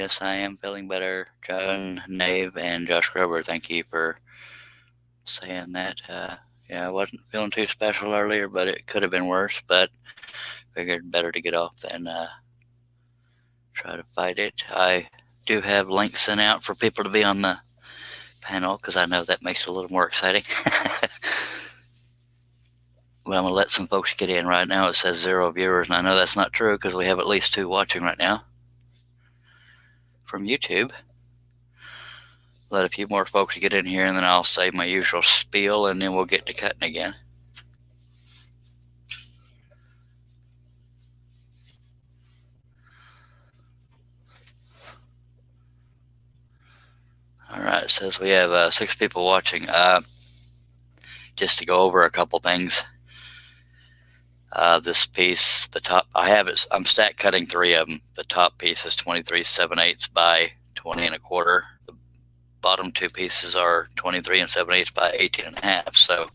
Yes, I am feeling better. John Nave and Josh Grover, thank you for saying that. Yeah, I wasn't feeling too special earlier, but it could have been worse. But figured better to get off than try to fight it. I do have links sent out for people to be on the panel because I know that makes it a little more exciting. But I'm going to let some folks get in right now. It says 0 viewers, and I know that's not true because we have at least 2 watching right now from YouTube. Let a few more folks get in here, and then I'll say my usual spiel, and then we'll get to cutting again. All right, it says we have 6 people watching. Just to go over a couple things. This piece, the top, I'm stack cutting 3 of them. The top piece is 23 7/8 by 20 1/4. The bottom 2 pieces are 23 7/8 by 18 1/2. So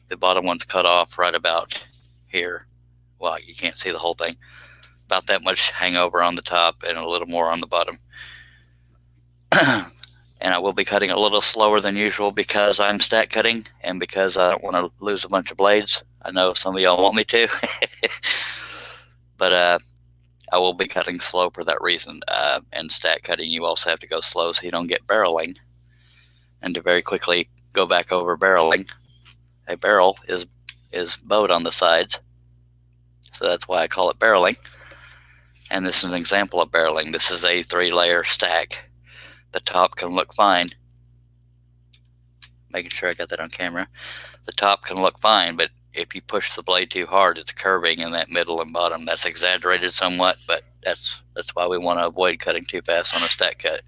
the bottom one's cut off right about here. Well, you can't see the whole thing. About that much hangover on the top and a little more on the bottom. And I will be cutting a little slower than usual because I'm stack cutting and because I don't want to lose a bunch of blades. I know some of y'all want me to, but I will be cutting slow for that reason. And stack cutting, you also have to go slow so you don't get barreling. And to very quickly go back over barreling, a barrel is bowed on the sides, so that's why I call it barreling. And this is an example of barreling. This is a 3-layer stack. The top can look fine. Making sure I got that on camera. The top can look fine, but if you push the blade too hard, it's curving in that middle and bottom. That's exaggerated somewhat, but that's why we want to avoid cutting too fast on a stack cut.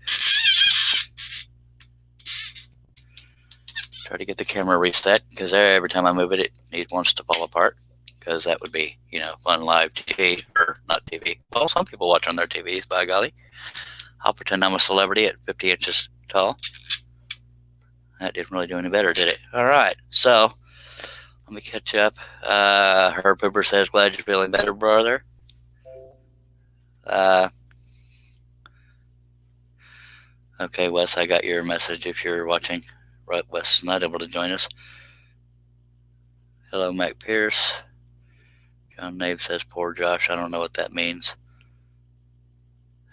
Try to get the camera reset because every time I move it, it wants to fall apart. Because that would be, fun live TV, or not TV. Well, some people watch on their TVs, by golly. I'll pretend I'm a celebrity at 50 inches tall. That didn't really do any better, did it? All right, so let me catch up. Herb Pooper says, glad you're feeling better, brother. Okay, Wes, I got your message if you're watching. Right, Wes is not able to join us. Hello, Mac Pierce. John Nave says, poor Josh. I don't know what that means.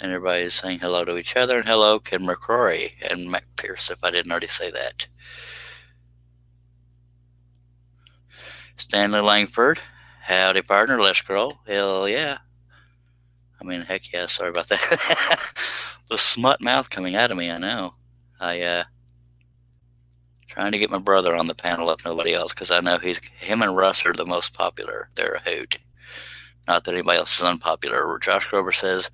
And everybody's saying hello to each other. And hello, Ken McCrory and Mac Pierce, if I didn't already say that. Stanley Langford. Howdy, partner. Let's scroll. Hell yeah. I mean, heck yeah. Sorry about that. The smut mouth coming out of me, I know. Trying to get my brother on the panel if nobody else, because I know him and Russ are the most popular. They're a hoot. Not that anybody else is unpopular. Josh Grover says,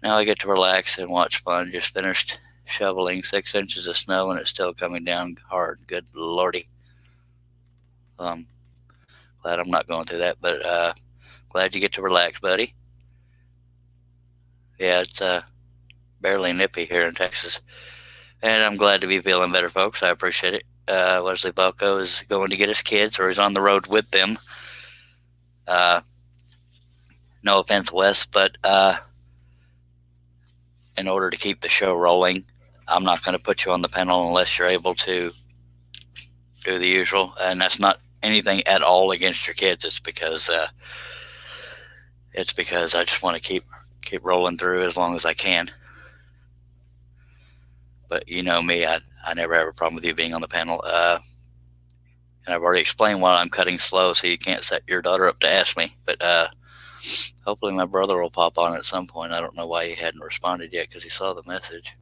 now I get to relax and watch fun. Just finished shoveling 6 inches of snow and it's still coming down hard. Good lordy. Glad I'm not going through that, but glad you get to relax, buddy. Yeah, it's barely nippy here in Texas. And I'm glad to be feeling better, folks. I appreciate it. Wesley Balco is going to get his kids, or he's on the road with them. No offense, Wes, but in order to keep the show rolling, I'm not going to put you on the panel unless you're able to do the usual. And that's not anything at all against your kids. It's because I just want to keep rolling through as long as I can. But you know me, I never have a problem with you being on the panel. And I've already explained why I'm cutting slow, so you can't set your daughter up to ask me. But hopefully my brother will pop on at some point. I don't know why he hadn't responded yet, because he saw the message.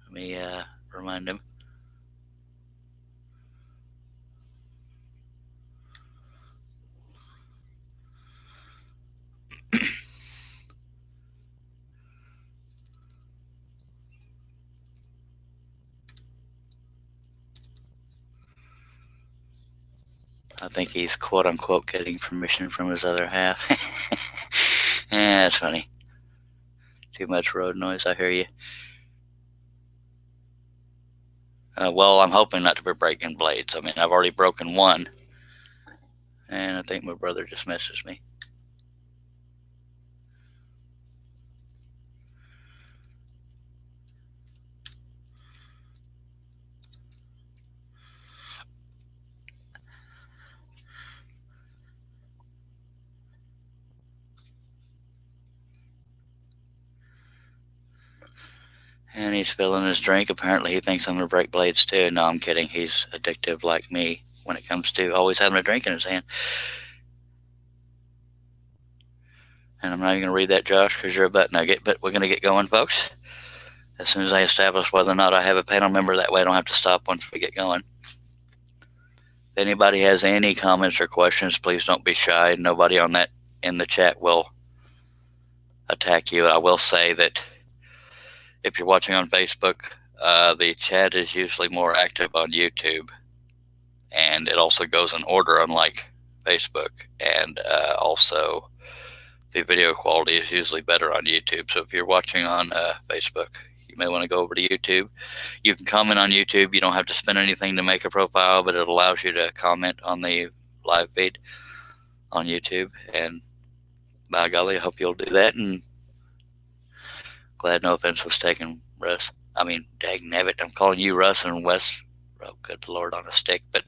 Let me remind him. I think he's quote-unquote getting permission from his other half. Yeah, that's funny. Too much road noise, I hear you. Well, I'm hoping not to be breaking blades. I mean, I've already broken one. And I think my brother just messaged me. And he's filling his drink. Apparently, he thinks I'm going to break blades too. No, I'm kidding. He's addictive like me when it comes to always having a drink in his hand. And I'm not even going to read that, Josh, because you're a butt nugget. But we're going to get going, folks. As soon as I establish whether or not I have a panel member, that way I don't have to stop once we get going. If anybody has any comments or questions, please don't be shy. Nobody on that in the chat will attack you. I will say that if you're watching on Facebook, the chat is usually more active on YouTube, and it also goes in order, unlike Facebook. And also, the video quality is usually better on YouTube. So if you're watching on Facebook, you may want to go over to YouTube. You can comment on YouTube. You don't have to spend anything to make a profile, but it allows you to comment on the live feed on YouTube. And by golly, I hope you'll do that. And glad no offense was taken, Russ. I mean, dag nabbit, I'm calling you Russ and Wes. Oh, good Lord on a stick. But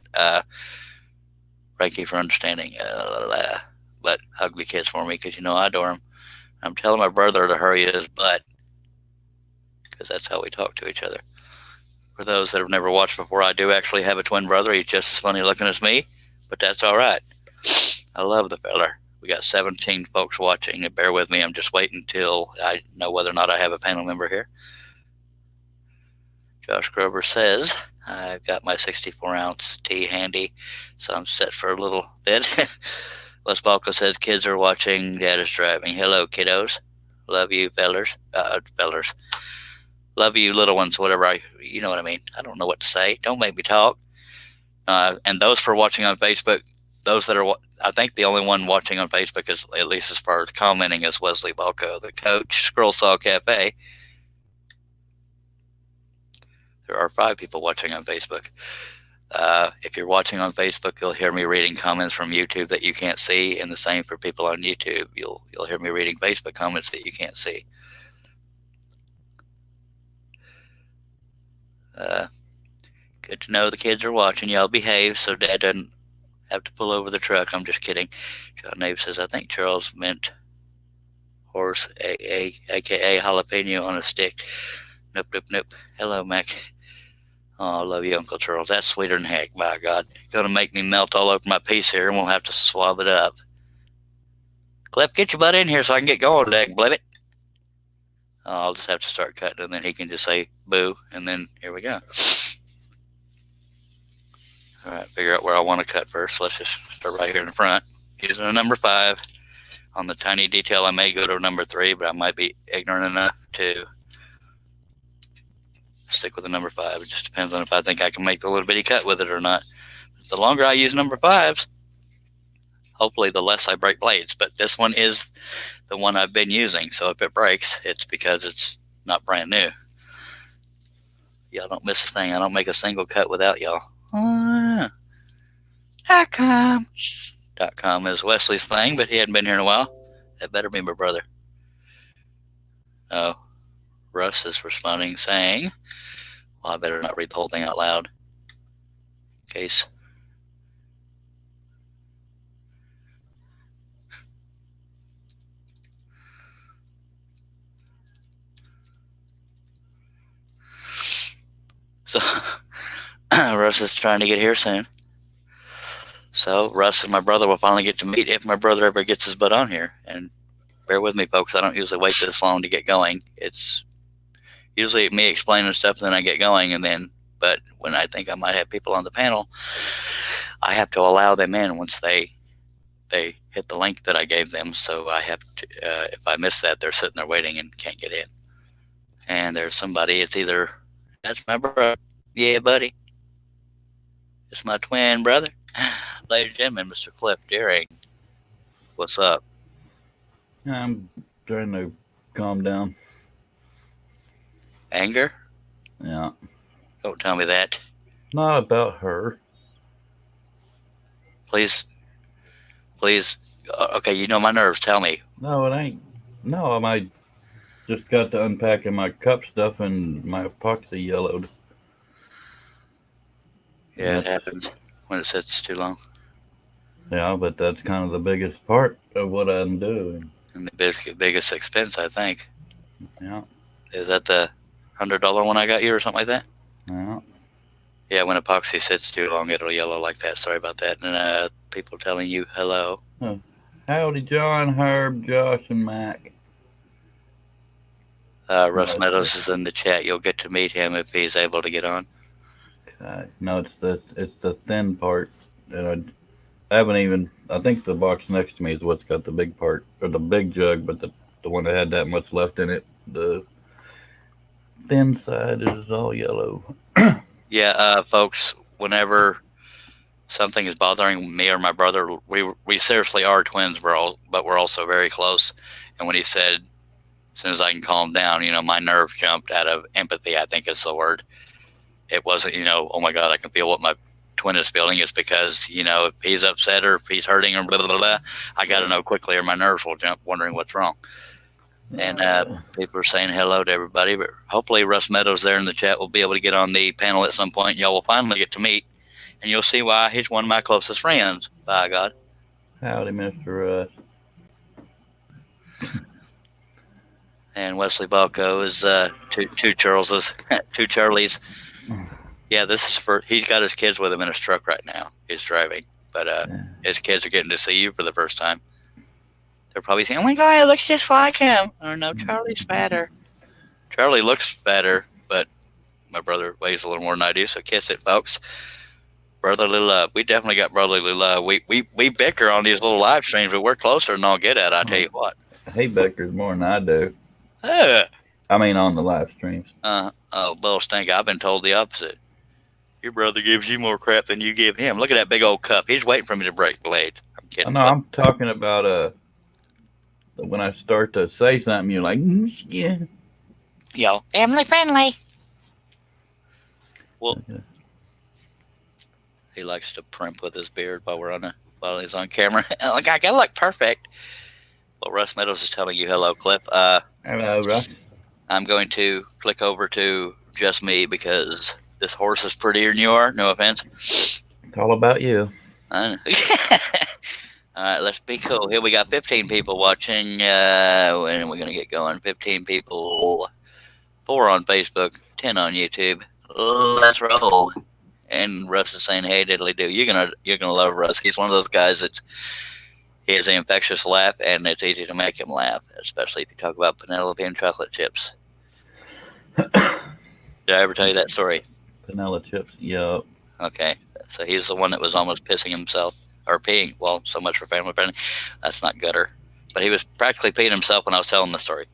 thank you for understanding. But hug the kids for me, because you know I adore them. I'm telling my brother to hurry his butt, because that's how we talk to each other. For those that have never watched before, I do actually have a twin brother. He's just as funny looking as me, but that's all right. I love the feller. We got 17 folks watching, and bear with me. I'm just waiting until I know whether or not I have a panel member here. Josh Grover says, I've got my 64-ounce tea handy, so I'm set for a little bit. Les Balco says, kids are watching, Dad is driving. Hello, kiddos. Love you, fellers. Love you, little ones, whatever. You know what I mean. I don't know what to say. Don't make me talk. And those for watching on Facebook, those that are, I think the only one watching on Facebook, is, at least as far as commenting, is Wesley Balco, the coach, Squirrel Saw Cafe. There are 5 people watching on Facebook. If you're watching on Facebook, you'll hear me reading comments from YouTube that you can't see, and the same for people on YouTube. You'll hear me reading Facebook comments that you can't see. Good to know the kids are watching. Y'all behave so Dad doesn't have to pull over the truck. I'm just kidding. John Nave says, I think Charles meant horse, aka jalapeno on a stick. Nope, nope, nope. Hello, Mac. Oh, I love you, Uncle Charles. That's sweeter than heck, by God. Gonna make me melt all over my piece here, and we'll have to swab it up. Cliff, get your butt in here so I can get going, dag blib it. I'll just have to start cutting, and then he can just say boo, and then here we go. All right, figure out where I want to cut first. Let's just start right here in the front. Using a number 5. On the tiny detail, I may go to a number 3, but I might be ignorant enough to stick with a number 5. It just depends on if I think I can make a little bitty cut with it or not. The longer I use number 5s, hopefully the less I break blades. But this one is the one I've been using, so if it breaks, it's because it's not brand new. Y'all don't miss a thing. I don't make a single cut without y'all. .com is Wesley's thing, but he hadn't been here in a while. That better be my brother. Oh, Russ is responding saying, well, I better not read the whole thing out loud in case. So Russ is trying to get here soon. So Russ and my brother will finally get to meet if my brother ever gets his butt on here. And bear with me, folks. I don't usually wait this long to get going. It's usually me explaining stuff, and then I get going. But when I think I might have people on the panel, I have to allow them in once they hit the link that I gave them. So I have to, if I miss that, they're sitting there waiting and can't get in. And there's somebody. It's either, that's my brother. Yeah, buddy. It's my twin brother. Ladies and gentlemen, Mr. Cliff Deering. What's up? I'm trying to calm down. Anger? Yeah. Don't tell me that. Not about her. Please. Okay, you know my nerves. Tell me. No, it ain't. No, I just got to unpacking my cup stuff and my epoxy yellowed. Yeah, it happens when it sits too long. Yeah, but that's kind of the biggest part of what I'm doing. And the biggest expense, I think. Yeah. Is that the $100 one I got you or something like that? Yeah. Yeah, when epoxy sits too long, it'll yellow like that. Sorry about that. And people telling you hello. Howdy, John, Herb, Josh, and Mac. Russ Meadows is in the chat. You'll get to meet him if he's able to get on. No, it's the thin part, and I haven't even. I think the box next to me is what's got the big part or the big jug, but the one that had that much left in it, the thin side is all yellow. Yeah, folks. Whenever something is bothering me or my brother, we seriously are twins. But we're also very close. And when he said, as soon as I can calm down, my nerves jumped out of empathy, I think is the word. It wasn't, oh my God, I can feel what my twin is feeling. It's because, if he's upset or if he's hurting or blah, blah, blah, I got to know quickly or my nerves will jump wondering what's wrong. And people are saying hello to everybody, but hopefully Russ Meadows there in the chat will be able to get on the panel at some point. Y'all will finally get to meet, and you'll see why he's one of my closest friends, by God. Howdy, Mr. Russ. And Wesley Balco is two Charleses, two Charlies. Yeah, this is he's got his kids with him in his truck right now. He's driving, but his kids are getting to see you for the first time. They're probably saying, oh my God, it looks just like him. Oh no, Charlie's fatter. Charlie looks fatter, but my brother weighs a little more than I do, so kiss it, folks. Brotherly love. We definitely got brotherly love. We bicker on these little live streams, but we're closer than I'll get at, I tell you what. I hate Beckers more than I do. I mean, on the live streams. Oh, Bill Stink, I've been told the opposite. Your brother gives you more crap than you give him. Look at that big old cup. He's waiting for me to break blade. I'm kidding. No, I'm talking about when I start to say something, you're like, yeah. Yo, family friendly. Well, he likes to primp with his beard while he's on camera. Like, I gotta look perfect. Well, Russ Meadows is telling you hello, Clip. Hello, Russ. I'm going to click over to just me because this horse is prettier than you are. No offense. It's all about you. All right, let's be cool. Here we got 15 people watching. When we're going to get going. 15 people, 4 on Facebook, 10 on YouTube. Let's roll. And Russ is saying, hey, diddly do. You're gonna love Russ. He's one of those guys he has an infectious laugh, and it's easy to make him laugh, especially if you talk about Penelope and chocolate chips. Did I ever tell you that story? Vanilla chips, yup. Okay, so he's the one that was almost pissing himself, or peeing. Well, so much for family friendly. That's not gutter. But he was practically peeing himself when I was telling the story.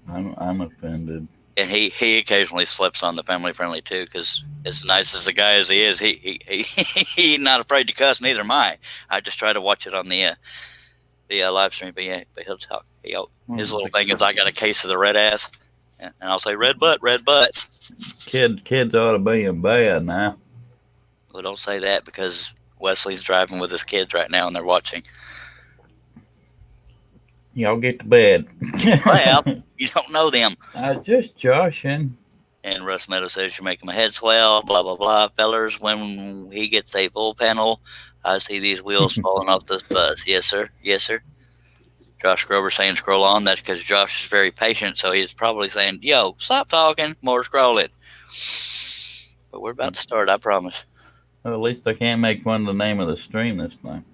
I'm offended. And he occasionally slips on the family friendly too, because as nice as a guy as he is, he's not afraid to cuss. Neither am I. I just try to watch it on the live stream. But yeah, but he'll talk. His little thing is, I got a case of the red ass, and I'll say red butt, red butt. Kids ought to be in bed now. Well, don't say that because Wesley's driving with his kids right now, and they're watching. Y'all get to bed. Well, you don't know them. Just joshing. And Russ Meadows says you're making my head swell, blah, blah, blah. Fellers, when he gets a full panel, I see these wheels falling off this bus. Yes, sir. Yes, sir. Josh Grover saying scroll on. That's because Josh is very patient, so he's probably saying, yo, stop talking, more scrolling. But we're about to start, I promise. Well, at least I can't make fun of the name of the stream this time.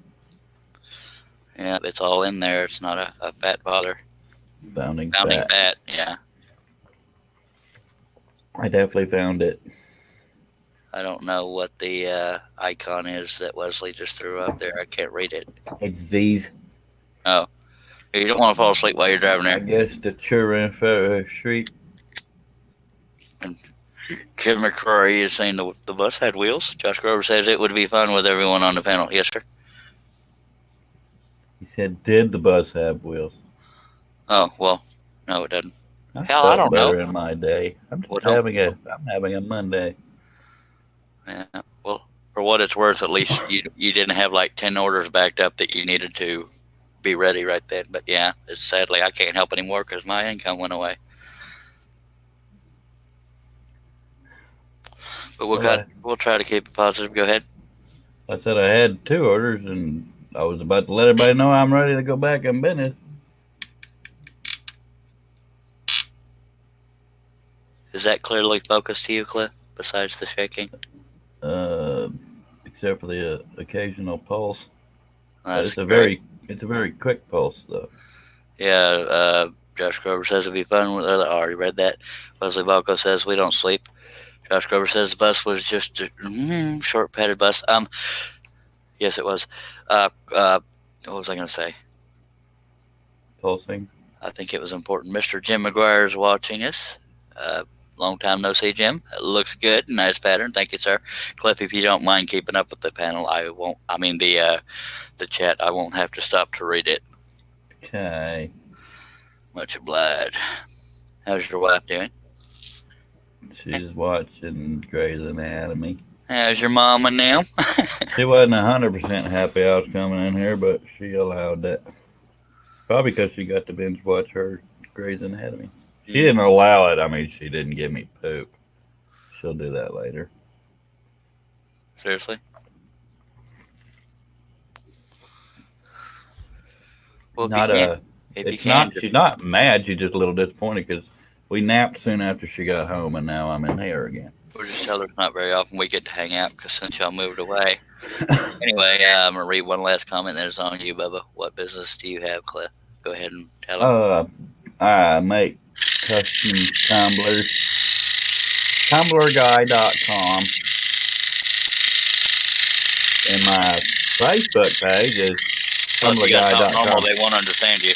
Yeah, it's all in there. It's not a fat bother. Founding fat, yeah. I definitely found it. I don't know what the icon is that Wesley just threw up there. I can't read it. It's Z's. Oh. You don't want to fall asleep while you're driving there. I guess the Children Street. And Kim McCrory is saying the bus had wheels. Josh Grover says it would be fun with everyone on the panel. Yes, sir. He said, did the bus have wheels? Oh, well, no, it doesn't. Hell, I don't know. In my day. I'm having a Monday. Yeah. Well, for what it's worth, at least you didn't have like 10 orders backed up that you needed to be ready right then. But yeah, sadly I can't help anymore because my income went away. But we'll try to keep it positive. Go ahead. I said I had 2 orders, and I was about to let everybody know I'm ready to go back in business. Is that clearly focused to you, Cliff? Besides the shaking, Except for the occasional pulse. that's It's a great. very quick pulse though. Yeah, Josh Grover says it'd be fun. I already read that. Wesley Balco says we don't sleep. Josh Grover says the bus was just a short padded bus. Yes, it was. What was I going to say? Pulsing. I think it was important. Mr. Jim McGuire is watching us. Long time no see, Jim. It looks good. Nice pattern. Thank you, sir. Cliff, if you don't mind keeping up with the panel, I won't. I mean the chat. I won't have to stop to read it. Okay. Much obliged. How's your wife doing? She's watching Grey's Anatomy. How's your mama now? She wasn't 100% happy I was coming in here, but she allowed that. Probably because she got to binge watch her Grey's Anatomy. She didn't allow it. I mean, she didn't give me poop. She'll do that later. Seriously? Well, She's not mad. She's just a little disappointed because we napped soon after she got home, and now I'm in here again. We'll just tell her it's not very often we get to hang out because since y'all moved away. Anyway, I'm going to read one last comment that is on you, Bubba. What business do you have, Cliff? Go ahead and tell them. I make custom tumblers. TumblerGuy.com. And my Facebook page is TumblerGuy.com. They won't understand you.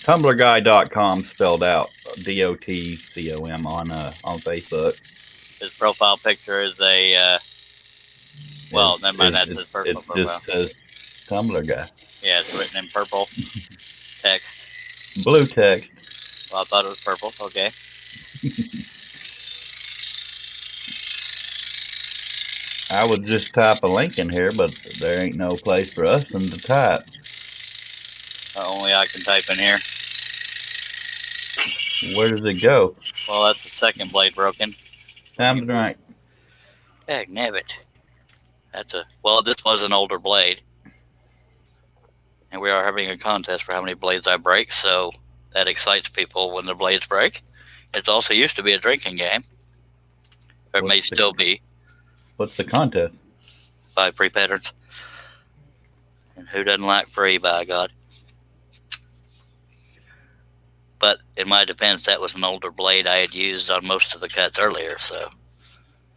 TumblerGuy.com spelled out DOTCOM on Facebook. His profile picture is a never mind. That's his personal profile. It just says Tumblr Guy. Yeah, it's written in purple text. Blue text. Well, I thought it was purple. Okay. I would just type a link in here, but there ain't no place for us to type. Only I can type in here. Where does it go? Well, that's the second blade broken. Time to drink. Heck, nabbit. This was an older blade. And we are having a contest for how many blades I break, so that excites people when the blades break. It also used to be a drinking game. Or it may still be. What's the contest? Buy free patterns. And who doesn't like free, by God? But in my defense, that was an older blade I had used on most of the cuts earlier, so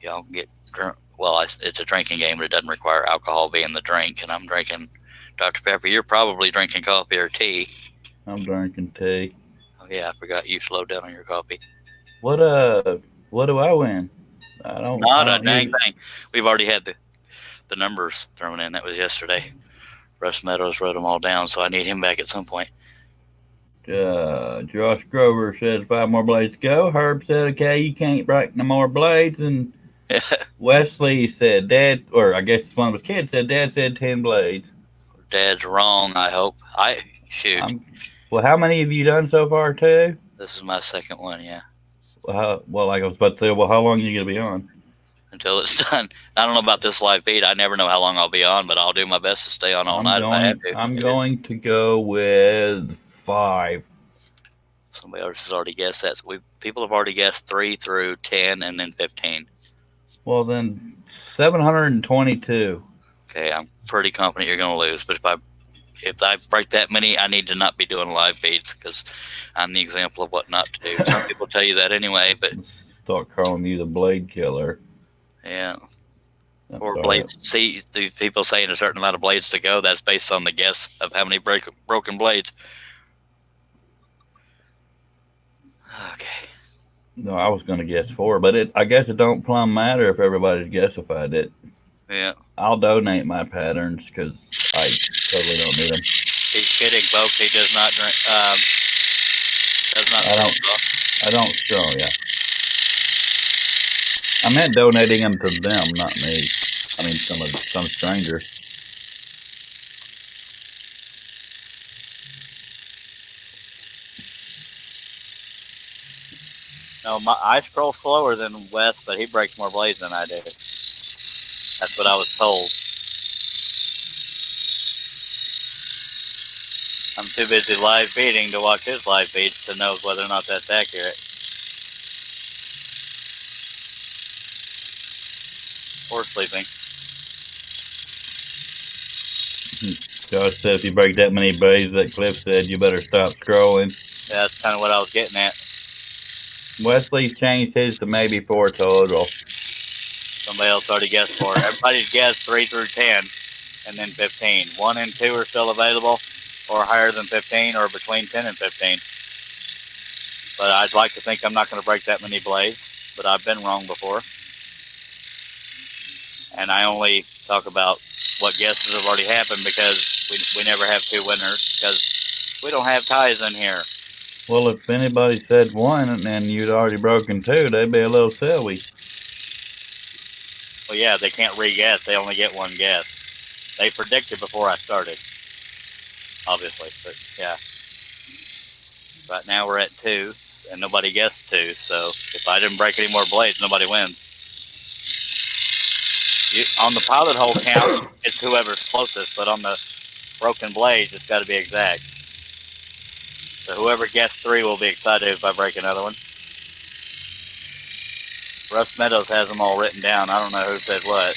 y'all can get drunk. Well, it's a drinking game, but it doesn't require alcohol being the drink, and I'm drinking Dr. Pepper. You're probably drinking coffee or tea. I'm drinking tea. Oh, yeah, I forgot you slowed down on your coffee. What do I win? Not a dang thing. We've already had the numbers thrown in. That was yesterday. Russ Meadows wrote them all down, so I need him back at some point. Josh Grover says 5 more blades to go. Herb said, okay, you can't break no more blades. And Wesley said, Dad, or I guess one of his kids said, Dad said 10 blades. Dad's wrong, I hope. Well, how many have you done so far, too? This is my second one, yeah. Well, like I was about to say, how long are you going to be on? Until it's done. I don't know about this live feed. I never know how long I'll be on, but I'll do my best to stay on all night if I have to. I'm going to go with 5. Somebody else has already guessed that. People have already guessed 3 through 10 and then 15. Well, then 722. Okay, I'm pretty confident you're going to lose. But if I break that many, I need to not be doing live feeds because I'm the example of what not to do. Some people tell you that anyway, but start calling you the blade killer. Yeah. Or blades. Right. See, the people saying a certain amount of blades to go, that's based on the guess of how many broken blades. Okay. No, I was going to guess 4, but I guess it don't plumb matter if everybody's guessified it. Yeah. I'll donate my patterns because I totally don't need them. He's kidding, folks. He does not drink. I don't straw, yeah. I meant donating them to them, not me. I mean, some stranger. No, I scroll slower than Wes, but he breaks more blades than I do. That's what I was told. I'm too busy live feeding to watch his live feeds to know whether or not that's accurate. or sleeping. Josh said if you break that many blades that Cliff said, you better stop scrolling. Yeah, that's kind of what I was getting at. Wesley's changed his to maybe 4 total. Somebody else already guessed 4. Everybody's guessed 3 through 10, and then 15. 1 and 2 are still available, or higher than 15, or between 10 and 15. But I'd like to think I'm not going to break that many blades, but I've been wrong before. And I only talk about what guesses have already happened because we never have 2 winners because we don't have ties in here. Well, if anybody said 1 and you'd already broken 2, they'd be a little silly. Well, yeah, they can't re-guess. They only get 1 guess. They predicted before I started, obviously. But, yeah. Right now we're at 2, and nobody guessed 2. So if I didn't break any more blades, nobody wins. On the pilot hole count, it's whoever's closest, but on the broken blades, it's got to be exact. So whoever guessed 3 will be excited if I break another one. Russ Meadows has them all written down. I don't know who said what.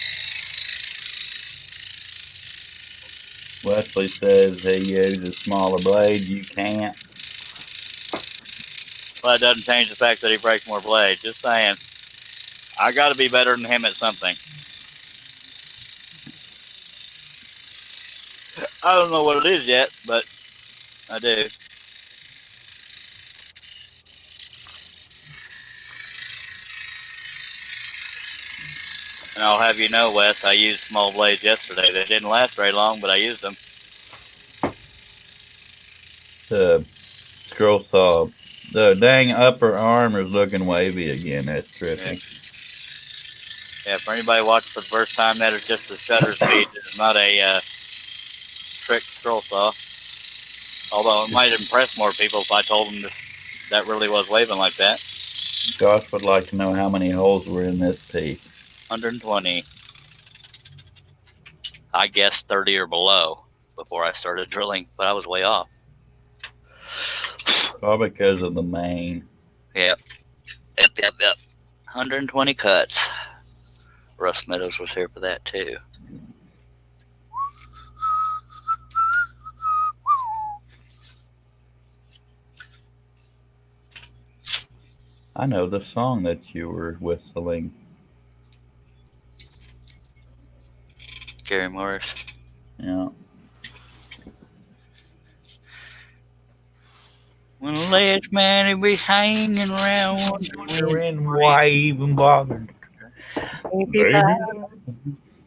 Wesley says he uses smaller blades. You can't. Well, that doesn't change the fact that he breaks more blades. Just saying. I got to be better than him at something. I don't know what it is yet, but I do. And I'll have you know, Wes, I used small blades yesterday. They didn't last very long, but I used them. The scroll saw. The dang upper arm is looking wavy again. That's trippy. Yeah, for anybody watching for the first time, that is just the shutter speed. It's not a trick scroll saw. Although it might impress more people if I told them that really was waving like that. Josh would like to know how many holes were in this piece. 120. I guessed 30 or below before I started drilling, but I was way off. All because of the main. Yep. 120 cuts. Russ Meadows was here for that too. I know the song that you were whistling. Gary Morris. Yeah. When the last man he be hanging around and waving bothered.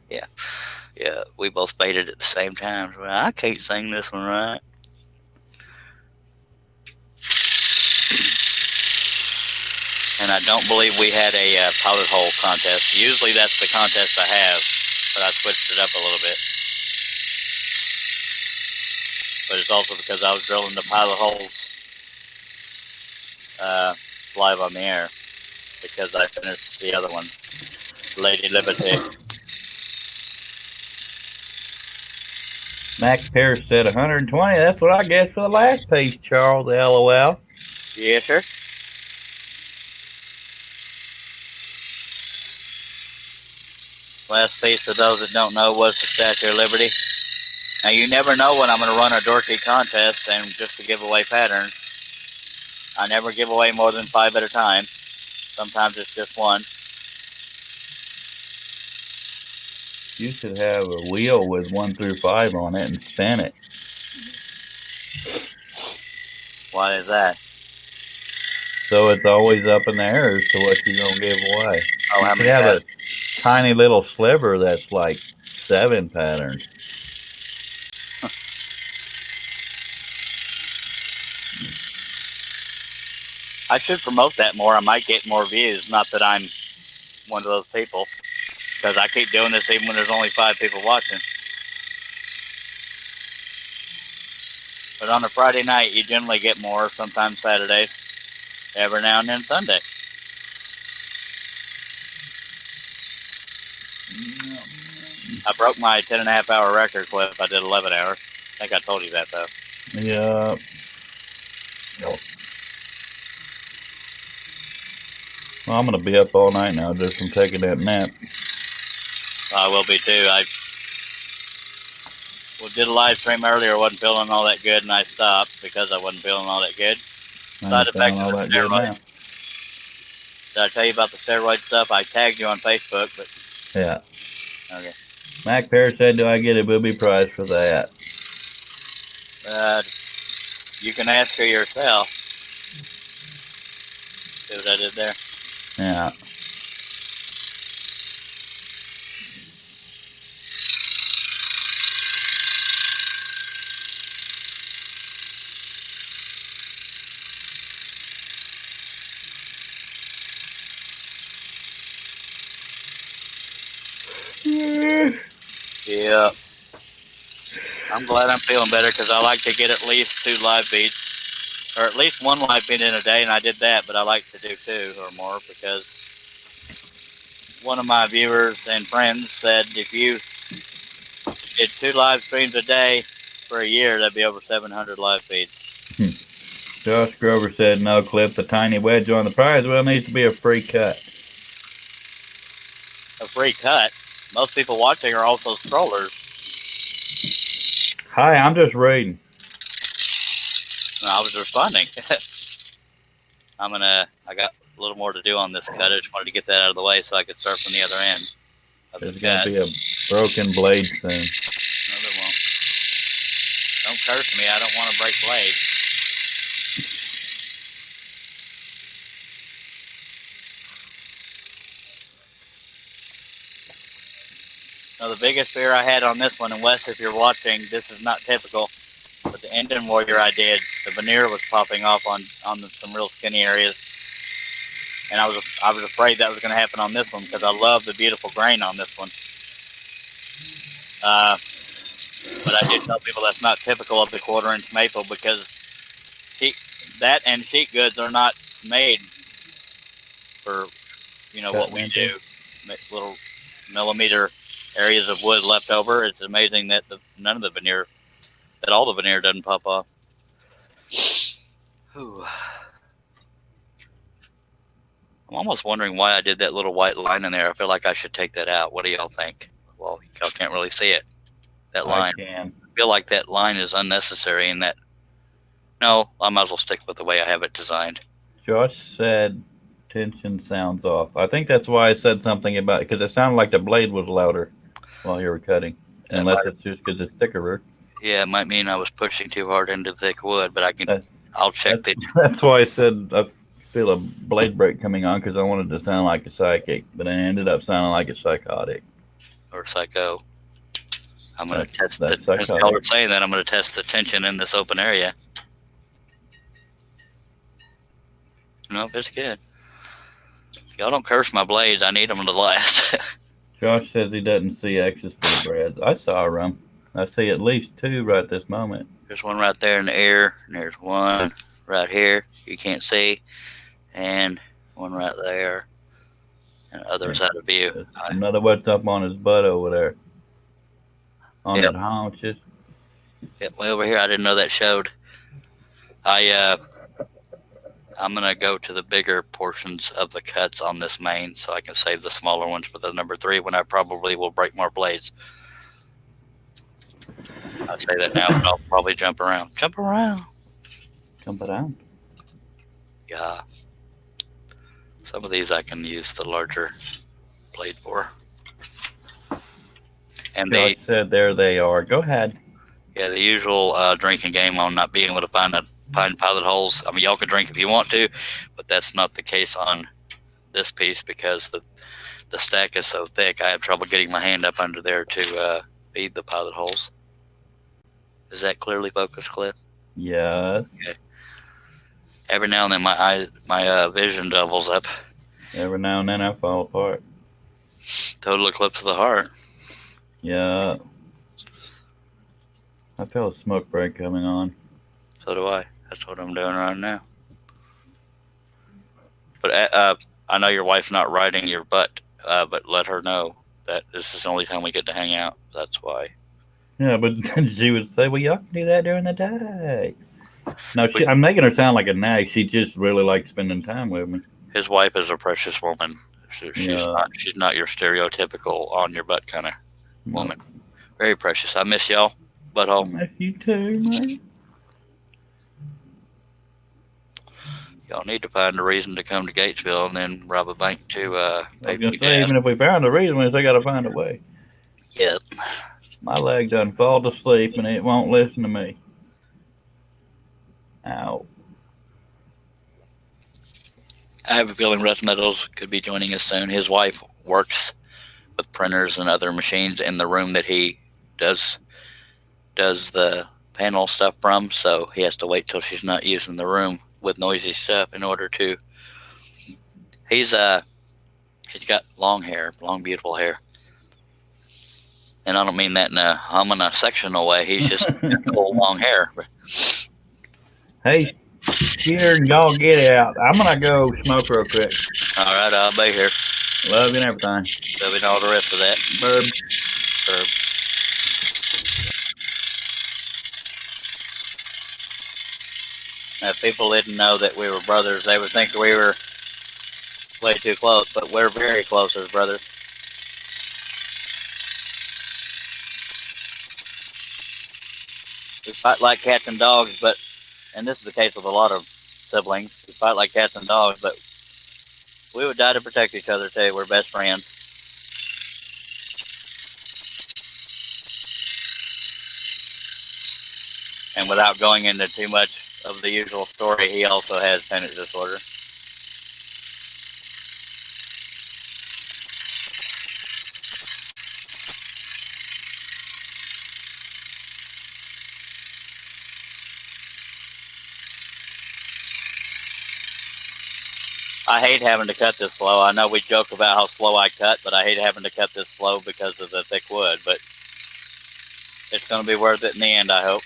Yeah, we both baited at the same time. Well, I can't sing this one right. And I don't believe we had a pilot hole contest. Usually that's the contest I have, but I switched it up a little bit. But it's also because I was drilling the pilot holes live on the air because I finished the other one, Lady Liberty. Max Pierce said 120. That's what I guessed for the last piece, Charles. LOL. Yes, sir. Last piece, for those that don't know, was the Statue of Liberty. Now, you never know when I'm going to run a dorky contest and just to give away patterns. I never give away more than 5 at a time. Sometimes it's just 1. You should have a wheel with 1 through 5 on it and spin it. Why is that? So it's always up in the air as to what you're going to give away. Oh, how You many have patterns? a tiny little sliver that's like 7 patterns. I should promote that more. I might get more views. Not that I'm one of those people, because I keep doing this even when there's only 5 people watching. But on a Friday night, you generally get more, sometimes Saturdays, every now and then Sunday. I broke my 10.5 hour record clip. I did 11 hours. I think I told you that, though. Yeah. Well, I'm going to be up all night now just from taking that nap. I will be too. I did a live stream earlier, wasn't feeling all that good, and I stopped because I wasn't feeling all that good. Side effects of the steroids. Did I tell you about the steroid stuff? I tagged you on Facebook, but yeah. Okay. Mac Parrot said, "Do I get a booby prize for that?" You can ask her yourself. See what I did there? Yeah. Yeah. I'm glad I'm feeling better because I like to get at least 2 live feeds, or at least 1 live feed in a day, and I did that, but I like to do 2 or more because one of my viewers and friends said if you did 2 live streams a day for a year, that'd be over 700 live feeds. Josh Grover said, "No, Cliff, the tiny wedge on the prize well needs to be a free cut." A free cut? Most people watching are also scrollers. Hi, I'm just reading. No, I was responding. I got a little more to do on this cut. I just wanted to get that out of the way so I could start from the other end. There's going to be a broken blade soon. No, there won't. Don't curse me. I don't want to break blades. Now, the biggest fear I had on this one, and Wes, if you're watching, this is not typical, but the Indian Warrior I did, the veneer was popping off on some real skinny areas. And I was afraid that was going to happen on this one because I love the beautiful grain on this one. But I did tell people that's not typical of the 1/4-inch maple because that and sheet goods are not made for, what we do. Little millimeter areas of wood left over. It's amazing that all the veneer doesn't pop off. Whew. I'm almost wondering why I did that little white line in there. I feel like I should take that out. What do y'all think? Well, y'all can't really see it. That line. I feel like that line is unnecessary in that. No, I might as well stick with the way I have it designed. Josh said tension sounds off. I think that's why I said something about it, because it sounded like the blade was louder while you were cutting. Unless it's just because it's thicker. Yeah, it might mean I was pushing too hard into thick wood, but I'll check that. That's why I said I feel a blade break coming on, because I wanted to sound like a psychic, but it ended up sounding like a psychotic. Or psycho. I'm going to test the, as y'all were saying that, I'm going to test the tension in this open area. Nope, it's good. Y'all don't curse my blades. I need them to last. Josh says he doesn't see X's for the breads. I saw them. I see at least 2 right this moment. There's one right there in the air, and there's one right here you can't see, and one right there, and others out of view. Another what's up on his butt over there. On that haunches. Yep, way over here. I didn't know that showed. I'm going to go to the bigger portions of the cuts on this main so I can save the smaller ones for the number 3 when I probably will break more blades. I say that now, but I'll probably jump around. Jump around. Jump around. Yeah. Some of these I can use the larger blade for. And they said there they are. Go ahead. Yeah, the usual drinking game on not being able to find pilot holes. I mean, y'all can drink if you want to, but that's not the case on this piece because the stack is so thick. I have trouble getting my hand up under there to feed the pilot holes. Is that clearly focused, Cliff? Yes. Okay. Every now and then my vision doubles up. Every now and then I fall apart. Total eclipse of the heart. Yeah. I feel a smoke break coming on. So do I. That's what I'm doing right now. But I know your wife's not riding your butt, but let her know that this is the only time we get to hang out. That's why. Yeah, but she would say, well, y'all can do that during the day. No, I'm making her sound like a nag. She just really likes spending time with me. His wife is a precious woman. So Yeah. she's not your stereotypical on your butt kind of No. woman. Very precious. I miss y'all, butthole. I miss you too, man. Y'all need to find a reason to come to Gatesville and then rob a bank to I pay was for gonna your say, gas. even if we found a reason, we still gotta find a way. Yeah. My leg done fall asleep and it won't listen to me. Ow. I have a feeling Russ Meadows could be joining us soon. His wife works with printers and other machines in the room that he does the panel stuff from, so he has to wait till she's not using the room with noisy stuff in order to. He's got long hair, long beautiful hair, and I don't mean that in a sectional way. He's just cool long hair. Hey, Skeeter, y'all get it out. I'm gonna go smoke real quick. All right, I'll be here. Love you and everything. So we know all the rest of that. Burb. If people didn't know that we were brothers, they would think we were way too close, but we're very close as brothers. We fight like cats and dogs, and this is the case with a lot of siblings, we fight like cats and dogs, but we would die to protect each other too. We're best friends. And without going into too much of the usual story, he also has tenant disorder. I hate having to cut this slow. I know we joke about how slow I cut, but I hate having to cut this slow because of the thick wood, but it's going to be worth it in the end, I hope.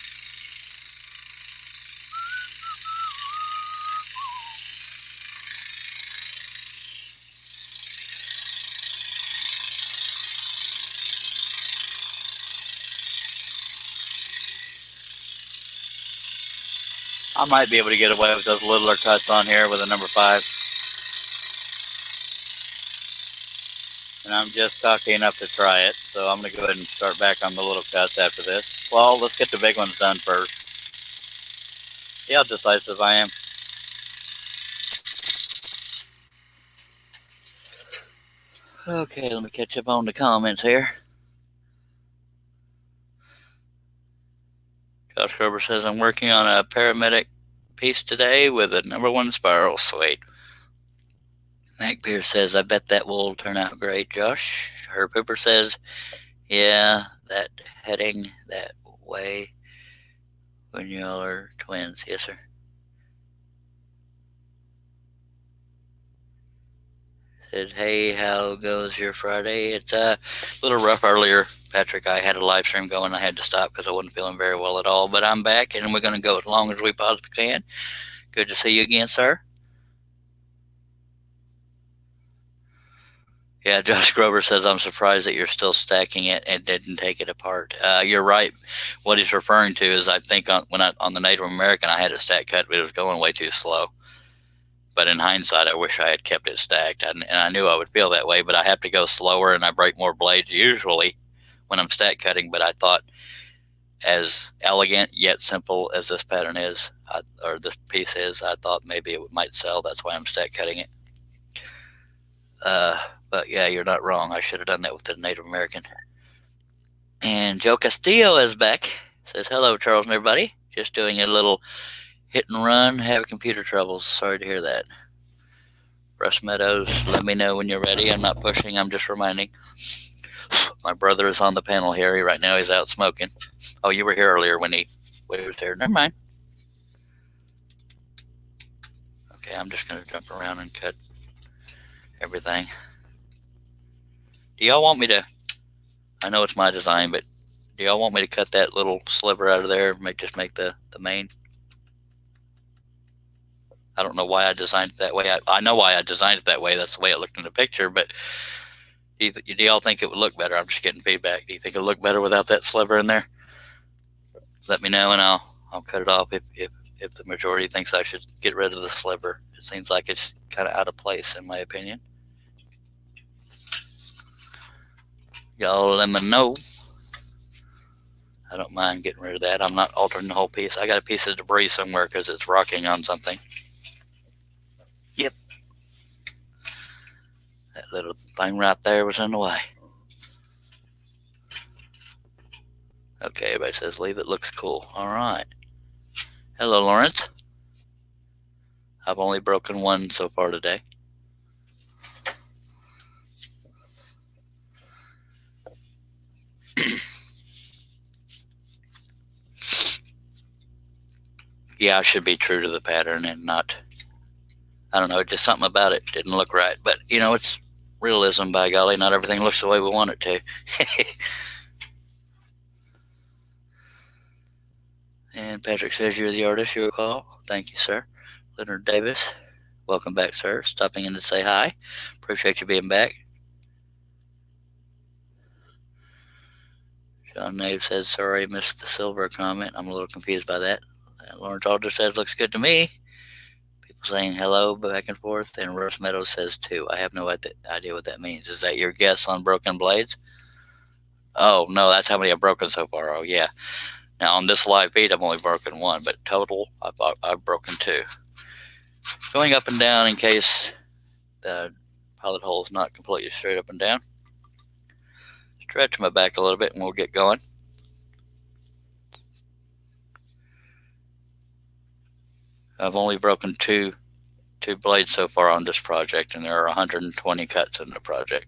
I might be able to get away with those littler cuts on here with a number 5. And I'm just cocky enough to try it, so I'm going to go ahead and start back on the little cuts after this. Well, let's get the big ones done first. See how decisive I am. Okay, let me catch up on the comments here. Josh Gerber says, I'm working on a paramedic piece today with a number 1 spiral. Sweet. Mac Pierce says, I bet that will turn out great, Josh. Herb Hooper says, yeah, that heading that way when y'all are twins. Yes, sir. Said, hey, how goes your Friday? It's a little rough earlier, Patrick. I had a live stream going. I had to stop because I wasn't feeling very well at all. But I'm back, and we're going to go as long as we possibly can. Good to see you again, sir. Yeah, Josh Grover says, I'm surprised that you're still stacking it and didn't take it apart. You're right. What he's referring to is, I think on the Native American, I had it stack cut, but it was going way too slow. But in hindsight, I wish I had kept it stacked. And I knew I would feel that way, but I have to go slower and I break more blades usually when I'm stack cutting. But I thought, as elegant yet simple as this pattern is, or this piece is, I thought maybe it might sell. That's why I'm stack cutting it. But yeah, you're not wrong. I should have done that with the Native American. And Joe Castillo is back. Says, hello, Charles and everybody. Just doing a little hit and run. Have computer troubles. Sorry to hear that. Russ Meadows, let me know when you're ready. I'm not pushing. I'm just reminding. My brother is on the panel here. Right now he's out smoking. Oh, you were here earlier when he was there. Never mind. Okay, I'm just going to jump around and cut everything. Do y'all want me to, I know it's my design, but do y'all want me to cut that little sliver out of there, just make the main? I don't know why I designed it that way. I know why I designed it that way. That's the way it looked in the picture, but do y'all think it would look better? I'm just getting feedback. Do you think it'll look better without that sliver in there? Let me know and I'll cut it off if the majority thinks I should get rid of the sliver. It seems like it's kind of out of place in my opinion. Y'all let me know. I don't mind getting rid of that. I'm not altering the whole piece. I got a piece of debris somewhere because it's rocking on something. Yep. That little thing right there was in the way. Okay, everybody says leave it. Looks cool. All right. Hello, Lawrence. I've only broken one so far today. Yeah, I should be true to the pattern and not, I don't know, just something about it didn't look right. But, you know, it's realism, by golly. Not everything looks the way we want it to. And Patrick says you're the artist, you recall. Thank you, sir. Leonard Davis, welcome back, sir. Stopping in to say hi. Appreciate you being back. John Nave says, sorry, missed the silver comment. I'm a little confused by that. Lawrence Alder says, looks good to me. People saying hello back and forth. And Russ Meadows says, too. I have no idea what that means. Is that your guess on broken blades? Oh, no, that's how many I've broken so far. Oh, yeah. Now, on this live feed, I've only broken one, but total, I've broken two. Going up and down in case the pilot hole is not completely straight up and down. Stretch my back a little bit and we'll get going. I've only broken two blades so far on this project, and there are 120 cuts in the project.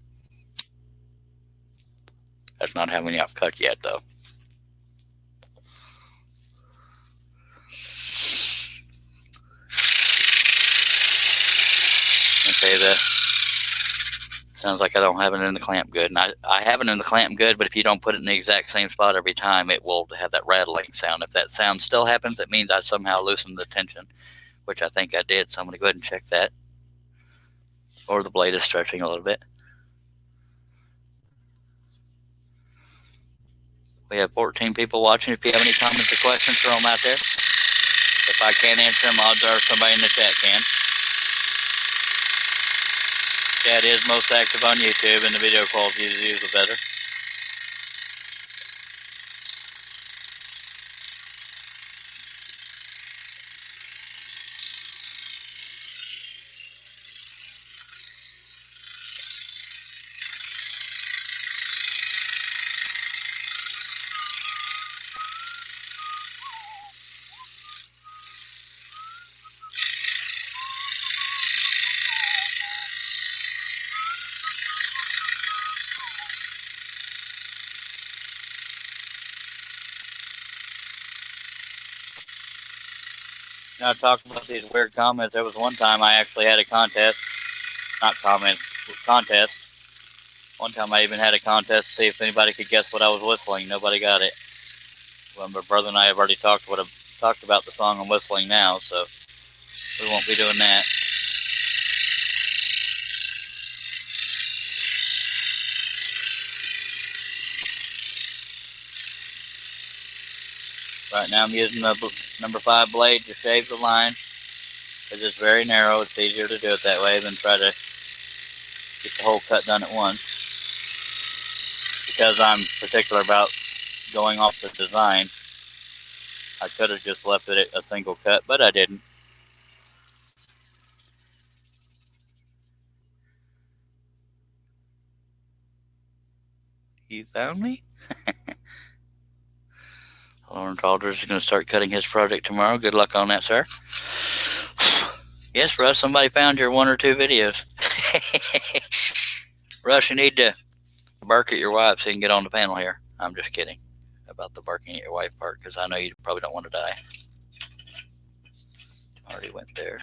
That's not how many I've cut yet, though. Okay, that sounds like I don't have it in the clamp good. And I have it in the clamp good, but if you don't put it in the exact same spot every time, it will have that rattling sound. If that sound still happens, it means I somehow loosened the tension, which I think I did. So I'm going to go ahead and check that. Or the blade is stretching a little bit. We have 14 people watching. If you have any comments or questions, throw them out there. If I can't answer them, odds are somebody in the chat can. Chat is most active on YouTube, and the video quality is usually better. Now, talk about these weird comments. There was one time I actually had a contest. Not comments, contest. One time I even had a contest to see if anybody could guess what I was whistling. Nobody got it. Well, my brother and I have already talked about the song I'm whistling now, so we won't be doing that. Right now I'm using the number 5 blade to shave the line because it's very narrow. It's easier to do it that way than try to get the whole cut done at once. Because I'm particular about going off the design, I could have just left it at a single cut, but I didn't. You found me? Lawrence Alders is going to start cutting his project tomorrow. Good luck on that, sir. Yes, Russ, somebody found your 1 or 2 videos. Russ, you need to bark at your wife so you can get on the panel here. I'm just kidding about the barking at your wife part, because I know you probably don't want to die. Already went there.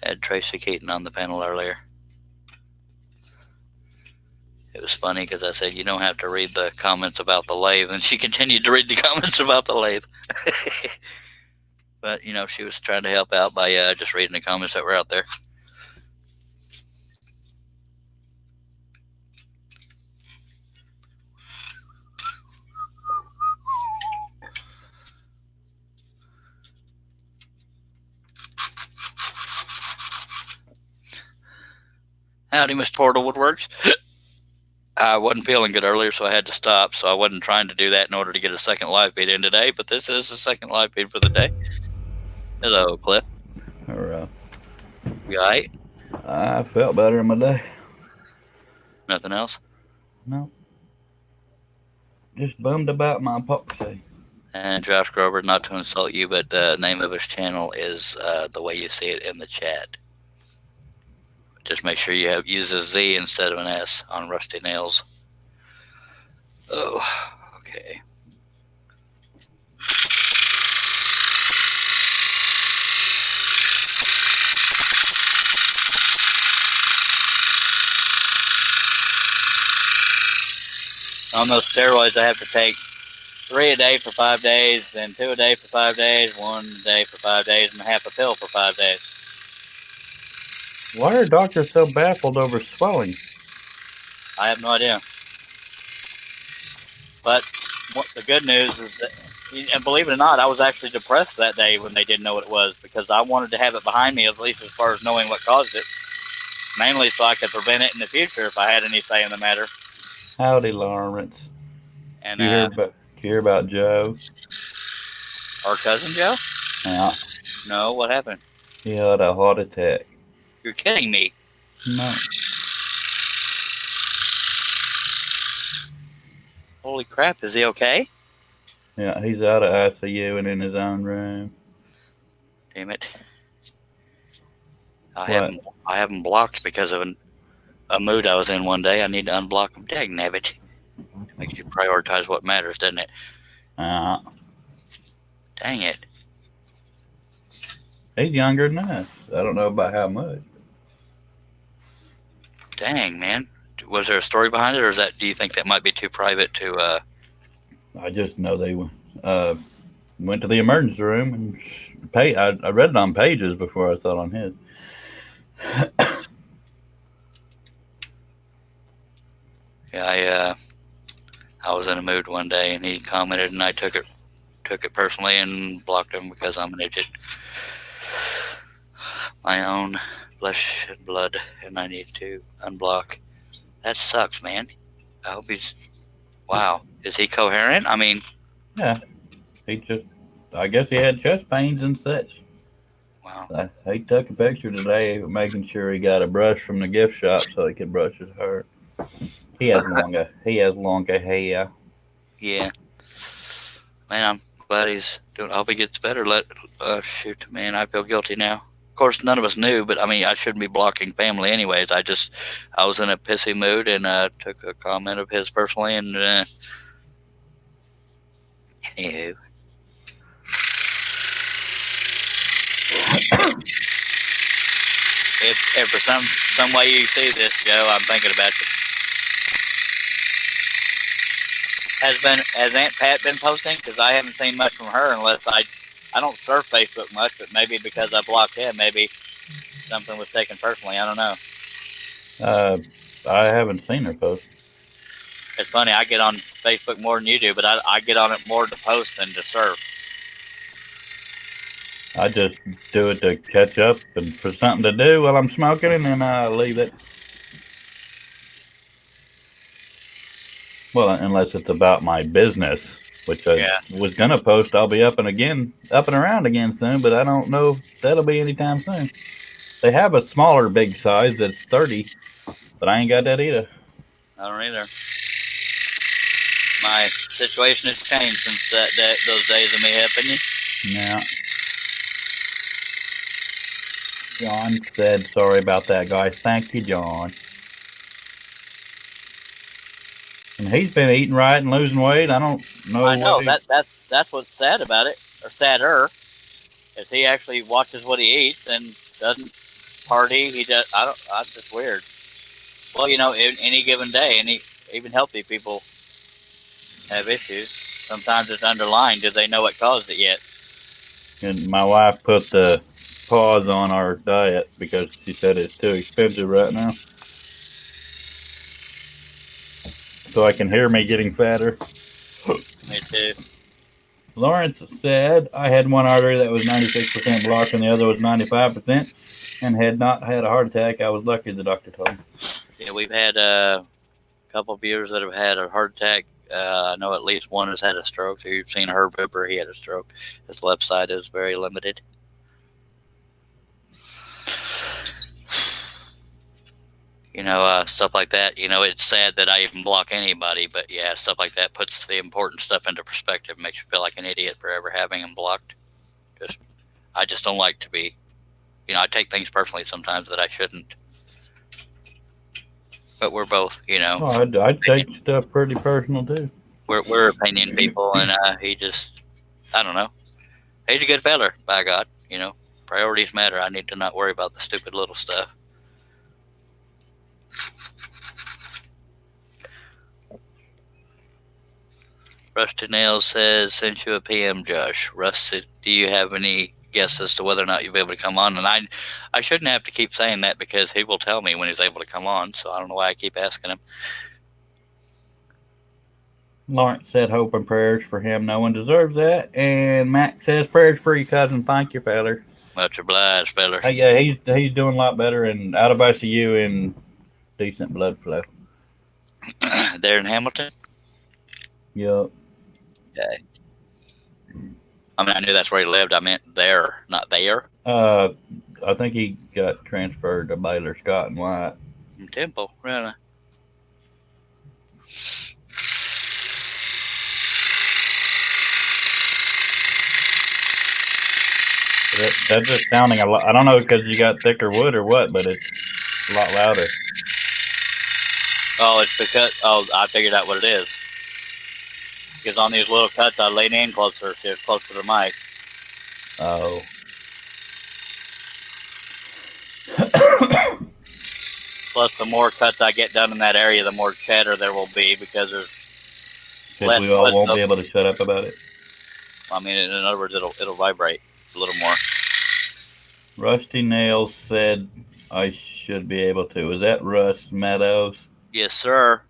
Had Tracy Keaton on the panel earlier. It was funny because I said, you don't have to read the comments about the lathe. And she continued to read the comments about the lathe. But, you know, she was trying to help out by just reading the comments that were out there. Howdy, Mr. Portal Woodworks. I wasn't feeling good earlier, so I had to stop. So I wasn't trying to do that in order to get a second live feed in today, but this is the second live feed for the day. Hello, Cliff. All right. You all right? I felt better in my day. Nothing else? No. Just bummed about my epoxy. And Josh Grover, not to insult you, but the name of his channel is the way you see it in the chat. Just make sure you use a Z instead of an S on Rusty Nails. Oh, okay. On those steroids, I have to take 3 a day for 5 days, then 2 a day for 5 days, 1 a day for 5 days, and half a pill for 5 days. Why are doctors so baffled over swelling? I have no idea. But the good news is that, and believe it or not, I was actually depressed that day when they didn't know what it was, because I wanted to have it behind me, at least as far as knowing what caused it. Mainly so I could prevent it in the future if I had any say in the matter. Howdy, Lawrence. And Did you hear about Joe? Our cousin Joe? Yeah. No, what happened? He had a heart attack. You're kidding me. No. Holy crap, is he okay? Yeah, he's out of ICU and in his own room. Damn it. I have him blocked because of a mood I was in one day. I need to unblock him. Dang nabbit. Makes you prioritize what matters, doesn't it? Dang it. He's younger than us. I don't know about how much. Dang, man. Was there a story behind it, or do you think that might be too private to... I just know they went to the emergency room and I read it on Pages before I saw it on his. Yeah, I was in a mood one day, and he commented, and I took it personally and blocked him because I'm an idiot. My own flesh and blood, and I need to unblock. That sucks, man. I hope he's... Wow. Is he coherent? I mean... Yeah. I guess he had chest pains and such. Wow. He took a picture today making sure he got a brush from the gift shop so he could brush his hair. He has longer hair. Yeah. Man, I'm glad he's doing... I hope he gets better. Shoot, man, I feel guilty now. Of course, none of us knew, but I mean, I shouldn't be blocking family anyways. I was in a pissy mood and took a comment of his personally, and anywho. If for some way you see this, Joe, I'm thinking about you. Has Aunt Pat been posting? Because I haven't seen much from her unless I don't surf Facebook much, but maybe because I blocked him, maybe something was taken personally. I don't know. I haven't seen her post. It's funny. I get on Facebook more than you do, but I get on it more to post than to surf. I just do it to catch up and for something to do while I'm smoking, and then I leave it. Well, unless it's about my business, which I was gonna post. I'll be up and around again soon, but I don't know if that'll be anytime soon. They have a smaller big size that's 30, but I ain't got that either. I don't either. My situation has changed since those days of me helping you. Yeah. John said, sorry about that, guys. Thank you, John. And he's been eating right and losing weight. I don't know. I know. That's what's sad about it, or sadder, is he actually watches what he eats and doesn't party. He does. That's just weird. Well, you know, any given day, even healthy people have issues. Sometimes it's underlying. Do they know what caused it yet? And my wife put the pause on our diet because she said it's too expensive right now. So I can hear me getting fatter. Me too. Lawrence said I had one artery that was 96% blocked and the other was 95%. and had not had a heart attack. I was lucky, the doctor told me. Yeah, we've had a couple of viewers that have had a heart attack. I know at least one has had a stroke. So you've seen Herb Ripper, he had a stroke. His left side is very limited. Stuff like that. It's sad that I even block anybody, but yeah, stuff like that puts the important stuff into perspective, makes you feel like an idiot for ever having them blocked. I just don't like to be, I take things personally sometimes that I shouldn't. But we're both, Oh, I take stuff pretty personal too. We're opinion people, and he just, I don't know. He's a good feller, by God. Priorities matter. I need to not worry about the stupid little stuff. Rusty Nails says, sent you a PM, Josh. Rusty, do you have any guess as to whether or not you'll be able to come on? And I shouldn't have to keep saying that because he will tell me when he's able to come on, so I don't know why I keep asking him. Lawrence said hope and prayers for him. No one deserves that. And Mac says prayers for your cousin. Thank you, feller. Much obliged, feller. Yeah, he's doing a lot better and out of ICU and decent blood flow. There in Hamilton? Yep. Okay. I mean, I knew that's where he lived. I meant there, not there. I think he got transferred to Baylor Scott and White. Temple, really? That's just sounding a lot. I don't know because you got thicker wood or what, but it's a lot louder. Oh, it's because I figured out what it is. Because on these little cuts, I lean in closer to the mic. Oh. Plus, the more cuts I get done in that area, the more chatter there will be because there's less. We all won't be able to shut up about it. I mean, in other words, it'll vibrate a little more. Rusty Nails said I should be able to. Is that Russ Meadows? Yes, sir.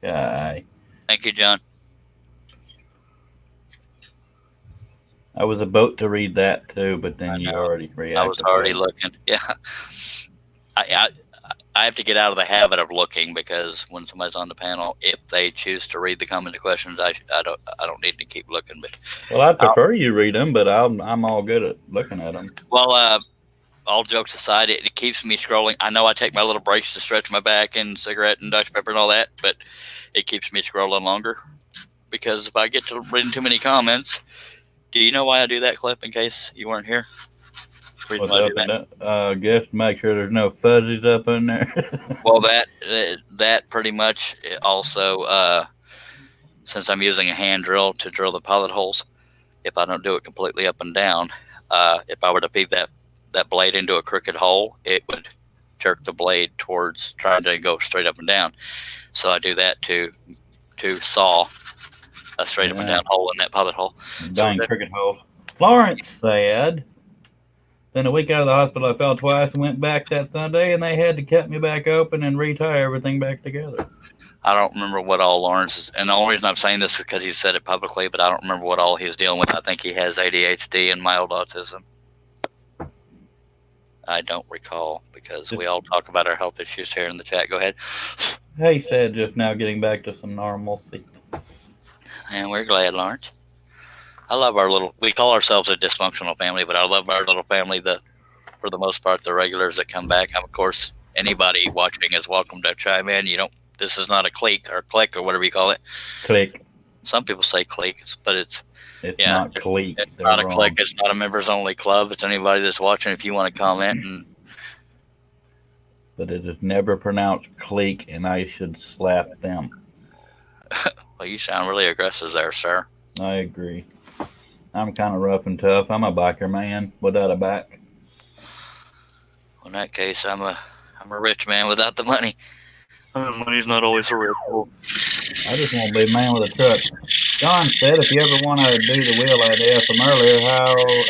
Okay. Thank you, John. I was about to read that too, but then you already reacted. I was already looking. Yeah. I have to get out of the habit of looking because when somebody's on the panel, if they choose to read the comments and questions, I don't need to keep looking. But well, I prefer you read them, but I'm all good at looking at them. Well, all jokes aside, it keeps me scrolling. I know I take my little breaks to stretch my back and cigarette and Dutch pepper and all that, but it keeps me scrolling longer because if I get to reading too many comments. Do you know why I do that, Cliff, in case you weren't here? Guess make sure there's no fuzzies up in there. Well, that pretty much also, since I'm using a hand drill to drill the pilot holes, if I don't do it completely up and down, if I were to feed that blade into a crooked hole, it would jerk the blade towards trying to go straight up and down. So I do that to saw a straight up and down hole in that pilot hole. Dang cricket hole. Florence said, then a week out of the hospital, I fell twice and went back that Sunday, and they had to cut me back open and retire everything back together. I don't remember what all Lawrence is, and the only reason I'm saying this is because he said it publicly, but I don't remember what all he's dealing with. I think he has ADHD and mild autism. I don't recall because we all talk about our health issues here in the chat. Go ahead. He said just now getting back to some normalcy. And we're glad, Lawrence. I love we call ourselves a dysfunctional family, but I love our little family, for the most part, the regulars that come back. Of course, anybody watching is welcome to chime in. This is not a clique or whatever you call it. Clique. Some people say clique, but it's not clique. It's not a clique. It's not a members only club. It's anybody that's watching. If you want to comment. But it is never pronounced clique, and I should slap them. Well, you sound really aggressive there, sir. I agree. I'm kind of rough and tough. I'm a biker man without a back. In that case, I'm a rich man without the money. Money's not always a real tool. I just want to be a man with a truck. John said if you ever want to do the wheel idea from earlier,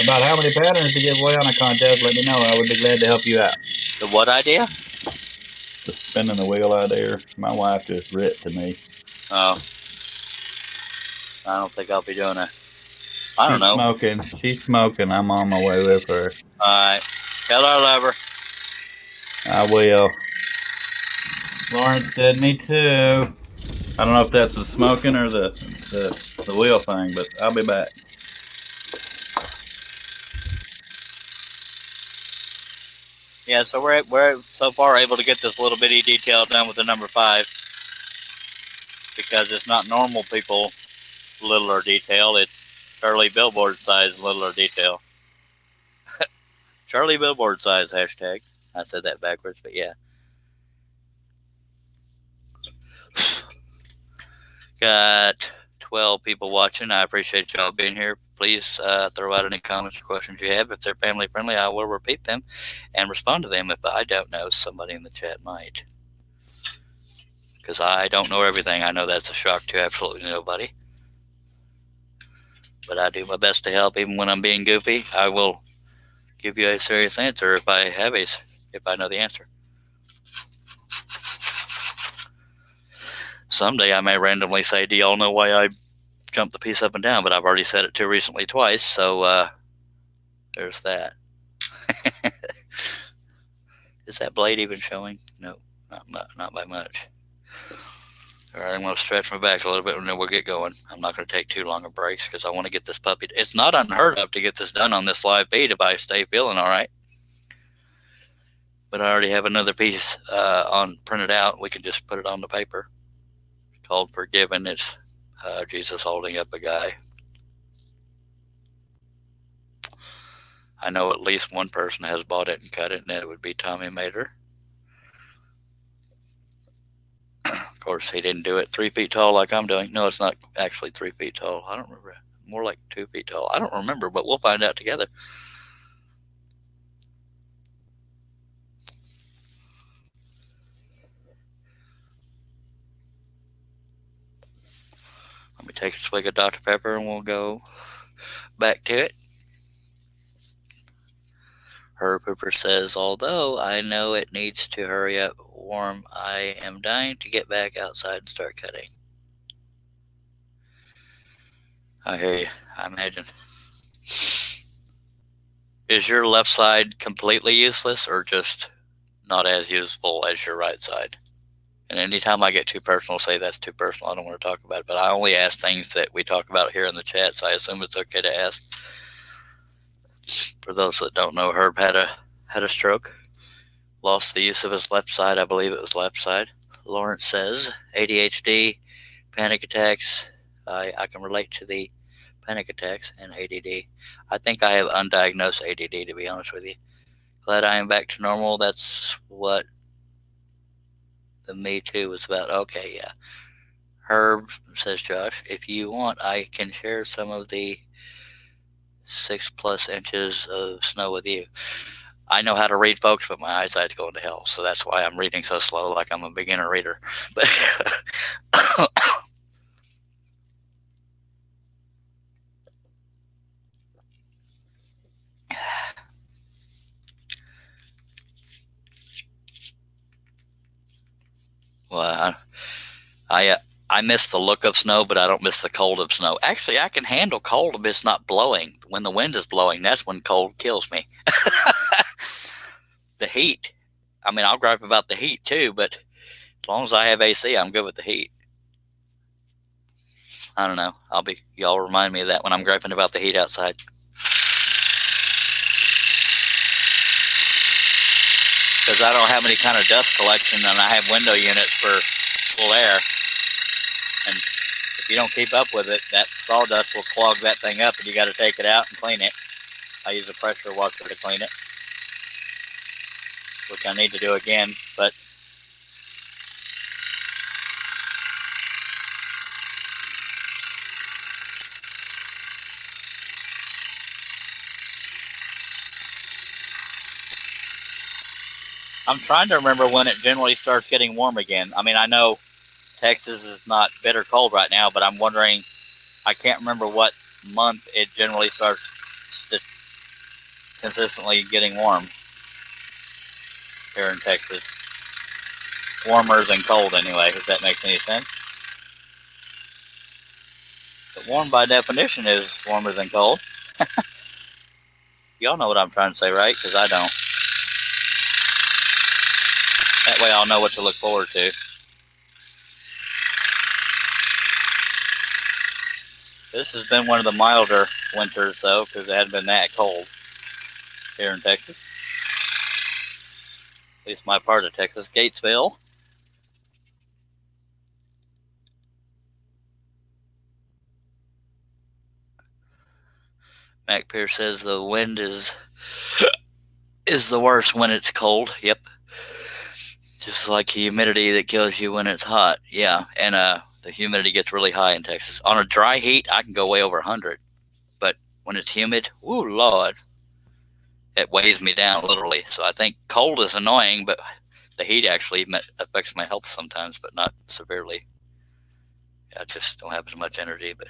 about how many patterns to give away on a contest, let me know. I would be glad to help you out. The what idea? The spinning the wheel idea. My wife just writ to me. Oh. I don't think I'll be doing that. I don't know. She's smoking. I'm on my way with her. All right. Tell her I love her. I will. Lawrence said me too. I don't know if that's the smoking or the wheel thing, but I'll be back. Yeah, so we're so far able to get this little bitty detail done with the number 5 because it's not normal people littler detail. It's Charlie Billboard size littler detail. Charlie Billboard size hashtag. I said that backwards, but yeah. Got 12 people watching. I appreciate y'all being here. Please throw out any comments or questions you have. If they're family friendly, I will repeat them and respond to them. If I don't know, somebody in the chat might. Because I don't know everything. I know that's a shock to absolutely nobody. But I do my best to help, even when I'm being goofy. I will give you a serious answer if I know the answer. Someday I may randomly say, do y'all know why I jumped the piece up and down? But I've already said it too recently twice, so there's that. Is that blade even showing? No, not by much. All right, I'm going to stretch my back a little bit and then we'll get going. I'm not going to take too long of breaks because I want to get this puppy. It's not unheard of to get this done on this live feed if I stay feeling all right. But I already have another piece printed out. We can just put it on the paper. It's called Forgiven. It's Jesus holding up a guy. I know at least one person has bought it and cut it, and it would be Tommy Mater. Of course, he didn't do it 3 feet tall like I'm doing. No, it's not actually 3 feet tall. I don't remember. More like 2 feet tall. I don't remember, but we'll find out together. Let me take a swig of Dr. Pepper and we'll go back to it. Herb Hooper says, although I know it needs to hurry up warm, I am dying to get back outside and start cutting. I hear you. I imagine. Is your left side completely useless or just not as useful as your right side? And anytime I get too personal, say that's too personal. I don't want to talk about it, but I only ask things that we talk about here in the chat, so I assume it's okay to ask. For those that don't know, Herb had a stroke, lost the use of his left side. I believe it was left side. Lawrence says ADHD, panic attacks. I can relate to the panic attacks and ADD. I think I have undiagnosed ADD, to be honest with you. Glad I am back to normal. That's what the Me Too was about. Okay, yeah. Herb, says Josh, if you want, I can share some of the 6+ inches of snow with you. I know how to read, folks, but my eyesight's going to hell, so that's why I'm reading so slow, like I'm a beginner reader. But well, I miss the look of snow, but I don't miss the cold of snow. Actually, I can handle cold if it's not blowing. When the wind is blowing, that's when cold kills me. The heat. I mean, I'll gripe about the heat too, but as long as I have AC, I'm good with the heat. I don't know. Y'all remind me of that when I'm griping about the heat outside. Because I don't have any kind of dust collection and I have window units for cool air. And if you don't keep up with it, that sawdust will clog that thing up and you got to take it out and clean it. I use a pressure washer to clean it, which I need to do again, but I'm trying to remember when it generally starts getting warm again. I mean, I know Texas is not bitter cold right now, but I'm wondering, I can't remember what month it generally starts consistently getting warm here in Texas. Warmer than cold anyway, if that makes any sense. But warm by definition is warmer than cold. Y'all know what I'm trying to say, right? Because I don't. way I'll know what to look forward to. This has been one of the milder winters, though, because it hadn't been that cold here in Texas. At least my part of Texas, Gatesville. Mac Pierce says the wind is the worst when it's cold. Yep. Just like humidity that kills you when it's hot. Yeah, and the humidity gets really high in Texas. On a dry heat, I can go way over 100. But when it's humid, woo, Lord, it weighs me down literally. So I think cold is annoying, but the heat actually affects my health sometimes, but not severely. I just don't have as much energy. But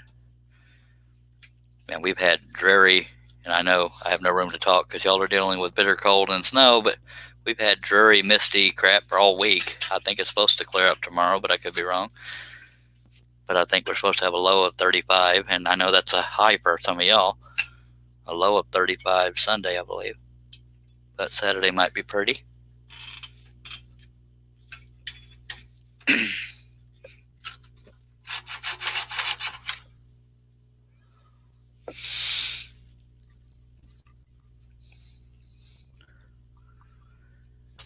man, we've had dreary, and I know I have no room to talk because y'all are dealing with bitter cold and snow, but we've had dreary, misty crap for all week. I think it's supposed to clear up tomorrow, but I could be wrong. But I think we're supposed to have a low of 35, and I know that's a high for some of y'all. A low of 35 Sunday, I believe. But Saturday might be pretty.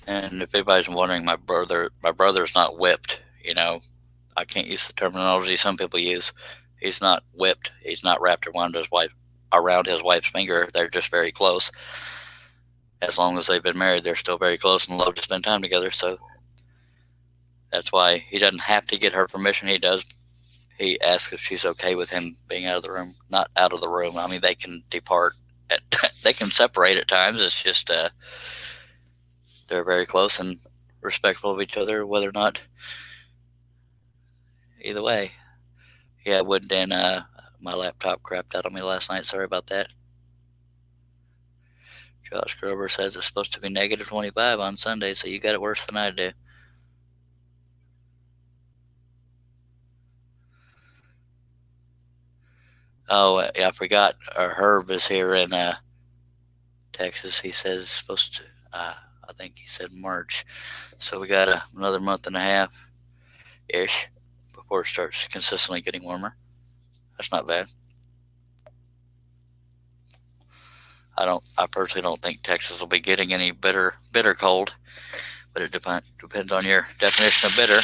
And if anybody's wondering, my brother's not whipped. You know, I can't use the terminology some people use. He's not whipped. He's not wrapped around his wife's finger. They're just very close. As long as they've been married, they're still very close and love to spend time together. So that's why he doesn't have to get her permission. He does. He asks if she's okay with him being out of the room. Not out of the room. I mean, they can depart. They can separate at times. It's just they're very close and respectful of each other, whether or not. Either way. Yeah, Wood and my laptop crapped out on me last night. Sorry about that. Josh Grover says it's supposed to be negative 25 on Sunday, so you got it worse than I do. Oh, yeah, I forgot. Herb is here in Texas. He says it's supposed to, I think he said March. So we got another month and a half-ish before it starts consistently getting warmer. That's not bad. I personally don't think Texas will be getting any bitter cold, but it depends on your definition of bitter.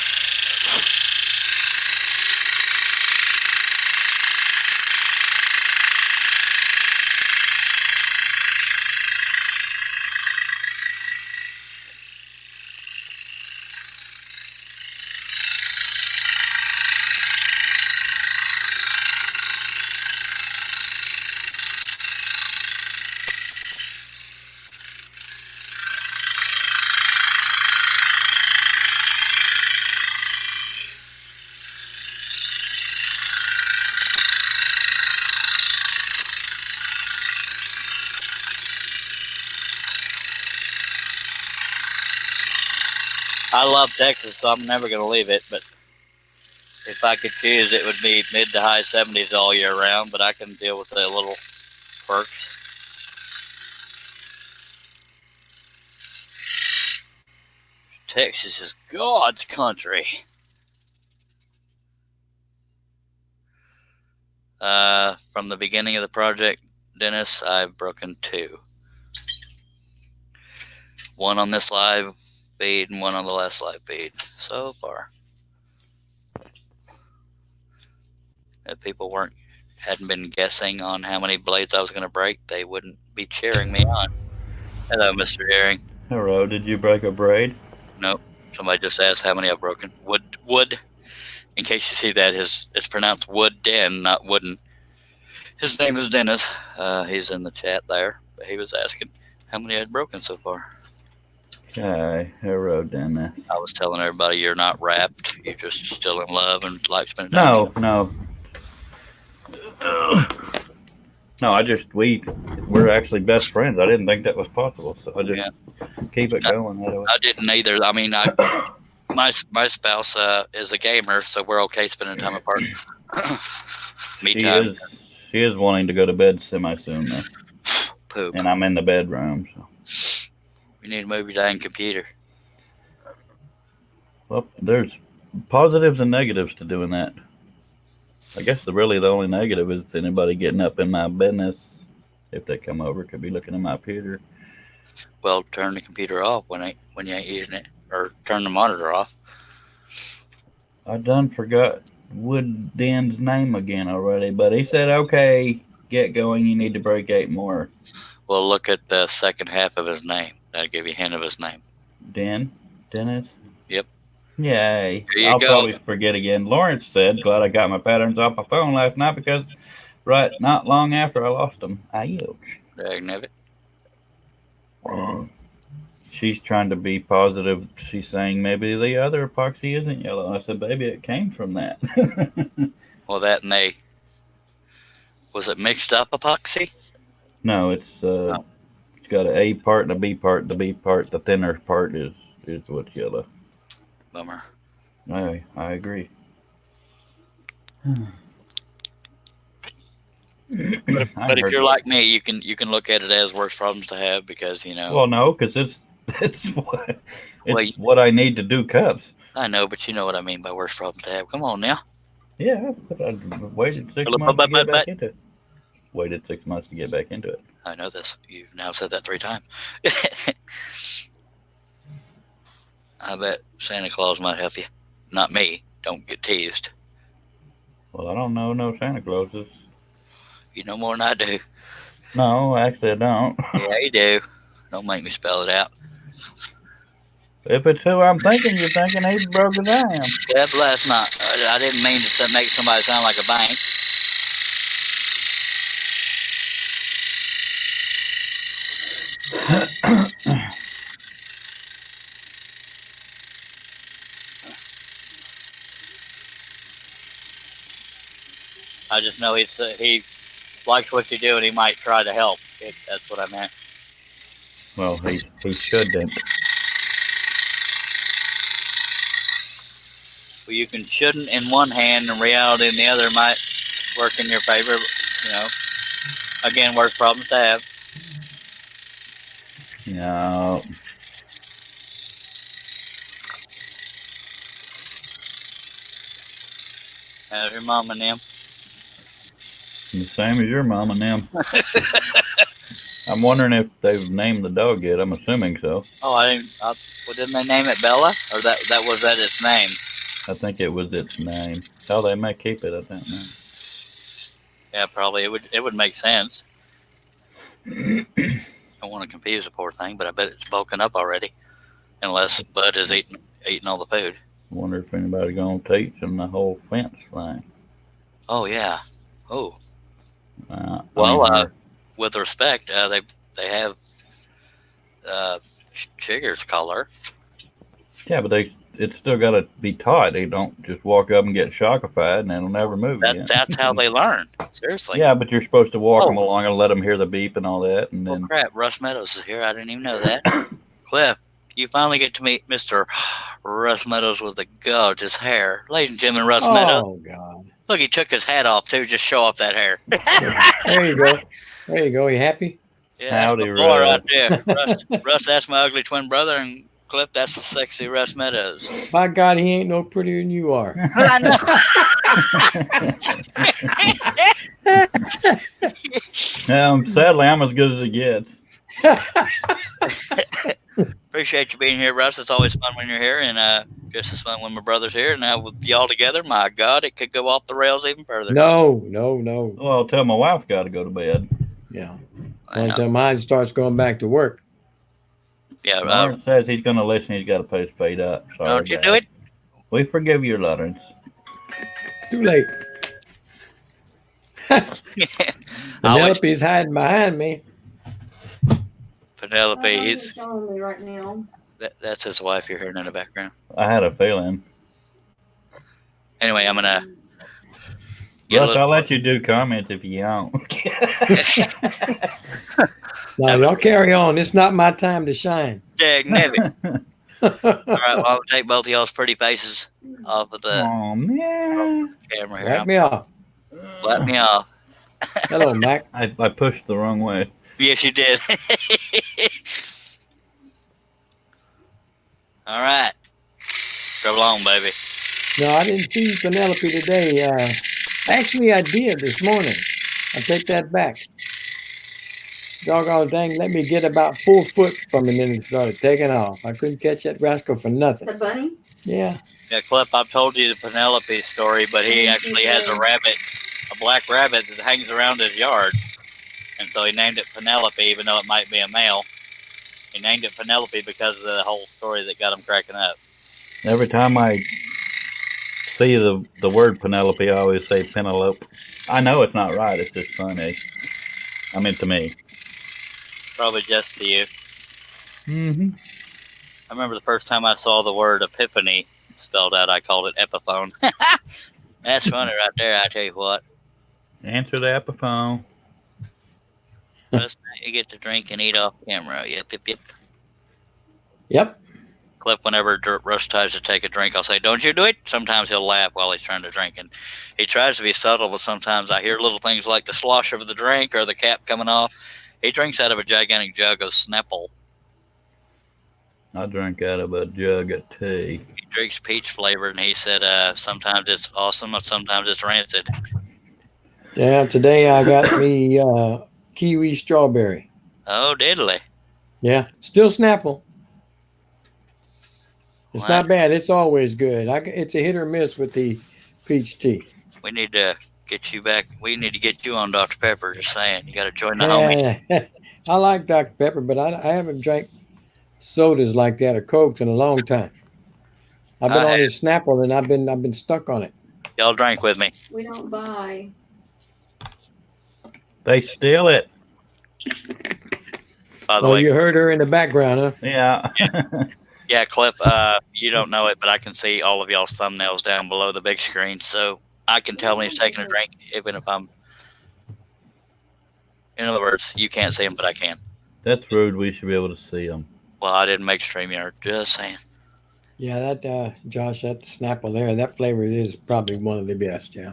I love Texas, so I'm never going to leave it, but if I could choose, it would be mid to high 70s all year round, but I can deal with the little quirks. Texas is God's country. From the beginning of the project, Dennis, I've broken 2. One on this live feed and one on the last live feed so far. If people hadn't been guessing on how many blades I was going to break, they wouldn't be cheering me on. Hello, Mr. Herring. Hello, did you break a braid? Nope. Somebody just asked how many I've broken. Wood. In case you see that, it's pronounced Wood Den, not Wooden. His name is Dennis. He's in the chat there. But he was asking how many I'd broken so far. Okay, hello, Dennis. I was telling everybody you're not wrapped. You're just still in love and like spending time. No. No, we're actually best friends. I didn't think that was possible, so I just keep it going. I didn't either. I mean, my spouse is a gamer, so we're okay spending time apart. She is wanting to go to bed semi-soon, though. Poop. And I'm in the bedroom, so. We need to move your dang computer. Well, there's positives and negatives to doing that. I guess the only negative is anybody getting up in my business. If they come over, could be looking at my computer. Well, turn the computer off when you ain't using it, or turn the monitor off. I done forgot Wood Den's name again already, but he said, "Okay, get going. You need to break 8 more." Well, look at the second half of his name. That'll give you a hint of his name. Dennis. Yep. Yay! There you I'll go. probably forget again. Lawrence said, "Glad I got my patterns off my phone last night because not long after I lost them." Ouch. Dagnabbit. She's trying to be positive. She's saying maybe the other epoxy isn't yellow. I said, "Baby, it came from that." Well, was it mixed up epoxy? No, it's got an A part and a B part. The B part, the thinner part, is what's yellow. Bummer. I agree. But if you're like me, you can look at it as worst problems to have because Well, no, because it's what I need to do cups. I know, but you know what I mean by worst problem to have. Come on now. Yeah, but I waited 6 months to get back into it. Waited 6 months to get back into it. I know this. You've now said that 3 times. I bet Santa Claus might help you. Not me. Don't get teased. Well, I don't know no Santa Clauses. You know more than I do. No, actually, I don't. Yeah, you do. Don't make me spell it out. If it's who I'm thinking, you're thinking he's broke as I am. Yeah, but that's not. I didn't mean to make somebody sound like a bank. I just know he likes what you do and he might try to help. That's what I meant. Well, he shouldn't. Well, you can shouldn't in one hand and reality in the other might work in your favor. Again, worst problems to have. No. How's your mom and them? The same as your mom and them. I'm wondering if they've named the dog yet. I'm assuming so. Oh, didn't they name it Bella? Or that was its name? I think it was its name. How they may keep it, I don't know. Yeah, probably it would make sense. I don't want to confuse the poor thing, but I bet it's bulking up already, unless Bud is eating all the food. I wonder if anybody gonna teach them the whole fence thing. Oh yeah. Oh. With respect, they have Chigger's color. Yeah, but it's still got to be taught. They don't just walk up and get shockified and it'll never move again. That's how they learn. Seriously. Yeah, but you're supposed to walk them along and let them hear the beep and all that. And then crap, Russ Meadows is here. I didn't even know that. Cliff, you finally get to meet Mr. Russ Meadows with the gorgeous hair. Ladies and gentlemen, Russ Meadows. Oh, God. Look, he took his hat off, too. Just show off that hair. There you go. There you go. You happy? Yeah, howdy, that's my boy right there. Russ, that's my ugly twin brother, and Cliff, that's the sexy Russ Meadows. My God, he ain't no prettier than you are. I know. Sadly, I'm as good as it gets. Appreciate you being here, Russ. It's always fun when you're here, and just as fun when my brother's here. Now with y'all together, my God, it could go off the rails even further. No. Well, I'll tell my wife got to go to bed. Yeah. Until mine starts going back to work. Yeah. Lawrence says he's going to listen. He's got to pay his fate up. Sorry, don't you do it? We forgive you, Lawrence. Too late. Penelope's hiding behind me. Penelope, he's showing me right now. That's his wife you're hearing in the background. I had a feeling. Anyway, I'm gonna. Russ, I'll let you do comments if you don't. No, y'all carry on. It's not my time to shine. Dagnabbit. All right, well, I'll take both of y'all's pretty faces off of the camera here. Wrap me off. Let me off. Hello, Mac. I pushed the wrong way. Yes, you did. All right. Come on, baby. No, I didn't feed Penelope today. Actually, I did this morning. I take that back. Doggone dang, let me get about 4 foot from it and then it started taking off. I couldn't catch that rascal for nothing. The bunny? Yeah. Yeah, Cliff, I've told you the Penelope story, but he actually has a rabbit, a black rabbit that hangs around his yard. And so he named it Penelope, even though it might be a male. He named it Penelope because of the whole story that got him cracking up. Every time I see the word Penelope, I always say Penelope. I know it's not right. It's just funny. I mean, to me. Probably just to you. Mm-hmm. I remember the first time I saw the word epiphany spelled out, I called it Epiphone. That's funny right there, I tell you what. Answer the Epiphone. Russ, you get to drink and eat off camera. Yep, yep, yep. Yep. Cliff, whenever Russ tries to take a drink, I'll say, "Don't you do it?" Sometimes he'll laugh while he's trying to drink. And he tries to be subtle, but sometimes I hear little things like the slosh of the drink or the cap coming off. He drinks out of a gigantic jug of Snapple. I drink out of a jug of tea. He drinks peach flavored, and he said sometimes it's awesome, and sometimes it's rancid. Yeah, today I got me kiwi strawberry. Oh, diddly. Yeah, still Snapple. It's Well, not bad. It's always good. It's a hit or miss with the peach tea. we need to get you back. We need to get you on Dr. Pepper. Just saying, you got to join the homie. Yeah, I like Dr. Pepper, but I haven't drank sodas like that or Cokes in a long time. I've been on this Snapple and I've been stuck on it. Y'all drink with me. We don't buy. They steal it. By the Oh, way, you heard her in the background, huh? Yeah. yeah, Cliff, you don't know it, but I can see all of y'all's thumbnails down below the big screen, so I can tell when he's taking a drink, even if I'm. In other words, you can't see him, but I can. That's rude. We should be able to see them. Well, I didn't make StreamYard. Just saying. Yeah, that Josh, that Snapple there, that flavor is probably one of the best. Yeah.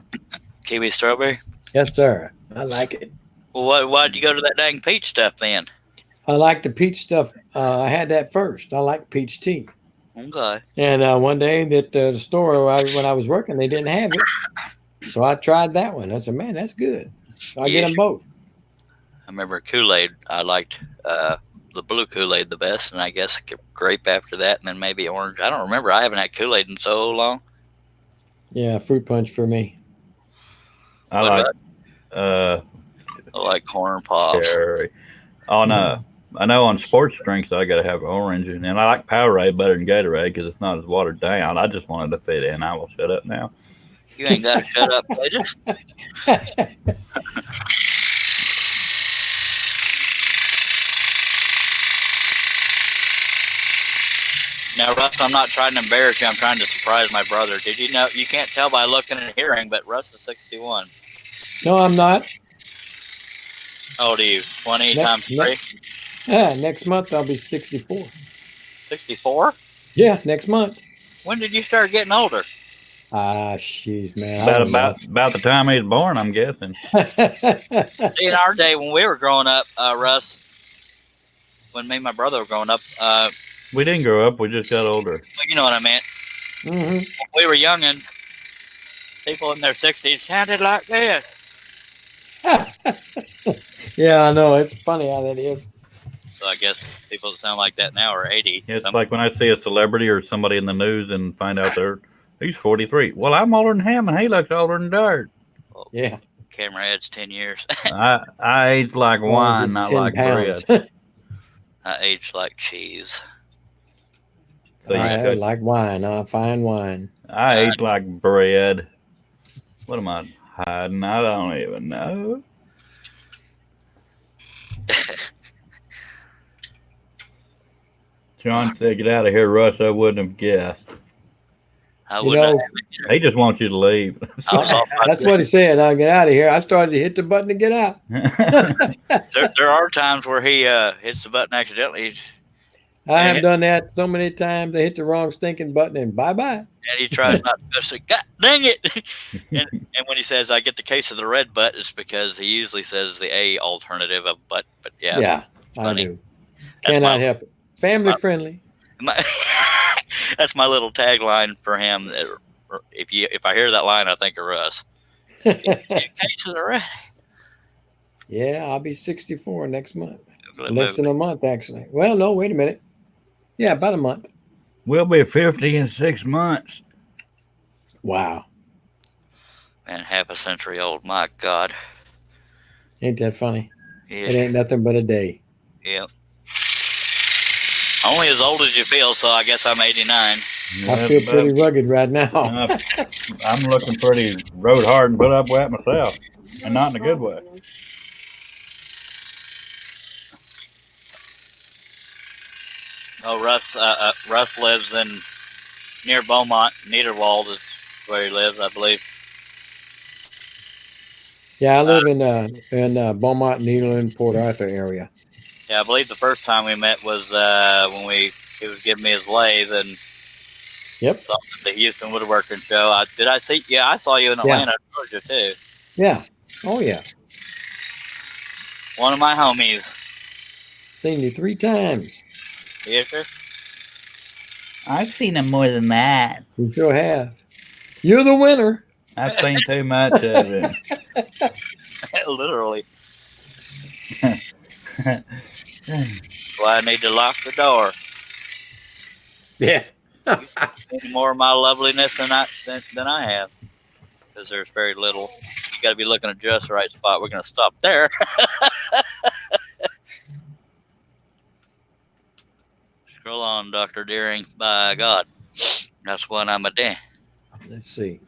Kiwi strawberry. Yes, sir. I like it. Well, why'd you go to that dang peach stuff then? I like the peach stuff. I had that first. I like peach tea. Okay. And one day at the store when I was working, they didn't have it. So I tried that one. I said, man, that's good. So I get them both. I remember Kool-Aid. I liked the blue Kool-Aid the best, and I guess grape after that, and then maybe orange. I don't remember. I haven't had Kool-Aid in so long. Yeah, fruit punch for me. I like corn pops. Cherry. I know on sports drinks I gotta have orange, and I like Powerade better than Gatorade because it's not as watered down. I just wanted to fit in. I will shut up now. You ain't got to shut up, Pages. Now, Russ, I'm not trying to embarrass you. I'm trying to surprise my brother. Did you know? You can't tell by looking and hearing, but Russ is 61. No, I'm not. How old are you? 20 times 3? Next month I'll be 64. 64? Yeah, next month. When did you start getting older? Jeez, man. About the time he was born, I'm guessing. See, in our day when we were growing up, Russ, when me and my brother were growing up, we didn't grow up. We just got older. Well, you know what I meant. Mm-hmm. When we were youngins, people in their 60s sounded like this. Yeah, I know. It's funny how that is. So I guess people that sound like that now are 80. It's like when I see a celebrity or somebody in the news and find out he's 43. Well, I'm older than him, and he looks older than dirt. Well, yeah. Camera head's 10 years. I age like wine, not like bread. I age like cheese. So I like wine, fine wine. I age like bread. What am I hiding? I don't even know. John said, "Get out of here, Russ." I wouldn't have guessed. He just wants you to leave. That's what he said. I'll get out of here. I started to hit the button to get out. there are times where he hits the button accidentally. I have done that so many times. I hit the wrong stinking button and bye-bye. And he tries not to say, God dang it. and when he says, I get the case of the red butt, it's because he usually says the A alternative of butt. But yeah. Yeah, I do. Cannot help it. Family friendly. That's my little tagline for him. If I hear that line, I think of Russ. Cases are ready. Yeah, I'll be 64 next month. Less than a month, actually. Well, no, wait a minute. Yeah, about a month. We'll be 50 in 6 months. Wow. Man, half a century old. My God. Ain't that funny? Yeah. It ain't nothing but a day. Yep. Only as old as you feel, so I guess I'm 89. I feel pretty rugged right now. I'm looking pretty rode hard and put up with that myself, and not in a good way. Oh, Russ lives near Beaumont. Niederwald is where he lives, I believe. Yeah, I live in Beaumont, Nederland, Port Arthur area. Yeah, I believe the first time we met was when he was giving me his lathe and Yep. The Houston Woodworking Show. I see? Yeah, I saw you in Atlanta, Georgia too. Yeah. Oh yeah. One of my homies. Seen you 3 times. Yes, sir. I've seen him more than that. You sure have. You're the winner. I've seen too much of him. Literally. Well, I need to lock the door. Yeah. More of my loveliness than I have, because there's very little. You got to be looking at just the right spot. We're going to stop there. Scroll on, Dr. Deering. By God, that's what I'm a day. Let's see.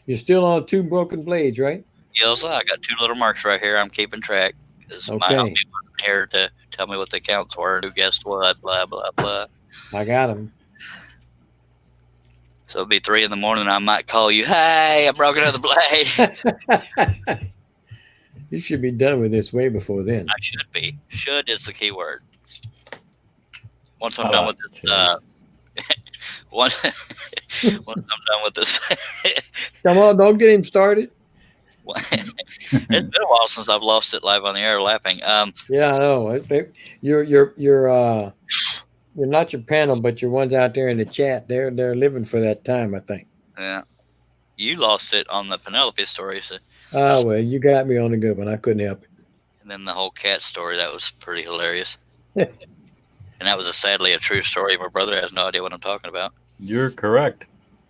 You're still on 2 broken blades, right? Yes, I got 2 little marks right here. I'm keeping track. Okay. My homie wasn't here to tell me what the counts were, who guessed what, blah, blah, blah. I got them. So it'll be 3 in the morning. I might call you. Hey, I broke another blade. You should be done with this way before then. I should be. Should is the key word. Once I'm done with this, once I'm done with this. Come on, don't get him started. It's been a while since I've lost it live on the air laughing. Yeah, I know. You're not your panel, but your ones out there in the chat. They're living for that time, I think. Yeah, you lost it on the Penelope story, so. Oh well, you got me on a good one. I couldn't help it. And then the whole cat story, that was pretty hilarious. And that was sadly a true story. My brother has no idea what I'm talking about. You're correct.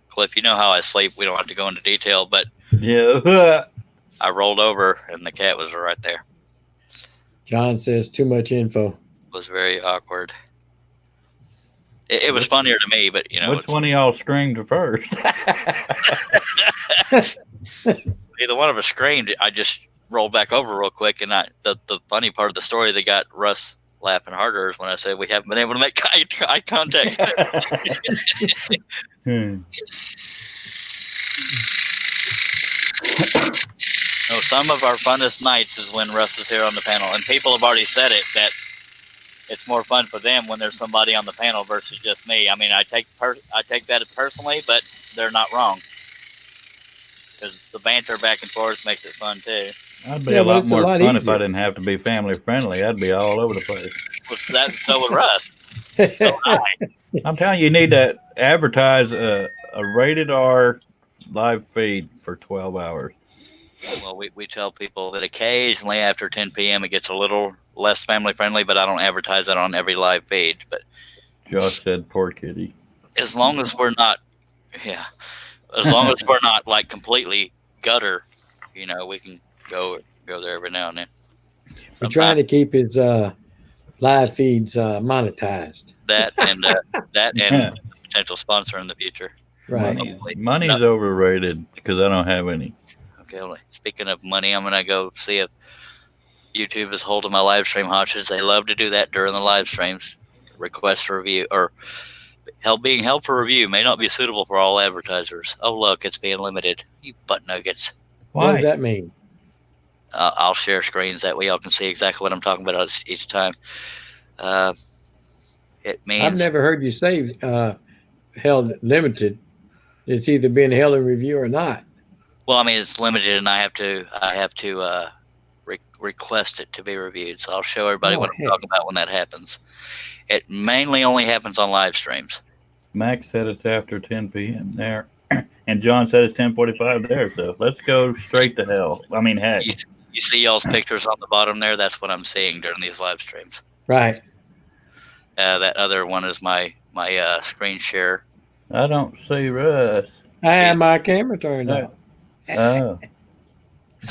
Cliff, you know how I sleep. We don't have to go into detail, but yeah, I rolled over and the cat was right there. John says too much info. It was very awkward. It was funnier to me, but which one of y'all screamed first? Either one of us screamed. I just rolled back over real quick, and the funny part of the story that got Russ laughing harder is when I said we haven't been able to make eye contact. No, some of our funnest nights is when Russ is here on the panel, and people have already said it that it's more fun for them when there's somebody on the panel versus just me. I mean, I take that personally, but they're not wrong, because the banter back and forth makes it fun too. I'd be a lot more fun if I didn't have to be family friendly. I'd be all over the place. So would Russ. So would I. I'm telling you, you need to advertise a rated R live feed for 12 hours. Well, we tell people that occasionally after 10 p.m. it gets a little less family friendly, but I don't advertise that on every live feed. But Josh said, "Poor kitty." As long as we're not, as long as we're not like completely gutter, we can go there every now and then. We're trying to keep his live feeds monetized. That and potential sponsor in the future. Right. Money's overrated because I don't have any. Okay. Well, speaking of money, I'm gonna go see if YouTube is holding my live stream hostage. They love to do that during the live streams. Request for review or being held for review may not be suitable for all advertisers. Oh look, it's being limited. You butt nuggets. Why? What does that mean? I'll share screens that way y'all can see exactly what I'm talking about each time. It means I've never heard you say held limited. It's either being held in review or not. Well, I mean it's limited, and I have to request it to be reviewed. So I'll show everybody what I'm talking about when that happens. It mainly only happens on live streams. Max said it's after 10 p.m. there, and John said it's 10:45 there. So let's go straight to hell. I mean, heck. You see y'all's pictures on the bottom there? That's what I'm seeing during these live streams. Right. That other one is my screen share. I don't see Russ. I had my camera turned Yeah. off. Oh,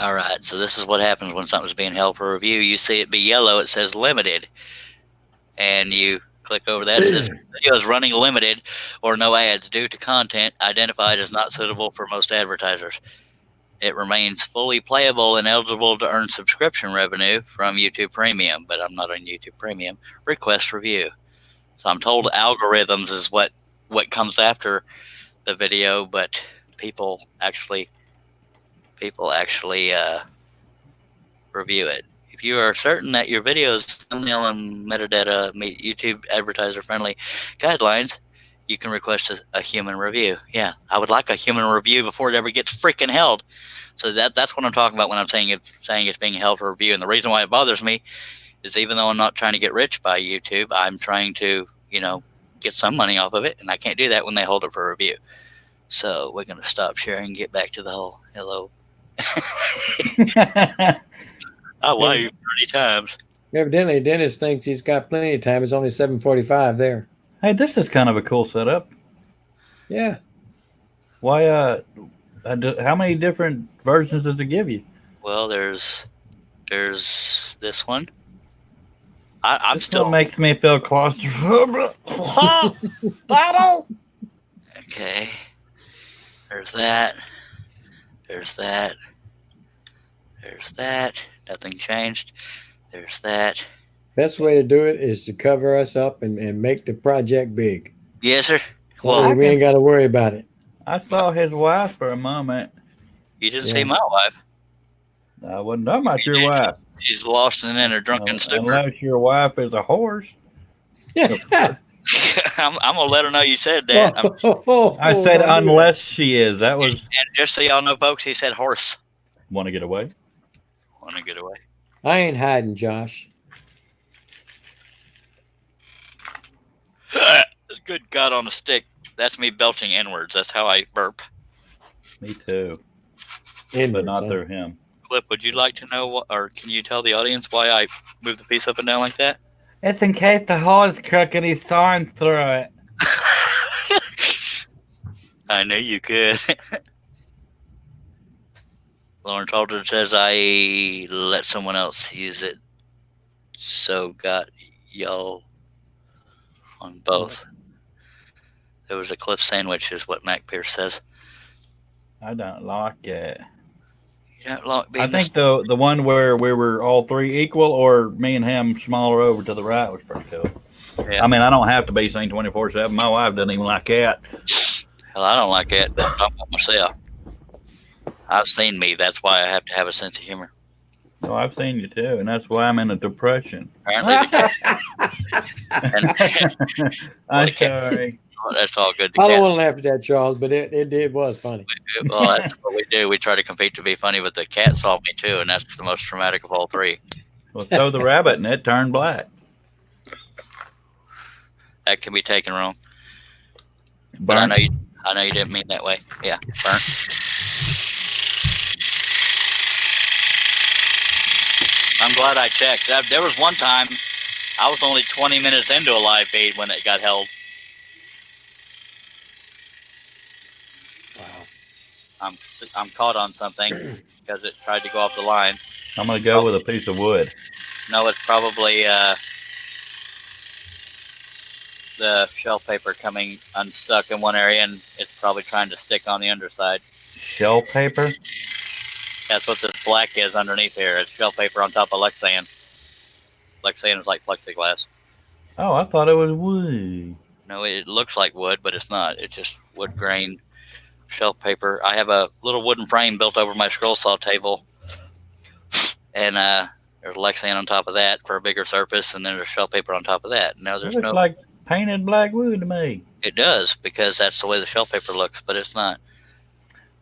All right, so this is what happens when something's being held for review. You see it be yellow, it says limited, and you click over that. It says video is running limited or no ads due to content identified as not suitable for most advertisers. It remains fully playable and eligible to earn subscription revenue from YouTube Premium, but I'm not on YouTube Premium. Request review. So I'm told algorithms is what comes after the video, but people actually review it. If you are certain that your video's thumbnail and metadata meet YouTube advertiser friendly guidelines, you can request a human review. Yeah, I would like a human review before it ever gets freaking held. So that's what I'm talking about when I'm saying it's being held for review. And the reason why it bothers me is even though I'm not trying to get rich by YouTube, I'm trying to, get some money off of it, and I can't do that when they hold it for review. So we're going to stop sharing and get back to the whole hello. I waved 30 times. Evidently, Dennis thinks he's got plenty of time. It's only 7:45 there. hey, this is kind of a cool setup. Yeah. Why? How many different versions does it give you? Well, there's this one. I'm This still one makes me feel claustrophobic. okay. There's that. There's that. There's that. Nothing changed. There's that. Best way to do it is to cover us up and make the project big. Yes, sir. Well, Well, we ain't got to worry about it. I saw his wife for a moment. you didn't Yeah. see my wife. I wasn't talking about your wife. She's lost and in a drunken stupor. Unless your wife is a horse. I'm gonna let her know you said that. I said unless she is. That was And just so y'all know, folks, he said horse. want to get away. Want to get away? I ain't hiding, Josh. Good God on a stick. That's me belching inwards. That's how I burp. Me too, Inwards, but not huh? through him. Clip, would you like to know what, or can you tell the audience why I moved the piece up and down like that? It's in case the hole is crooked. He's sawing through it. I knew you could. Lawrence Alder says I let someone else use it, so got y'all on both. There was a Cliff sandwich, is what Mac Pierce says. I don't like it. You don't like being I think the one where we were all three equal, or me and him smaller over to the right, was pretty cool. Yeah. I mean, I don't have to be seen 24/7. My wife doesn't even like that. Hell, I don't like it. I'm talking about myself. I've seen me. That's why I have to have a sense of humor. So I've seen you too, and that's why I'm in a depression. Apparently, I'm sorry. that's all good. I don't want to laugh at that, Charles, but it was funny. Well, that's what we do. We try to compete to be funny, but the cat saw me too, and that's the most traumatic of all three. Well, so the rabbit, and it turned black. That can be taken wrong. But I know you didn't mean that way. Yeah, burn. I'm glad I checked. There was one time I was only 20 minutes into a live feed when it got held. Wow. I'm caught on something because it tried to go off the line. I'm gonna go with a piece of wood. No, it's probably the shelf paper coming unstuck in one area, and it's probably trying to stick on the underside. Shell paper? That's what this black is underneath here. It's shelf paper on top of Lexan. Lexan is like plexiglass. Oh, I thought it was wood. No, it looks like wood, but it's not. It's just wood grain shelf paper. I have a little wooden frame built over my scroll saw table, and there's Lexan on top of that for a bigger surface, and then there's shelf paper on top of that. No, It there's looks no. like painted black wood to me. It does, because that's the way the shelf paper looks, but it's not.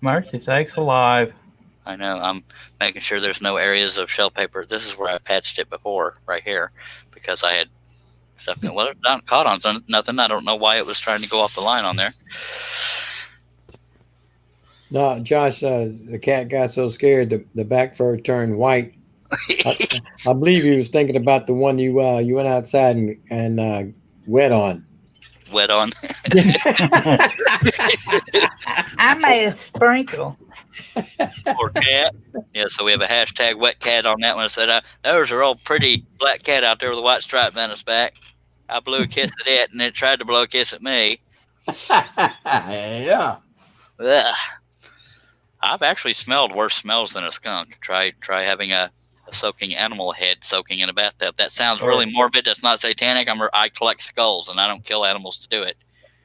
Mercy sakes alive. I know. I'm making sure there's no areas of shelf paper. This is where I patched it before, right here, because I had Stuff well, it's not caught on nothing. I don't know why it was trying to go off the line on there. No, Josh, the cat got so scared the back fur turned white. I believe he was thinking about the one you went outside and wet on. Wet on. I made a sprinkle. Poor cat. Yeah, so we have a hashtag wet cat on that one. I said, there's a real pretty black cat out there with a white stripe down its back. I blew a kiss at it, and it tried to blow a kiss at me. Yeah. Ugh. I've actually smelled worse smells than a skunk. Try having a soaking animal head soaking in a bathtub. That sounds really morbid. That's not satanic. I collect skulls, and I don't kill animals to do it.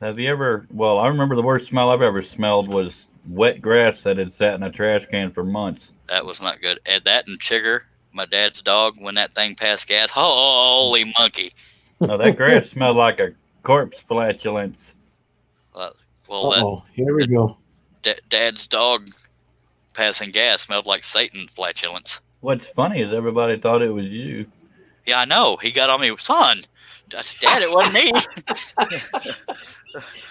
Have you ever? Well, I remember the worst smell I've ever smelled was wet grass that had sat in a trash can for months. That was not good. And that and Chigger, my dad's dog, when that thing passed gas, holy monkey. No, that grass smelled like a corpse flatulence. Well, here we go. Dad's dog passing gas smelled like Satan flatulence. What's funny is everybody thought it was you. Yeah, I know. He got on me, son. I said, Dad, it wasn't me.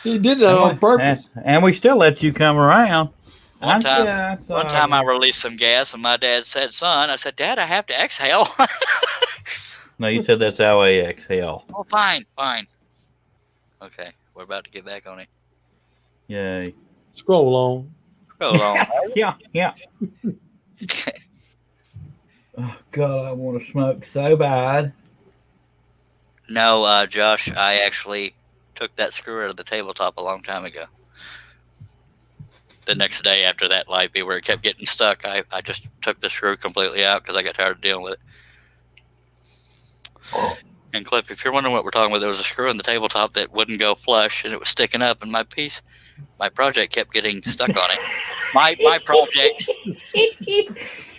He did that on purpose. And we still let you come around. One time I released some gas, and my dad said, son, I said, Dad, I have to exhale. No, you said that's how I exhale. Oh, fine. Okay, we're about to get back on it. Yay. Scroll on. Hold on. Yeah. Oh, God, I want to smoke so bad. No, Josh, I actually took that screw out of the tabletop a long time ago. The next day after that live feed where it kept getting stuck, I just took the screw completely out because I got tired of dealing with it. Oh. And Cliff, if you're wondering what we're talking about, there was a screw in the tabletop that wouldn't go flush, and it was sticking up, and my project kept getting stuck on it. My project.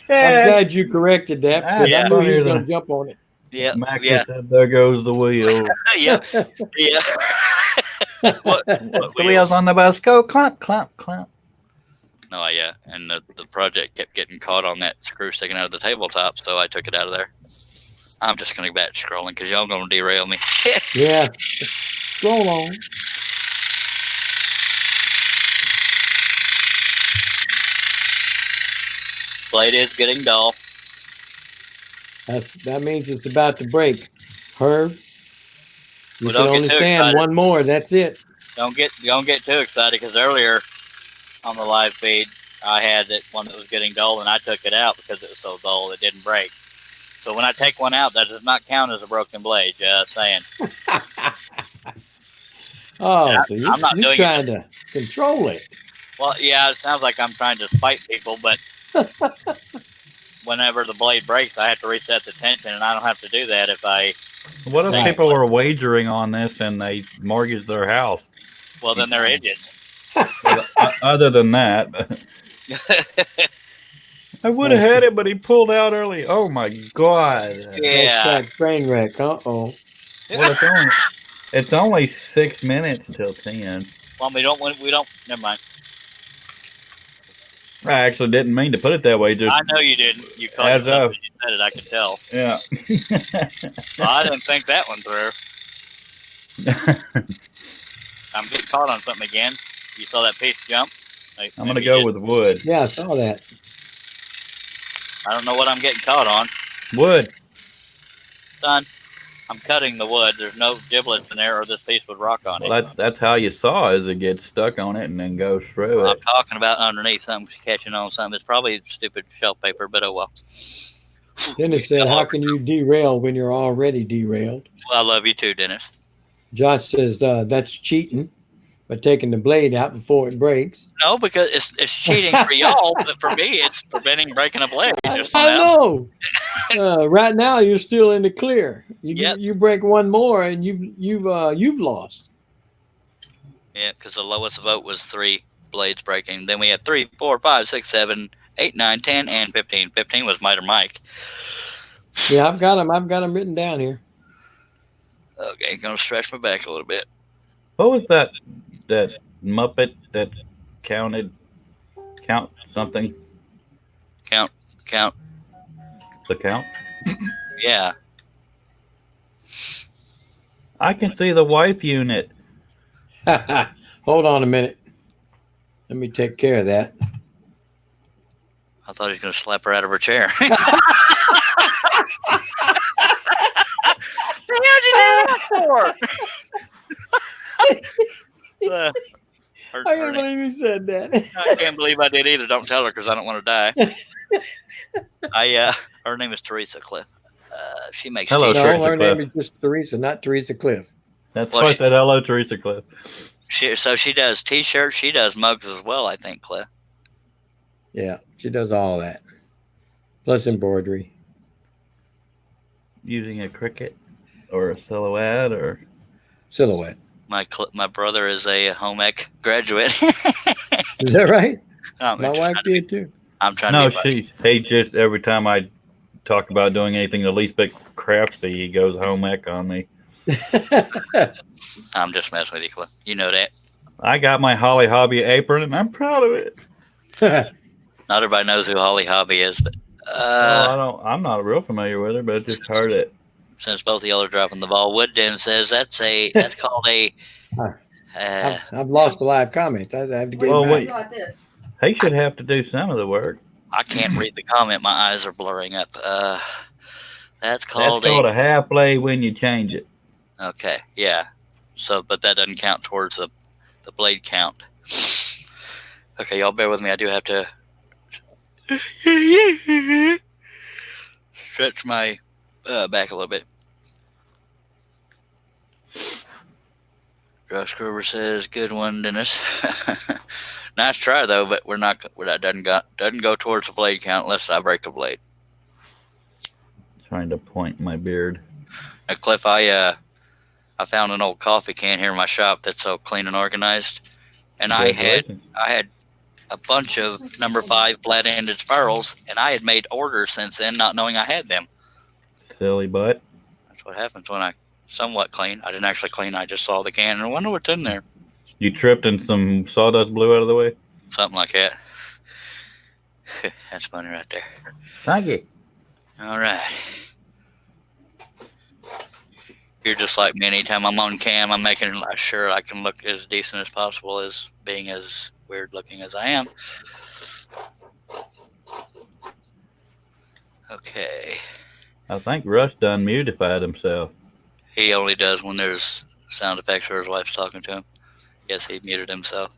I'm glad you corrected that because I knew he was going to jump on it. Yeah, Max said, there goes the wheel. yeah. What the wheels on the bus go clunk, clunk, clunk. No, yeah, and the project kept getting caught on that screw sticking out of the tabletop, so I took it out of there. I'm just going to back scrolling because y'all going to derail me. Yeah, scroll on. Blade is getting dull. That means it's about to break. Herb, you Well, can only stand one more. That's it. Don't get too excited because earlier on the live feed I had that one that was getting dull and I took it out because it was so dull it didn't break. So when I take one out, that does not count as a broken blade. Just saying. Oh, so you're trying to control it. Well, yeah, it sounds like I'm trying to spite people, but whenever the blade breaks, I have to reset the tension, and I don't have to do that if I... What if people were wagering on this and they mortgaged their house? Well, then they're idiots. Other than that... I would have had it, but he pulled out early. Oh, my God. Yeah. Train wreck. Uh-oh. Well, it's only 6 minutes till 10. Well, we don't. Never mind. I actually didn't mean to put it that way. Just I know you didn't. You called it up when you said it. I could tell. Yeah. Well, I didn't think that one through. I'm getting caught on something again. You saw that piece jump? I'm going to go with wood. Yeah, I saw that. I don't know what I'm getting caught on. Wood. Son, I'm cutting the wood. There's no giblets in there or this piece would rock on it. That's how you saw is it gets stuck on it and then goes through it. I'm talking about underneath something catching on something. It's probably stupid shelf paper, but oh well. Dennis said, how can you derail when you're already derailed? Well, I love you too, Dennis. Josh says that's cheating, but taking the blade out before it breaks. No, because it's cheating for y'all, but for me, it's preventing breaking a blade. I know. Right now, you're still in the clear. You break one more, and you've lost. Yeah, because the lowest vote was 3 blades breaking. Then we had 3, 4, 5, 6, 7, 8, 9, 10, and 15. 15 was Miter Mike. Yeah, I've got them written down here. Okay, gonna stretch my back a little bit. What was that Muppet that count something? Count. The count? Yeah. I can see the wife unit. Hold on a minute. Let me take care of that. I thought he was going to slap her out of her chair. How'd you do that for? I can't believe you said that. I can't believe I did either. Don't tell her because I don't want to die. Her name is Teresa Cliff. She makes Hello, t-shirts. No, Teresa her Cliff. name is just Teresa, not Teresa Cliff. That's Well, why I she- said hello, Teresa Cliff. So she does t-shirts. She does mugs as well, I think, Cliff. Yeah, she does all that. Plus embroidery. Using a cricket or a silhouette or Silhouette. My brother is a home ec graduate. Is that right? I'm My just wife trying to be- did too. I'm trying no, to be he just every time I talk about doing anything the least bit craftsy, he goes home ec on me. I'm just messing with you, Cliff. You know that. I got my Holly Hobby apron and I'm proud of it. Not everybody knows who Holly Hobby is, but I'm not real familiar with her, but I just heard it. since both of y'all are dropping the ball, Wood Den says that's called a. I've lost the live comments. I have to get Well, them wait. out. He should have to do some of the work. I can't read the comment. My eyes are blurring up. That's That's called called a half blade when you change it. Okay, yeah. So, but that doesn't count towards the blade count. Okay, y'all bear with me. I do have to stretch my back a little bit. Josh Grover says, "Good one, Dennis." Nice try though, but that doesn't go towards the blade count unless I break a blade. Trying to point my beard. Now, Cliff, I found an old coffee can here in my shop that's so clean and organized, and I had a bunch of number 5 flat-ended spirals, and I had made orders since then, not knowing I had them. Silly butt. That's what happens when I somewhat clean. I didn't actually clean. I just saw the can and I wonder what's in there. You tripped and some sawdust blew out of the way? Something like that. That's funny right there. Thank you. All right. You're just like me. Anytime I'm on cam, I'm making sure I can look as decent as possible as being as weird looking as I am. Okay. I think Russ done mutified himself. He only does when there's sound effects or his wife's talking to him. Yes, he muted himself.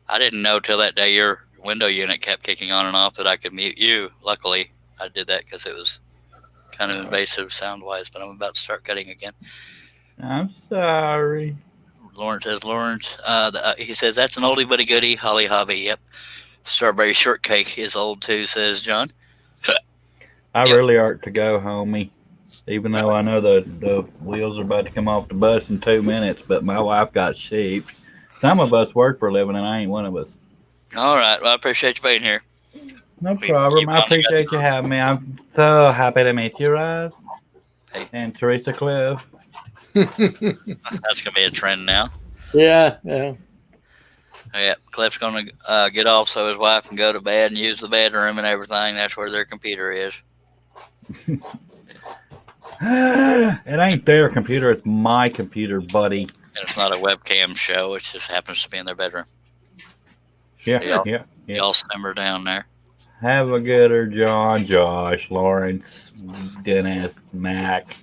I didn't know till that day your window unit kept kicking on and off that I could mute you. Luckily, I did that because it was kind of invasive sound-wise, but I'm about to start cutting again. I'm sorry. Lawrence says, he says, that's an oldie but a goodie, Holly Hobby. Yep. Strawberry shortcake is old too, says John. I Yep. really ought to go, homie. Even though I know the wheels are about to come off the bus in 2 minutes, but my wife got sheep. Some of us work for a living, and I ain't one of us. All right. Well, I appreciate you being here. No We- problem. you I finally appreciate you having me. I'm so happy to meet you, Russ. Hey. And Teresa Cliff. That's going to be a trend now. Yeah. Yeah, Cliff's going to get off so his wife can go to bed and use the bedroom and everything. That's where their computer is. It ain't their computer, it's my computer, buddy. And it's not a webcam show. It just happens to be in their bedroom. Yeah. Y'all simmer down there. Have a gooder, John, Josh, Lawrence, Dennis, Mac,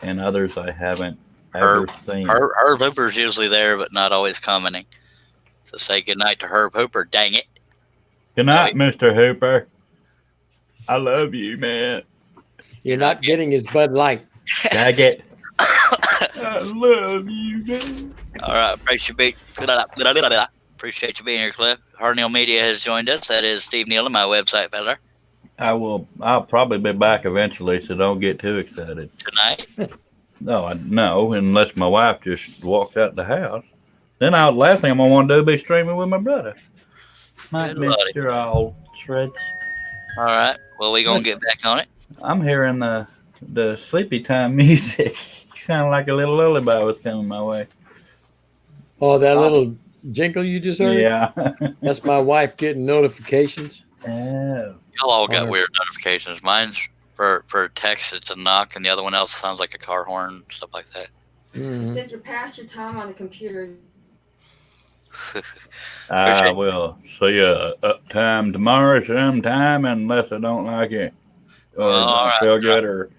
and others I haven't ever seen. Herb Hooper's usually there, but not always commenting. So say goodnight to Herb Hooper, dang it. Good night, Mr. Hooper. I love you, man. You're not getting his Bud Light. Dag it. I love you, man. All right, appreciate you being here, Cliff. Harnell Media has joined us. That is Steve Neal on my website, fella. I'll probably be back eventually, so don't get too excited. Tonight. No, unless my wife just walks out the house. Then last thing I'm gonna want to do be streaming with my brother. Night, Good buddy. Mr. Aldrich. All right. Well, we going to get back on it. I'm hearing the sleepy time music. Sound like a little lullaby was coming my way. Oh, that little jingle you just heard? Yeah. That's my wife getting notifications. Oh. Y'all all got Alright. weird notifications. Mine's for text, it's a knock, and the other one else sounds like a car horn, stuff like that. Mhm. Said you're past your time on the computer. I will see you time tomorrow sometime unless I don't like it or All don't right. feel good or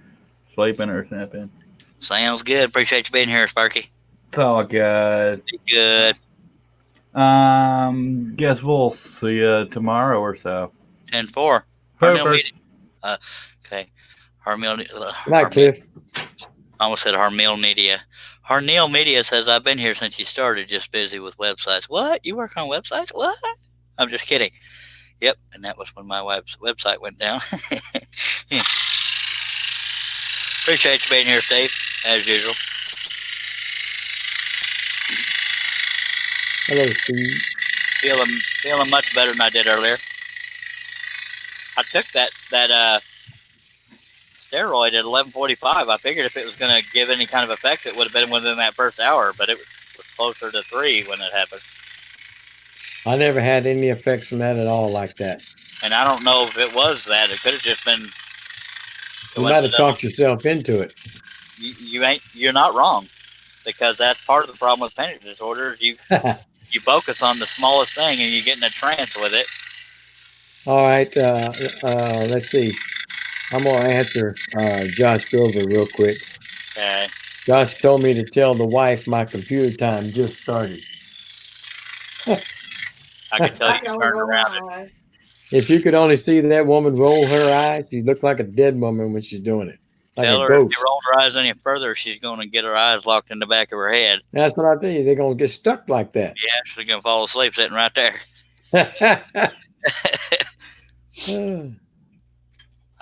sleeping or something. Sounds good. Appreciate you being here, Sparky. It's all good. Be good. Guess we'll see you tomorrow or so. 10-4. Hermel Perfect. Media. Okay. Hermel. Night, Cliff. I almost said Harmel Media. Harnell Media says, I've been here since you started, just busy with websites. What? You work on websites? What? I'm just kidding. Yep. And that was when my website went down. Yeah. Appreciate you being here, Steve, as usual. Hello, Steve. Feeling much better than I did earlier. I took that steroid at 11:45. I figured if it was going to give any kind of effect, it would have been within that first hour, but it was closer to 3 when it happened. I never had any effects from that at all like that. And I don't know if it was that. It could have just been. You might have talked yourself into it. You're not wrong, because that's part of the problem with panic disorders. You focus on the smallest thing and you get in a trance with it. All right. Let's see. I'm going to answer Josh Grover real quick. Okay. Josh told me to tell the wife my computer time just started. I can tell I you can only turned roll around. my eyes. If you could only see that woman roll her eyes, she looked like a dead woman when she's doing it. Like Tell a her if ghost. you roll her eyes any further, she's going to get her eyes locked in the back of her head. That's what I tell you. They're going to get stuck like that. Yeah, she's going to fall asleep sitting right there.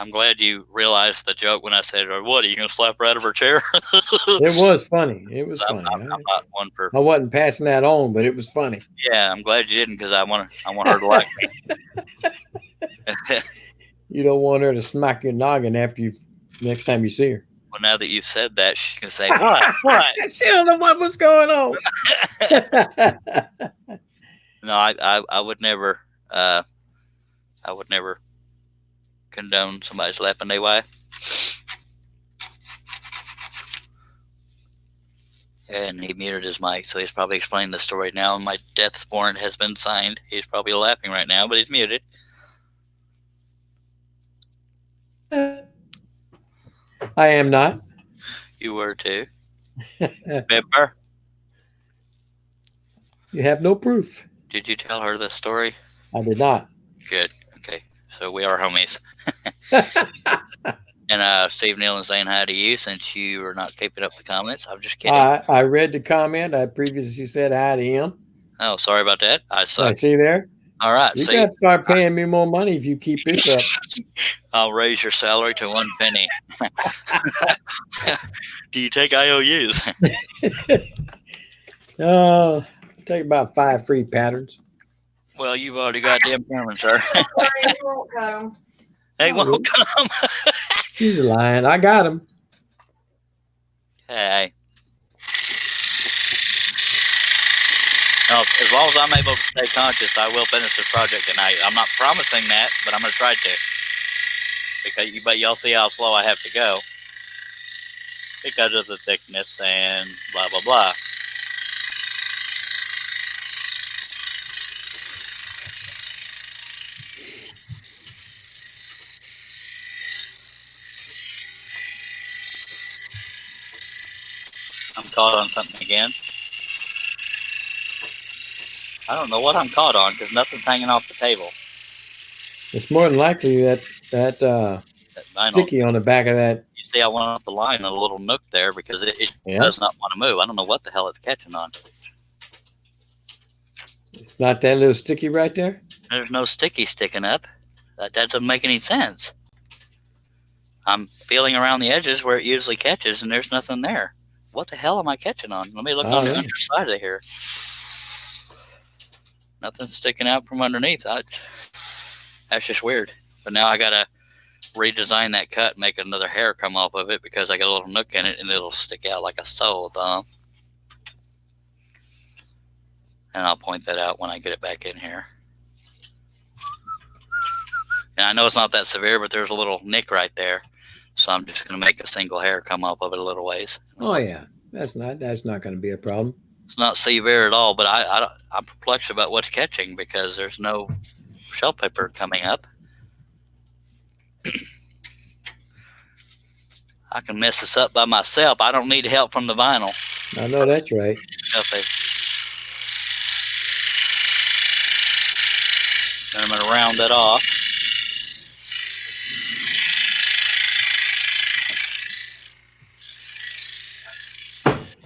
I'm glad you realized the joke when I said, what, are you going to slap her out of her chair? It was funny. It was funny. I'm not one for. I wasn't passing that on, but it was funny. Yeah, I'm glad you didn't, because I want her to like me. You don't want her to smack your noggin after you next time you see her. Well, now that you've said that, she's going to say, what? She don't know what was going on. No, I would never. I would never condone somebody slapping their wife. And he muted his mic, so he's probably explaining the story now. My death warrant has been signed. He's probably laughing right now, but he's muted. I am not. You were too. Remember? You have no proof. Did you tell her the story? I did not. Good. Okay. So we are homies. And Steve Neal saying hi to you since you are not keeping up the comments. I'm just kidding. I read the comment. I previously said hi to him. Oh, sorry about that. I suck. See there? All right. You See, got to start paying me more money if you keep this up. I'll raise your salary to 1 penny. Do you take IOUs? Take about 5 free patterns. Well, you've already got them coming, sir. Sorry, you won't cut 'em. They won't come. She's lying. I got him. Hey. No, as long as I'm able to stay conscious, I will finish this project tonight. I'm not promising that, but I'm going to try to. But y'all see how slow I have to go because of the thickness and blah, blah, blah. I'm caught on something again. I don't know what I'm caught on because nothing's hanging off the table. It's more than likely that sticky on the back of that. You see, I went off the line in a little nook there because it does not want to move. I don't know what the hell it's catching on. It's not that little sticky right there? There's no sticky sticking up. That doesn't make any sense. I'm feeling around the edges where it usually catches, and there's nothing there. What the hell am I catching on? Let me look on the underside of here. Nothing's sticking out from underneath. That's just weird. But now I got to redesign that cut and make another hair come off of it because I got a little nook in it, and it'll stick out like a sole thumb. And I'll point that out when I get it back in here. And I know it's not that severe, but there's a little nick right there. So I'm just going to make a single hair come off of it a little ways. Oh, yeah. That's not going to be a problem. It's not severe at all, but I'm perplexed about what's catching because there's no shelf paper coming up. I can mess this up by myself. I don't need help from the vinyl. I know that's right. Shelf paper. Then I'm going to round that off.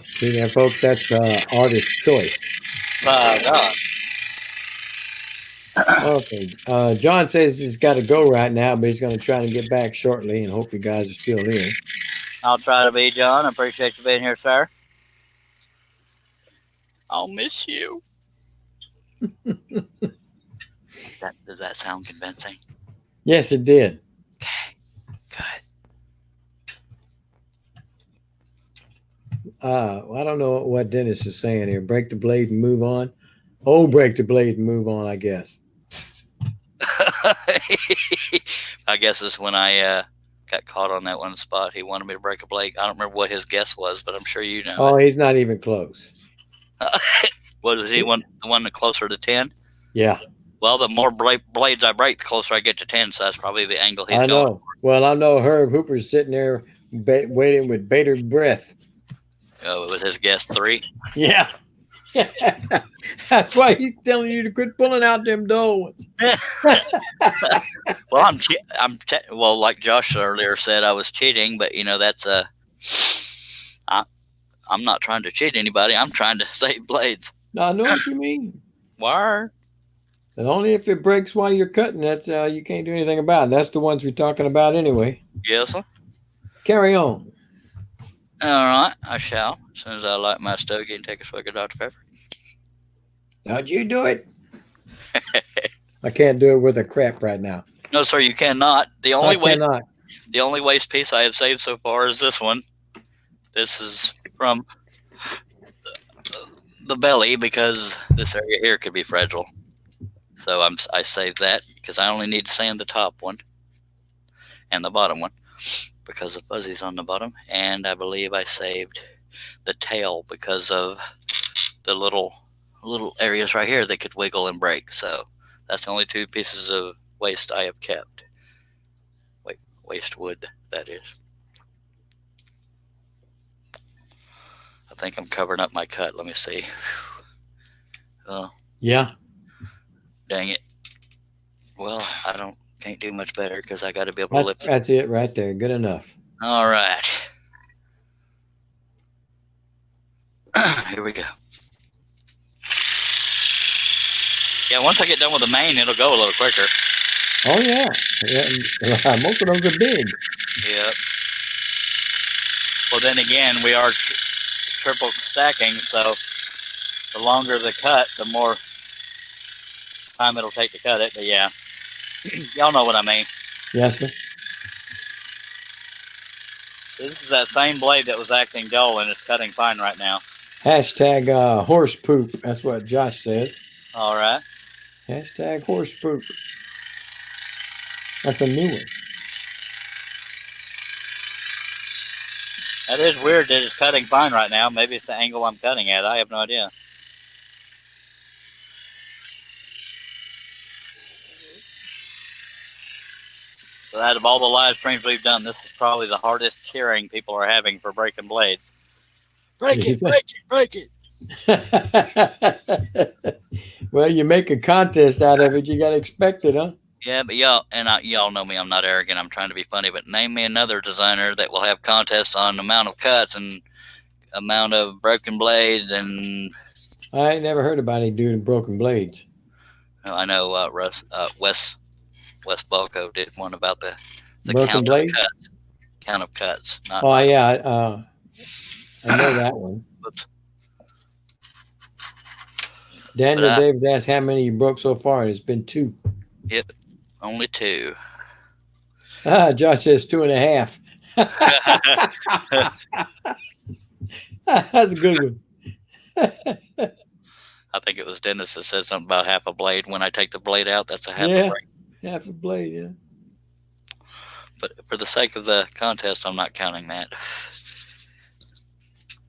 See there, folks, that's artist's choice. My God. Okay. John says he's got to go right now, but he's going to try and get back shortly and hope you guys are still here. I'll try to be, John. I appreciate you being here, sir. I'll miss you. Does that sound convincing? Yes, it did. Okay, good. I don't know what Dennis is saying here. Break the blade and move on. Oh, break the blade and move on, I guess. I guess it's when I got caught on that one spot. He wanted me to break a blade. I don't remember what his guess was, but I'm sure you know. Oh, he's not even close. What was he? The one closer to 10? Yeah. Well, the more blades I break, the closer I get to 10. So that's probably the angle he's I going. know. Well, I know Herb Hooper's sitting there waiting with bated breath. Oh, it was his guess 3. Yeah. That's why he's telling you to quit pulling out them doors. Well, well, like Josh earlier said, I was cheating, but that's I'm not trying to cheat anybody. I'm trying to save blades. No, I know what you mean. Why? And only if it breaks while you're cutting, that's you can't do anything about it. That's the ones we're talking about anyway. Yes, sir. Carry on. All right, I shall. As soon as I light my stogie and take a swig of Dr. Pepper. How'd you do it? I can't do it with a crap right now. No, sir, you cannot. The only cannot. The only waste piece I have saved so far is this one. This is from the belly because this area here could be fragile. So I saved that because I only need to sand the top one and the bottom one because of fuzzies on the bottom. And I believe I saved the tail because of the little areas right here that could wiggle and break. So that's the only 2 pieces of waste I have kept. Waste wood, that is. I think I'm covering up my cut. Let me see. Oh, Yeah. dang it. Well, I can't do much better because I got to be able to lift. That's it right there. Good enough. All right. Here we go. Yeah, once I get done with the main, it'll go a little quicker. Oh, yeah. Most of those are big. Yep. Well, then again, we are triple stacking, so the longer the cut, the more time it'll take to cut it. But yeah, y'all know what I mean. Yes, sir. This is that same blade that was acting dull and it's cutting fine right now. Hashtag horse poop. That's what Josh says. All right. Hashtag horse poop. That's a new one. That is weird that it's cutting fine right now. Maybe it's the angle I'm cutting at. I have no idea. So out of all the live streams we've done, this is probably the hardest cheering people are having for breaking blades. Break it, break it, break it. Well, you make a contest out of it. You got to expect it, huh? Yeah, but y'all know me. I'm not arrogant. I'm trying to be funny. But name me another designer that will have contests on amount of cuts and amount of broken blades. And I ain't never heard about any doing broken blades. I know Wes Balco did one about the Broken count blades? of cuts. Count of cuts. Not Oh yeah, I know that one. Whoops. Daniel David asked how many you broke so far, and it's been 2. Yep, only 2. Josh says 2.5. That's a good one. I think it was Dennis that said something about half a blade. When I take the blade out, that's a half Yeah. a blade. Half a blade, yeah. But for the sake of the contest, I'm not counting that.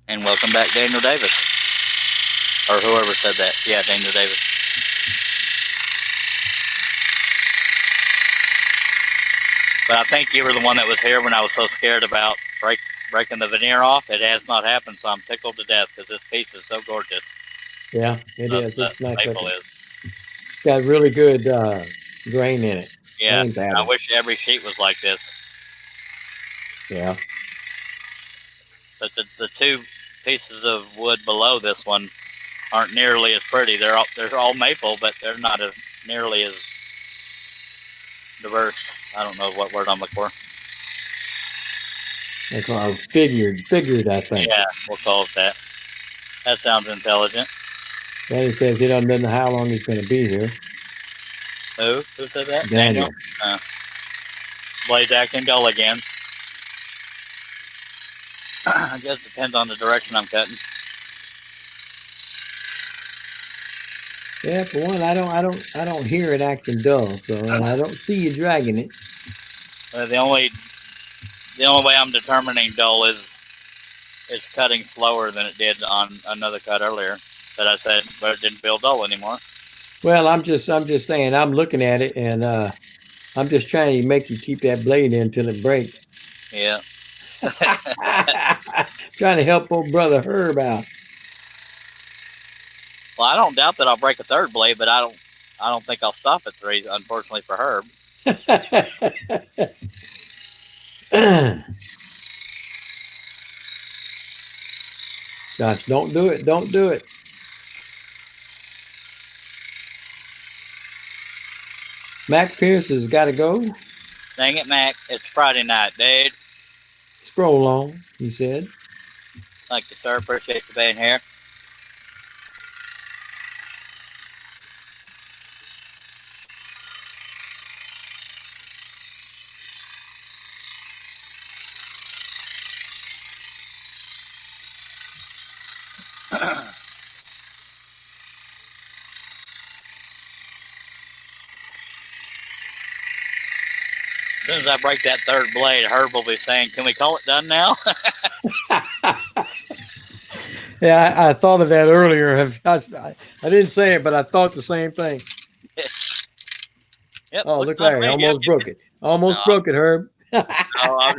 And welcome back, Daniel Davis. Or whoever said that. Yeah, Daniel Davis. But I think you were the one that was here when I was so scared about breaking the veneer off. It has not happened, so I'm tickled to death because this piece is so gorgeous. Yeah, it is. The It's nice maple looking. is. It's got really good grain in it. Yeah, Grain pattern. I wish every sheet was like this. Yeah. But the two pieces of wood below this one aren't nearly as pretty. They're all maple, but they're not as nearly as diverse. I don't know what word I'm looking for. They call it figured, I think. Yeah, we'll call it that. That sounds intelligent. Then he says he doesn't know how long he's going to be here. Who said that? Daniel. Blades acting dull again. I guess it depends on the direction I'm cutting. Yeah, for one, I don't hear it acting dull, so and I don't see you dragging it. The only way I'm determining dull is cutting slower than it did on another cut earlier that I said, but it didn't feel dull anymore. Well, I'm just saying, I'm looking at it, and I'm just trying to make you keep that blade in until it breaks. Yeah. Trying to help old brother Herb out. Well, I don't doubt that I'll break a third blade, but I don't think I'll stop at 3, unfortunately for Herb. Gosh, don't do it. Don't do it. Mac Pierce has got to go. Dang it, Mac. It's Friday night, dude. Scroll on, he said. Thank you, sir. Appreciate you being here. As soon as I break that third blade, Herb will be saying, "Can we call it done now?" Yeah, I thought of that earlier. I didn't say it, but I thought the same thing. Yep, Oh, looks look like there. me. Almost Yep. broke it. Almost No. broke it, Herb. Oh,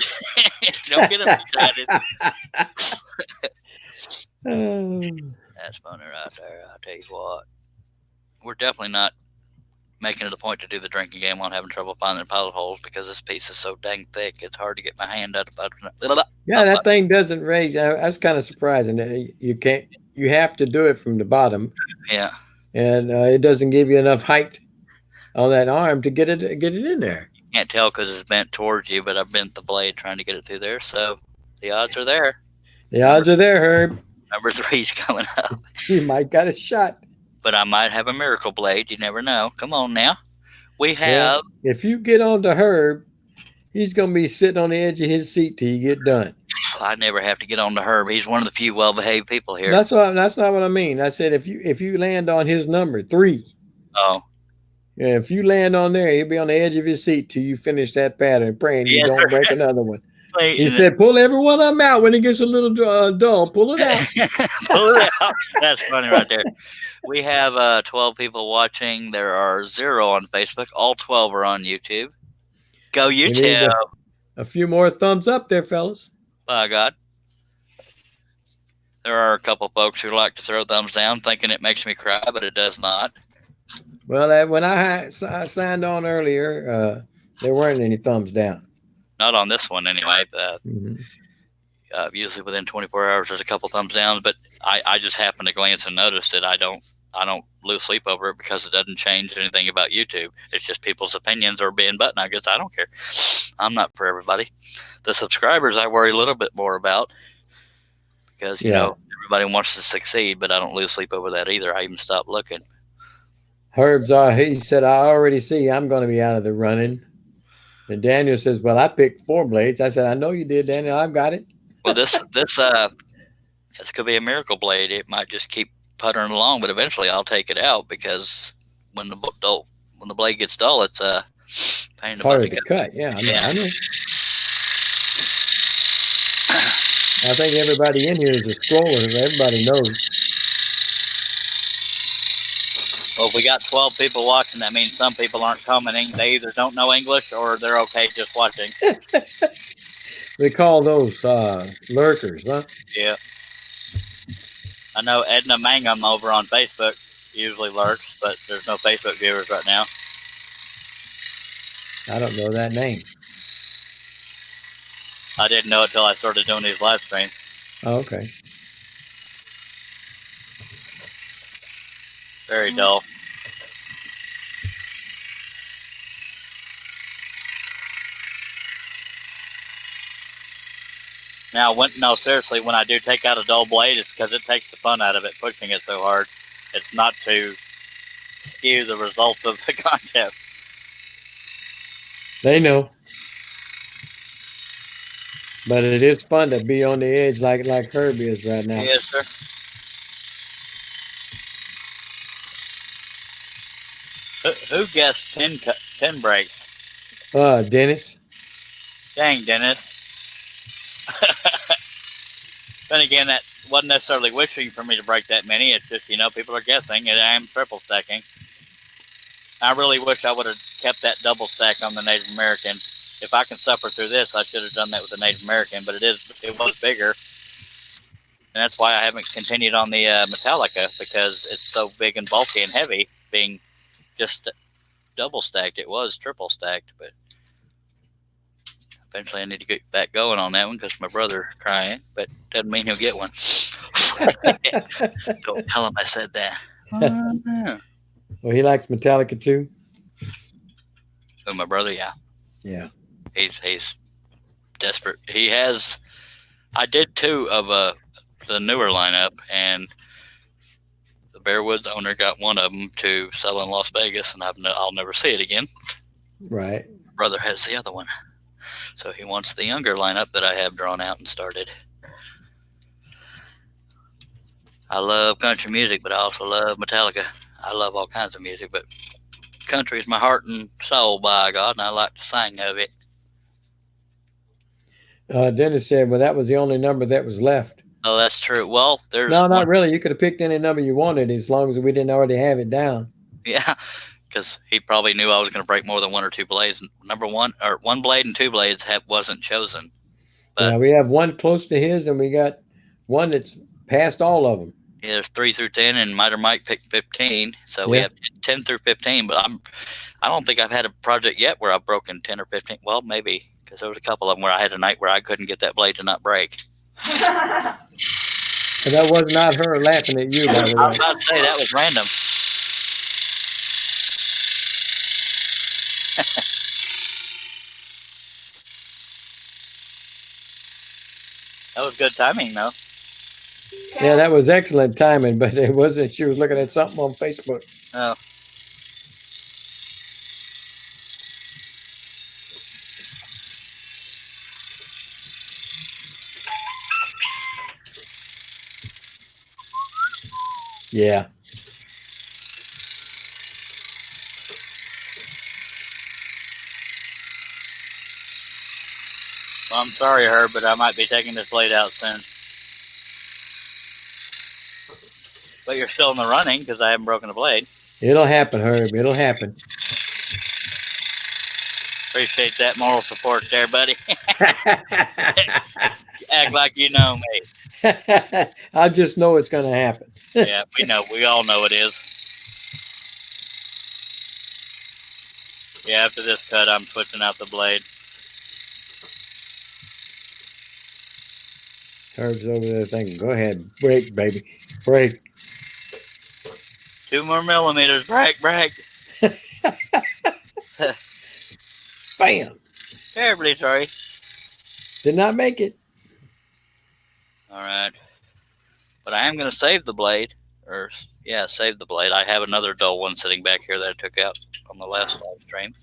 don't get him excited. Oh. That's funny right there. I'll tell you what. We're definitely not making it a point to do the drinking game while having trouble finding pilot holes because this piece is so dang thick. It's hard to get my hand out of it. Yeah, that thing doesn't raise. That's kind of surprising. You can't. You have to do it from the bottom, Yeah. and it doesn't give you enough height on that arm to get it in there. You can't tell because it's bent towards you, but I bent the blade trying to get it through there. So the odds are there. The odds are there, Herb. Number 3's coming up. You might got a shot. But I might have a miracle blade. You never know. Come on now. We have. Yeah. If you get on to Herb, he's going to be sitting on the edge of his seat till you get done. I never have to get on to Herb. He's one of the few well-behaved people here. That's not what I mean. I said if you land on his number 3, Oh. yeah, if you land on there, he'll be on the edge of his seat till you finish that pattern, praying you Yes, don't sir. break another one. Wait, He said, "Pull every one of them out when it gets a little dull. Pull it out." Pull it out. That's funny right there. We have 12 people watching. There are 0 on Facebook. All 12 are on YouTube. Go We need YouTube. a few more thumbs up there, fellas. By God. There are a couple folks who like to throw thumbs down thinking it makes me cry, but it does not. Well, when I signed on earlier, there weren't any thumbs down. Not on this one anyway. Mhm. Usually within 24 hours, there's a couple thumbs down, but I just happened to glance and noticed it. I don't lose sleep over it because it doesn't change anything about YouTube. It's just people's opinions or being button. I guess I don't care. I'm not for everybody. The subscribers I worry a little bit more about because, you know, everybody wants to succeed, but I don't lose sleep over that either. I even stopped looking. Herb's, he said, "I already see I'm going to be out of the running." And Daniel says, "Well, I picked 4 blades." I said, "I know you did, Daniel. I've got it." Well, this could be a miracle blade. It might just keep puttering along, but eventually I'll take it out because when the blade gets dull, it's a pain in the Part butt of to the cut. cut. Yeah, I know. Yeah. I know. I think everybody in here is a scroller. Everybody knows. Well, if we got 12 people watching, that means some people aren't commenting. They either don't know English or they're okay just watching. They call those lurkers, huh? Yeah. I know Edna Mangum over on Facebook usually lurks, but there's no Facebook viewers right now. I don't know that name. I didn't know it till I started doing these live streams. Oh, okay. Very dull. Now, seriously, when I do take out a dull blade, it's because it takes the fun out of it, pushing it so hard. It's not to skew the results of the contest. They know. But it is fun to be on the edge like Herbie is right now. Yes, sir. Who guessed 10 breaks? Dennis. Dang, Dennis. Then again, that wasn't necessarily wishing for me to break that many. It's just, people are guessing, and I am triple stacking. I really wish I would have kept that double stack on the Native American. If I can suffer through this, I should have done that with the Native American, but it was bigger. And that's why I haven't continued on the Metallica, because it's so big and bulky and heavy, being just double stacked. It was triple stacked, but eventually I need to get back going on that one because my brother's crying, but doesn't mean he'll get one. Don't tell him I said that. Well, he likes Metallica too. Oh, my brother, yeah. Yeah. He's desperate. I did 2 of the newer lineup, and the Bearwoods owner got one of them to sell in Las Vegas, and I'll never see it again. Right. My brother has the other one, so he wants the younger lineup that I have drawn out and started. I love country music, but I also love Metallica. I love all kinds of music, but country is my heart and soul, by God, and I like to sing of it. Dennis said, well, that was the only number that was left. Oh, that's true. Well, there's No, not really. You could have picked any number you wanted as long as we didn't already have it down. Yeah, because he probably knew I was going to break more than 1 or 2 blades. One blade and 2 blades wasn't chosen. But Yeah, we have one close to his, and we got one that's past all of them. yeah, there's 3 through 10, and Miter Mike picked 15. So we Yeah. have 10 through 15. But I don't think I've had a project yet where I've broken 10 or 15. Well, maybe, because there was a couple of them where I had a night where I couldn't get that blade to not break. And that was not her laughing at you, by the I was way. about to say that was random. That was good timing, though. Yeah, that was excellent timing, but it wasn't. She was looking at something on Facebook. Oh. Yeah. Well, I'm sorry, Herb, but I might be taking this blade out soon. But you're still in the running because I haven't broken a blade. It'll happen, Herb. It'll happen. Appreciate that moral support there, buddy. Act like you know me. I just know it's going to happen. Yeah, we know. We all know it is. Yeah, after this cut, I'm switching out the blade. Herb's over there thinking, go ahead, break, baby, break. 2 more millimeters. Break. Bam. Terribly sorry. Did not make it. All right. But I am going to save the blade. Save the blade. I have another dull one sitting back here that I took out on the last live stream.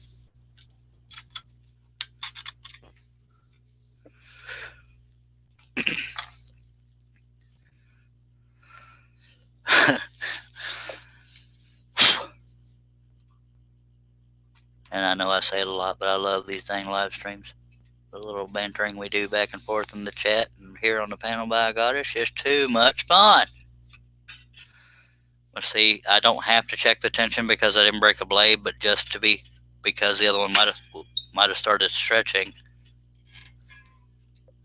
And I know I say it a lot, but I love these dang live streams. I little bantering we do back and forth in the chat and here on the panel. By God, it's just too much fun. Let's see. I don't have to check the tension because I didn't break a blade, but just to be, because the other one might have started stretching,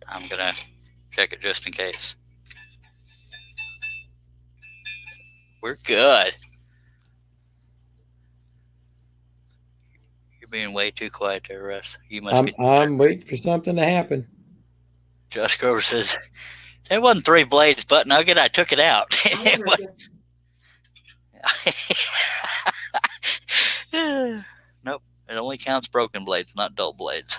I'm gonna check it just in case. We're good. You're being way too quiet there, Russ. You must be. I'm waiting for something to happen. Josh Grover says, there wasn't 3 blades, but nugget, I took it out. Nope. It only counts broken blades, not dull blades.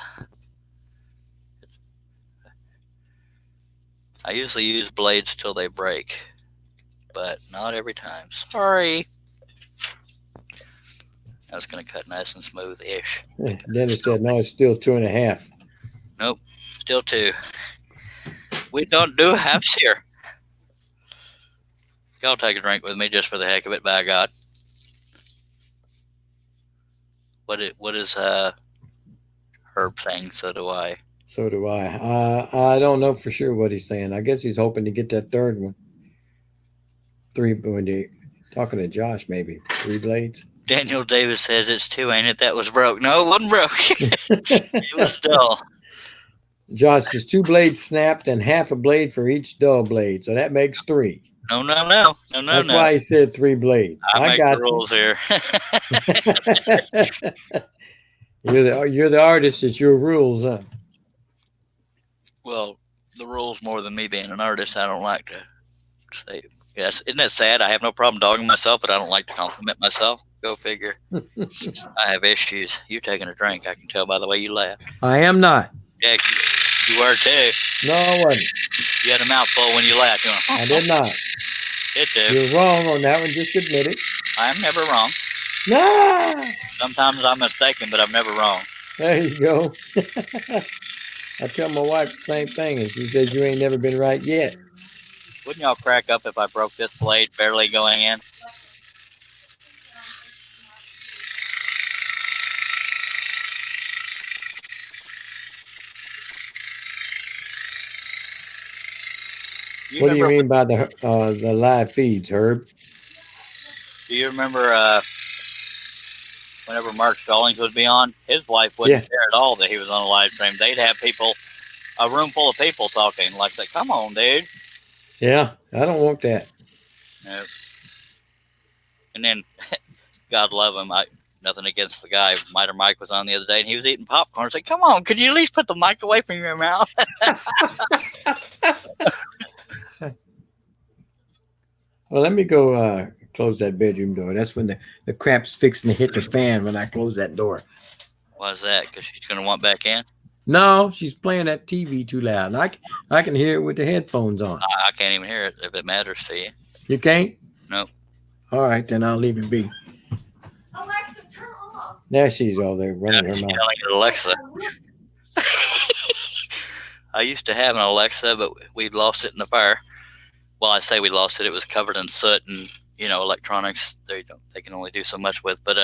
I usually use blades till they break, but not every time. Sorry. I was going to cut nice and smooth-ish. Dennis said, no, it's still 2.5. Nope. Still 2. We don't do halves here. Y'all take a drink with me just for the heck of it, by God. What is Herb saying? So do I. So do I. I don't know for sure what he's saying. I guess he's hoping to get that third one. 3, when they talking to Josh, maybe 3 blades. Daniel Davis says it's 2, ain't it? That was broke. No, it wasn't broke. It was dull. Josh says 2 blades snapped and half a blade for each dull blade, so that makes 3. No. That's why he said 3 blades. I make got the rules here. You're the artist. It's your rules, huh? Well, the rules more than me being an artist. I don't like to say. Yes, isn't that sad? I have no problem dogging myself, but I don't like to compliment myself. Go figure. I have issues. You taking a drink? I can tell by the way you laugh. I am not. Yeah, you were too. No, I wasn't. You had a mouthful when you laughed. You went, I did not. It too. You're wrong on that one. Just admit it. I'm never wrong. Nah. Sometimes I'm mistaken, but I'm never wrong. There you go. I tell my wife the same thing, and she says you ain't never been right yet. Wouldn't y'all crack up if I broke this blade barely going in? What do you mean by the live feeds, Herb? Do you remember whenever Mark Stallings would be on? His wife wouldn't care at all that he was on a live stream. They'd have people, a room full of people talking like that. Come on, dude. Yeah, I don't want that. No. And then, God love him. Nothing against the guy. Miter Mike was on the other day, and he was eating popcorn. I said, "Come on, could you at least put the mic away from your mouth?" Well, let me go close that bedroom door. That's when the crap's fixing to hit the fan when I close that door. Why is that? Because she's going to want back in? No, she's playing that TV too loud. And I can hear it with the headphones on. I can't even hear it if it matters to you. You can't? Nope. All right, then I'll leave it be. Alexa, turn off. There she's all there running her She's mouth. yelling at Alexa. I used to have an Alexa, but we lost it in the fire. Well, I say we lost it. It was covered in soot and, electronics. They can only do so much with. But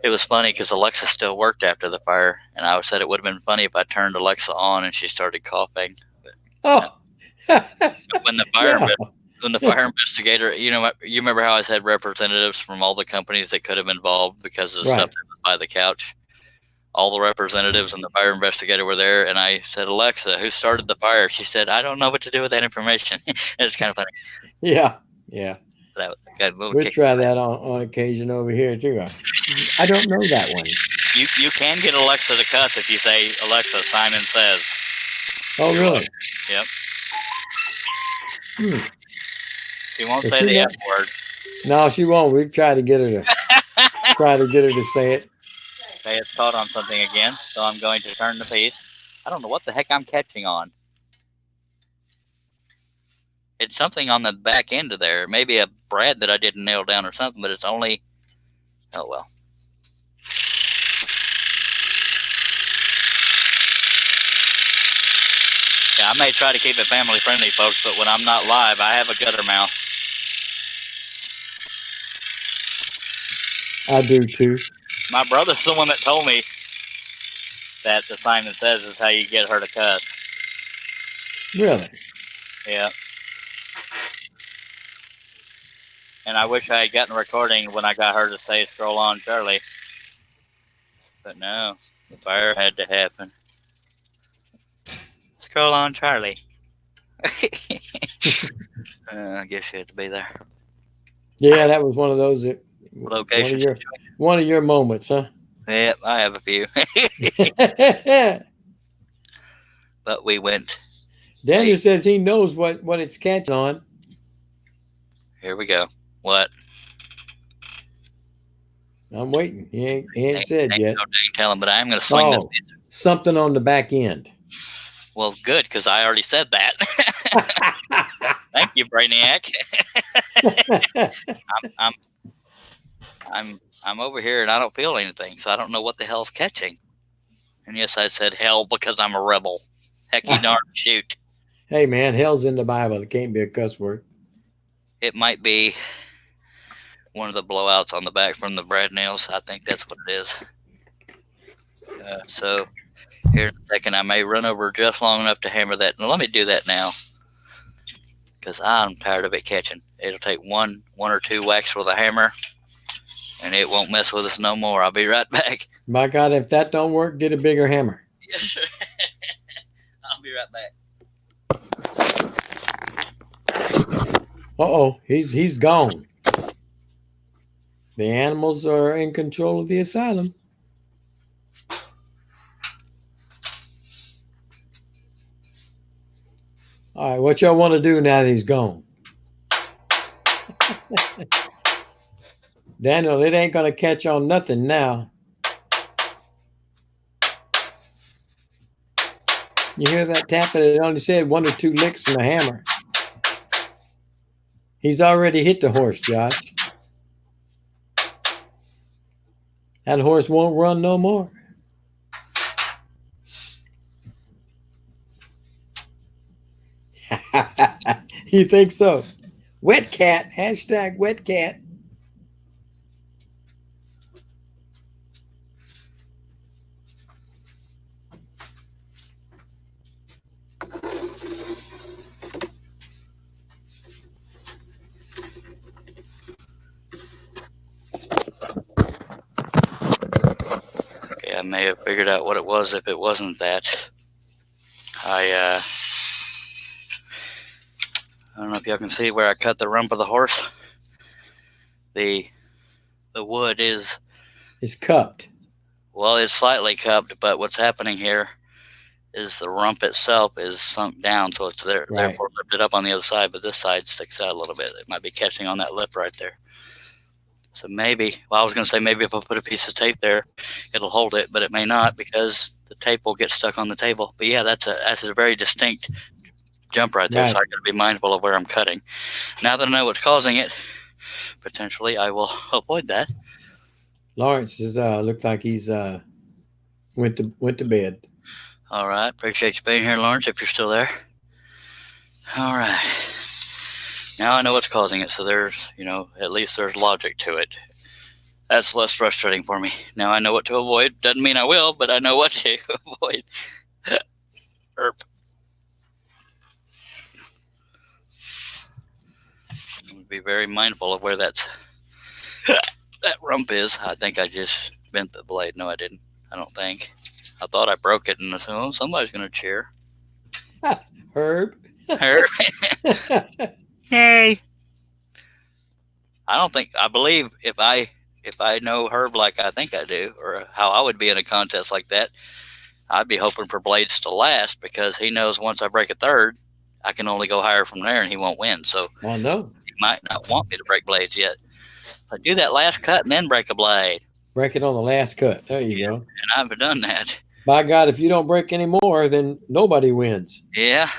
it was funny because Alexa still worked after the fire. And I said it would have been funny if I turned Alexa on and she started coughing. But, when the fire investigator, you remember how I said representatives from all the companies that could have been involved because of stuff that was by the couch? All the representatives and the fire investigator were there, and I said, "Alexa, who started the fire?" She said, "I don't know what to do with that information." It's kind of funny. Yeah. We'll try that on occasion over here too. I don't know that one. You can get Alexa to cuss if you say, "Alexa, Simon says." Oh, really? Yep. She won't say the F word. No, she won't. We've tried to get her to say it. Okay, it's caught on something again, so I'm going to turn the piece. I don't know what the heck I'm catching on. It's something on the back end of there. Maybe a brad that I didn't nail down or something, but it's only... Oh, well. Yeah, I may try to keep it family friendly, folks, but when I'm not live, I have a gutter mouth. I do too. My brother's the one that told me that the sign that says is how you get her to cuss. Really? Yeah. And I wish I had gotten a recording when I got her to say "Stroll on, Charlie," but no, the fire had to happen. Scroll on, Charlie. I guess you had to be there. Yeah, that was one of those. Location. One of your moments, huh? Yep, I have a few. But we went. Daniel says he knows what it's catching on. Here we go. What? I'm waiting. He ain't said yet. No dang telling, but I am going to swing this. Something on the back end. Well, good, because I already said that. Thank you, Brainiac. I'm over here and I don't feel anything, so I don't know what the hell's catching. And yes, I said hell because I'm a rebel. Hecky darn shoot. Hey man, hell's in the Bible. It can't be a cuss word. It might be one of the blowouts on the back from the brad nails. I think that's what it is. So here in a second, I may run over just long enough to hammer that. Now, let me do that now, because I'm tired of it catching. It'll take one or two whacks with a hammer, and it won't mess with us no more. I'll be right back. My God, if that don't work, get a bigger hammer. Yes, sir. I'll be right back. Uh-oh, he's gone. The animals are in control of the asylum. All right, what y'all want to do now that he's gone? Daniel, it ain't going to catch on nothing now. You hear that tapping? It only said one or two licks from a hammer. He's already hit the horse, Josh. That horse won't run no more. You think so? Wet cat. Hashtag wet cat. Okay, I may have figured out what it was if it wasn't that. I don't know if y'all can see where I cut the rump of the horse. The wood is... It's cupped. Well, it's slightly cupped, but what's happening here is the rump itself is sunk down, so it's there, Right. therefore lifted up on the other side, but this side sticks out a little bit. It might be catching on that lip right there. So maybe, well, I was going to say maybe if I put a piece of tape there, it'll hold it, but it may not because the tape will get stuck on the table. But yeah, that's a very distinct jump right there, Right. so I got to be mindful of where I'm cutting. Now that I know what's causing it, potentially I will avoid that. Lawrence is looked like he's went to bed. All right, appreciate you being here, Lawrence, if you're still there. All right. Now I know what's causing it, so there's, at least there's logic to it. That's less frustrating for me. Now I know what to avoid. Doesn't mean I will, but I know what to avoid. Erp. I'm gonna be very mindful of where that rump is. I think I just bent the blade. No, I didn't. I don't think. I thought I broke it, and I said, oh, somebody's gonna cheer. Herb. Herb. Hey. I believe if I know Herb like I think I do, or how I would be in a contest like that, I'd be hoping for blades to last, because he knows once I break a third, I can only go higher from there and he won't win. So I know. he might not want me to break blades yet. I do that last cut and then break a blade. Break it on the last cut. There you go. And I've done that. By God, if you don't break any more, then nobody wins. Yeah.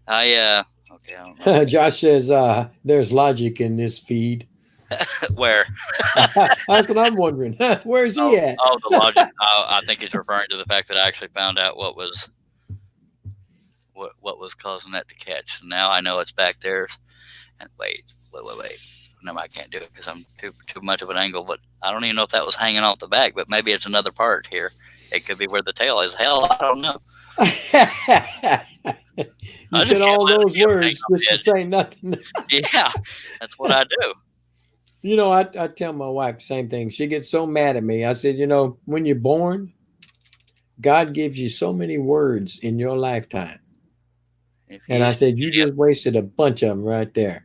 Okay, I don't know. Josh says there's logic in this feed. Where? That's what I'm wondering. Where's he at? Oh, the logic. I think he's referring to the fact that I actually found out what was causing that to catch. Now I know it's back there. And wait. No, I can't do it because I'm too much of an angle. But I don't even know if that was hanging off the back. But maybe it's another part here. It could be where the tail is. Hell, I don't know. You I said just all can't let those it hang words off just the to say nothing. Yeah, that's what I do. You know, I tell my wife the same thing. She gets so mad at me. I said, you know, when you're born, God gives you so many words in your lifetime. If And I you- said, you just wasted a bunch of them right there.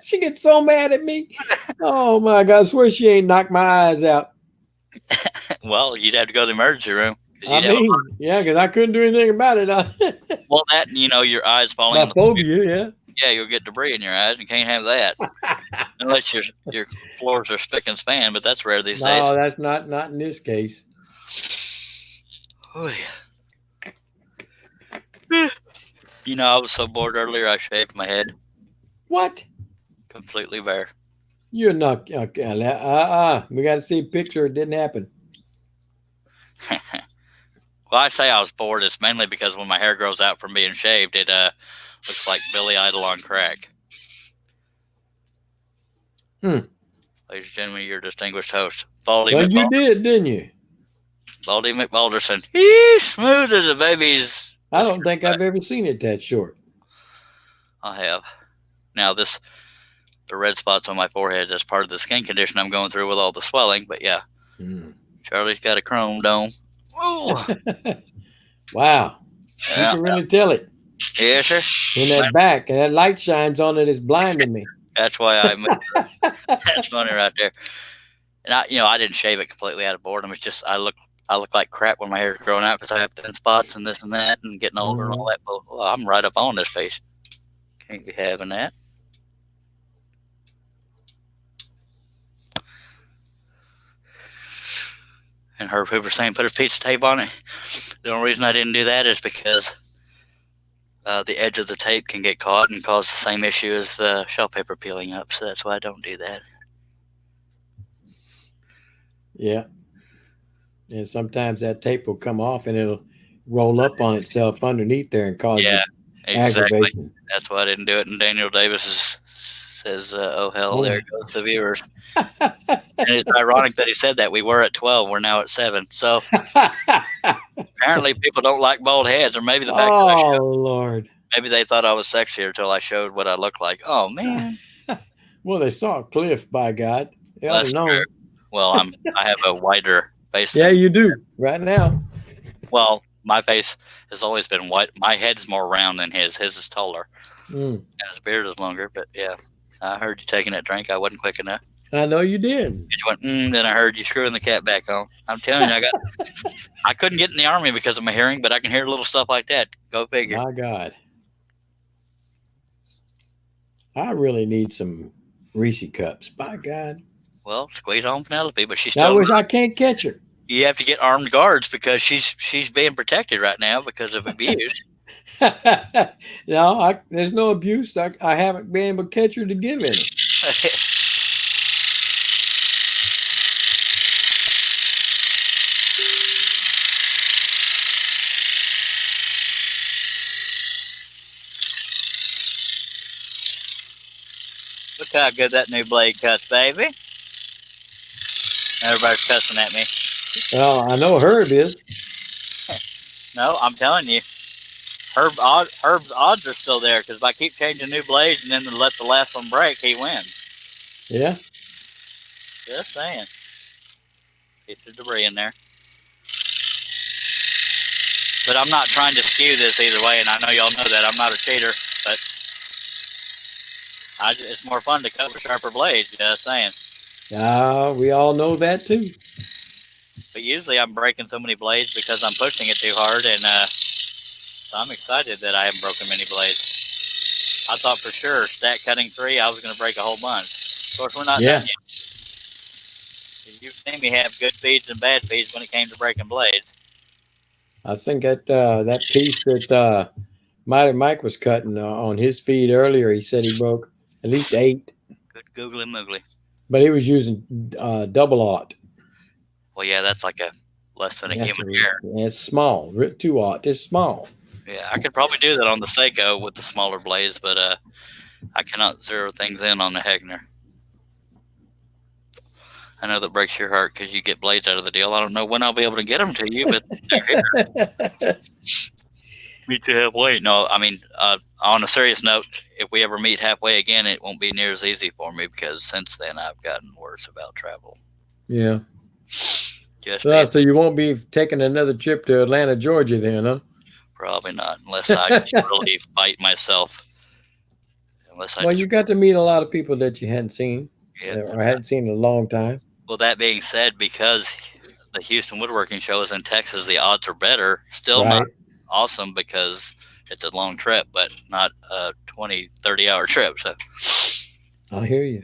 She gets so mad at me. Oh my God. I swear she ain't knocked my eyes out. well, you'd have to go to the emergency room. 'Cause I you'd have mean, yeah, because I couldn't do anything about it. well, that and, your eyes falling My in the floor. phobia, Yeah, you'll get debris in your eyes. You can't have that yeah. unless your floors are spick and span. But that's rare these No, days. that's not in this case. Oh, yeah. I was so bored earlier. I shaved my head What? completely bare. You're not. Okay, we got to see a picture. It didn't happen. Well, I say I was bored. It's mainly because when my hair grows out from being shaved, it looks like Billy Idol on crack. Ladies and gentlemen, your distinguished host, Baldy Well, you did, didn't you? Baldy McBalderson. He's smooth as a baby's. I don't think I've ever seen it that short. I have. Now the red spots on my forehead is part of the skin condition I'm going through with all the swelling. But yeah, Charlie's got a chrome dome. Ooh. Wow. You Yeah. can really tell it. Yeah, sure. In that back, and that light shines on it, it's blinding me. That's why that's funny right there. And I didn't shave it completely out of boredom. It's just I look like crap when my hair's growing out because I have thin spots and this and that and getting older and all that. But well, I'm right up on this face. Can't be having that. And Herb Hoover saying put a piece of tape on it. The only reason I didn't do that is because the edge of the tape can get caught and cause the same issue as the shelf paper peeling up. So that's why I don't do that. Yeah. And sometimes that tape will come off and it'll roll up on itself underneath there and cause Exactly. aggravation. That's why I didn't do it. And Daniel Davis says, oh, hell, there goes the viewers. And it's ironic that he said that. We were at 12. We're now at 7. So apparently people don't like bald heads, or maybe the fact that I showed, Lord. maybe they thought I was sexier until I showed what I looked like. Oh, man. Well, they saw Cliff, by God. They Well, ought to that's know. true. Well, I have a wider face. Yeah, you do right now. Well, my face has always been white. My head is more round than his. His is taller. And his beard is longer. But yeah, I heard you taking that drink. I wasn't quick enough. I know you did. You just went, then I heard you screwing the cat back on. I'm telling you, I couldn't get in the Army because of my hearing, but I can hear little stuff like that. Go figure. My God. I really need some Reese cups. By God. Well, squeeze on Penelope, but she's I still. wish I can't catch her. You have to get armed guards because she's being protected right now because of abuse. No, there's no abuse. I haven't been able to catch her to give any. Look how good that new blade cuts, baby. Everybody's cussing at me. Well, I know Herb is. No, I'm telling you. Herb's odds are still there because if I keep changing new blades and then let the last one break, he wins. Yeah. Just saying. Piece of debris in there. But I'm not trying to skew this either way, and I know y'all know that. I'm not a cheater, but it's more fun to cut with sharper blades, just saying. We all know that too. But usually I'm breaking so many blades because I'm pushing it too hard, and so I'm excited that I haven't broken many blades. I thought for sure, stack cutting 3, I was going to break a whole bunch. Of course, we're not done yet. You've seen me have good feeds and bad feeds when it came to breaking blades. I think that piece that Mighty Mike was cutting on his feed earlier, he said he broke at least 8. Good googly moogly. But he was using double aught. Well, yeah, that's like less than a human hair. It's small. 2 aught is small. Yeah, I could probably do that on the Seiko with the smaller blades, but I cannot zero things in on the Hegner. I know that breaks your heart because you get blades out of the deal. I don't know when I'll be able to get them to you, but they're here. Meet you halfway. No, I mean, on a serious note, if we ever meet halfway again, it won't be near as easy for me because since then I've gotten worse about travel. Yeah. Just So you won't be taking another trip to Atlanta, Georgia, then, huh? probably not, unless I just really fight myself. Well, you got to meet a lot of people that you hadn't seen Yeah. or hadn't seen in a long time. Well, that being said, because the Houston Woodworking Show is in Texas, the odds are better. Still Right. not awesome because it's a long trip, but not a 20, 30-hour trip. So I hear you.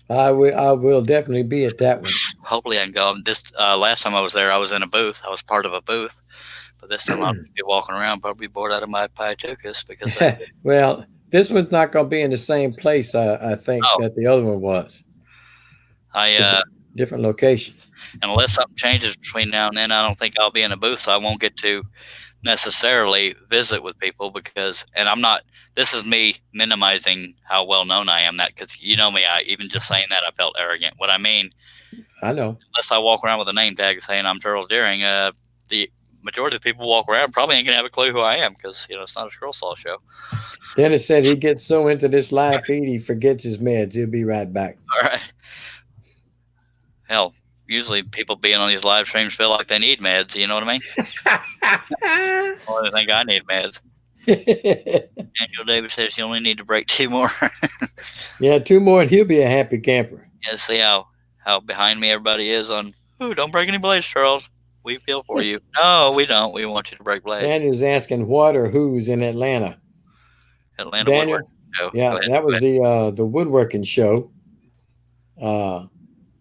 I will definitely be at that one. hopefully I can go. This last time I was there, I was in a booth. I was part of a booth. But this time I'll be walking around, probably bored out of my pituchus because Well, this one's not going to be in the same place, I think, Oh. that the other one was. I Different location. unless something changes between now and then, I don't think I'll be in a booth, so I won't get to necessarily visit with people because, and I'm not, this is me minimizing how well known I am, that because you know me, even just saying that I felt arrogant. What I mean, I know. unless I walk around with a name tag saying I'm Charles Deering, the majority of the people walk around probably ain't gonna have a clue who I am because it's not a Scroll Saw show. Dennis said he gets so into this live feed he forgets his meds. He'll be right back. All right. Hell, usually people being on these live streams feel like they need meds. You know what I mean? Well, I think I need meds. Daniel David says you only need to break 2 more. Yeah, 2 more and he'll be a happy camper. Yeah, see how behind me everybody is on, ooh, don't break any blades, Charles. We feel for you. No, we don't. We want you to break blades. Daniel's asking what or who's in Atlanta. Atlanta Daniel, Woodworking Show. yeah, Go ahead, that go was ahead. the woodworking show.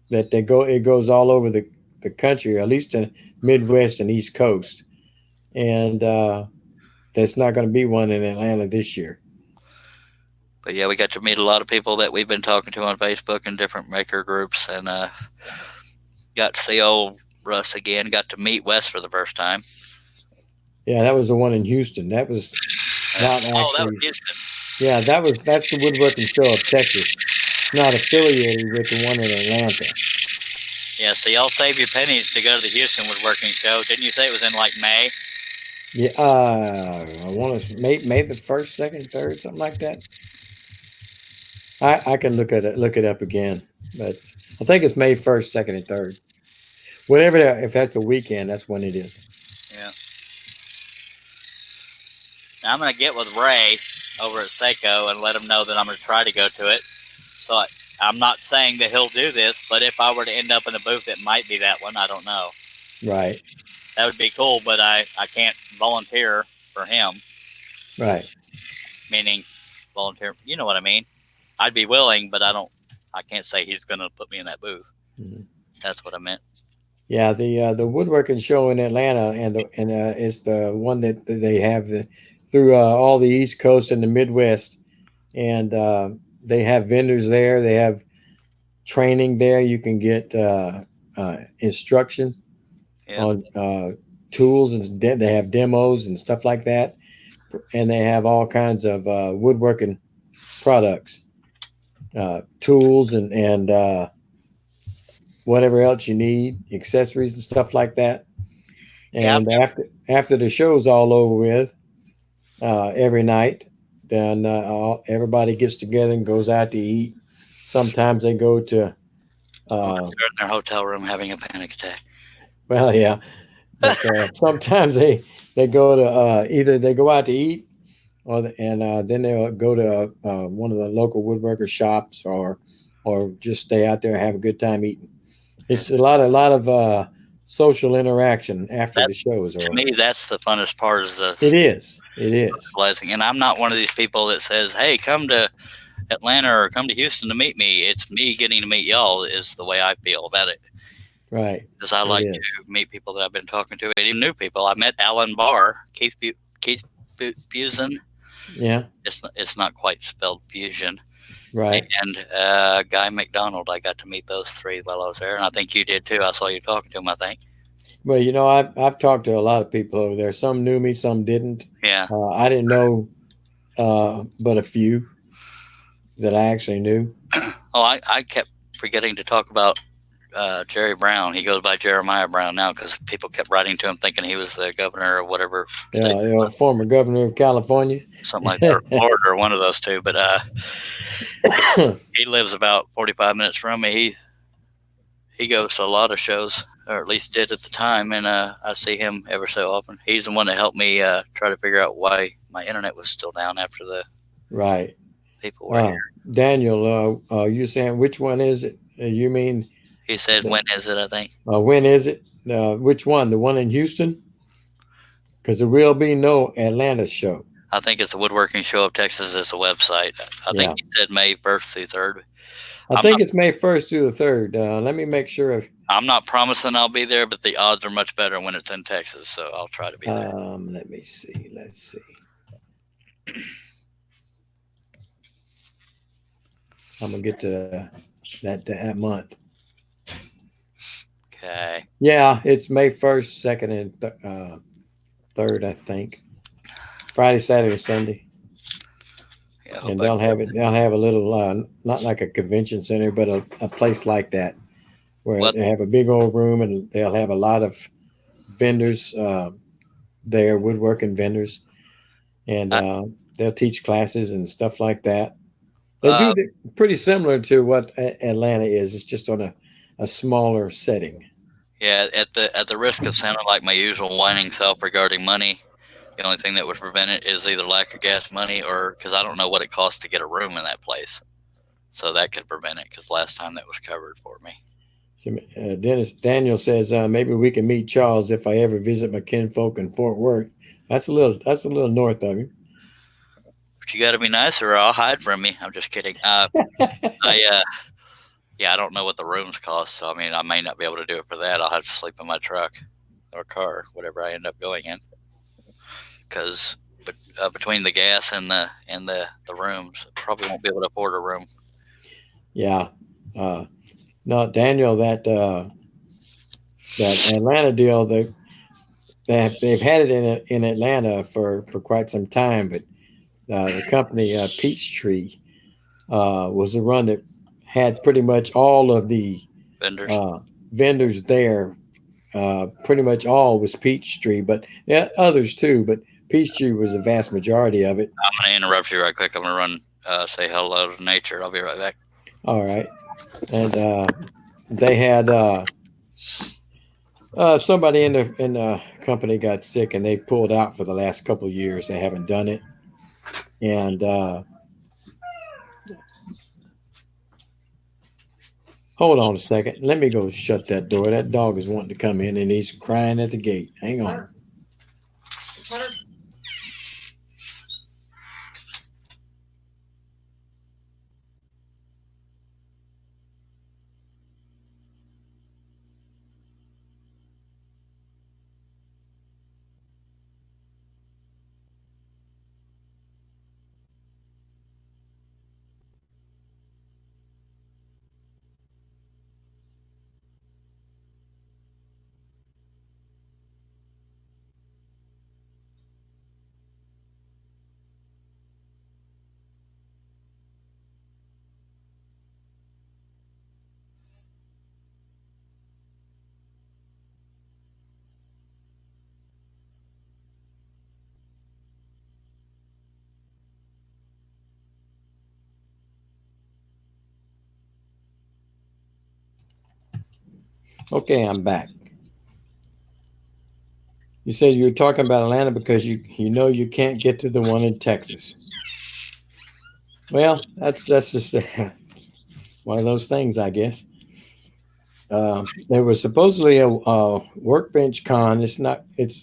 That it goes all over the country, at least in Midwest and East Coast, and there's not going to be one in Atlanta this year. But yeah, we got to meet a lot of people that we've been talking to on Facebook and different maker groups, and got to see old Russ again. Got to meet Wes for the first time. Yeah, that was the one in Houston. That was not actually. Oh, that was Houston. Yeah, that's the woodworking show of Texas. Not affiliated with the one in Atlanta. Yeah, so y'all save your pennies to go to the Houston Woodworking Show. Didn't you say it was in like May? Yeah, I want to May the 1st, 2nd, 3rd, something like that. I can look it up again, but I think it's May 1st, 2nd, and 3rd. Whatever, if that's a weekend, that's when it is. Yeah. Now I'm gonna get with Ray over at Seiko and let him know that I'm gonna try to go to it. So I'm not saying that he'll do this, but if I were to end up in a booth, it might be that one. I don't know. Right. That would be cool, but I can't volunteer for him. Right. Meaning volunteer. You know what I mean? I'd be willing, but I can't say he's gonna put me in that booth. Mhm. That's what I meant. Yeah, the woodworking show in Atlanta, and it's the one that they have through all the East Coast and the Midwest, and they have vendors there. They have training there. You can get instruction on tools, and they have demos and stuff like that, and they have all kinds of woodworking products, tools, and whatever else you need, accessories and stuff like that. And after the show's all over with, every night, then everybody gets together and goes out to eat. Sometimes they go to they're in their hotel room having a panic attack. well, yeah, but sometimes they go to either they go out to eat, then they'll go to one of the local woodworker shops, or just stay out there and have a good time eating. It's a lot of social interaction after the shows. To me, that's the funnest part. It is. Blessing. And I'm not one of these people that says, "Hey, come to Atlanta or come to Houston to meet me." It's me getting to meet y'all is the way I feel about it. Right. Because I like to meet people that I've been talking to, and even new people. I met Alan Barr, Keith Fusion. Yeah. It's not quite spelled fusion. Right. And Guy McDonald. I got to meet those 3 while I was there, and I think you did too. I saw you talking to him, I think. Well, I've talked to a lot of people over there. Some knew me, some didn't. Yeah. I didn't know but a few that I actually knew. Oh, I kept forgetting to talk about Jerry Brown. He goes by Jeremiah Brown now because people kept writing to him thinking he was the governor or whatever. Yeah, former governor of California. Something like that, or Florida, or one of those two. But he lives about 45 minutes from me. He goes to a lot of shows, or at least did at the time, and I see him ever so often. He's the one that helped me try to figure out why my internet was still down after the Right. people were here. Daniel, you saying which one is it? You mean He said, when is it, I think? when is it? Which one? The one in Houston? Because there will be no Atlanta show. I think it's the Woodworking Show of Texas is the website. I think he said May 1st through 3rd. I think it's May 1st through the 3rd. Let me make sure. I'm not promising I'll be there, but the odds are much better when it's in Texas, so I'll try to be there. Let me see. Let's see. I'm gonna get to that month. Okay. Yeah, it's May 1st, 2nd, and 3rd, I think. Friday, Saturday, Sunday. Yeah, And they'll have it. They'll have a little, not like a convention center, but a place like that, where they have a big old room, and they'll have a lot of vendors there, woodworking vendors, and they'll teach classes and stuff like that. They do pretty similar to what Atlanta is. It's just on a smaller setting. Yeah, at the risk of sounding like my usual whining self regarding money, the only thing that would prevent it is either lack of gas money or because I don't know what it costs to get a room in that place. So that could prevent it because last time that was covered for me. So, Daniel says maybe we can meet Charles if I ever visit my kinfolk in Fort Worth. That's a little north of him. But you got to be nicer or I'll hide from you. I'm just kidding. I don't know what the rooms cost. So, I mean, I may not be able to do it for that. I'll have to sleep in my truck or car, whatever I end up going in. Because between the gas and the rooms, I probably won't be able to afford a room. Yeah. No, Daniel, that Atlanta deal, they've had it in Atlanta for quite some time, but the company Peachtree was the one that had pretty much all of the vendors there. Pretty much all was Peachtree, but others too. But Peachtree was the vast majority of it. I'm going to interrupt you right quick. I'm going to run, say hello to nature. I'll be right back. All right. And they had somebody in the company got sick, and they pulled out for the last couple of years. They haven't done it. And hold on a second. Let me go shut that door. That dog is wanting to come in, and he's crying at the gate. Hang on. Okay, I'm back. You said you were talking about Atlanta because you know you can't get to the one in Texas. Well, that's just one of those things, I guess. There was supposedly a workbench con. It's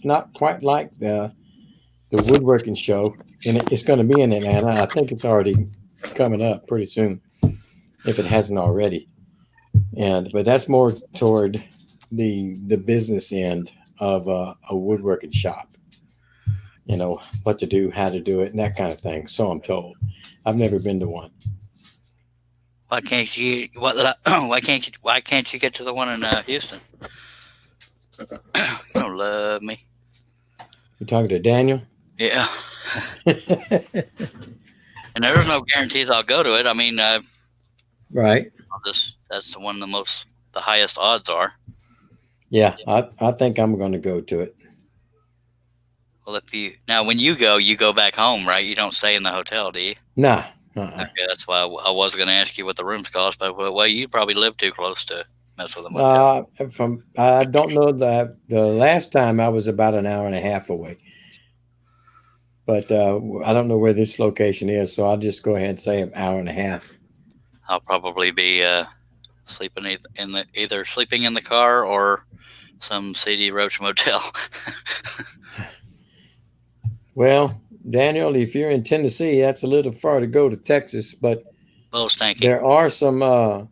not quite like the woodworking show, and it's going to be in Atlanta. I think it's already coming up pretty soon, if it hasn't already. But that's more toward the business end of a woodworking shop. You know, what to do, how to do it, and that kind of thing. So I'm told. I've never been to one. Why can't you? Why can't you get to the one in Houston? You don't love me. You talking to Daniel? Yeah. And there's no guarantees I'll go to it. I mean, right. that's the one of the most the highest odds are. Yeah, I think I'm going to go to it. Well, when you go back home, right? You don't stay in the hotel, do you? Nah. Okay, that's why I was going to ask you what the rooms cost, but well, you probably live too close to mess with them. I don't know that the last time I was about an hour and a half away, but I don't know where this location is, so I'll just go ahead and say an hour and a half. I'll probably be sleeping either sleeping in the car or some seedy roach motel. Well, Daniel, if you're in Tennessee, that's a little far to go to Texas, but there are some of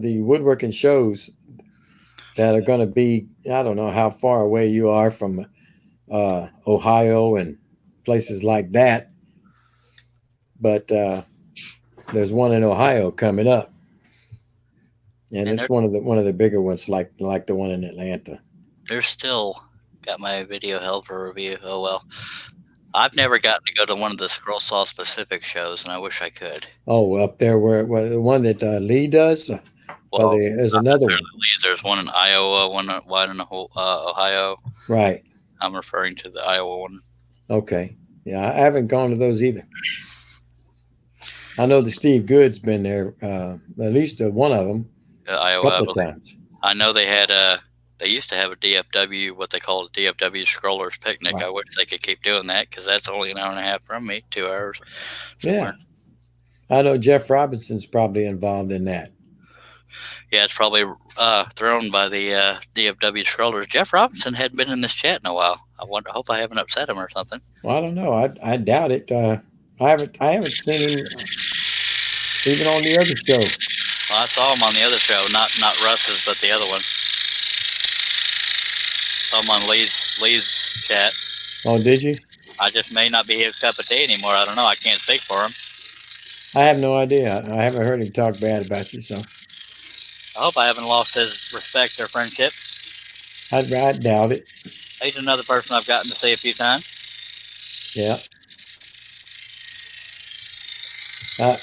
the woodworking shows that are going to be, I don't know how far away you are from Ohio and places like that, but there's one in Ohio coming up, and it's one of the bigger ones, like the one in Atlanta. They're still got my video held for review. Oh well. I've never gotten to go to one of the Scroll Saw specific shows, and I wish I could. Oh, up there where the one that Lee does? Well, there's another one. There's one in Iowa, one in Ohio. Right. I'm referring to the Iowa one. Okay. Yeah, I haven't gone to those either. I know that Steve Good's been there, at least one of them, Iowa, a couple of times. I know they had they used to have a DFW, what they call a DFW Scrollers Picnic. Right. I wish they could keep doing that because that's only an hour and a half from me, 2 hours. Somewhere. Yeah. I know Jeff Robinson's probably involved in that. Yeah, it's probably thrown by the DFW Scrollers. Jeff Robinson hadn't been in this chat in a while. Hope I haven't upset him or something. Well, I don't know. I doubt it. I haven't seen him even on the other show. Well, I saw him on the other show, not Russ's, but the other one. Saw him on Lee's chat. Oh, did you? I just may not be his cup of tea anymore. I don't know. I can't speak for him. I have no idea. I haven't heard him talk bad about you, so. I hope I haven't lost his respect or friendship. I doubt it. He's another person I've gotten to see a few times. Yeah.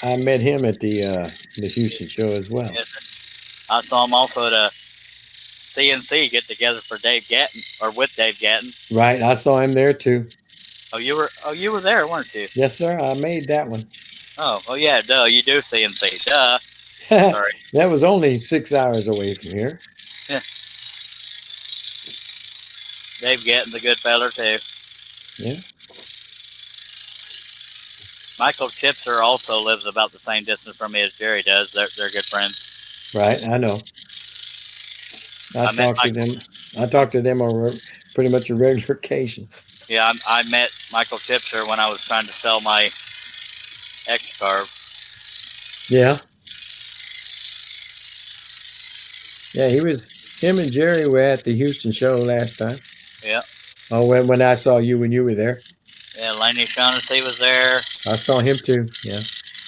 I met him at the Houston show as well. Yes, I saw him also at a CNC get together for Dave Gatton, or with Dave Gatton. Right, I saw him there too. Oh, you were there, weren't you? Yes, sir. I made that one. Oh yeah, duh. You do CNC, duh. Sorry. That was only 6 hours away from here. Yeah. Dave Gatton's a good feller too. Yeah. Michael Chipser also lives about the same distance from me as Jerry does. They're good friends. Right, I know. I talked to them on pretty much a regular occasion. Yeah, I met Michael Chipser when I was trying to sell my X-Carve. Yeah. Yeah, him and Jerry were at the Houston show last time. Yeah. Oh, when I saw you when you were there. Yeah, Laney Shaughnessy was there. I saw him too, yeah.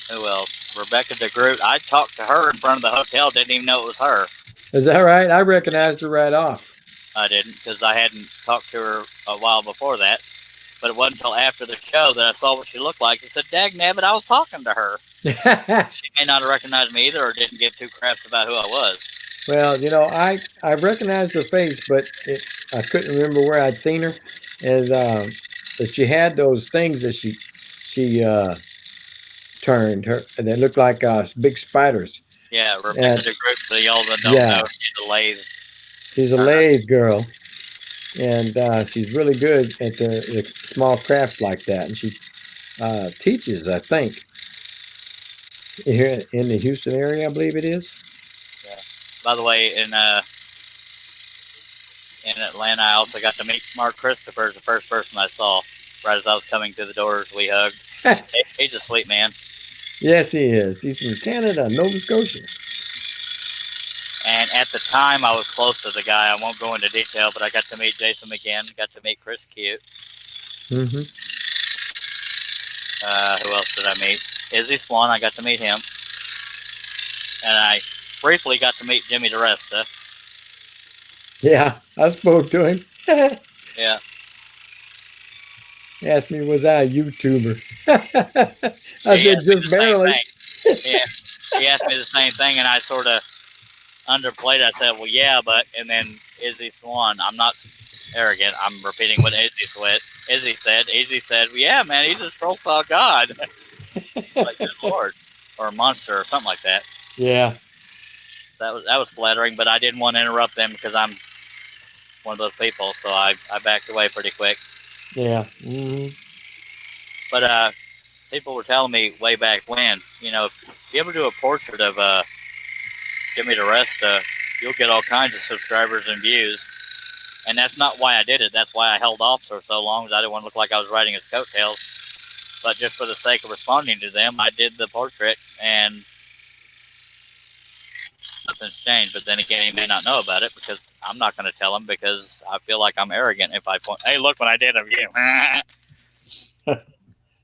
Who else? Rebecca DeGroot. I talked to her in front of the hotel, didn't even know it was her. Is that right? I recognized her right off. I didn't, because I hadn't talked to her a while before that. But it wasn't until after the show that I saw what she looked like. I said, dagnabbit, I was talking to her. She may not have recognized me either, or didn't give two craps about who I was. Well, I recognized her face, but I couldn't remember where I'd seen her. And but she had those things that she turned her, and they looked like big spiders. Yeah, Rebecca DeGroot, for y'all that don't know, she's a lathe. She's a lathe girl, and she's really good at the small crafts like that. And she teaches, I think, here in the Houston area, I believe it is. Yeah. By the way, in Atlanta, I also got to meet Mark Christopher, the first person I saw. Right as I was coming through the doors, we hugged. He's a sweet man. Yes, he is. He's from Canada, Nova Scotia. And at the time, I was close to the guy. I won't go into detail, but I got to meet Jason McGinn, got to meet Chris Cute. Mm-hmm. Who else did I meet? Izzy Swan, I got to meet him. And I briefly got to meet Jimmy DeResta. Yeah, I spoke to him. Yeah. He asked me, was I a YouTuber? I said, just barely. Yeah. He asked me the same thing, and I sort of underplayed. I said, well, yeah, but, and then Izzy Swan, I'm not arrogant. I'm repeating what Izzy said. Izzy said, well, yeah, man, he's a troll saw god. Like, good Lord. Or a monster or something like that. Yeah. That was flattering, but I didn't want to interrupt them because I'm one of those people, so I backed away pretty quick. Yeah. Mm-hmm. But people were telling me way back when, if you ever do a portrait of Jimmy DiResta, you'll get all kinds of subscribers and views. And that's not why I did it. That's why I held off for so long, because I didn't want to look like I was riding his coattails. But just for the sake of responding to them, I did the portrait, and nothing's changed. But then again, he may not know about it, because I'm not going to tell him, because I feel like I'm arrogant if I point, hey, look what I did of you.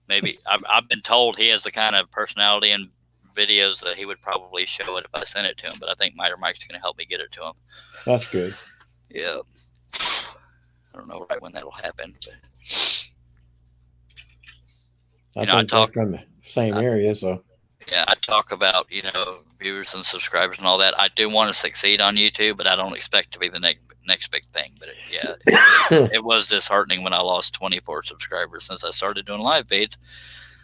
Maybe I've been told he has the kind of personality and videos that he would probably show it if I sent it to him, but I think Miter Mike's going to help me get it to him. That's good. Yeah. I don't know right when that'll happen. But, I think they're from the same area, so. Yeah, I talk about, viewers and subscribers and all that. I do want to succeed on YouTube, but I don't expect to be the next big thing. But it was disheartening when I lost 24 subscribers since I started doing live feeds.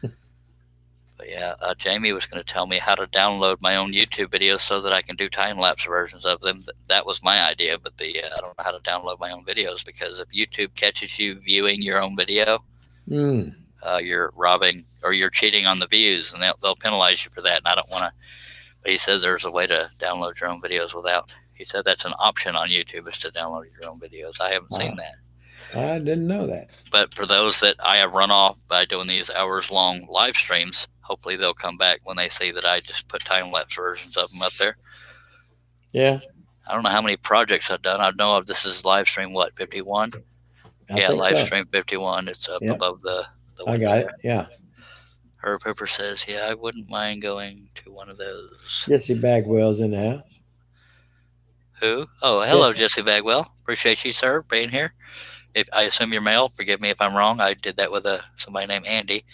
But yeah, Jamie was going to tell me how to download my own YouTube videos so that I can do time-lapse versions of them. That was my idea, but I don't know how to download my own videos, because if YouTube catches you viewing your own video, you're robbing or you're cheating on the views, and they'll penalize you for that. And I don't want to. But he says there's a way to download your own videos without. He said that's an option on YouTube, is to download your own videos. I haven't seen that. I didn't know that. But for those that I have run off by doing these hours-long live streams, hopefully they'll come back when they see that I just put time-lapse versions of them up there. Yeah. I don't know how many projects I've done. I know this is live stream, 51? Yeah, live stream 51. It's up above the I got it. Yeah. Herb Hooper says, yeah, I wouldn't mind going to one of those. Jesse Bagwell's in the house. Who? Oh, hello, Jesse Bagwell. Appreciate you, sir, being here. If I assume you're male, forgive me if I'm wrong. I did that with somebody named Andy.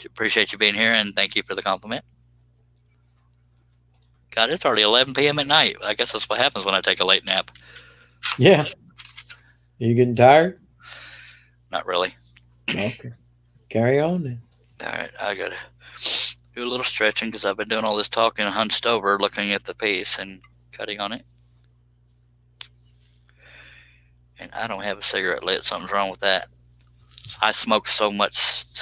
Appreciate you being here, and thank you for the compliment. God, it's already 11 p.m. at night. I guess that's what happens when I take a late nap. Yeah. Are you getting tired? Not really. Okay. Carry on then. All right, I got to do a little stretching because I've been doing all this talking hunched over, looking at the piece and cutting on it. And I don't have a cigarette lit. Something's wrong with that. I smoke so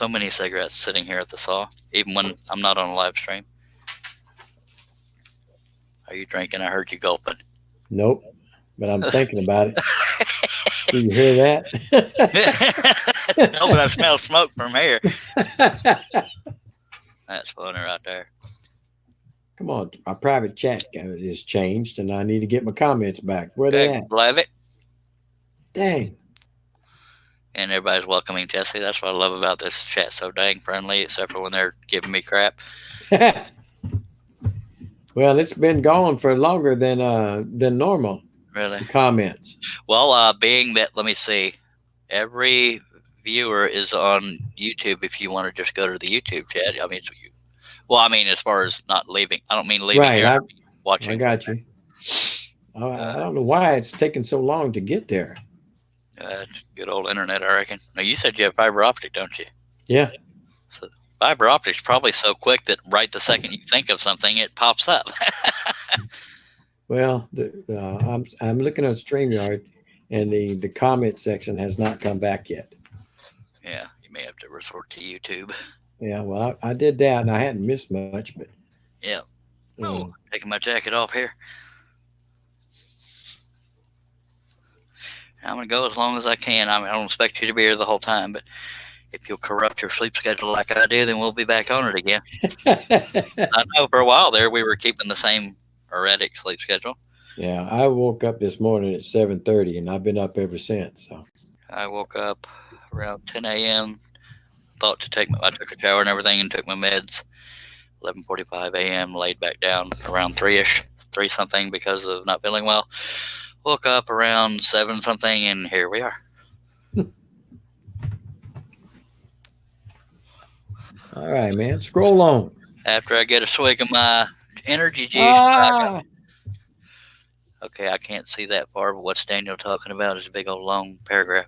many cigarettes sitting here at the saw, even when I'm not on a live stream. Are you drinking? I heard you gulping. Nope, but I'm thinking about it. Do you hear that? No, but I smell smoke from here. That's funny right there. Come on, our private chat is changed, and I need to get my comments back. Where they at? Love it. Dang. And everybody's welcoming Jesse. That's what I love about this chat. So dang friendly, except for when they're giving me crap. Well, it's been gone for longer than normal. Really? The comments. Well, being that, let me see, every viewer is on YouTube. If you want to just go to the YouTube chat, I mean, as far as not leaving, I don't mean leaving right, here. Watching. I got you. I don't know why it's taking so long to get there. Good old internet, I reckon. Now, you said you have fiber optic, don't you? Yeah. So fiber optic's probably so quick that right the second you think of something, it pops up. Well, I'm looking at StreamYard, and the comment section has not come back yet. Yeah, you may have to resort to YouTube. Yeah, well, I did that, and I hadn't missed much, but yeah. Oh, taking my jacket off here. I'm going to go as long as I can. I don't expect you to be here the whole time, but if you'll corrupt your sleep schedule like I do, then we'll be back on it again. I know for a while there, we were keeping the same erratic sleep schedule. Yeah, I woke up this morning at 7:30, and I've been up ever since. So I woke up around 10 a.m. I took a shower and everything and took my meds. 11:45 a.m. laid back down around 3-ish, 3 something because of not feeling well. Woke up around 7 something, and here we are. All right, man. Scroll on. After I get a swig of my energy juice. Okay, I can't see that far, but what's Daniel talking about is a big old long paragraph.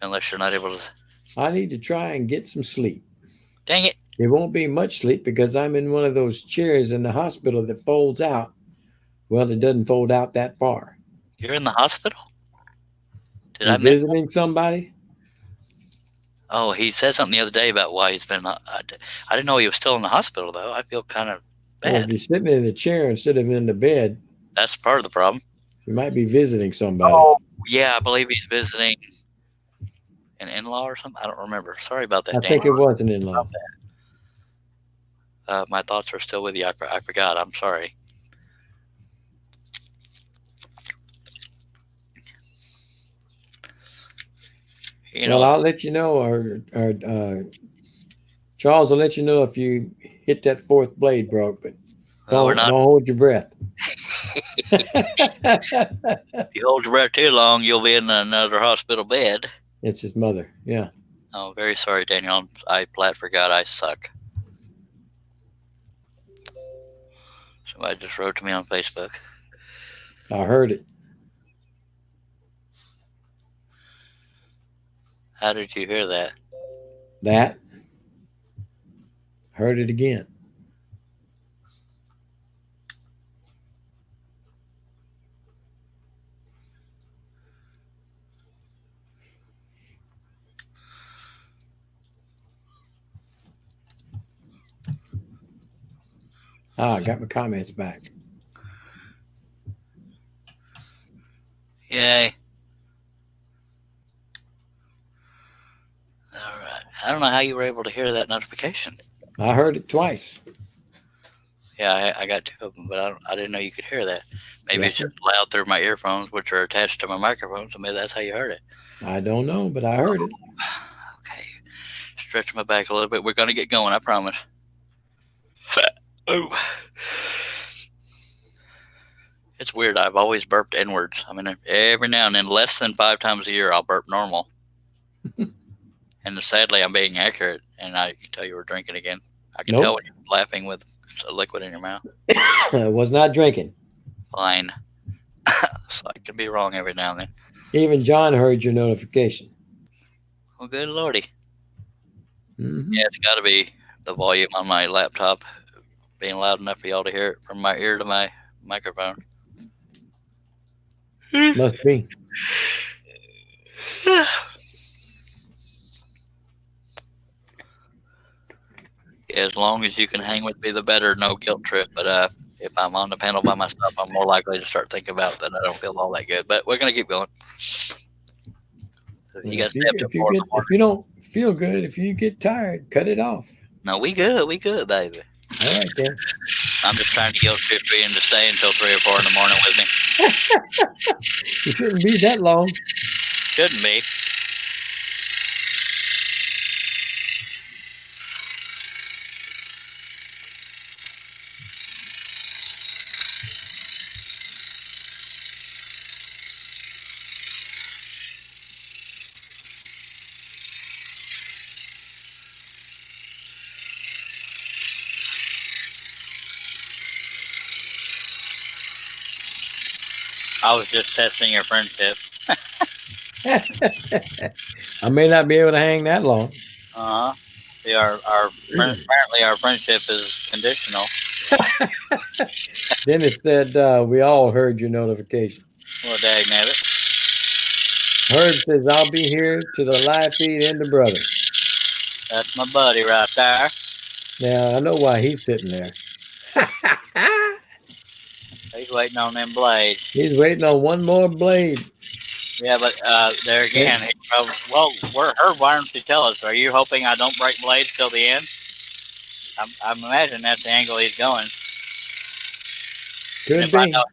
Unless you're not able to. I need to try and get some sleep. Dang it. It won't be much sleep because I'm in one of those chairs in the hospital that folds out. Well, it doesn't fold out that far. You're in the hospital? Did You I miss? visiting somebody? Oh, he said something the other day about why he's been. I didn't know he was still in the hospital, though. I feel kind of Well, if bad. you're sitting in a chair instead of in the bed, That's part of the problem. you might be visiting somebody. Oh, yeah, I believe he's visiting an in-law or something. I don't remember. Sorry about that, I Daniel. think it was an in-law. My thoughts are still with you. I forgot. I'm sorry. You know, Well, I'll let you know, or Charles will let you know if you hit that fourth blade, bro. But well, we're don't not. hold your breath. If you hold your breath too long, you'll be in another hospital bed. It's his mother. Yeah. Oh, very sorry, Daniel. I flat forgot I suck. Somebody just wrote to me on Facebook. I heard it. How did you hear that? That. Heard it again. I got my comments back. Yay. All right. I don't know how you were able to hear that notification. I heard it twice. Yeah, I got two of them, but I didn't know you could hear that. Maybe Yes, it's sir. just loud through my earphones, which are attached to my microphone, so maybe that's how you heard it. I don't know, but I heard it. Okay. Stretch my back a little bit. We're going to get going, I promise. Oh. It's weird. I've always burped inwards. I mean, every now and then, less than 5 times a year, I'll burp normal. And sadly, I'm being accurate, and I can tell you were drinking again. I can Nope. tell when you're laughing with a liquid in your mouth. Was not drinking. Fine. So I can be wrong every now and then. Even John heard your notification. Well, good lordy. Mhm. Yeah, it's got to be the volume on my laptop being loud enough for y'all to hear it from my ear to my microphone. Must be. Yeah, as long as you can hang with me, the better. No guilt trip. But if I'm on the panel by myself, I'm more likely to start thinking about that I don't feel all that good. But we're going to keep going. You guys have to If you don't feel good, if you get tired, cut it off. No, we good, baby. All right, then. I'm just trying to guilt trip you into stay until 3 or 4 in the morning with me. It shouldn't be that long. Shouldn't be. I was just testing your friendship. I may not be able to hang that long. Uh huh. See, apparently our friendship is conditional. Then it said, we all heard your notification. Well, dagnabbit. Herb says, I'll be here to the live feed and the brother. That's my buddy right there. Now, I know why he's sitting there. He's waiting on them blades. He's waiting on one more blade. Yeah, but there again, well, Herb, why don't you tell us? Are you hoping I don't break blades till the end? I imagine that's the angle he's going. Could If I be. know,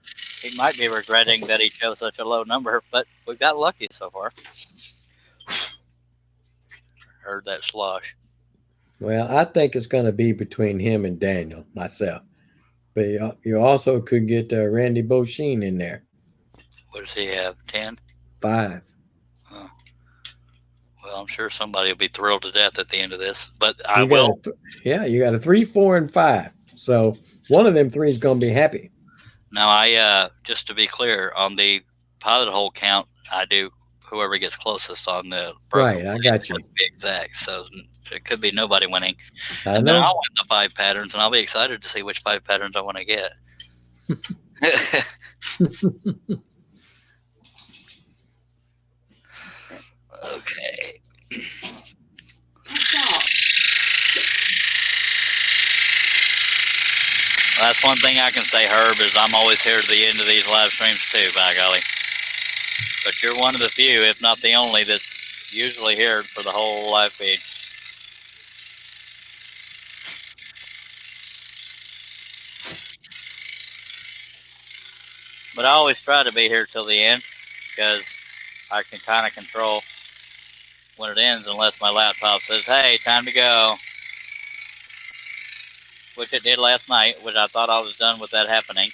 he might be regretting that he chose such a low number, but we've got lucky so far. Heard that slosh. Well, I think it's going to be between him and Daniel, myself. But you also could get Randy Bosheen in there. What does he have? 10? 5. Well, I'm sure somebody will be thrilled to death at the end of this, but You got a 3, 4, and 5. So one of them 3 is going to be happy. Now, I just to be clear on the pilot hole count, I do whoever gets closest on the broken Right, I blade got you. has to be exact. So it could be nobody winning, I and then I'll know. win the 5 patterns, and I'll be excited to see which 5 patterns I want to get. Okay. That's one thing I can say, Herb, is I'm always here to the end of these live streams too, by golly. But you're one of the few, if not the only, that's usually here for the whole live feed. But I always try to be here till the end because I can kind of control when it ends unless my laptop says, hey, time to go. Which it did last night, which I thought I was done with that happening.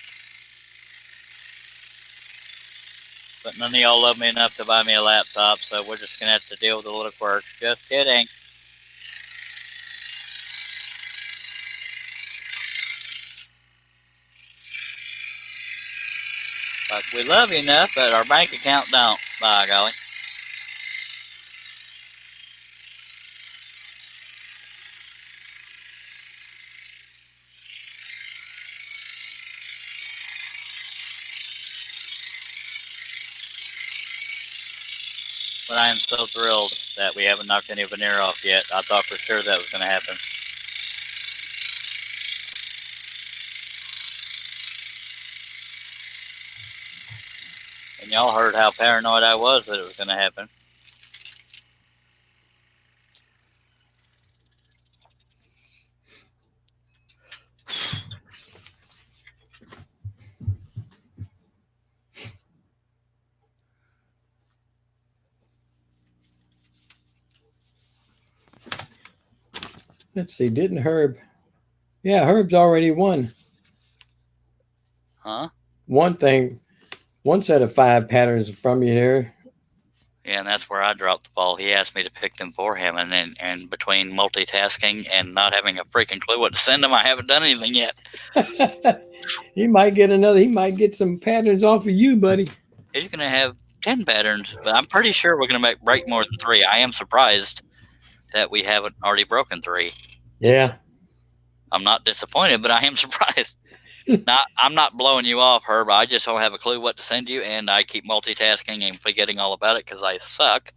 But none of y'all love me enough to buy me a laptop, so we're just going to have to deal with the little quirks. Just kidding. Like, we love you enough, but our bank account don't, by golly. But I am so thrilled that we haven't knocked any veneer off yet. I thought for sure that was going to happen. And y'all heard how paranoid I was that it was going to happen. Let's see. Didn't Herb? Yeah, Herb's already won Huh? one thing, one set of 5 patterns from you there. Yeah, and that's where I dropped the ball. He asked me to pick them for him, and then between multitasking and not having a freaking clue what to send him, I haven't done anything yet. He might get another. He might get some patterns off of you, buddy. He's going to have 10 patterns, but I'm pretty sure we're going to break more than 3. I am surprised that we haven't already broken 3. Yeah. I'm not disappointed, but I am surprised. I'm not blowing you off, Herb. I just don't have a clue what to send you, and I keep multitasking and forgetting all about it because I suck.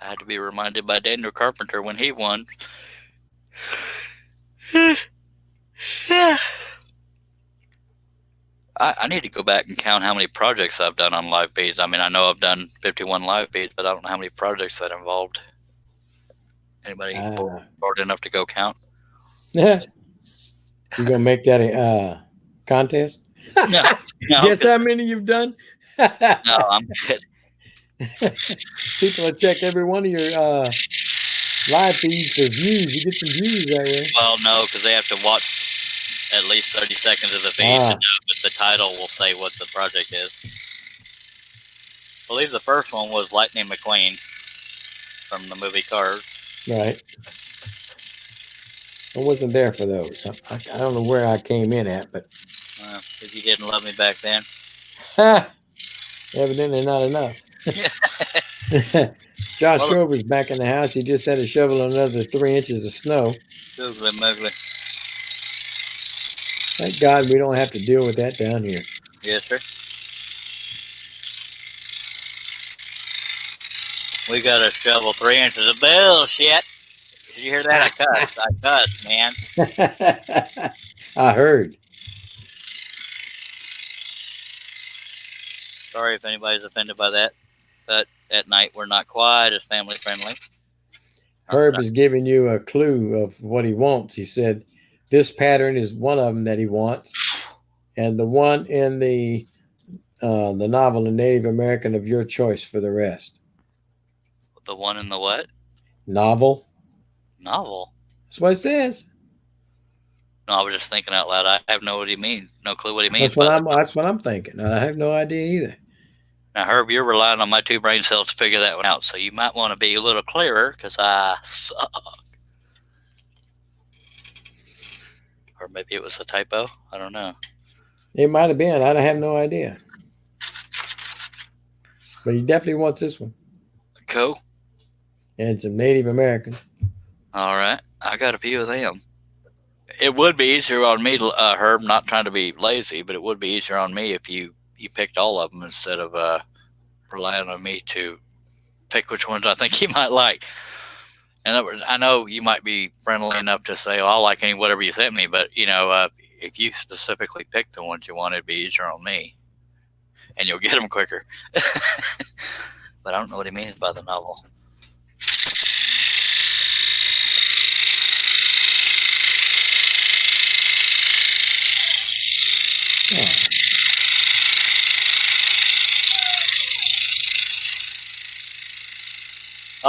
I had to be reminded by Daniel Carpenter when he won. I need to go back and count how many projects I've done on live feeds. I mean, I know I've done 51 live feeds, but I don't know how many projects that involved. Anybody bored enough to go count? You gonna make that a contest? No. Guess how many you've done? No, I'm good. People will check every one of your live feeds for views. You get some views that way. Well, no, because they have to watch at least 30 seconds of the feed to know, but the title will say what the project is. I believe the first one was Lightning McQueen from the movie Cars. Right. I wasn't there for those. I don't know where I came in at, but if you didn't love me back then. Evidently not enough. Josh Grover's back in the house. He just had to shovel another 3 inches of snow. Googly muggly. Thank God we don't have to deal with that down here. Yes, sir. We got to shovel 3 inches of bullshit. Did you hear that? I cussed, man. I heard. Sorry if anybody's offended by that, but at night we're not quite as family friendly. Herb is giving you a clue of what he wants. He said this pattern is one of them that he wants, and the one in the novel, The Native American of Your Choice, for the rest. The one in the what? Novel. That's what it says. No, I was just thinking out loud. I have no clue what he means. That's what I'm thinking. I have no idea either. Now, Herb, you're relying on my 2 brain cells to figure that one out, so you might want to be a little clearer because I suck. Or maybe it was a typo. I don't know. It might have been. I don't have no idea. But he definitely wants this one. Cool. And some Native American. All right. I got a few of them. It would be easier on me, Herb, not trying to be lazy, but it would be easier on me if you picked all of them instead of relying on me to pick which ones I think you might like. And I know you might be friendly enough to say, "Oh, I'll like whatever you sent me," but if you specifically pick the ones you want, it'd be easier on me, and you'll get them quicker. But I don't know what he means by the novel.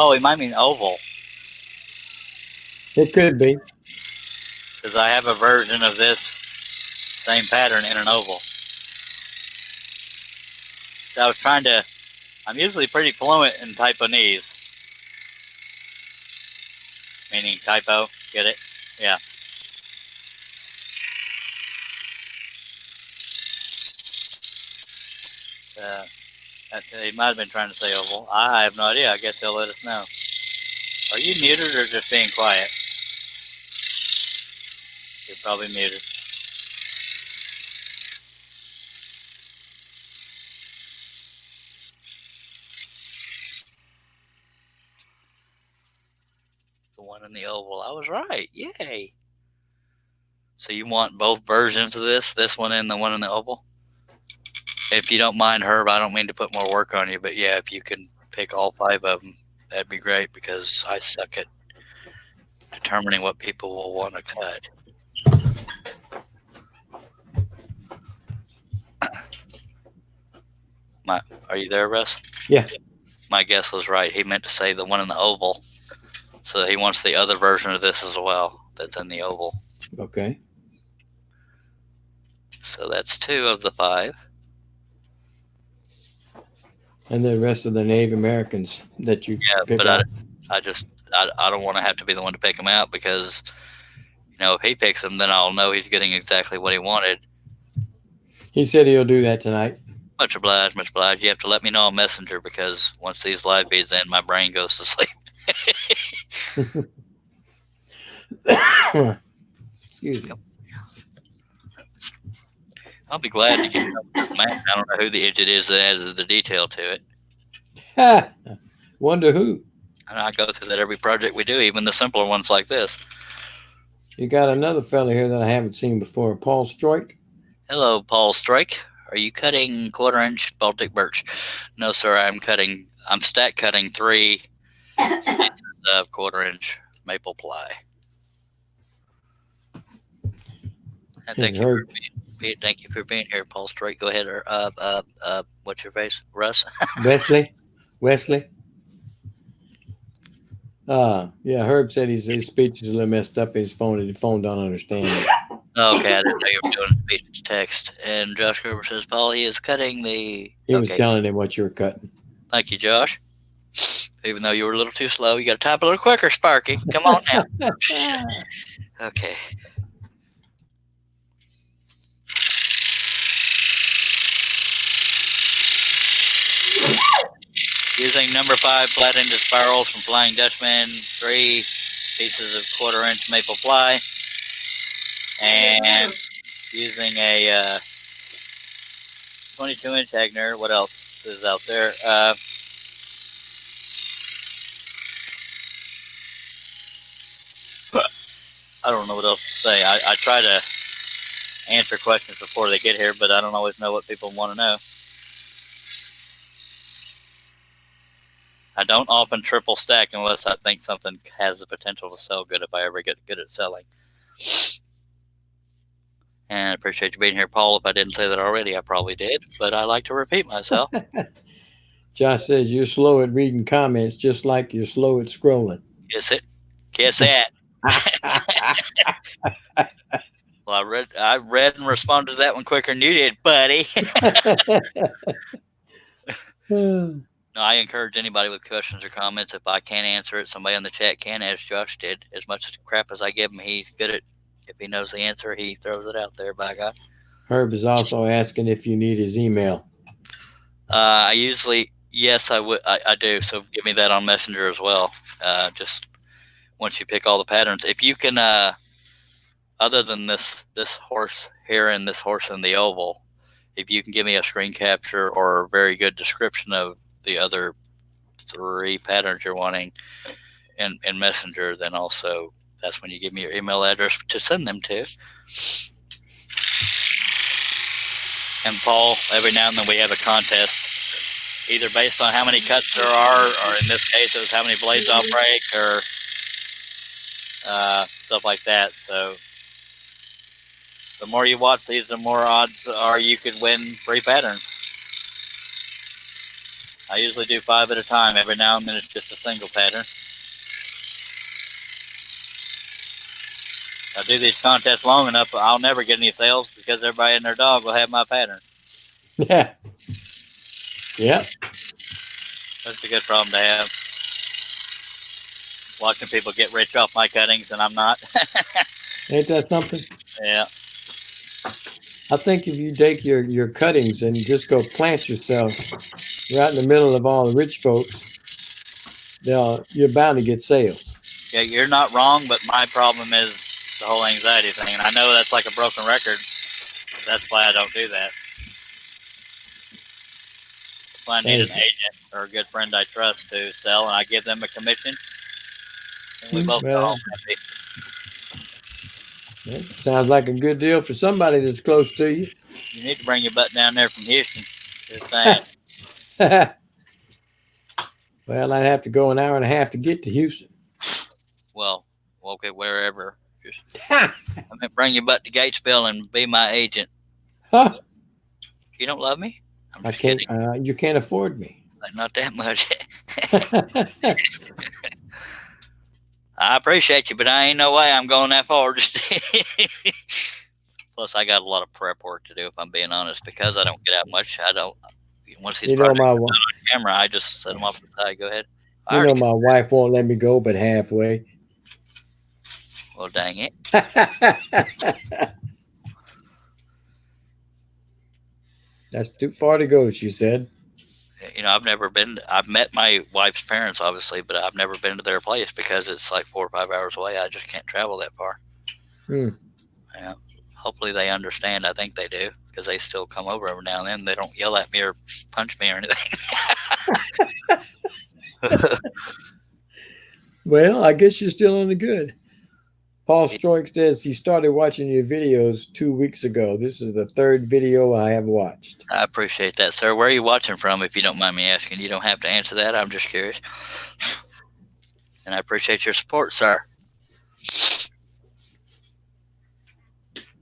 Oh, he might mean oval. It could be. Because I have a version of this same pattern in an oval. So I was trying to, I'm usually pretty fluent in Taiwanese. Meaning typo, get it? Yeah. He might have been trying to say oval. I have no idea. I guess they'll let us know. Are you muted or just being quiet? You're probably muted. The one in the oval. I was right. Yay. So you want both versions of this one and the one in the oval? If you don't mind, Herb, I don't mean to put more work on you, but yeah, if you can pick all 5 of them, that'd be great because I suck at determining what people will want to cut. Are you there, Russ? Yeah. My guess was right. He meant to say the one in the oval. So he wants the other version of this as well that's in the oval. Okay. So that's 2 of the 5. And the rest of the Native Americans that you pick but out. I don't want to have to be the one to pick them out because, if he picks them, then I'll know he's getting exactly what he wanted. He said he'll do that tonight. Much obliged, much obliged. You have to let me know on Messenger because once these live feeds end, my brain goes to sleep. Excuse me. I'll be glad to get man. I don't know who the idiot is that adds the detail to it. Wonder who. And I go through that every project we do, even the simpler ones like this. You got another fella here that I haven't seen before, Paul Stroik. Hello, Paul Strike. Are you cutting 1/4-inch Baltic birch? No, sir. I'm stack cutting 3 pieces of 1/4-inch maple ply. And thank you for being here, Paul Strike. Go ahead. What's your face, Russ? Wesley. Yeah, Herb said his speech is a little messed up. His phone don't understand it. Okay, I didn't know you were doing speech to text. And Josh Gerber says, Paul, he is cutting the... He was telling him what you were cutting. Thank you, Josh. Even though you were a little too slow, you got to type a little quicker, Sparky. Come on now. Okay. Using number 5 flat-ended spirals from Flying Dutchman, 3 pieces of 1/4-inch maple ply, and using a 22-inch Hagner. What else is out there? I don't know what else to say. I try to answer questions before they get here, but I don't always know what people want to know. I don't often triple stack unless I think something has the potential to sell good if I ever get good at selling. And I appreciate you being here, Paul. If I didn't say that already, I probably did, but I like to repeat myself. Josh says you're slow at reading comments just like you're slow at scrolling. Guess that. Well, I read and responded to that one quicker than you did, buddy. No, I encourage anybody with questions or comments. If I can't answer it, somebody in the chat can, as Josh did. As much crap as I give him, he's good at If he knows the answer, he throws it out there. By God. Herb is also asking if you need his email. I usually, yes, I would. I do. So give me that on Messenger as well. Just once you pick all the patterns, if you can, other than this horse here and this horse in the oval, if you can give me a screen capture or a very good description of the other 3 patterns you're wanting in Messenger, then also that's when you give me your email address to send them to. And Paul, every now and then we have a contest, either based on how many cuts there are, or in this case it was how many blades I'll break, or stuff like that. So the more you watch these, the more odds are you could win free patterns. I usually do 5 at a time. Every now and then it's just a single pattern. I do these contests long enough, I'll never get any sales because everybody and their dog will have my pattern. Yeah. Yep. That's a good problem to have. Watching people get rich off my cuttings and I'm not. Ain't that something? Yeah. I think if you take your cuttings and just go plant yourself right in the middle of all the rich folks, you're bound to get sales. Yeah, you're not wrong, but my problem is the whole anxiety thing. And I know that's like a broken record. That's why I don't do that. That's why I need an agent or a good friend I trust to sell, and I give them a commission. And we both go home happy. That sounds like a good deal for somebody that's close to you. You need to bring your butt down there from Houston. Just saying. Well, I'd have to go an hour and a half to get to Houston. Well, okay, wherever. Just, I mean, bring your butt to Gatesville and be my agent. Huh? You don't love me? I'm I just can't. kidding. You can't afford me. Not that much. I appreciate you, but I ain't no way I'm going that far. Plus, I got a lot of prep work to do, if I'm being honest, because I don't get out much. I don't. Once these You know, projects my come out on camera, I just set them off to the side. Go ahead. you know my wife won't let me go but halfway. Well, dang it. That's too far to go, she said. You know, I've met my wife's parents, obviously, but I've never been to their place because it's like 4 or 5 hours away. I just can't travel that far. Hmm. Yeah. Hopefully they understand. I think they do, because they still come over every now and then. They don't yell at me or punch me or anything. Well, I guess you're still in the good. Paul Stroik says he started watching your videos 2 weeks ago. This is the 3rd video I have watched. I appreciate that, sir. Where are you watching from, if you don't mind me asking? You don't have to answer that. I'm just curious. And I appreciate your support, sir.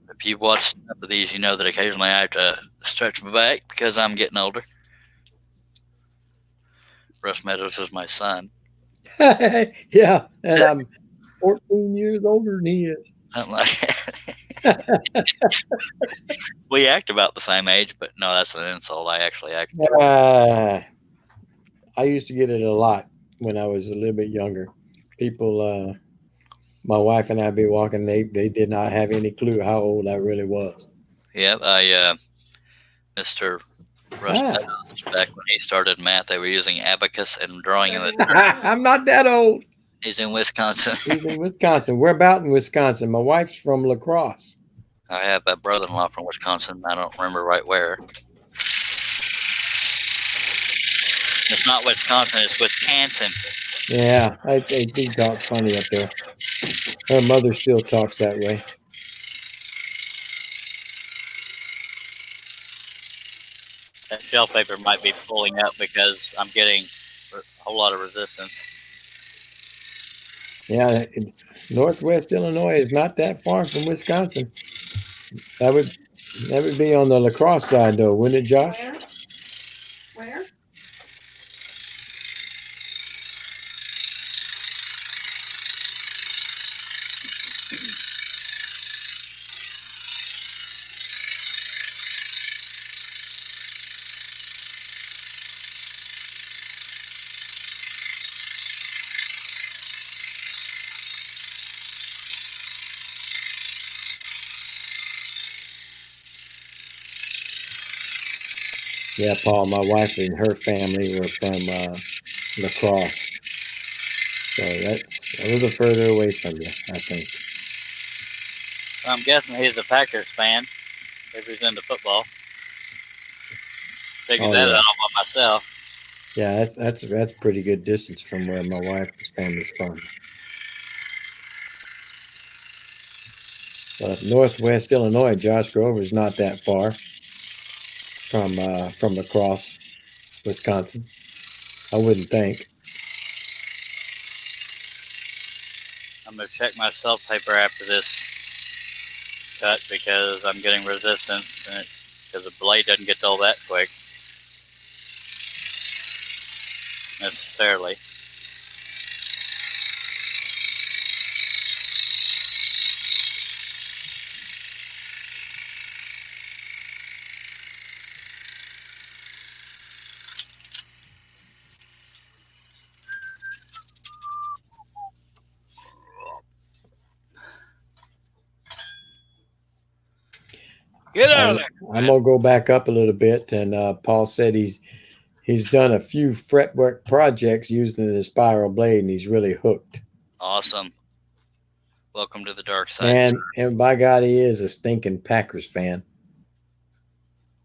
If you've watched enough of these, you know that occasionally I have to stretch my back because I'm getting older. Russ Meadows is my son. Yeah, and I'm 14 years older than he is. Something like that. We act about the same age, but no, that's an insult. I actually act. I used to get it a lot when I was a little bit younger. People, my wife and I be walking, they did not have any clue how old I really was. Yeah, Mr. Russ Meadows, back when he started math, they were using abacus and drawing in the I'm not that old. He's in Wisconsin. He's in Wisconsin. We're about in Wisconsin. My wife's from La Crosse. I have a brother-in-law from Wisconsin. I don't remember right where. It's not Wisconsin. It's Wisconsin. Yeah, they do talk funny up there. Her mother still talks that way. That shelf paper might be pulling up because I'm getting a whole lot of resistance. Yeah, Northwest Illinois is not that far from Wisconsin. That would be on the La Crosse side, though, wouldn't it, Josh? Where? Yeah, Paul, my wife and her family were from La Crosse. So that was a further away from you, I think. I'm guessing he's a Packers fan if he's into football. Figured that out by myself. Yeah, that's pretty good distance from where my wife's family's from. But Northwest Illinois, Josh Grover's not that far from La Crosse, Wisconsin. I wouldn't think. I'm going to check my self paper after this cut because I'm getting resistance because the blade doesn't get dull that quick necessarily. Get out of there. I'm gonna go back up a little bit, and Paul said he's done a few fretwork projects using the spiral blade, and he's really hooked. Awesome. Welcome to the dark side. And by God, he is a stinking Packers fan.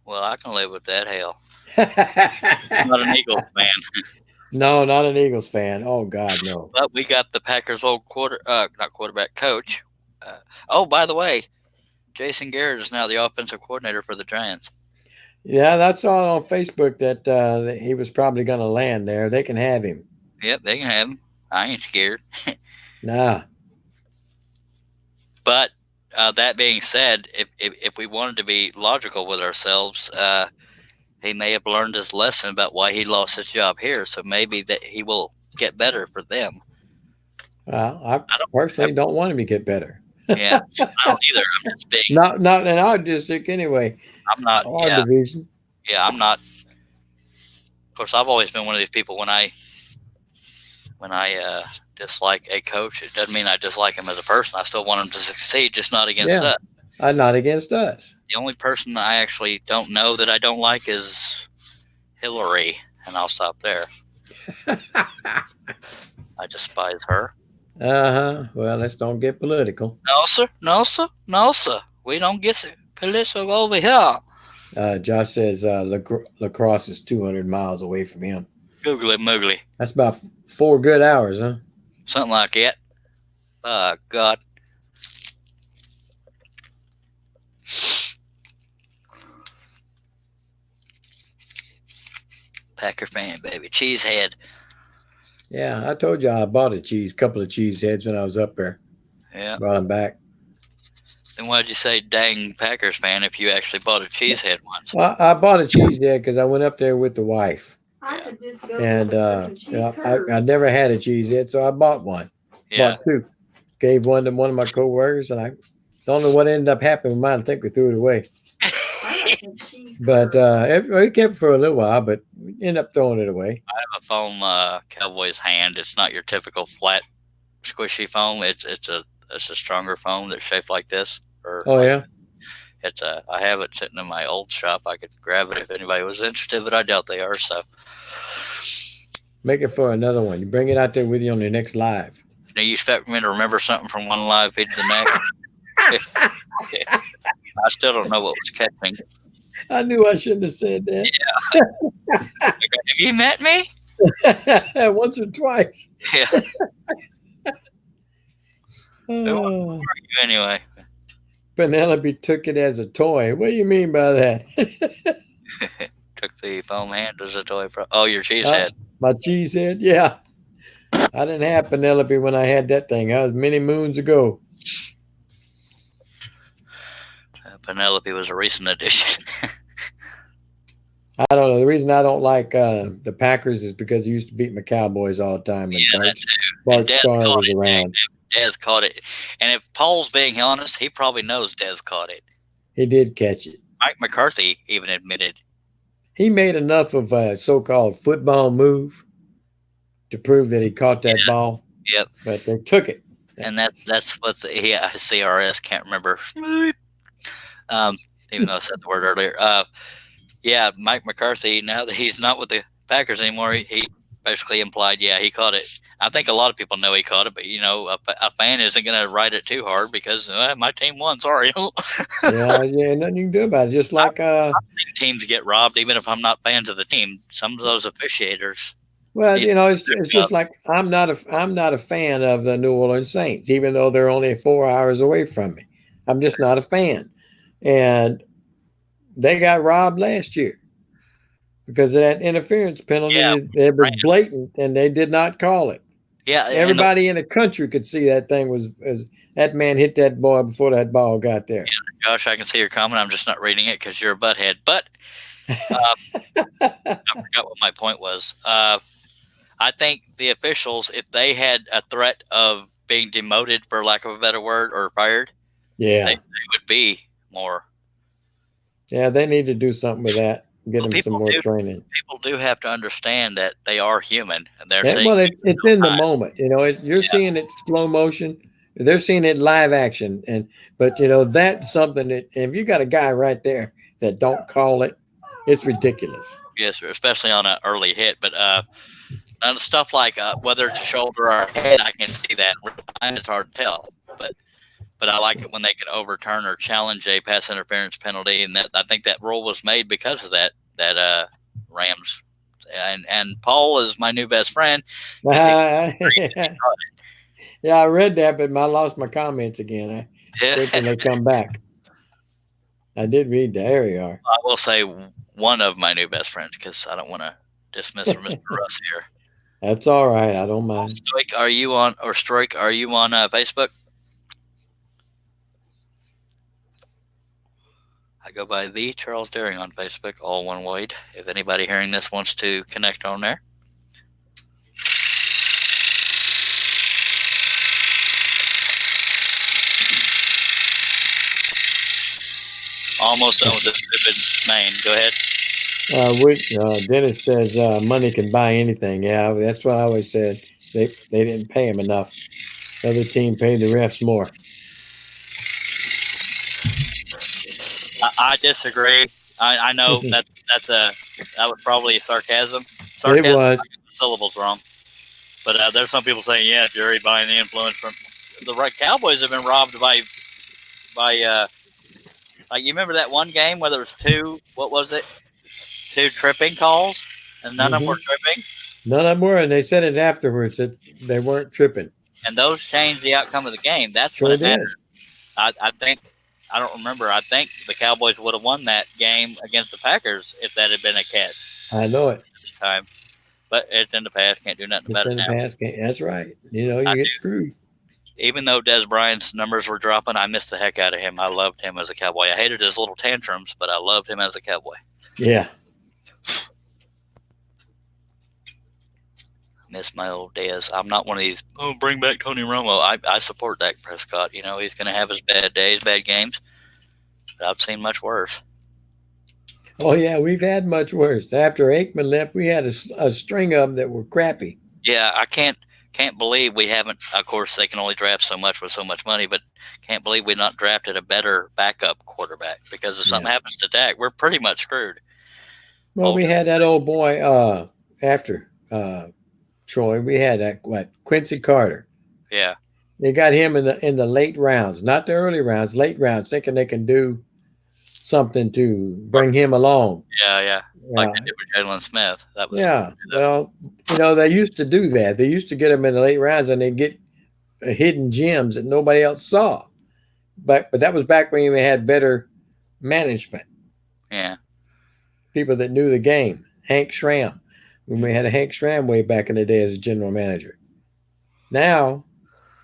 Well, I can live with that. Hell, I'm not an Eagles fan. No, not an Eagles fan. Oh God, no. But we got the Packers' old not quarterback, coach. Oh, by the way, Jason Garrett is now the offensive coordinator for the Giants. Yeah, that's all on Facebook that he was probably going to land there. They can have him. Yep, they can have him. I ain't scared. Nah. But that being said, if we wanted to be logical with ourselves, he may have learned his lesson about why he lost his job here. So maybe that he will get better for them. Well, I personally don't want him to get better. Yeah, I don't either. I'm just being. Not in our district anyway. I'm not. Our division. Yeah, I'm not. Of course, I've always been one of these people when I dislike a coach, it doesn't mean I dislike him as a person. I still want him to succeed, just not against us. Not against us. The only person I actually don't know that I don't like is Hillary, and I'll stop there. I despise her. Well, let's don't get political. No, sir. No, sir. No, sir. We don't get political over here. Josh says La Crosse is 200 miles away from him. Googly moogly. That's about 4 good hours, huh? Something like that. Oh, God. Packer fan, baby. Cheesehead. Yeah, I told you I bought a couple of cheese heads when I was up there. Yeah. Brought them back. Then why'd you say dang Packers fan if you actually bought a cheesehead once? Well, I bought a cheese head because I went up there with the wife. I could just go And I never had a cheese head, so I bought one. Yeah. Bought 2. Gave one to one of my coworkers, and I don't know what ended up happening with mine. I think we threw it away. But it kept for a little while, but we ended up throwing it away. I have a foam Cowboys hand. It's not your typical flat, squishy foam. It's a stronger foam that's shaped like this. Yeah. I have it sitting in my old shop. I could grab it if anybody was interested, but I doubt they are. So make it for another one. You bring it out there with you on the next live. You expect me to remember something from one live feed to the next? I still don't know what was catching. I knew I shouldn't have said that. Yeah. Have you met me? Once or twice. Yeah. Who are you anyway? Penelope took it as a toy. What do you mean by that? Took the foam hand as a toy. Your cheese head. My cheese head? Yeah. I didn't have Penelope when I had that thing. That was many moons ago. Penelope was a recent addition. I don't know. The reason I don't like the Packers is because they used to beat my Cowboys all the time. And Bart Starr was around. Dez caught it. And if Paul's being honest, he probably knows Dez caught it. He did catch it. Mike McCarthy even admitted. He made enough of a so-called football move to prove that he caught that ball. Yep. But they took it. And that's what the CRS can't remember. Even though I said the word earlier. Yeah, Mike McCarthy. Now that he's not with the Packers anymore, he basically implied, yeah, he caught it. I think a lot of people know he caught it, but a fan isn't going to write it too hard because my team won. Sorry. Yeah, nothing you can do about it. Just like Teams get robbed, even if I'm not fans of the team. Some of those officiators. well, it's just like I'm not a fan of the New Orleans Saints, even though they're only 4 hours away from me. I'm just not a fan, and they got robbed last year because of that interference penalty. Yeah, It was blatant, and they did not call it. Yeah, Everybody in the country could see that thing was that man hit that boy before that ball got there. Yeah, Josh, I can see your comment. I'm just not reading it because you're a butthead. But I forgot what my point was. I think the officials, if they had a threat of being demoted, for lack of a better word, or fired, they would be more. Yeah, they need to do something with that. Get them some more training. People do have to understand that they are human, and they're saying, well, it's in the moment. You're seeing it slow motion. They're seeing it live action, but that's something that if you got a guy right there that don't call it, it's ridiculous. Yes, sir, especially on an early hit. But on stuff like whether it's a shoulder or a head, I can see that. It's hard to tell, but I like it when they can overturn or challenge a pass interference penalty, and that I think that rule was made because of that Rams. And Paul is my new best friend. Yeah, I read that, but I lost my comments again. When they come back. I did read that. There you are. I will say one of my new best friends because I don't want to dismiss Mr. Russ here. That's all right. I don't mind. Stoik, are you on Facebook? I go by the Charles Daring on Facebook, all one word. If anybody hearing this wants to connect on there. Almost done with this stupid main. Go ahead. Dennis says money can buy anything. Yeah, that's what I always said. They didn't pay him enough. The other team paid the refs more. I disagree. I know that was probably sarcasm. It was. The syllable's wrong. But there's some people saying, yeah, jury buying the influence from the right. Cowboys have been robbed by like, you remember that one game where there was two tripping calls and none of them were tripping? None of them were, and they said it afterwards that they weren't tripping. And those changed the outcome of the game. That's sure what it did. mattered. I don't remember. I think the Cowboys would have won that game against the Packers if that had been a catch. I know it. This time. But it's in the past. Can't do nothing about it now. It's in the past. That's right. You get screwed. Even though Des Bryant's numbers were dropping, I missed the heck out of him. I loved him as a Cowboy. I hated his little tantrums, but I loved him as a Cowboy. Yeah. Miss my old Dez. I'm not one of these, bring back Tony Romo. I support Dak Prescott. He's going to have his bad days, bad games. But I've seen much worse. Oh, yeah, we've had much worse. After Aikman left, we had a string of them that were crappy. Yeah, I can't believe we haven't. Of course, they can only draft so much with so much money, but can't believe we've not drafted a better backup quarterback because if something happens to Dak, we're pretty much screwed. Well, we had that old boy after Troy. We had Quincy Carter. Yeah, they got him in the late rounds, not the early rounds, late rounds, thinking they can do something to bring him along. Yeah. Like they did with Jalen Smith. That was well, they used to do that. They used to get him in the late rounds, and they get hidden gems that nobody else saw. But that was back when we had better management. Yeah, people that knew the game. Hank Schramm, when we had a Hank Schramm way back in the day as a general manager. Now,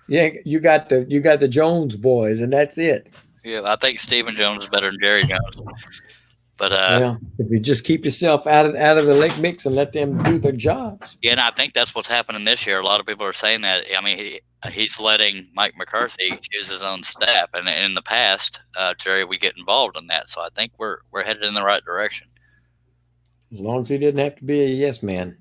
you got the Jones boys, and that's it. Yeah, I think Stephen Jones is better than Jerry Jones. But if you just keep yourself out of the lake mix and let them do their jobs. Yeah, and I think that's what's happening this year. A lot of people are saying that. I mean, he's letting Mike McCarthy choose his own staff, and in the past, Jerry, we get involved in that. So I think we're headed in the right direction. As long as he didn't have to be a yes man.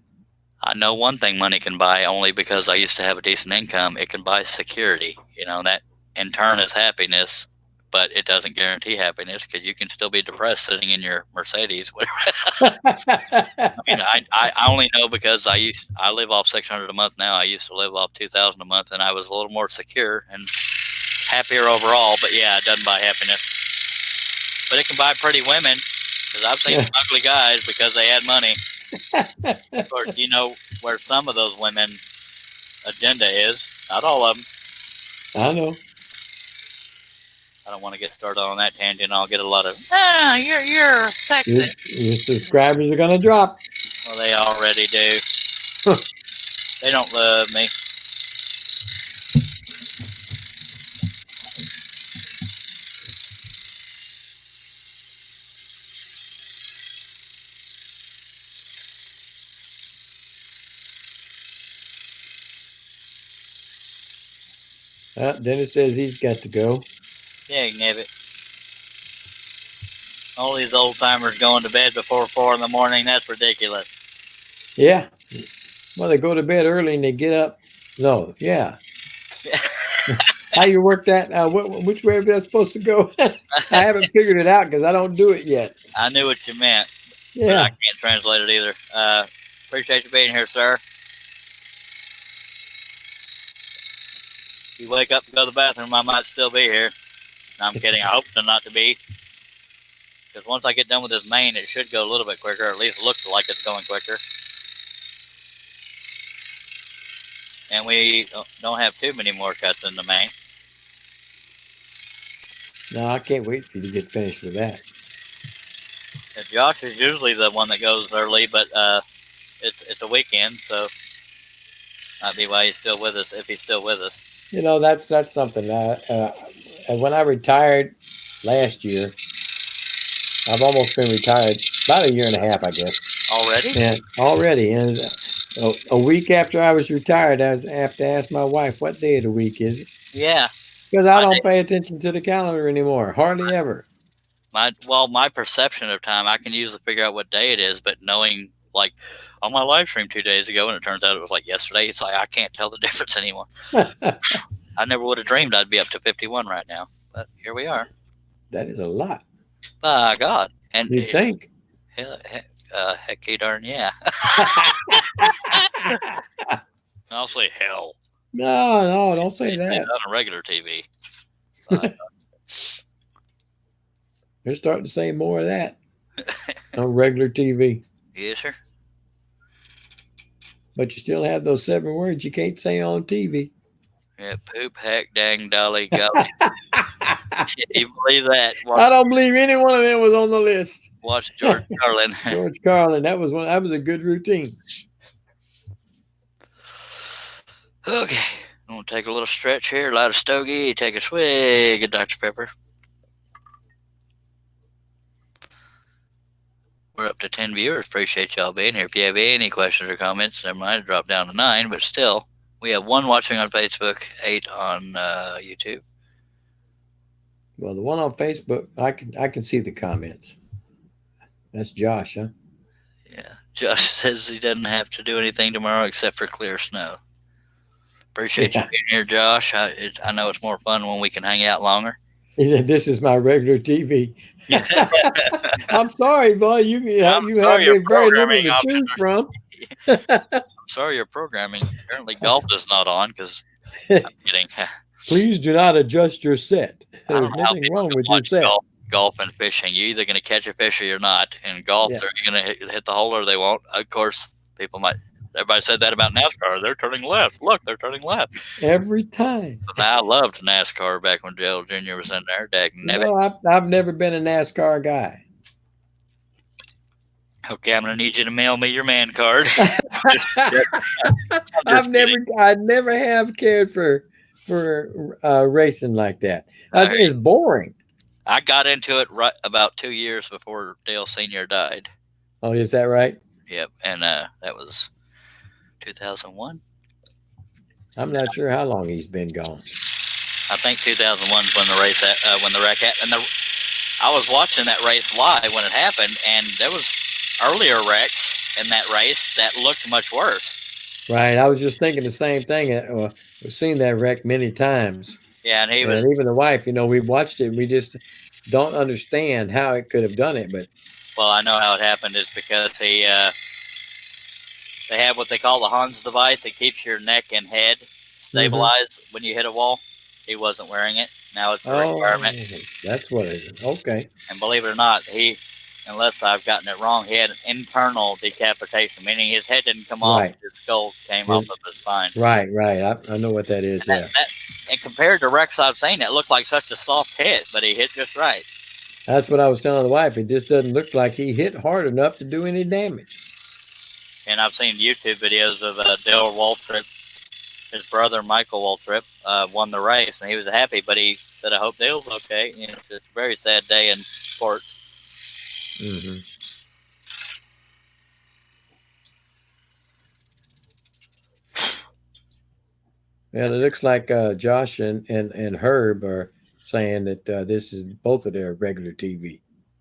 I know one thing money can buy, only because I used to have a decent income. It can buy security. That in turn is happiness. but it doesn't guarantee happiness because you can still be depressed sitting in your Mercedes. Whatever. I mean, I only know because I live off $600 a month now. I used to live off $2,000 a month, and I was a little more secure and happier overall. But yeah, it doesn't buy happiness, but it can buy pretty women. Because I've seen some ugly guys because they had money. Of course, you know where some of those women agenda is. Not all of them. I know. I don't want to get started on that tangent. I'll get a lot of, you're Your, sexist. your subscribers are gonna drop. Well, they already do. They don't love me. Dennis says he's got to go. Yeah, you can have it. All these old timers going to bed before 4 in the morning. That's ridiculous. Yeah. Well, they go to bed early and they get up. No, yeah. How you work that? Which way is that supposed to go? I haven't figured it out because I don't do it yet. I knew what you meant. But I Yeah. can't translate it either. Appreciate you being here, sir. If you wake up and go to the bathroom, I might still be here. No, I'm kidding. I hope to not to be. Because once I get done with this main, it should go a little bit quicker, or at least looks like it's going quicker. And we don't have too many more cuts in the main. No, I can't wait for you to get finished with that. And Josh is usually the one that goes early, but it's a weekend, so might be why he's still with us, if he's still with us. You know, that's something. When I retired last year, I've almost been retired about a year and a half, I guess. Already? And already, and a week after I was retired, I have to ask my wife, what day of the week is it? Yeah. Because I don't pay attention to the calendar anymore, hardly ever. My perception of time, I can usually figure out what day it is, but knowing, like, on my live stream 2 days ago, and it turns out it was like yesterday, it's like I can't tell the difference anymore. I never would have dreamed I'd be up to 51 right now, but here we are. That is a lot. By God. And You think? hecky darn yeah. I'll say hell. No, don't say It's that. on a regular TV. They're starting to say more of that on regular TV. Yes, sir. But you still have those 7 words you can't say on TV. Yeah, poop, heck, dang, dolly, golly. If you believe that, I don't believe any one of them was on the list. watch George Carlin. George Carlin, that was a good routine. Okay, I'm gonna take a little stretch here, light a stogie, take a swig of Dr. Pepper. We're up to 10 viewers. Appreciate y'all being here. If you have any questions or comments, never mind, drop down to 9, but still, we have 1 watching on Facebook, 8 on YouTube. Well, the one on Facebook, I can see the comments. That's Josh, huh? Yeah, Josh says he doesn't have to do anything tomorrow except for clear snow. Appreciate you being here, Josh. I know it's more fun when we can hang out longer. He said, "This is my regular TV." I'm sorry, boy. You have very little to choose from. I'm sorry, your programming. Apparently, golf is not on because I'm kidding. Please do not adjust your set. I There's don't know how nothing people wrong can with your watch set. golf and fishing. You're either going to catch a fish or you're not. In golf, Yeah. they're going to hit the hole or they won't. Of course, people might. Everybody said that about NASCAR. They're turning left. Look, they're turning left. Every time. But I loved NASCAR back when Joe Jr. was in there. No, I've never been a NASCAR guy. Okay, I'm going to need you to mail me your man card. I never have cared for racing like that. It's boring. I got into it right about 2 years before Dale Sr. died. Oh, is that right? Yep, and that was 2001. I'm not sure how long he's been gone. I think 2001 is when the race, when the wreck happened. And I was watching that race live when it happened, and there was earlier wrecks in that race that looked much worse. Right. I was just thinking the same thing. We've seen that wreck many times. Yeah, and he was. And even the wife, we watched it. And we just don't understand how it could have done it. But Well, I know how it happened. Is because they have what they call the Hans device. It keeps your neck and head stabilized when you hit a wall. He wasn't wearing it. Now it's a requirement. That's what it is. Okay. And believe it or not, unless I've gotten it wrong, he had an internal decapitation, meaning his head didn't come off, his skull came off of his spine. Right. I know what that is. And and compared to Rex, I've seen it looked like such a soft hit, but he hit just right. That's what I was telling the wife. It just doesn't look like he hit hard enough to do any damage. And I've seen YouTube videos of Dale Waltrip. His brother, Michael Waltrip, won the race, and he was happy, but he said, I hope Dale's okay. It's just a very sad day in sports. Mm-hmm. Well, it looks like Josh and Herb are saying that this is both of their regular TV.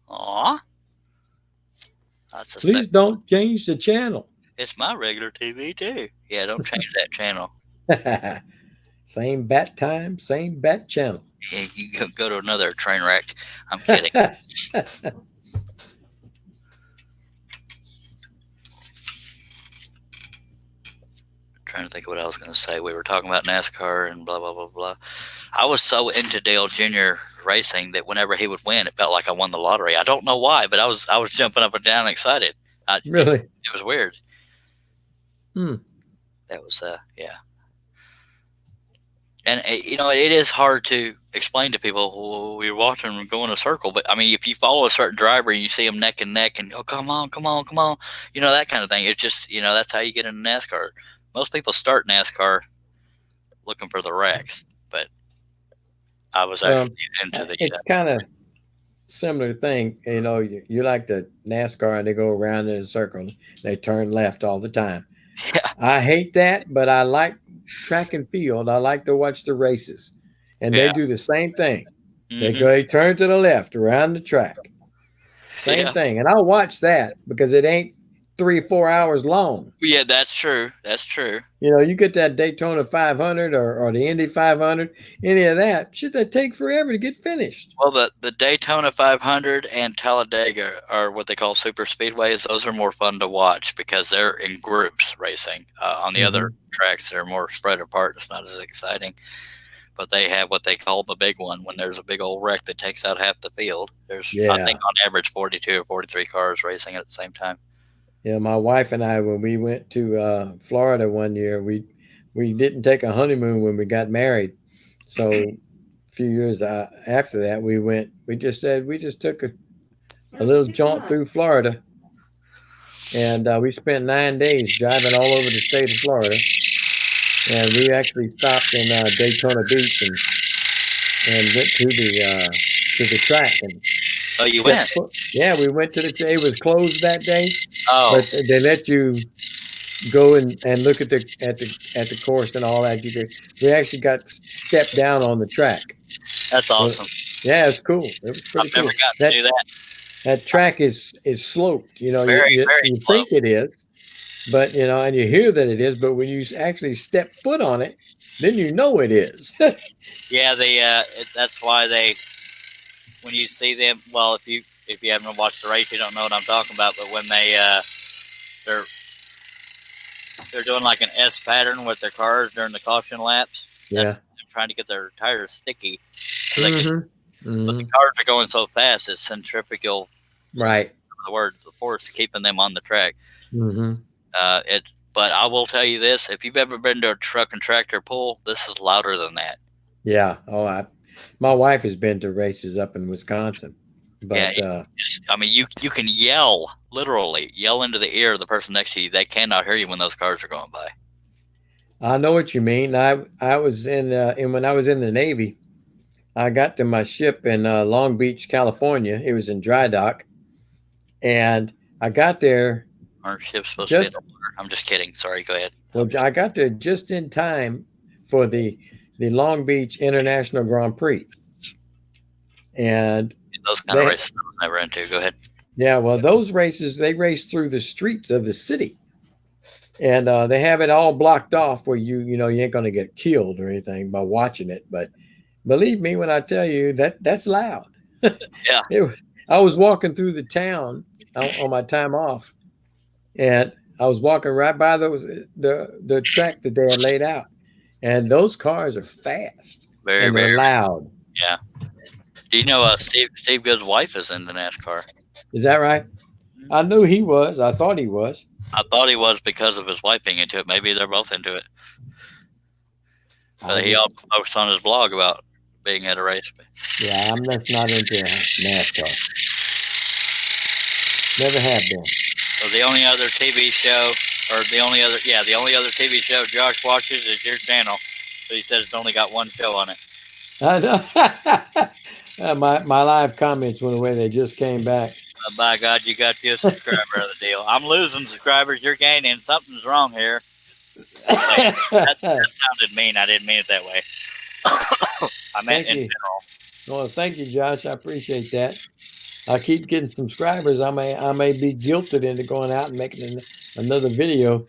Aw. Please don't change the channel. It's my regular TV, too. Yeah, don't change that channel. Same bat time, same bat channel. Yeah, you can go to another train wreck. I'm kidding. Trying to think of what I was going to say. We were talking about NASCAR and blah, blah, blah, blah. I was so into Dale Jr. racing that whenever he would win, it felt like I won the lottery. I don't know why, but I was jumping up and down excited. Really? It was weird. That was, yeah. And, it is hard to explain to people. We're watching them go in a circle. But, I mean, if you follow a certain driver and you see them neck and neck and, oh, come on, that kind of thing. It's just, that's how you get into NASCAR. Most people start NASCAR looking for the wrecks. But I was actually into the... It's kind of similar thing. You like the NASCAR and they go around in a circle. They turn left all the time. Yeah. I hate that, but I like track and field. I like to watch the races, and they do the same thing. Mm-hmm. They turn to the left around the track. Same thing, and I'll watch that because it ain't 3 or 4 hours long. Yeah, that's true. That's true. You get that Daytona 500 or the Indy 500, any of that, should that take forever to get finished? Well, the Daytona 500 and Talladega are what they call super speedways. Those are more fun to watch because they're in groups racing. On the other tracks, they're more spread apart. It's not as exciting. But they have what they call the big one when there's a big old wreck that takes out half the field. There's, I think, on average, 42 or 43 cars racing at the same time. Yeah, my wife and I, when we went to Florida one year, we didn't take a honeymoon when we got married. So a few years after that, we just took a little jaunt through Florida. And we spent 9 days driving all over the state of Florida. And we actually stopped in Daytona Beach and went to the track. And oh, you went? Yeah, we went to it was closed that day. Oh, but they let you go and look at the course and all that. We actually got stepped down on the track. That's awesome. Yeah, it's cool. It was pretty cool. I've never gotten to do that. That track is sloped. Very you sloped. think it is, but and you hear that it is. But when you actually step foot on it, then you know it is. Yeah, that's why when you see them, well, if you haven't watched the race, you don't know what I'm talking about. But when they're doing like an S pattern with their cars during the caution laps, yeah, trying to get their tires sticky. So but the cars are going so fast, it's centrifugal. Right. The force keeping them on the track. Mm-hmm. But I will tell you this: if you've ever been to a truck and tractor pull, this is louder than that. Yeah. Oh, my wife has been to races up in Wisconsin. But you can literally yell into the ear of the person next to you. They cannot hear you when those cars are going by. I know what you mean. I was when I was in the Navy, I got to my ship in Long Beach, California. It was in dry dock, and I got there. Aren't ships supposed to be in the water? I'm just kidding. Sorry, go ahead. Well, I got there just in time for the Long Beach International Grand Prix, and those kind of races I'm never into. Go ahead. Yeah, well, those races, they race through the streets of the city. And they have it all blocked off where you ain't going to get killed or anything by watching it. But believe me when I tell you that's loud. Yeah. I was walking through the town on my time off, and I was walking right by the track that they had laid out, and those cars are fast Very, and they're very. loud. Yeah. Do you know Steve Good's wife is in the NASCAR? Is that right? I knew he was. I thought he was. I thought he was because of his wife being into it. Maybe they're both into it. He also posts on his blog about being at a race. Yeah, I'm just not into NASCAR. Never have been. So the only other TV show, or the only other TV show Josh watches is your channel. So he says it's only got one show on it. I know. My live comments went away. They just came back. By God, you got you a subscriber of the deal. I'm losing subscribers. You're gaining. Something's wrong here. That sounded mean. I didn't mean it that way. I meant in general. Well, thank you, Josh. I appreciate that. I keep getting subscribers. I may be guilted into going out and making another video.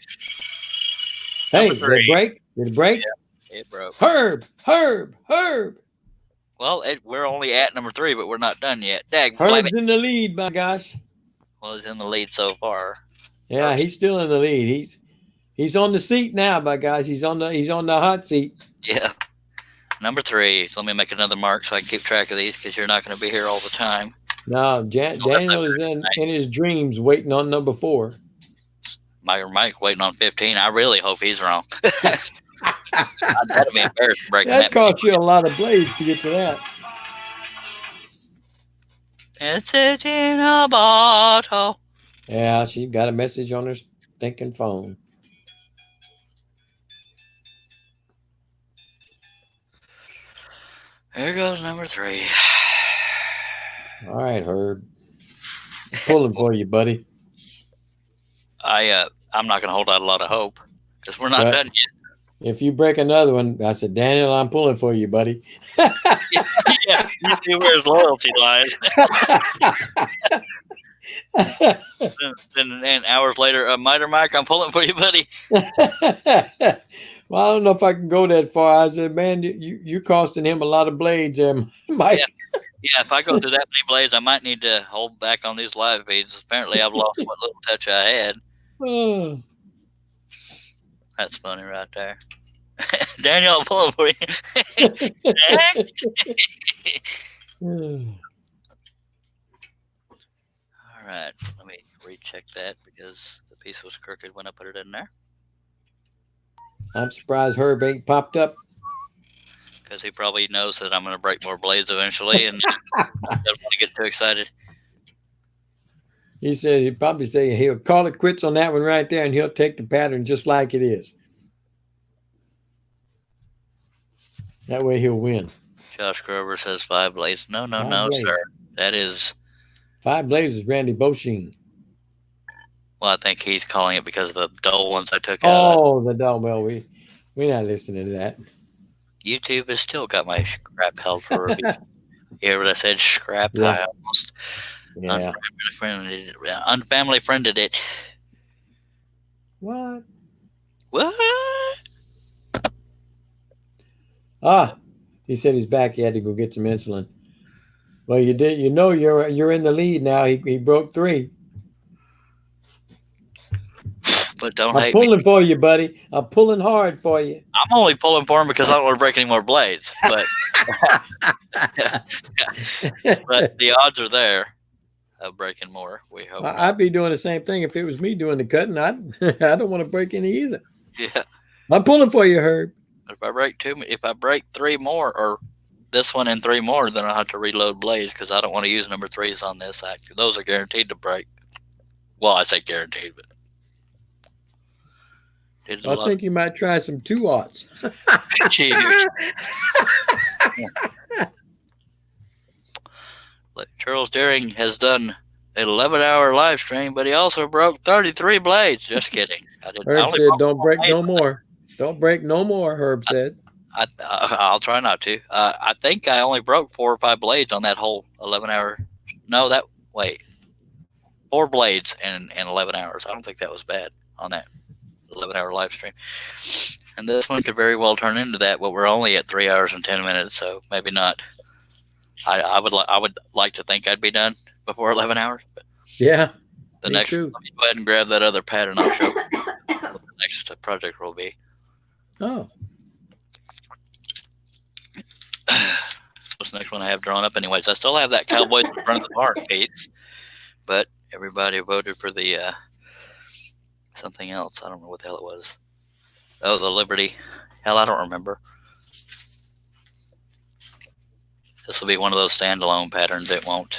Hey, did it break? Did it break? Yeah, it broke. Herb. Well, we're only at number 3, but we're not done yet. Herb's in the lead, my gosh. Well, he's in the lead so far. Yeah, he's still in the lead. He's on the seat now, my guys. He's on the hot seat. Yeah. Number 3. So let me make another mark so I can keep track of these because you're not going to be here all the time. No, Daniel is in his dreams waiting on number 4. Mike waiting on 15. I really hope he's wrong. That'd be embarrassing breaking that cost you a lot of blades to get to that. It's in a bottle. Yeah, she got a message on her stinking phone. There goes number 3. All right, Herb. Pulling for you, buddy. I'm not going to hold out a lot of hope because we're not done yet. If you break another one, I said, Daniel, I'm pulling for you, buddy. Yeah, you see where his loyalty lies. and hours later, Miter Mike, I'm pulling for you, buddy. Well, I don't know if I can go that far. I said, man, you're costing him a lot of blades, Mike. Yeah, if I go through that many blades, I might need to hold back on these live feeds. Apparently, I've lost what little touch I had. Oh. That's funny right there. Daniel, I'm pulling for you. All right, let me recheck that because the piece was crooked when I put it in there. I'm surprised Herb ain't popped up. Because he probably knows that I'm going to break more blades eventually and doesn't want to get too excited. He said he'd probably say he'll call it quits on that one right there and he'll take the pattern just like it is. That way he'll win. Josh Grover says 5 blades. No, blades. sir. That is 5 blades is Randy Boschine. Well, I think he's calling it because of the dull ones I took out. Oh, the dull. Well, we're not listening to that. YouTube has still got my scrap held for review. You hear what I said? Scrap. Yeah. I almost Yeah. unfamily friended it. What? What? He said he's back. He had to go get some insulin. Well, you did. You know, you're in the lead now. He broke 3. But don't I'm hate pulling me. for you, buddy. I'm pulling hard for you. I'm only pulling for him because I don't want to break any more blades. But but the odds are there of breaking more. We hope. I'd be doing the same thing if it was me doing the cutting. I don't want to break any either. Yeah. I'm pulling for you, Herb. If I break 3 more, or this one and 3 more, then I'll have to reload blades because I don't want to use number 3s on this. Those are guaranteed to break. Well, I say guaranteed, but I think you might try some 2-aughts. Cheers. Charles Deering has done an 11-hour live stream, but he also broke 33 blades. Just kidding. Herb said, "Don't break no more. Don't break no more." Herb said, "I'll try not to." I think I only broke 4 or 5 blades on that whole 11-hour. No, 4 blades in 11 hours. I don't think that was bad on that 11-hour live stream. And this one could very well turn into that, but we're only at 3 hours and 10 minutes, so maybe not. I would like to think I'd be done before 11 hours. But Yeah. the Me next, too. let me go ahead and grab that other pattern. I'll show you what the next project will be. Oh, What's the next one I have drawn up? Anyways, I still have that Cowboys in front of the barn piece, but everybody voted for the something else. I don't know what the hell it was. Oh, the Liberty. Hell, I don't remember. This will be one of those standalone patterns. It won't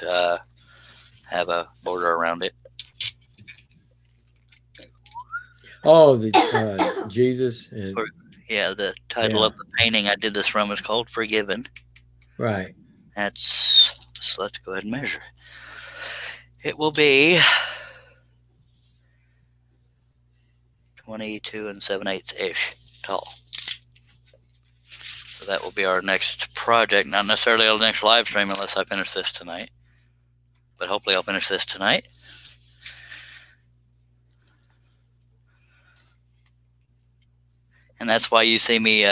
have a border around it. oh, the Jesus and Yeah, the title Yeah. of the painting I did this from is called Forgiven. right. So let's go ahead and measure it. It will be 22 7/8 ish tall. So that will be our next project. Not necessarily our next live stream unless I finish this tonight. But hopefully I'll finish this tonight. And that's why you see me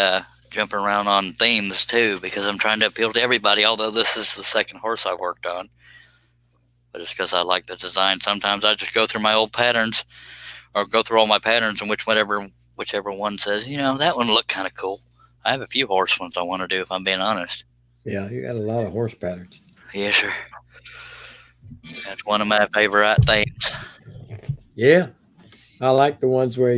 jumping around on themes too, because I'm trying to appeal to everybody, although this is the second horse I've worked on. But it's because I like the design. Sometimes I just go through my old patterns or go through all my patterns and whichever one says, that one looked kind of cool. I have a few horse ones I want to do if I'm being honest. Yeah, you got a lot of horse patterns. Yeah, sure. That's one of my favorite themes. Yeah, I like the ones where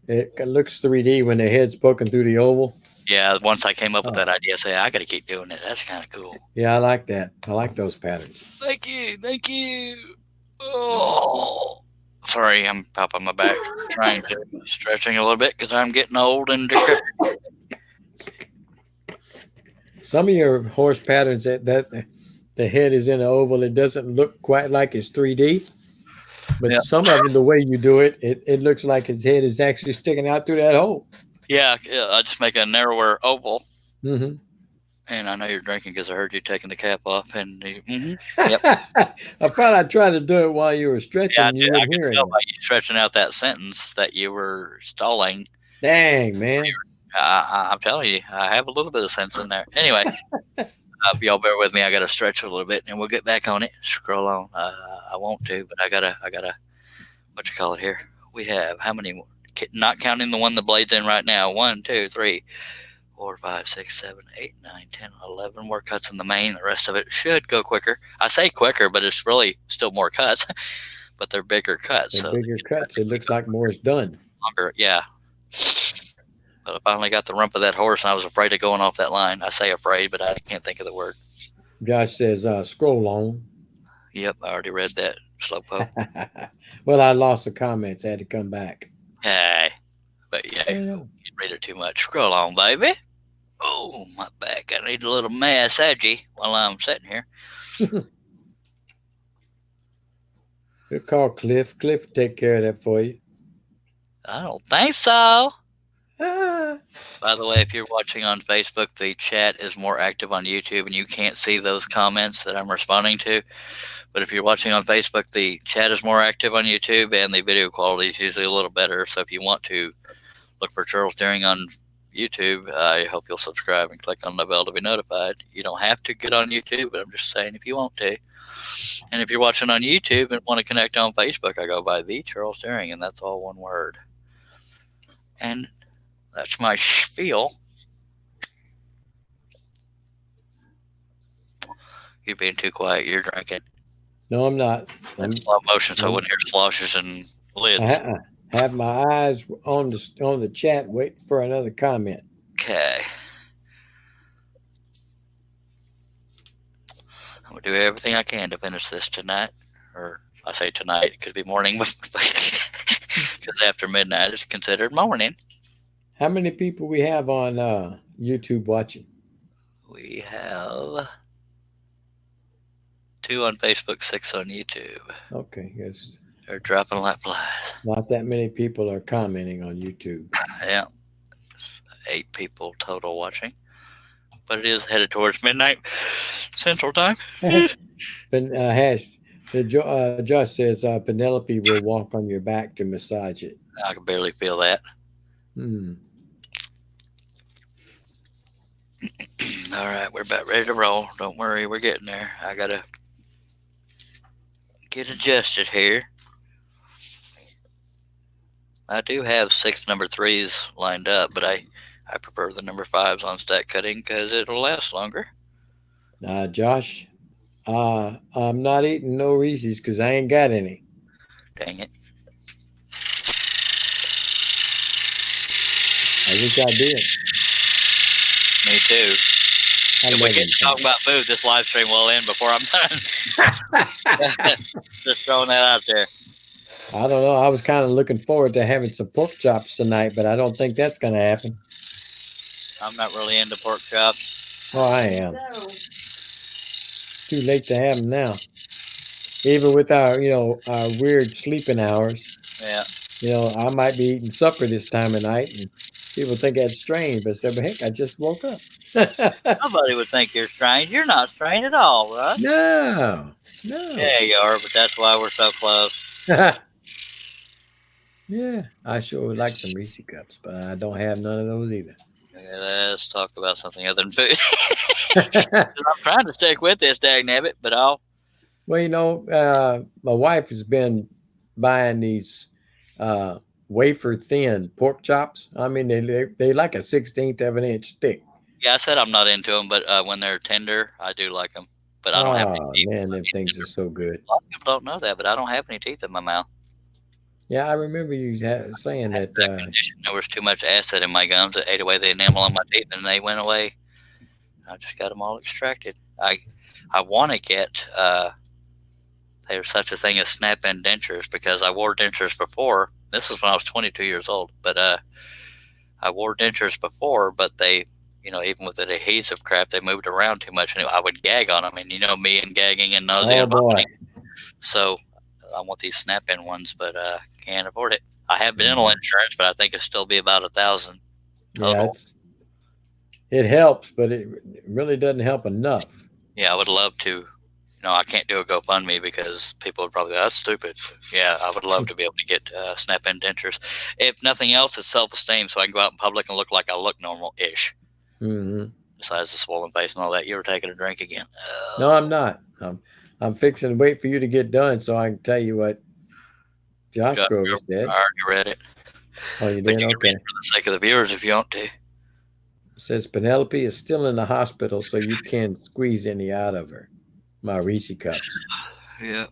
it looks 3D when the head's poking through the oval. Yeah, once I came up with that idea, I say I got to keep doing it. That's kind of cool. Yeah, I like that. I like those patterns. Thank you. Oh, sorry, I'm popping my back, stretching a little bit because I'm getting old and decrepit. Some of your horse patterns that the head is in an oval, it doesn't look quite like it's 3D. But Yeah. some of them, the way you do it, it looks like his head is actually sticking out through that hole. Yeah, I just make a narrower oval. Mm-hmm. And I know you're drinking because I heard you taking the cap off. And I thought I'd try to do it while you were stretching. yeah, You I wouldn't could hear tell it. by you stretching out that sentence that you were stalling. Dang, man. I'm telling you, I have a little bit of sense in there. Anyway, if y'all bear with me, I got to stretch a little bit, and we'll get back on it. Scroll on. I want to, but I gotta. What you call it here? We have how many more? Not counting the one the blade's in right now. 1, 2, 3, 4, 5, 6, 7, 8, 9, 10, 11 more cuts in the main. The rest of it should go quicker. I say quicker, but it's really still more cuts. But they're bigger cuts. They're bigger cuts. It looks like more is done. Longer, yeah. But I finally got the rump of that horse, and I was afraid of going off that line. I say afraid, but I can't think of the word. Josh says, scroll on. Yep, I already read that. Slowpoke. Well, I lost the comments. I had to come back. Hey. But yeah, you read it too much. Scroll on, baby. Oh, my back. I need a little massage while I'm sitting here. Good call, Cliff. Cliff will take care of that for you. I don't think so. Ah. By the way, if you're watching on Facebook, the chat is more active on YouTube, and you can't see those comments that I'm responding to. But if you're watching on Facebook, the chat is more active on YouTube, and the video quality is usually a little better. So if you want to look for Charles Deering on YouTube, I hope you'll subscribe and click on the bell to be notified. You don't have to get on YouTube, but I'm just saying if you want to. And if you're watching on YouTube and want to connect on Facebook, I go by the Charles Deering, and that's all one word. And that's my spiel. You're being too quiet. You're drinking. No, I'm not. In slow motion, so I wouldn't hear sloshes and lids. I have my eyes on the chat, waiting for another comment. Okay. I'm going to do everything I can to finish this tonight. Or I say tonight, it could be morning, because after midnight is considered morning. How many people we have on YouTube watching? We have 2 on Facebook, 6 on YouTube. Okay, yes. They're dropping like flies. Not that many people are commenting on YouTube. Yeah. 8 people total watching. But it is headed towards midnight Central Time. But Josh says Penelope will walk on your back to massage it. I can barely feel that. Hmm. All right, we're about ready to roll. Don't worry, we're getting there. I gotta get adjusted here. I do have 6 number 3s lined up, but I prefer the number 5s on stack cutting because it'll last longer. Josh, I'm not eating no Reese's because I ain't got any. Dang it. I wish I did. Me too. I If we love get them to talk things. about food, this live stream will end before I'm done. Just throwing that out there. I don't know. I was kind of looking forward to having some pork chops tonight, but I don't think that's going to happen. I'm not really into pork chops. Oh, I am. So, Too late to have them now. Even with our, our weird sleeping hours, Yeah. I might be eating supper this time of night, and people think that's strange. But I said, but heck, I just woke up. Nobody would think you're strange. You're not strange at all, Russ. No. Yeah, you are, but that's why we're so close. Yeah, I sure would like some Reese cups, but I don't have none of those either. Yeah, let's talk about something other than food. I'm trying to stick with this, dagnabbit, but I'll. Well, my wife has been buying these wafer thin pork chops. I mean, they like a 1/16 of an inch thick. Yeah, I said I'm not into them, but when they're tender, I do like them. But I don't have any Oh teeth. man, them things are so good. A lot of people don't know that, but I don't have any teeth in my mouth. Yeah, I remember you saying that. Condition, there was too much acid in my gums that ate away the enamel on my teeth, and they went away. I just got them all extracted. I want to get. There's such a thing as snap-in dentures because I wore dentures before. This was when I was 22 years old, but I wore dentures before, but they, even with the adhesive crap, they moved around too much, and I would gag on them. And me and gagging and nausea. Oh and boy. vomiting. So I want these snap-in ones, but can't afford it. I have dental insurance, but I think it'll still be about $1,000. Yeah, it helps, but it really doesn't help enough. Yeah, I would love to. I can't do a GoFundMe because people would probably go, that's stupid. Yeah, I would love to be able to get snap-in dentures. If nothing else, it's self-esteem, so I can go out in public and look like I look normal-ish. Mm-hmm. Besides the swollen face and all that. You ever taking a drink again? No, I'm not. I'm fixing to wait for you to get done so I can tell you what Josh Groves did. I already read it. Oh, you But did? you can Okay. read it for the sake of the viewers if you want to. It says Penelope is still in the hospital, so you can't squeeze any out of her. My Reese cups. Yeah.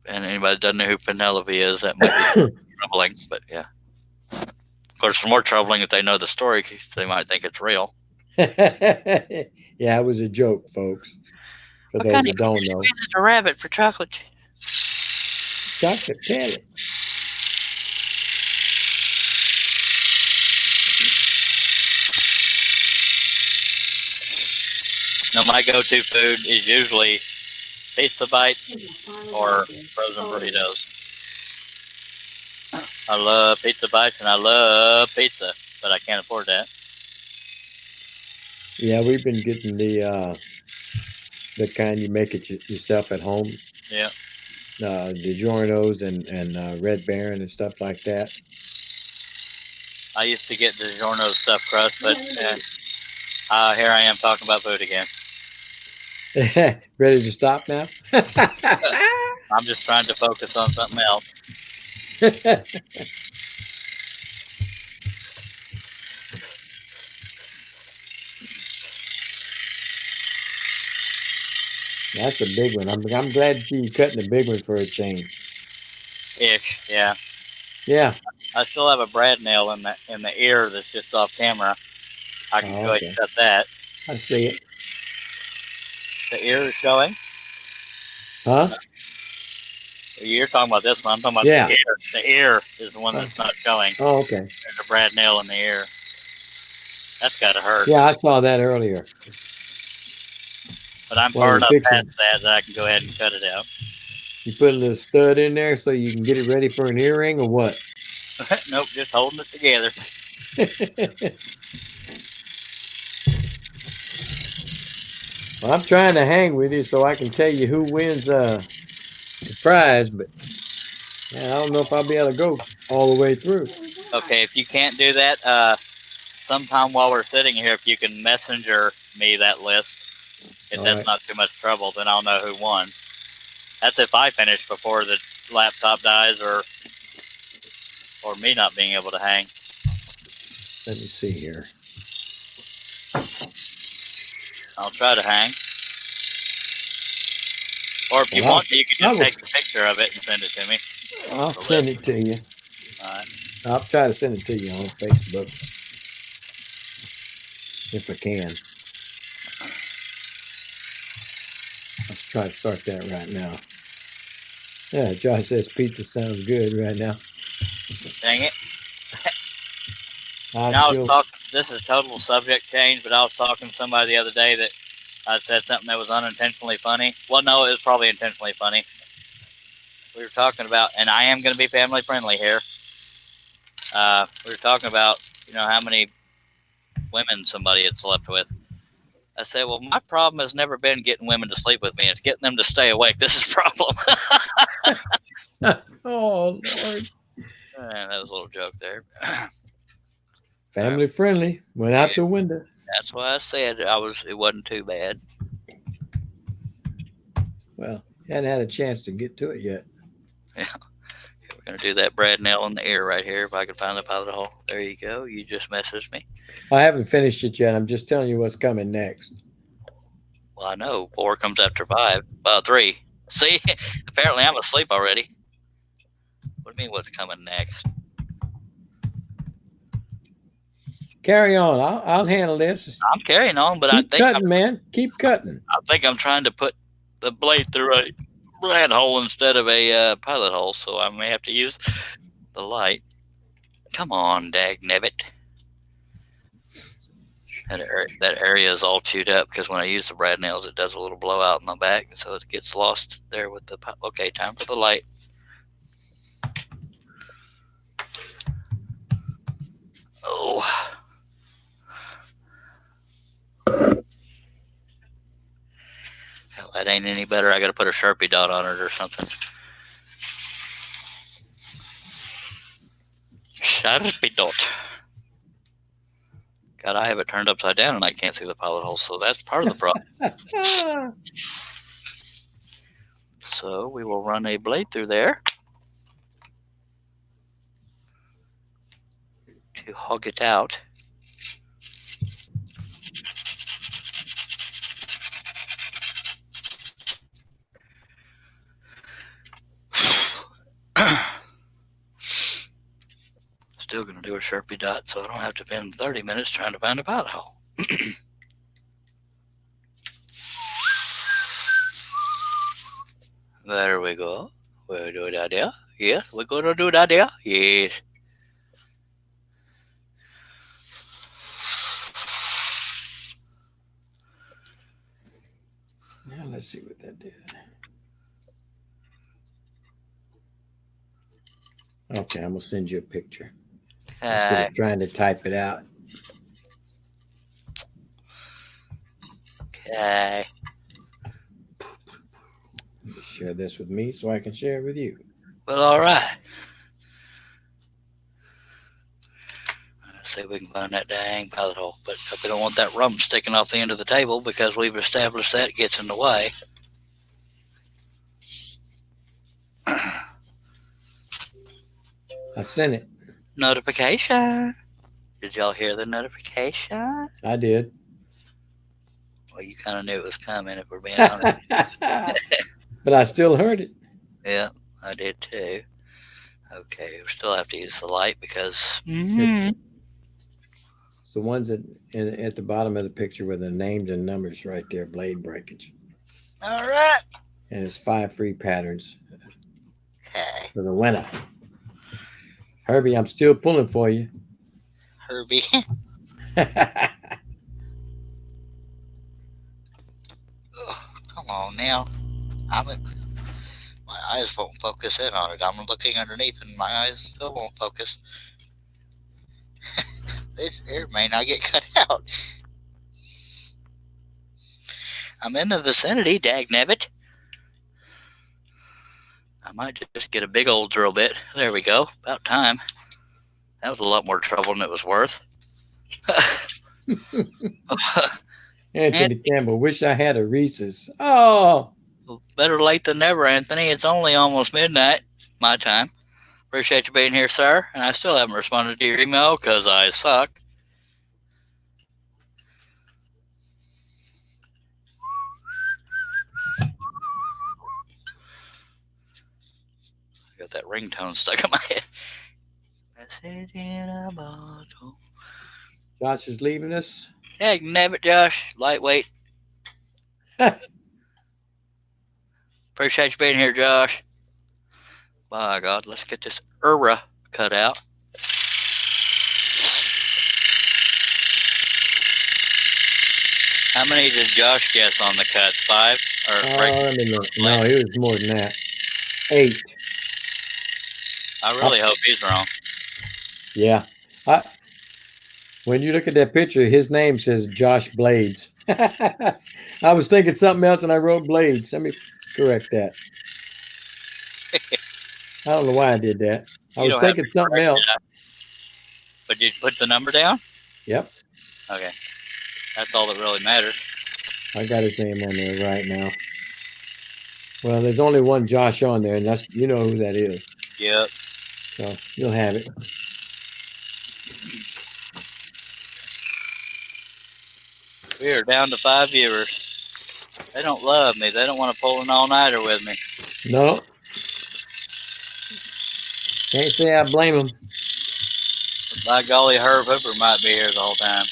And anybody that doesn't know who Penelope is, that might be troubling. But yeah. Of course, it's more troubling if they know the story because they might think it's real. Yeah, it was a joke, folks. For What those kind who of don't food know. squeezes a rabbit for chocolate? Chocolate pellet. No, my go-to food is usually pizza bites or frozen burritos. I love pizza bites and I love pizza, but I can't afford that. Yeah, we've been getting the kind you make it yourself at home. Yeah. DiGiorno's and Red Baron and stuff like that. I used to get DiGiorno's stuffed crust, but here I am talking about food again. Ready to stop now? I'm just trying to focus on something else. That's a big one. I'm glad to see you cutting a big one for a change. Ish, yeah. Yeah. I still have a brad nail in the ear that's just off camera. I can go ahead and cut that. I see it. The ear is showing. Huh? You're talking about this one. I'm talking about Yeah. the ear. The ear is the one that's not showing. Oh, okay. There's a brad nail in the ear. That's got to hurt. Yeah, I saw that earlier. But I'm Well, far enough fix past it. that I can go ahead and cut it out. You put a little stud in there so you can get it ready for an earring or what? Nope, just holding it together. Well, I'm trying to hang with you so I can tell you who wins the prize, but I don't know if I'll be able to go all the way through. Okay, if you can't do that, sometime while we're sitting here, if you can messenger me that list, if All that's right. not too much trouble, then I'll know who won. That's if I finish before the laptop dies or me not being able to hang. Let me see here. I'll try to hang. Or if you Well, want to, you can I just will- take a picture of it and send it to me. I'll send it to you. All right. I'll try to send it to you on Facebook if I can. Let's try to start that right now. Yeah, Josh says pizza sounds good right now. Dang it. I Now, still, this is total subject change, but I was talking to somebody the other day that I said something that was unintentionally funny. Well, no, it was probably intentionally funny. We were talking about, and I am going to be family friendly here. We were talking about, how many women somebody had slept with. I said, well, my problem has never been getting women to sleep with me. It's getting them to stay awake. This is a problem. oh Lord, That was a little joke there. family friendly went out the window. That's why I said it wasn't too bad. Well, hadn't had a chance to get to it yet. Yeah. We're going to do that Brad nail in the ear right here. If I can find the pilot hole. There you go. You just messaged me. I haven't finished it yet. I'm just telling you what's coming next. Well, I know 4 comes after 5. 3. See, apparently I'm asleep already. What do you mean what's coming next? Carry on. I'll handle this. I'm carrying on, but Keep cutting, man. Keep cutting. I think I'm trying to put the blade through a Brad hole instead of a pilot hole, so I may have to use the light. Come on, dagnabbit. That area is all chewed up because when I use the brad nails, it does a little blowout in the back, so it gets lost there with the. Okay, time for the light. Oh. Hell, that ain't any better. I got to put a Sharpie dot on it or something. Sharpie dot. God, I have it turned upside down and I can't see the pilot hole, so that's part of the problem. So we will run a blade through there to hog it out. Still going to do a Sharpie dot so I don't have to spend 30 minutes trying to find a pilot hole. There we go. We'll do that there. Yes, we're going to do that there. Yes. Now let's see what that did. Okay, I'm gonna send you a picture instead of trying to type it out. Okay. Share this with me so I can share it with you. Well, all right. Let's see if we can find that dang pilot hole. But we don't want that rum sticking off the end of the table because we've established that gets in the way. I sent it. Notification. Did y'all hear the notification? I did. Well, you kind of knew it was coming, if we're being honest. But I still heard it. Yeah, I did too. Okay, we still have to use the light because. It's the ones that at the bottom of the picture with the names and numbers right there, blade breakage. All right. And it's 5 free patterns Okay, for the winner. Herbie, I'm still pulling for you. Herbie. Come on now. My eyes won't focus in on it. I'm looking underneath and my eyes still won't focus. This ear may not get cut out. I'm in the vicinity, dagnabbit. I might just get a big old drill bit. There we go. About time. That was a lot more trouble than it was worth. Anthony Campbell, wish I had a Reese's. Oh, Better late than never, Anthony. It's only almost midnight, my time. Appreciate you being here, sir. And I still haven't responded to your email because I suck. Got that ringtone stuck in my head. Message in a bottle. Josh is leaving us. Hey, nabbit, Josh. Lightweight. Appreciate you being here, Josh. By God, let's get this Ura cut out. How many did Josh guess on the cuts? 5? Let me look. No, it was more than that. 8. I really hope he's wrong. Yeah. When you look at that picture, his name says Josh Blades. I was thinking something else and I wrote Blades. Let me correct that. I don't know why I did that. I was thinking something else. But did you put the number down? Yep. Okay. That's all that really matters. I got his name on there right now. Well, there's only one Josh on there, and that's, you know who that is. Yep. So you'll have it. We are down to 5 viewers. They don't love me. They don't want to pull an all-nighter with me. No. Can't say I blame him. By golly, Herb Hooper might be here the whole time.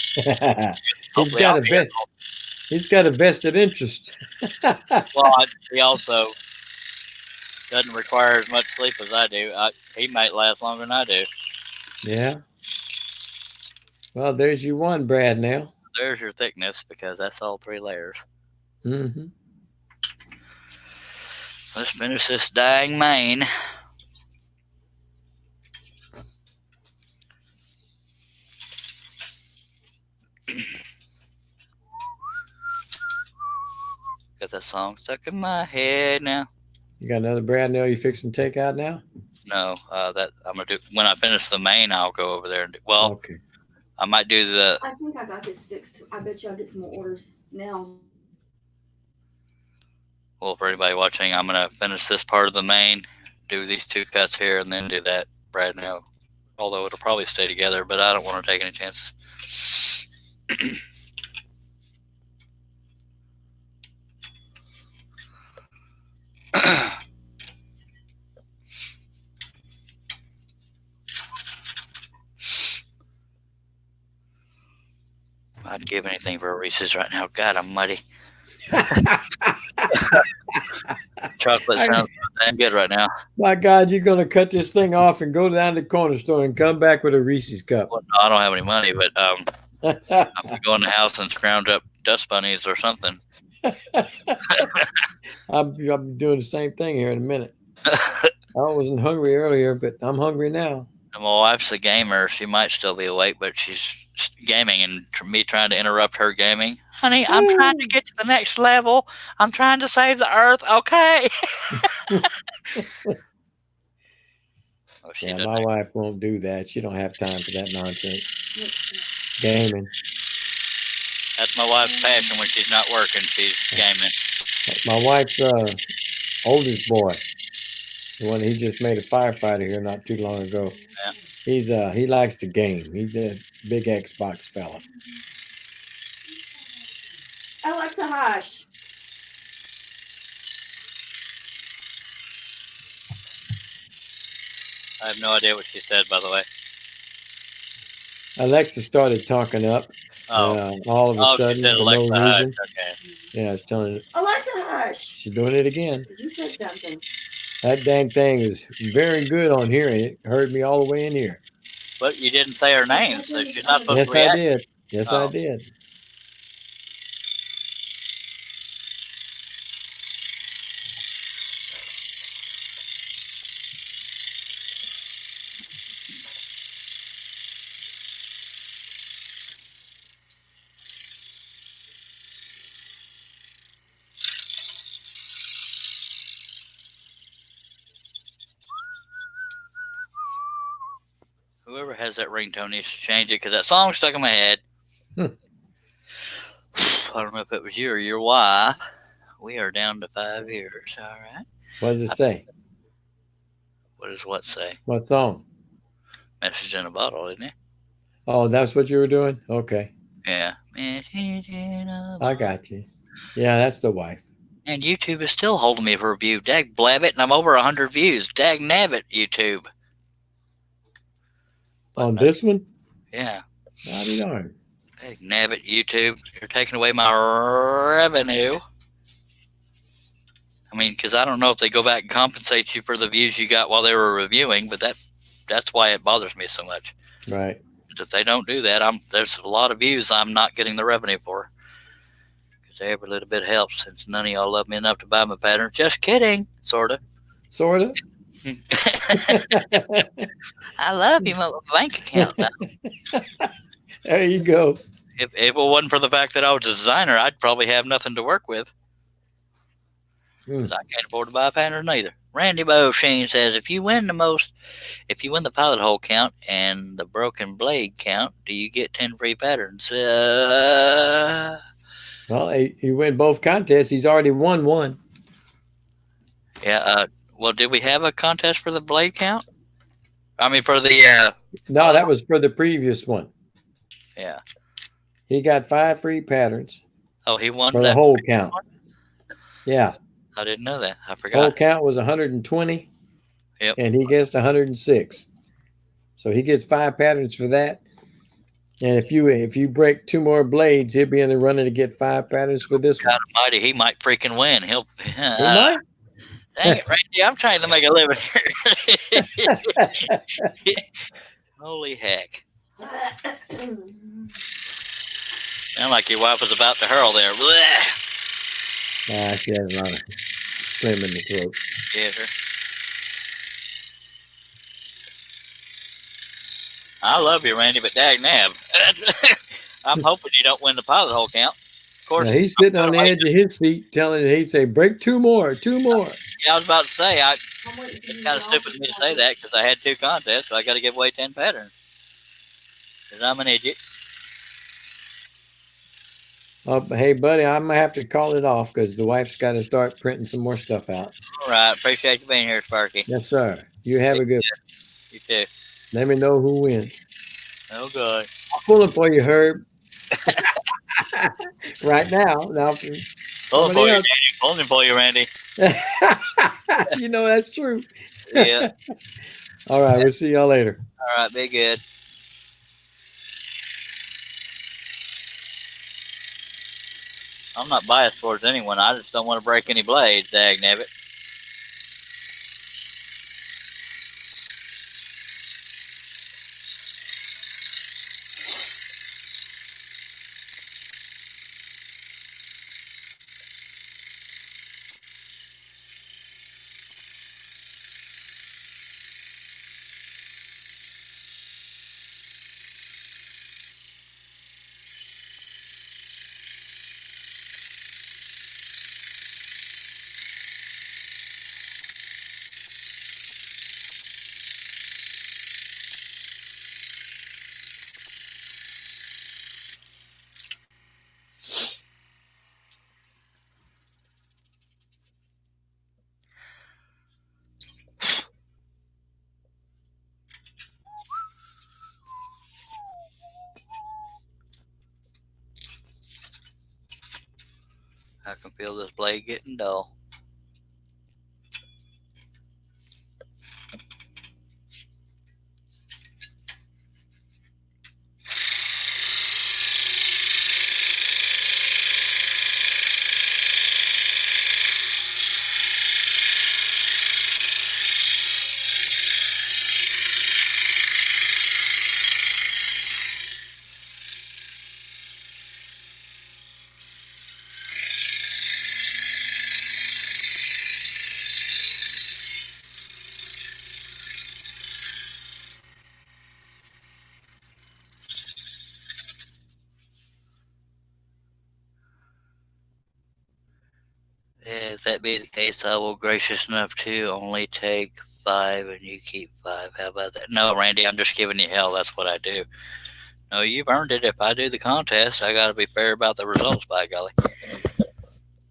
He's got a vested interest. Well, he also doesn't require as much sleep as I do. He might last longer than I do. Yeah. Well, there's your one, Brad, now. There's your thickness, because that's all 3 layers. Mm-hmm. Let's finish this dang main. Got that song stuck in my head now. You got another Brad nail you fixing to take out now? No, that I'm gonna do when I finish the main. I'll go over there and do. Well, okay. I might do the. I think I got this fixed. I bet you I'll get some more orders now. Well, for anybody watching, I'm gonna finish this part of the main, do these 2 cuts here, and then do that Brad nail. Although it'll probably stay together, but I don't want to take any chances. I'd give anything for a Reese's right now. God, I'm muddy. Chocolate sounds damn good right now. My God, you're going to cut this thing off and go down to the corner store and come back with a Reese's cup. Well, no, I don't have any money, but I'm going to go in the house and scrounge up dust bunnies or something. I'll be doing the same thing here in a minute. I wasn't hungry earlier, but I'm hungry now. And my wife's a gamer. She might still be awake, but she's gaming, and me trying to interrupt her gaming. Honey, I'm trying to get to the next level. I'm trying to save the earth. Okay. Yeah, my wife won't do that. She don't have time for that nonsense. Gaming. That's my wife's passion when she's not working. She's gaming. My wife's oldest boy, the one he just made a firefighter here not too long ago. Yeah. He likes to game. He's a big Xbox fella. Alexa, hush. I have no idea what she said, by the way. Alexa started talking up. All of a sudden, she said for no Alexa, hush. reason. Okay. Yeah, I was telling her. Alexa, hush. She's doing it again. You said something. That dang thing is very good on hearing. It heard me all the way in here. But you didn't say her name, so she's not supposed Yes, to react. I did. Yes, Oh. I did. Whoever has that ringtone needs to change it because that song stuck in my head. Hmm. I don't know if it was you or your wife. We are down to 5 years. All right. What does it say? What does what say? What song? Message in a bottle, isn't it? Oh, that's what you were doing? Okay. Yeah. Message in a I bottle. got you. Yeah, that's the wife. And YouTube is still holding me for a view. Dag blabbit, and I'm over 100 views. Dag nabbit, YouTube. But On this one? yeah. I'll be darned. Dag nabbit, YouTube. You're taking away my revenue. I mean, because I don't know if they go back and compensate you for the views you got while they were reviewing, but that's why it bothers me so much. Right. If they don't do that, there's a lot of views I'm not getting the revenue for. Because every little bit helps, since none of y'all love me enough to buy my pattern. Just kidding, sorta. Sorta. I love you, my bank account. There you go. If it wasn't for the fact that I was a designer, I'd probably have nothing to work with. Hmm. 'Cause I can't afford to buy a pattern neither. Randy Beauchene says, if you win the pilot hole count and the broken blade count, do you get 10 free patterns? Well, he win both contests. He's already won one. Yeah. Well, did we have a contest for the blade count? I mean, for the No, that was for the previous one. yeah. He got 5 free patterns Oh, he won for the that. whole count. Yeah. I didn't know that. I Whole forgot. count was 120. Yep. And he gets 106. So he gets 5 patterns for that. And if you break 2 more blades, he'll be in the running to get 5 patterns for this one. God Almighty, he might freaking win. He might. Dang it, Randy! I'm trying to make a living here. Holy heck! Sound like your wife was about to hurl there. Blech. Nah, she has a lot of phlegm in the throat. Yes, sir. I love you, Randy, but dag nab. I'm hoping you don't win the pilot hole count. Of course, Now he's sitting on the edge of his seat, telling he'd say, "Break 2 more, 2 more." Yeah, I was about to say, it's It's kind of stupid of me to say that because I had 2 contests, so I got to give away 10 patterns. Because I'm an idiot. Hey, buddy, I'm gonna have to call it off because the wife's got to start printing some more stuff out. All right, appreciate you being here, Sparky. Yes, sir. You have a good. You too. Let me know who wins. Oh, God. I'm pulling for you, Herb. Right now. Now, Pulling for you, else. Randy. Pulling for you, Randy. you know that's true. Yeah. All right, we'll see y'all later. All right, be good. I'm not biased towards anyone. I just don't want to break any blades, dag nabbit. I can feel this blade getting dull. If that be the case, I will gracious enough to only take 5 and you keep 5. How about that? No, Randy, I'm just giving you hell. That's what I do. No, you've earned it. If I do the contest, I got to be fair about the results, by golly.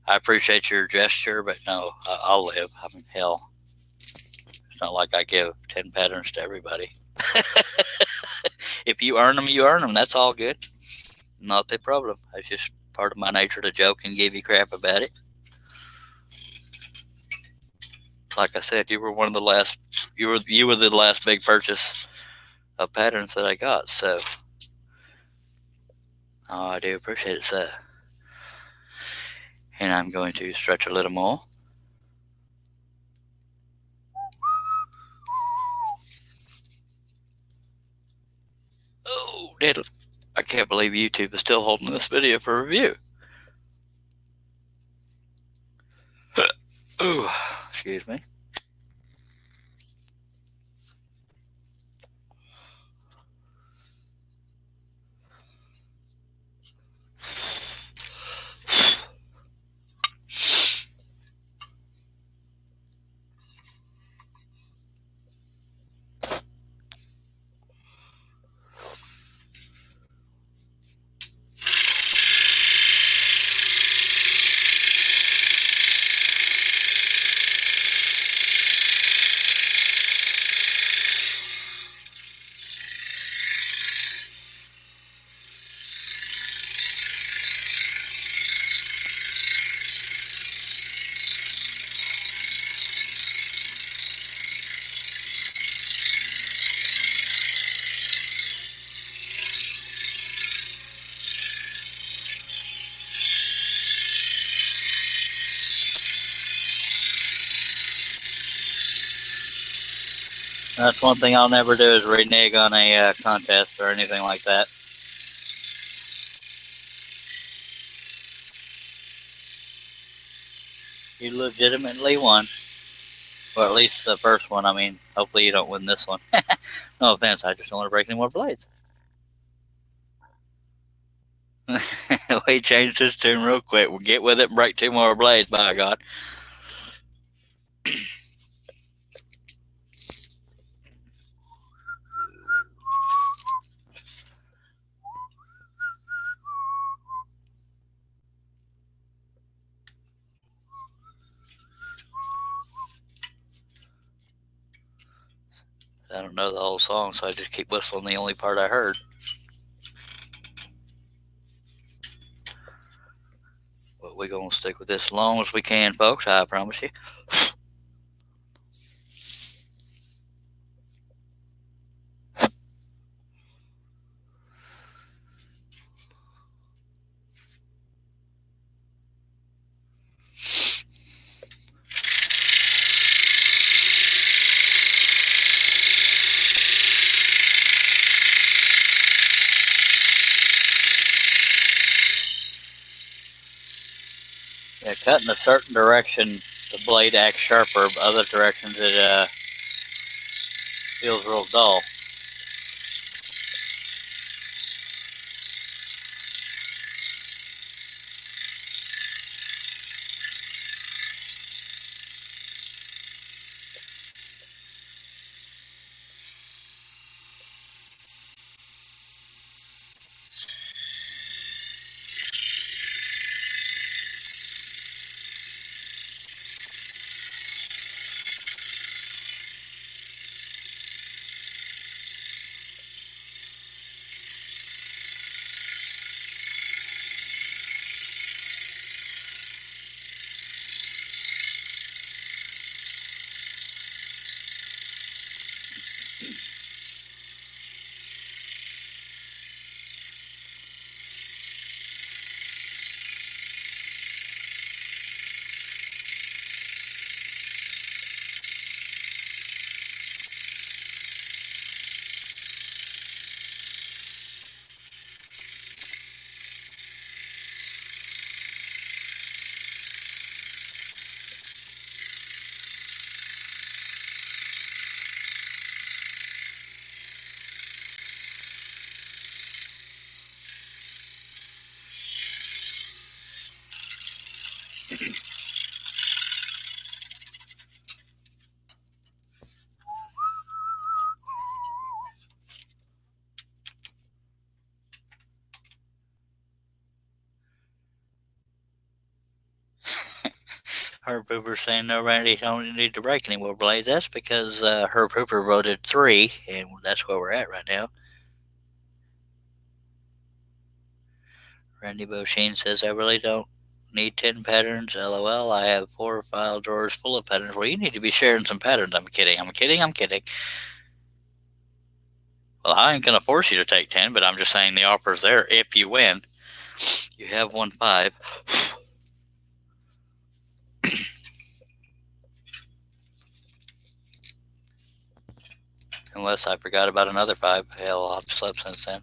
I appreciate your gesture, but no, I'll live. I mean, hell. It's not like I give 10 patterns to everybody. If you earn them, you earn them. That's all good. Not the problem. It's just part of my nature to joke and give you crap about it. Like I said, you were one of the last. You were the last big purchase of patterns that I got. So, oh, I do appreciate it, sir. And I'm going to stretch a little more. Oh, diddle. I can't believe YouTube is still holding this video for review. Ooh, excuse me. That's one thing I'll never do is renege on a contest or anything like that. You legitimately won. Or at least the first one. I mean, hopefully you don't win this one. No offense, I just don't want to break any more blades. We changed his tune real quick. We'll get with it and break 2 more blades, by God. I don't know the whole song, so I just keep whistling the only part I heard. But we're going to stick with this as long as we can, folks, I promise you. Yeah, cut in a certain direction, the blade acts sharper, but other directions it feels real dull. Herb Hoover saying no, Randy, don't need to break any more blades. That's because Herb Hoover voted 3, and that's where we're at right now. Randy Bosheen says, I really don't need 10 patterns. LOL. I have 4 file drawers full of patterns. Well, you need to be sharing some patterns. I'm kidding. Well, I ain't going to force you to take 10, but I'm just saying the offer's there if you win. You have won 5. Unless I forgot about another 5. Hell, I've slept since then.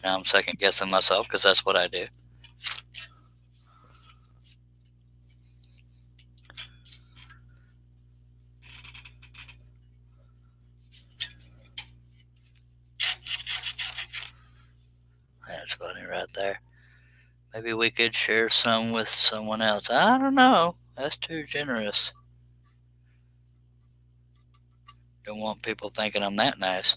Now I'm second guessing myself because that's what I do. That's funny right there. Maybe we could share some with someone else. I don't know. That's too generous. Don't want people thinking I'm that nice.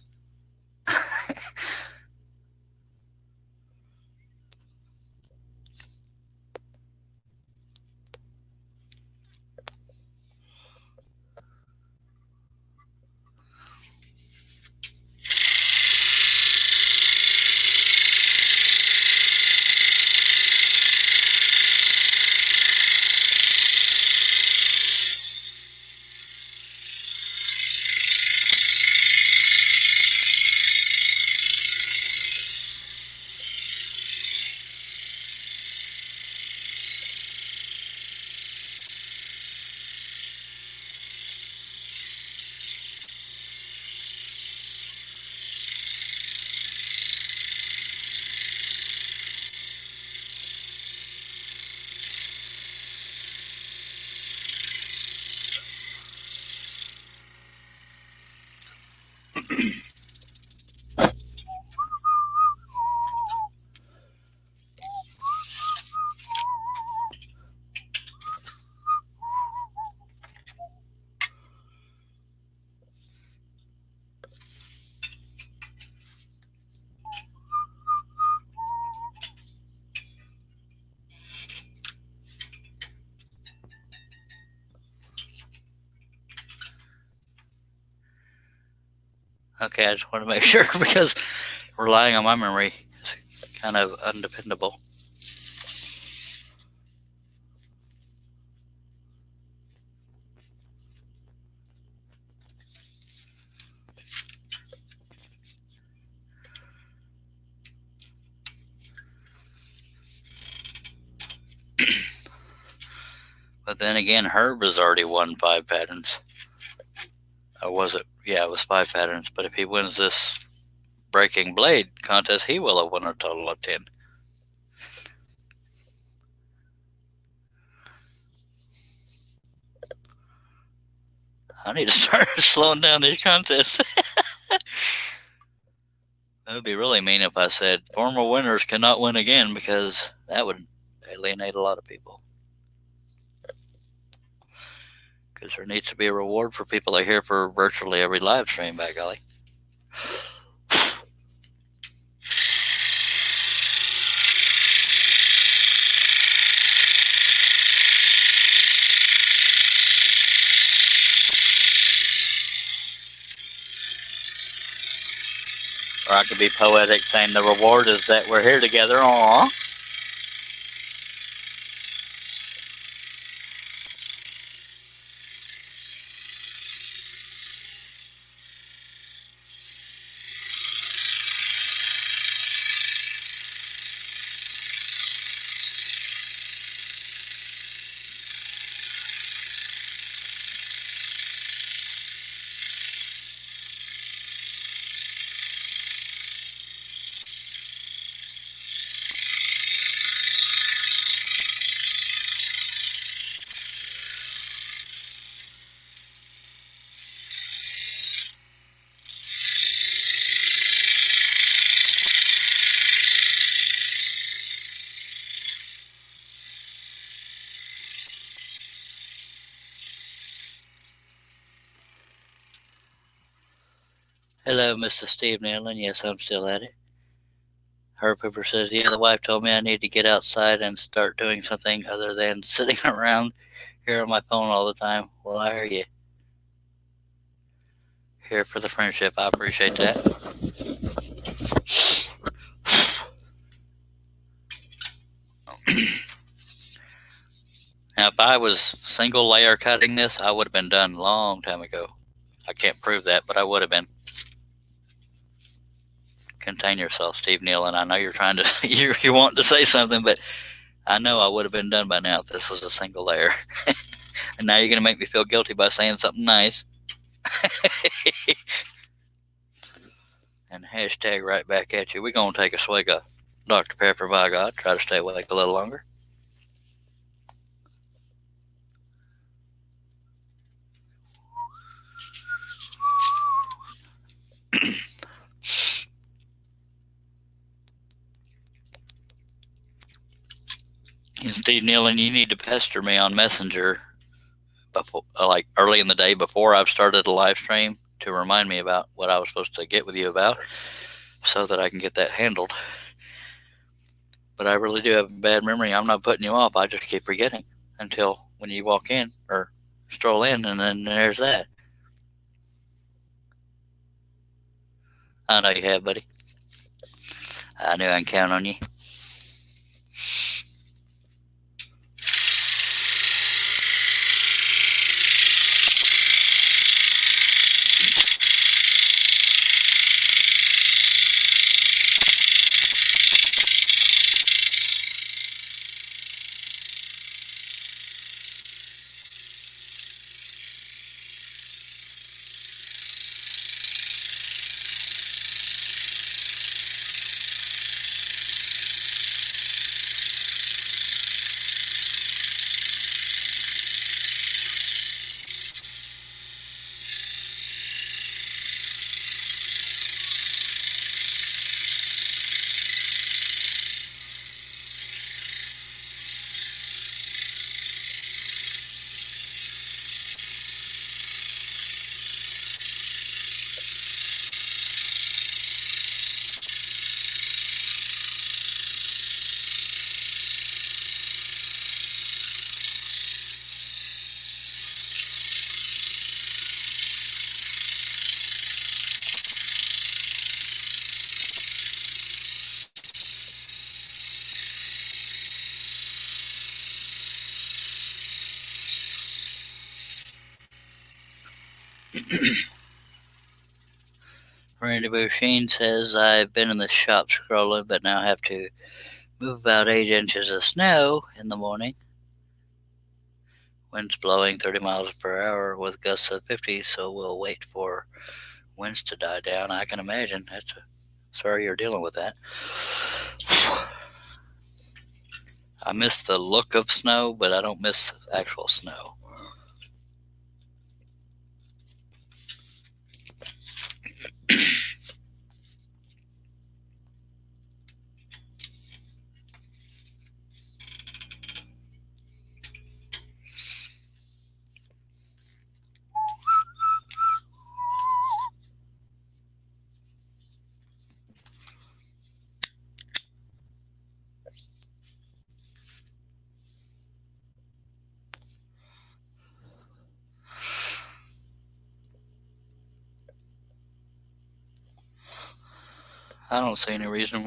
Okay, I just want to make sure because relying on my memory is kind of undependable. But then again, Herb has already won 5 patterns. Or was it? Yeah, it was 5 patterns. But if he wins this breaking blade contest, he will have won a total of 10. I need to start slowing down these contests. It would be really mean if I said former winners cannot win again, because that would alienate a lot of people. Because there needs to be a reward for people that are here for virtually every live stream, by golly. Or I could be poetic saying the reward is that we're here together. Aww. Hello, Mr. Steve Nellen. Yes, I'm still at it. Herb Hoover says, yeah, the wife told me I need to get outside and start doing something other than sitting around here on my phone all the time. Well, I hear you. Here for the friendship. I appreciate that. Now, if I was single layer cutting this, I would have been done a long time ago. I can't prove that, but I would have been. Contain yourself, Steve Nealon. I know you're trying to, you want to say something, but I know I would have been done by now if this was a single layer. And now you're going to make me feel guilty by saying something nice. And hashtag right back at you. We're going to take a swig of Dr. Pepper, by God. Try to stay awake a little longer. And Steve Nealon, you need to pester me on Messenger before, like early in the day before I've started a live stream, to remind me about what I was supposed to get with you about, so that I can get that handled. But I really do have a bad memory. I'm not putting you off. I just keep forgetting until when you walk in or stroll in, and then there's that. I know you have, buddy. I knew I can count on you. Randy Bouchine says, I've been in the shop scrolling, but now have to move about 8 inches of snow in the morning. Winds blowing 30 miles per hour with gusts of 50, so we'll wait for winds to die down. I can imagine. Sorry you're dealing with that. I miss the look of snow, but I don't miss actual snow. I don't see any reason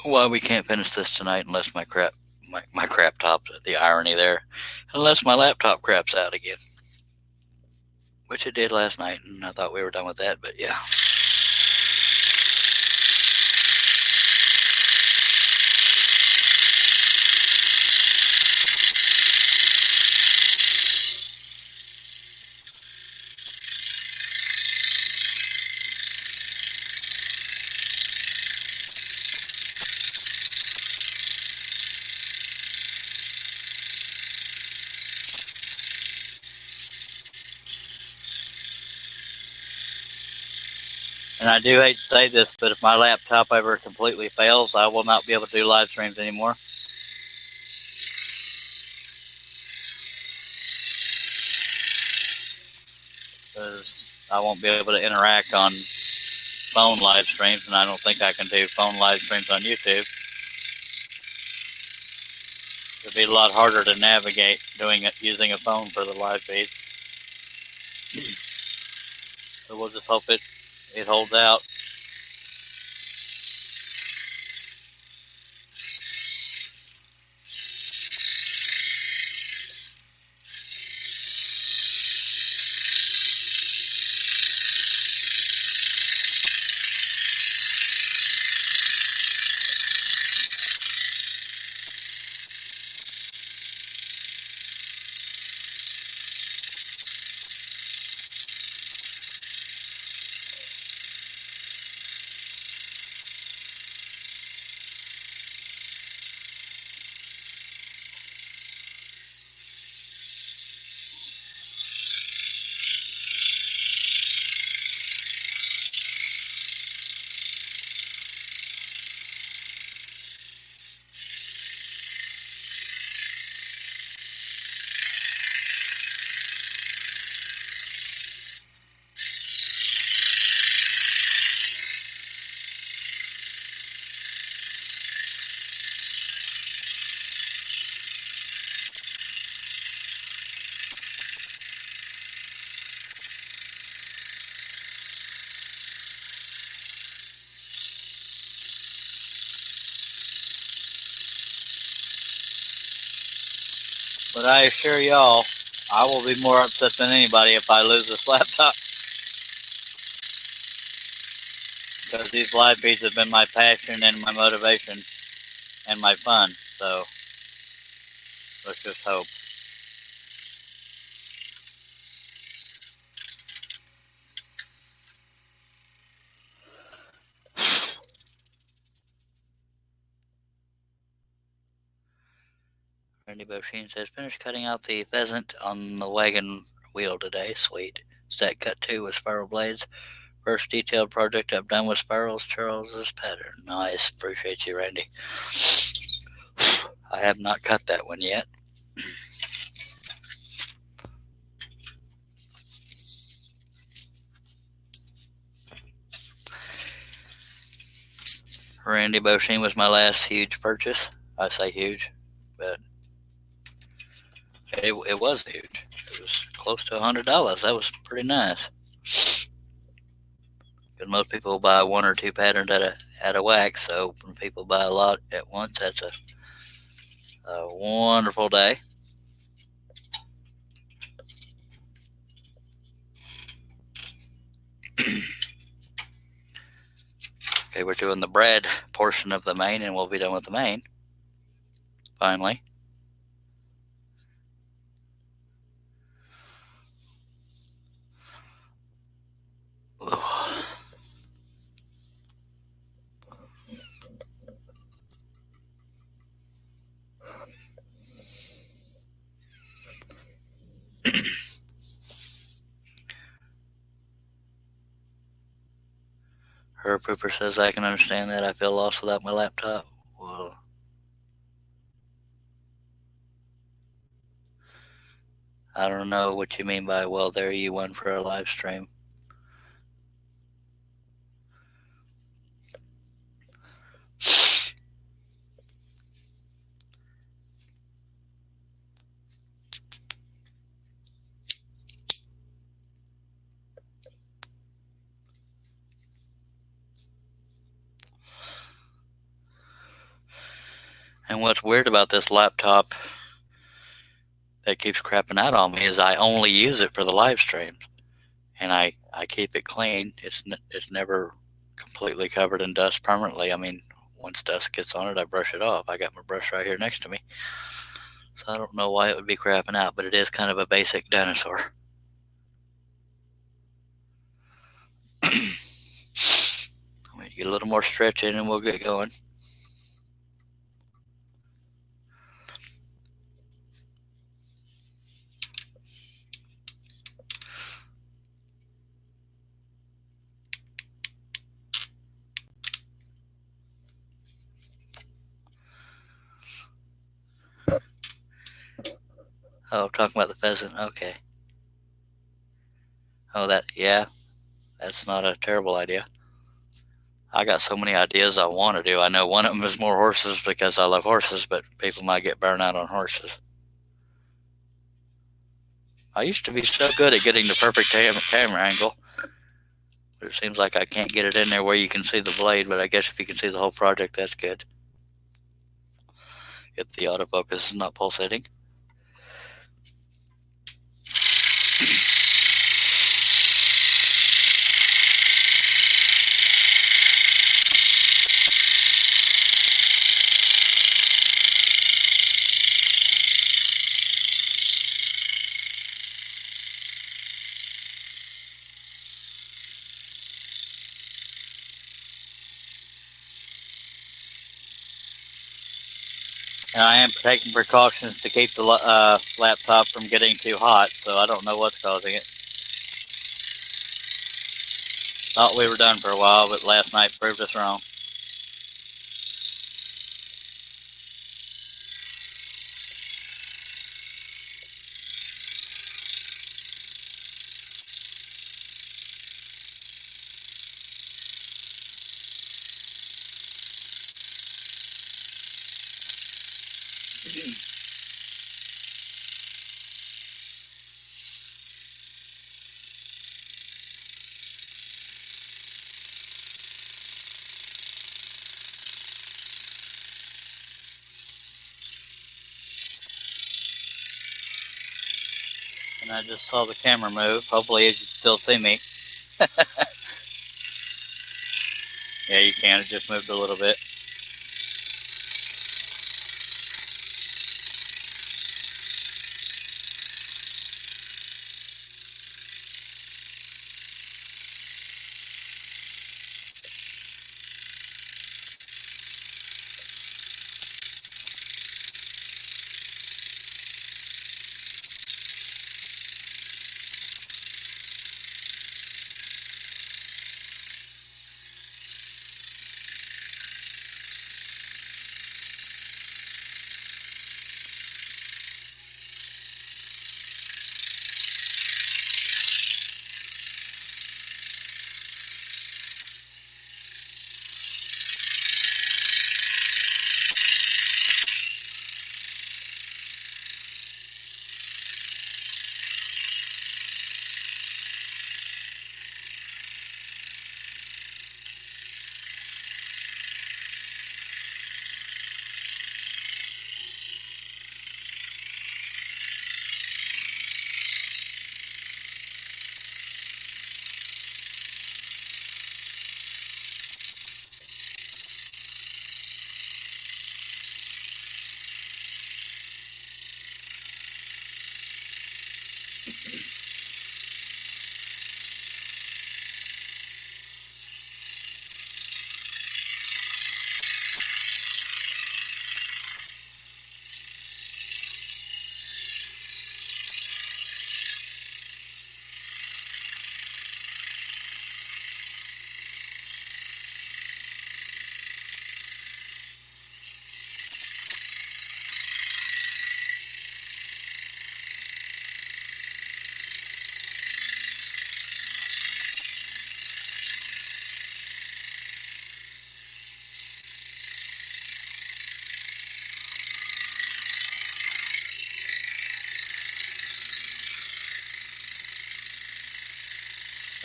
why we can't finish this tonight unless my crap top, the irony there, unless my laptop craps out again, which it did last night, and I thought we were done with that, but yeah. And I do hate to say this, but if my laptop ever completely fails, I will not be able to do live streams anymore. Because I won't be able to interact on phone live streams, and I don't think I can do phone live streams on YouTube. It'd be a lot harder to navigate doing it using a phone for the live feed. So we'll just hope it holds out. But I assure y'all, I will be more upset than anybody if I lose this laptop. Because these live feeds have been my passion and my motivation and my fun. So let's just hope. Randy Bosheen says, finished cutting out the pheasant on the wagon wheel today. Sweet. Stack cut 2 with spiral blades. First detailed project I've done with spirals. Charles's pattern. Nice. Appreciate you, Randy. I have not cut that one yet. Randy Bosheen was my last huge purchase. I say huge, but it was huge. It was close to $100. That was pretty nice. Because most people buy 1 or 2 patterns at a whack. So when people buy a lot at once, that's a wonderful day. Okay, we're doing the bread portion of the main, and we'll be done with the main. Finally. Her Pooper says, I can understand that. I feel lost without my laptop. Well, I don't know what you mean by, well, there you went for a live stream. And what's weird about this laptop that keeps crapping out on me is I only use it for the live streams. And I keep it clean. It's never completely covered in dust permanently. I mean, once dust gets on it, I brush it off. I got my brush right here next to me. So I don't know why it would be crapping out, but it is kind of a basic dinosaur. I'm going to get a little more stretch in and we'll get going. Oh, talking about the pheasant. Okay. Oh, yeah. That's not a terrible idea. I got so many ideas I want to do. I know one of them is more horses because I love horses, but people might get burned out on horses. I used to be so good at getting the perfect camera angle, but it seems like I can't get it in there where you can see the blade, but I guess if you can see the whole project, that's good. If the autofocus is not pulsating. And I am taking precautions to keep the laptop from getting too hot, so I don't know what's causing it. Thought we were done for a while, but last night proved us wrong. And I just saw the camera move. Hopefully you can still see me. Yeah, you can. It just moved a little bit.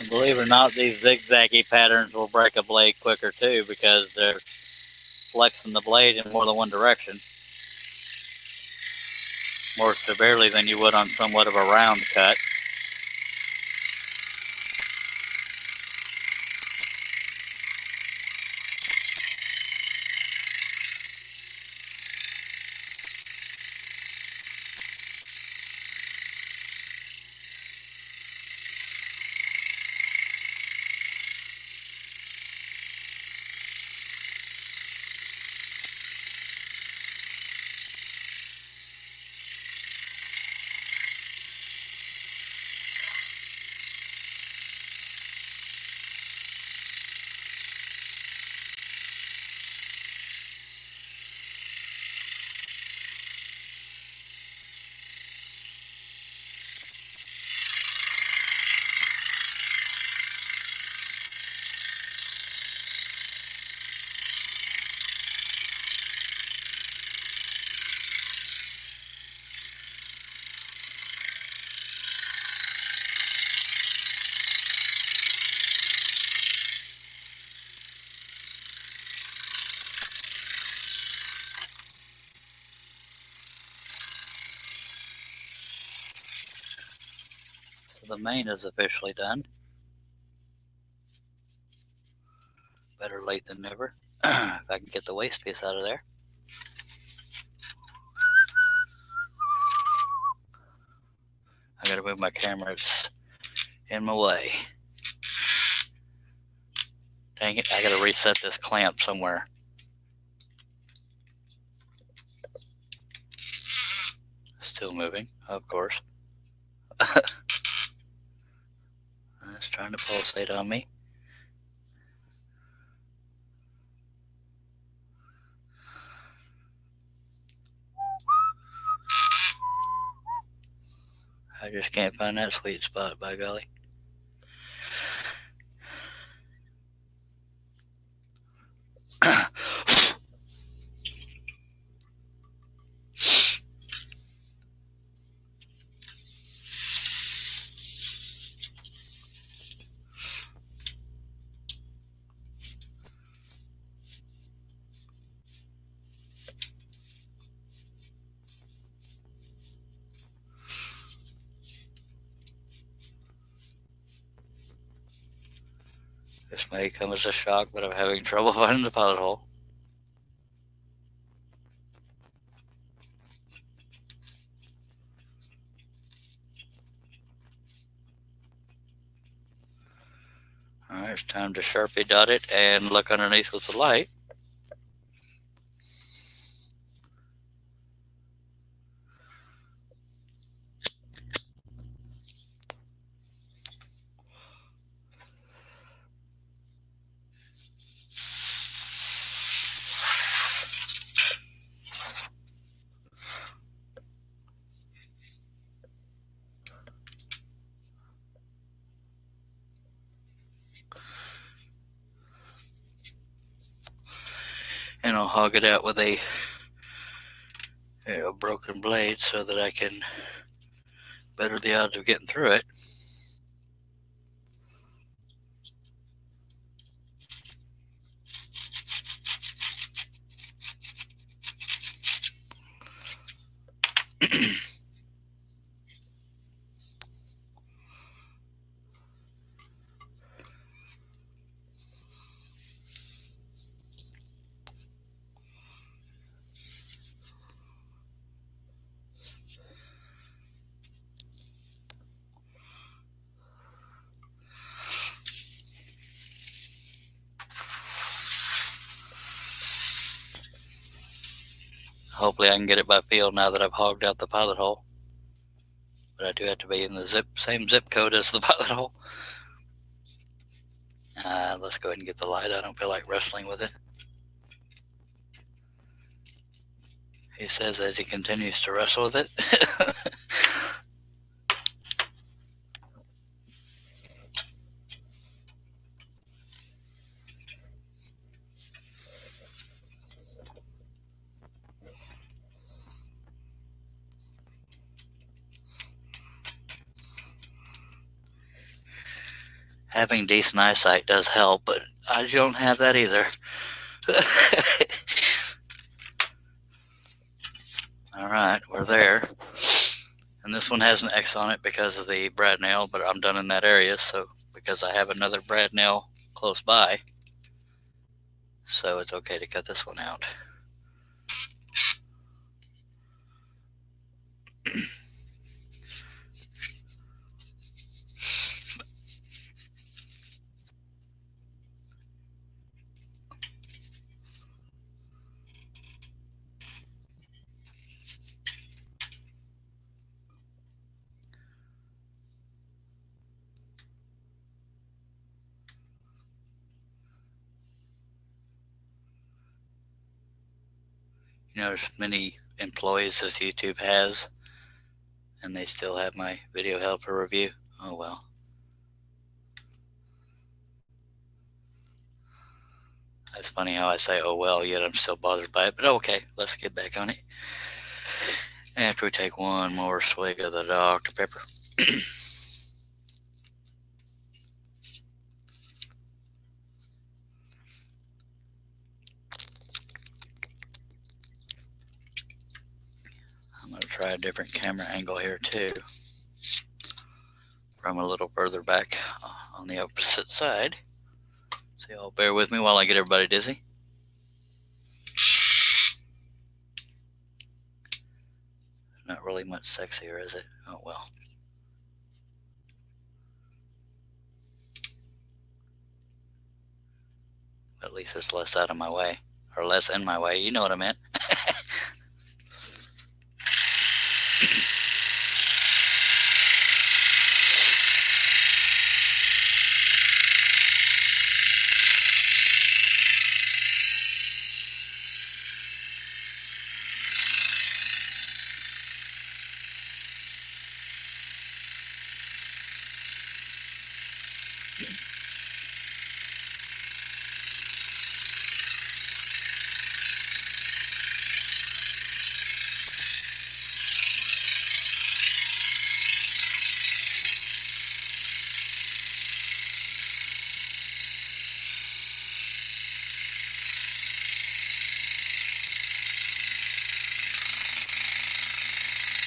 And believe it or not, these zigzaggy patterns will break a blade quicker too because they're flexing the blade in more than one direction. More severely than you would on somewhat of a round cut. the main is officially done. Better late than never. If I can get the waste piece out of there. I gotta move my camera, it's in my way. Dang it, I gotta reset this clamp somewhere. Still moving, of course. It's trying to pulsate on me. I just can't find that sweet spot, by golly. This may come as a shock, but I'm having trouble finding the pilot hole. Alright, it's time to Sharpie dot it and look underneath with the light. And I'll hog it out with a broken blade so that I can better the odds of getting through it. Hopefully I can get it by feel now that I've hogged out the pilot hole. But I do have to be in the same zip code as the pilot hole. Let's go ahead and get the light. I don't feel like wrestling with it. He says as he continues to wrestle with it. Having decent eyesight does help, but I don't have that either. Alright, we're there. And this one has an X on it because of the brad nail, but I'm done in that area, so because I have another brad nail close by. So it's okay to cut this one out. You know, there's many employees as YouTube has, and they still have my video held for review. Oh well. It's funny how I say oh well, yet I'm still bothered by it, but okay, let's get back on it. After we take one more swig of the Dr. Pepper. I'm going to try a different camera angle here too. from a little further back on the opposite side. So y'all bear with me while I get everybody dizzy. Not really much sexier, is it? Oh well. At least it's less out of my way. Or less in my way. You know what I meant.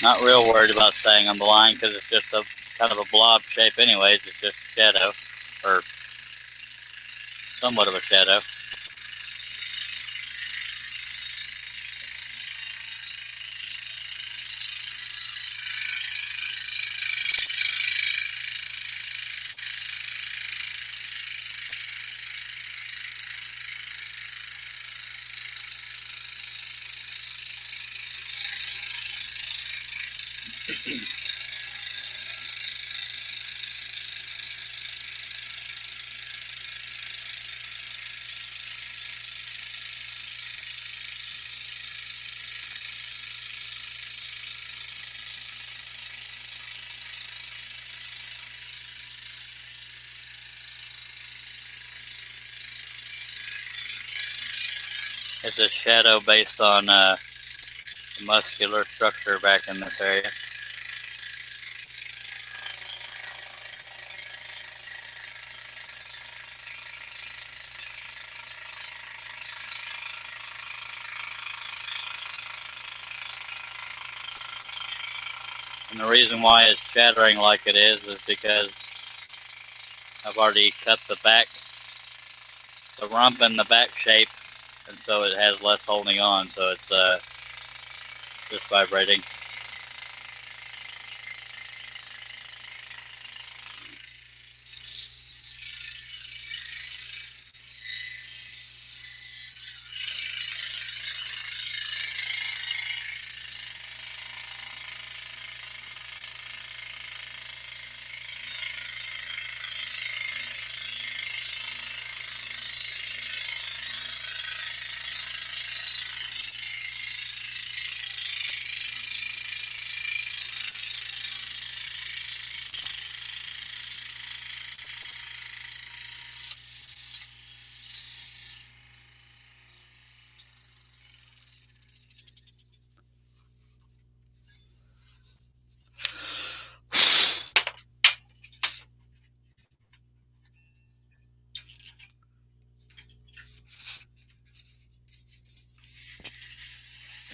Not real worried about staying on the line because it's just a kind of a blob shape anyways. It's just a shadow, or somewhat of a shadow. It's a shadow based on muscular structure back in this area. And the reason why it's shattering like it is because I've already cut the back, the rump and the back shape, and so it has less holding on, so it's just vibrating.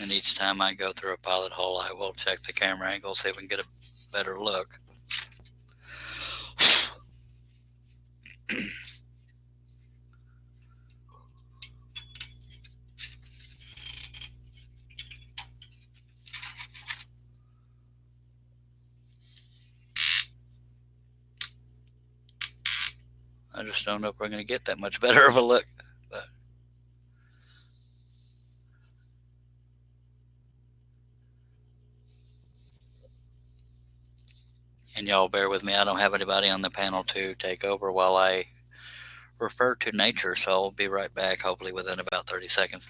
And each time I go through a pilot hole, I will check the camera angle, see if we can get a better look. I just don't know if we're going to get that much better of a look. But and y'all bear with me. I don't have anybody on the panel to take over while I refer to nature, so I'll be right back, hopefully within about 30 seconds.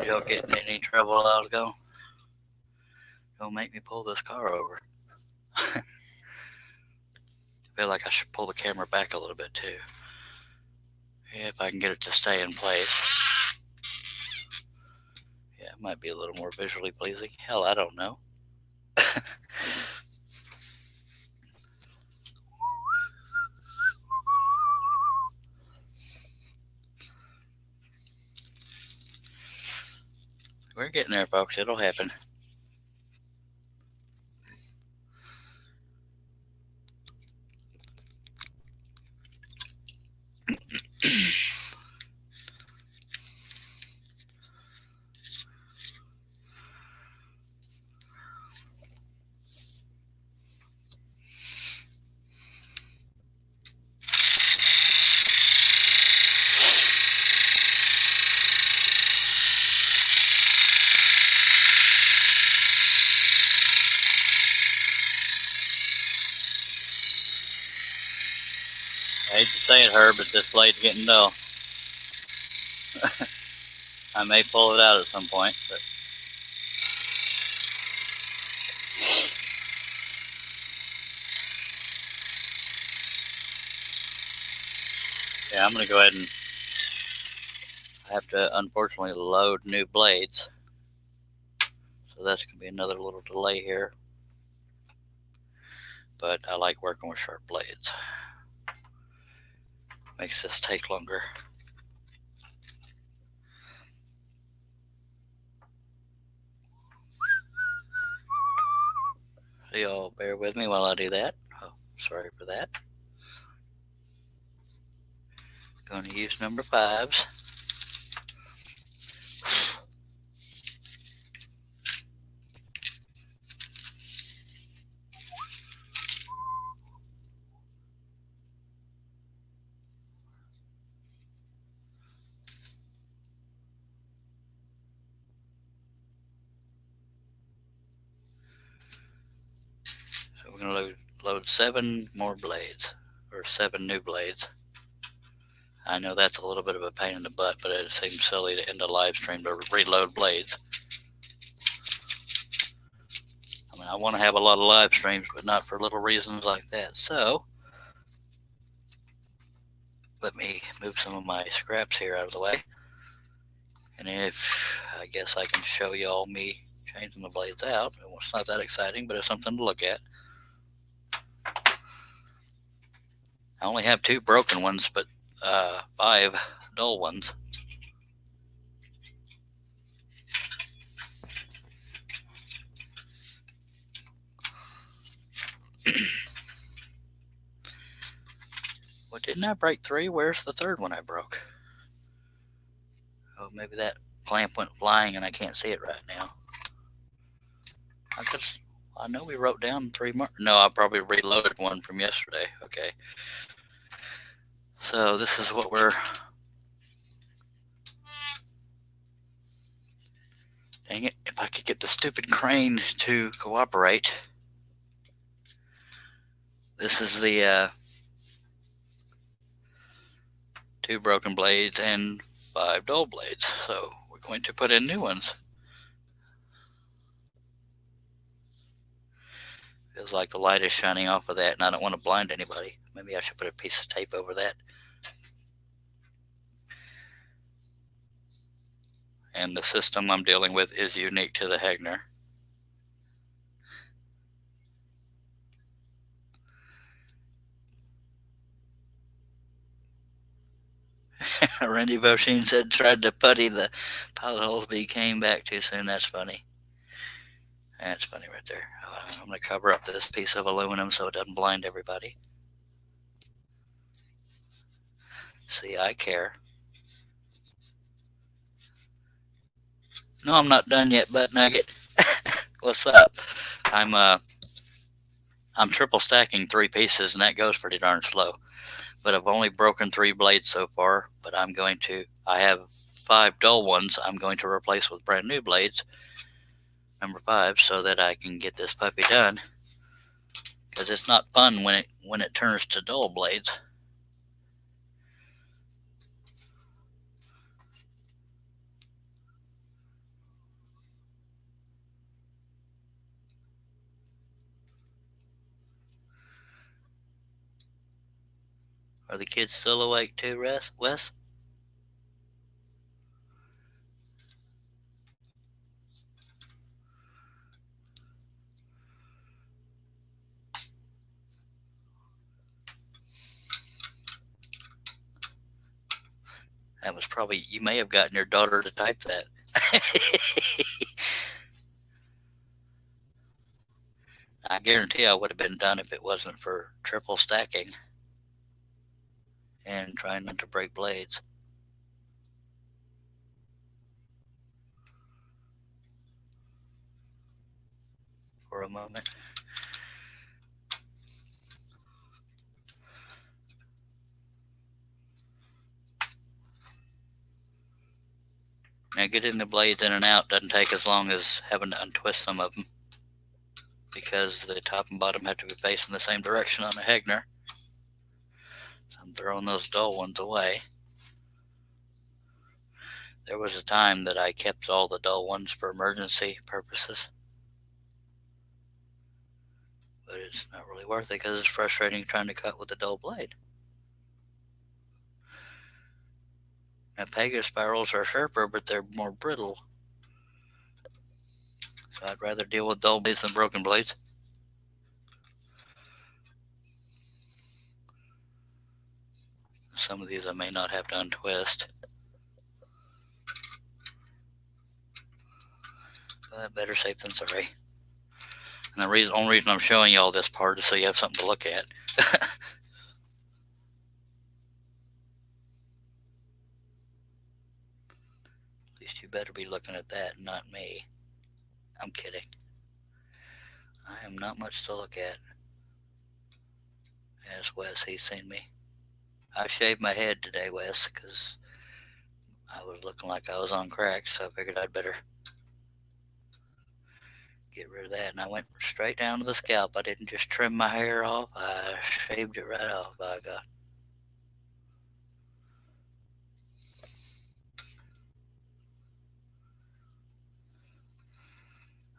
y'all getting in any trouble while I was gone? Don't make me pull this car over. I feel like I should pull the camera back a little bit too. Yeah, if I can get it to stay in place. Yeah, it might be a little more visually pleasing. Hell, I don't know. We're getting there, folks. It'll happen. I hate to say it, Herb, but this blade's getting dull. I may pull it out at some point, but yeah, I'm going to go ahead and I have to unfortunately load new blades. So that's going to be another little delay here. But I like working with sharp blades. Makes this take longer. So y'all bear with me while I do that. Oh, sorry for that. Going to use number 5s. So we're going to load 7 more blades, or 7 new blades. I know that's a little bit of a pain in the butt, but it seems silly to end a live stream to reload blades. I mean, I want to have a lot of live streams, but not for little reasons like that. So let me move some of my scraps here out of the way. And if I guess I can show y'all me changing the blades out. It's not that exciting, but it's something to look at. I only have 2 broken ones, but 5 dull ones. Well, didn't I break 3? Where's the 3rd one I broke? Oh, maybe that clamp went flying and I can't see it right now. I know we wrote down 3 more. No, I probably reloaded one from yesterday. Okay. So this is what we're... Dang it, if I could get the stupid crane to cooperate. This is the 2 broken blades and 5 dull blades. So we're going to put in new ones. Feels like the light is shining off of that and I don't want to blind anybody. Maybe I should put a piece of tape over that. And the system I'm dealing with is unique to the Hegner. Randy Bosheen said tried to putty the pilot holes, but he came back too soon. That's funny. That's funny right there. I'm going to cover up this piece of aluminum so it doesn't blind everybody. See, I care. No, I'm not done yet, Butt Nugget. What's up? I'm triple stacking 3 pieces, and that goes pretty darn slow. But I've only broken 3 blades so far. But I have 5 dull ones I'm going to replace with brand new blades, number 5, so that I can get this puppy done. Because it's not fun when it turns to dull blades. Are the kids still awake too, Wes? That was probably, you may have gotten your daughter to type that. I guarantee I would have been done if it wasn't for triple stacking and trying not to break blades. For a moment. Now getting the blades in and out doesn't take as long as having to untwist some of them, because the top and bottom have to be facing the same direction on a Hegner. So I'm throwing those dull ones away. There was a time that I kept all the dull ones for emergency purposes, but it's not really worth it because it's frustrating trying to cut with a dull blade. Now Pega spirals are sharper, but they're more brittle. So I'd rather deal with dull blades than broken blades. Some of these I may not have to untwist. But better safe than sorry. And the only reason I'm showing you all this part is so you have something to look at. At least you better be looking at that, not me. I'm kidding. I am not much to look at. As Wes, he's seen me. I shaved my head today, Wes, because I was looking like I was on crack, so I figured I'd better get rid of that. And I went straight down to the scalp. I didn't just trim my hair off, I shaved it right off, by God.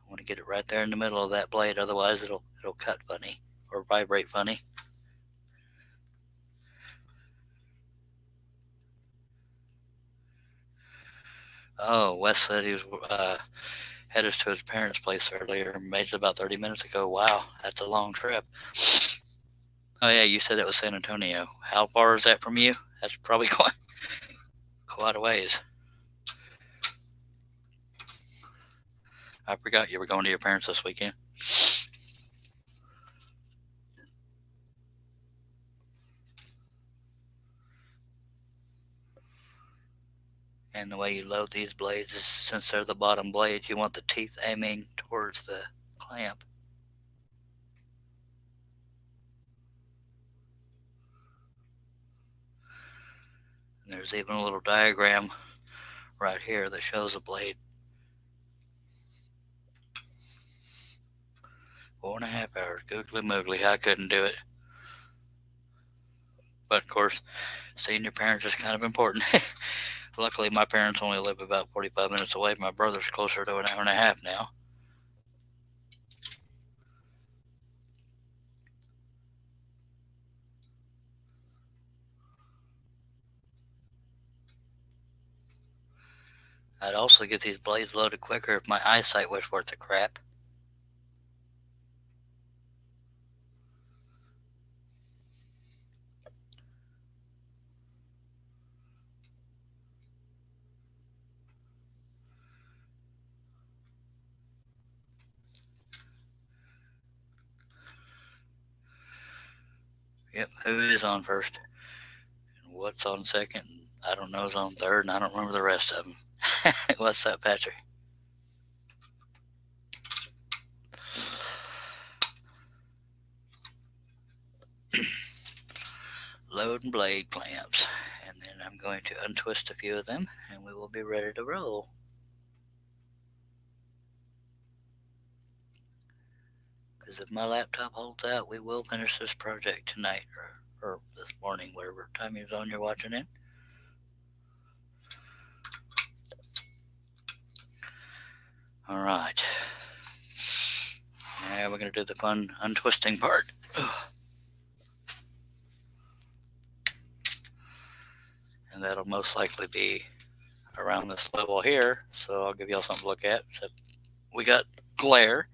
I want to get it right there in the middle of that blade, otherwise it'll cut funny or vibrate funny. Oh, Wes said he was headed to his parents' place earlier, made it about 30 minutes ago. Wow, that's a long trip. Oh yeah, you said that was San Antonio. How far is that from you? That's probably quite a ways. I forgot you were going to your parents this weekend. And the way you load these blades is, since they're the bottom blades, you want the teeth aiming towards the clamp. And there's even a little diagram right here that shows a blade. 4.5 hours, googly moogly, I couldn't do it. But of course, seeing your parents is kind of important. Luckily, my parents only live about 45 minutes away. My brother's closer to an hour and a half now. I'd also get these blades loaded quicker if my eyesight was worth a crap. Yep, who is on first? And what's on second? I don't know who's on third, and I don't remember the rest of them. What's up, Patrick? Load and blade clamps. And then I'm going to untwist a few of them, and we will be ready to roll. Because if my laptop holds out, we will finish this project tonight or this morning, whatever time zone you're watching it. All right. Now we're going to do the fun untwisting part. And that'll most likely be around this level here. So I'll give y'all something to look at. So we got glare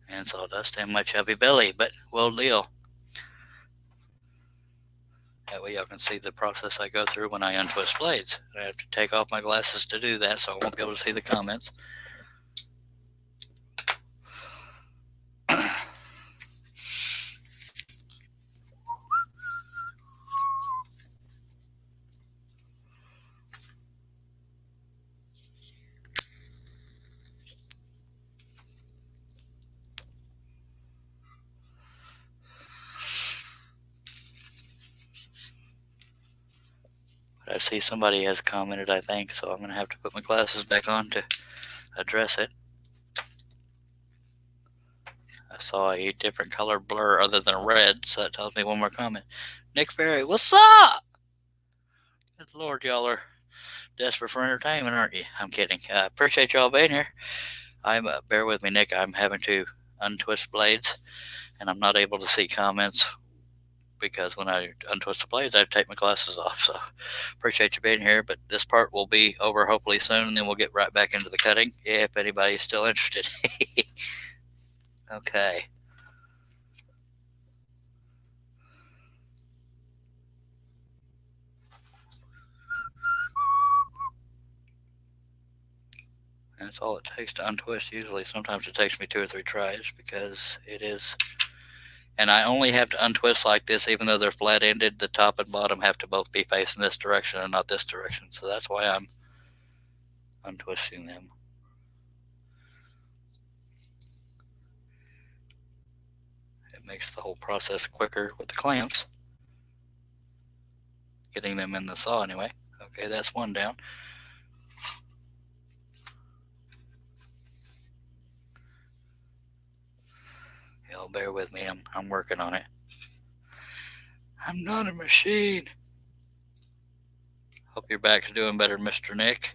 and sawdust and my chubby belly, but well deal. That way y'all can see the process I go through when I untwist blades. I have to take off my glasses to do that, so I won't be able to see the comments. But I see somebody has commented, I think, so I'm going to have to put my glasses back on to address it. I saw a different color blur other than red, so that tells me one more comment. Nick Ferry, what's up? Good Lord, y'all are desperate for entertainment, aren't you? I'm kidding. Appreciate y'all being here. Bear with me, Nick. I'm having to untwist blades, and I'm not able to see comments because when I untwist the blades, I take my glasses off. So appreciate you being here, but this part will be over hopefully soon, and then we'll get right back into the cutting, if anybody's still interested. Okay. That's all it takes to untwist usually. Sometimes it takes me 2 or 3 tries because it is, and I only have to untwist like this even though they're flat ended. The top and bottom have to both be facing this direction and not this direction. So that's why I'm untwisting them. It makes the whole process quicker with the clamps. Getting them in the saw anyway. Okay, that's one down. Y'all bear with me. I'm working on it. I'm not a machine. Hope your back's doing better, Mr. Nick.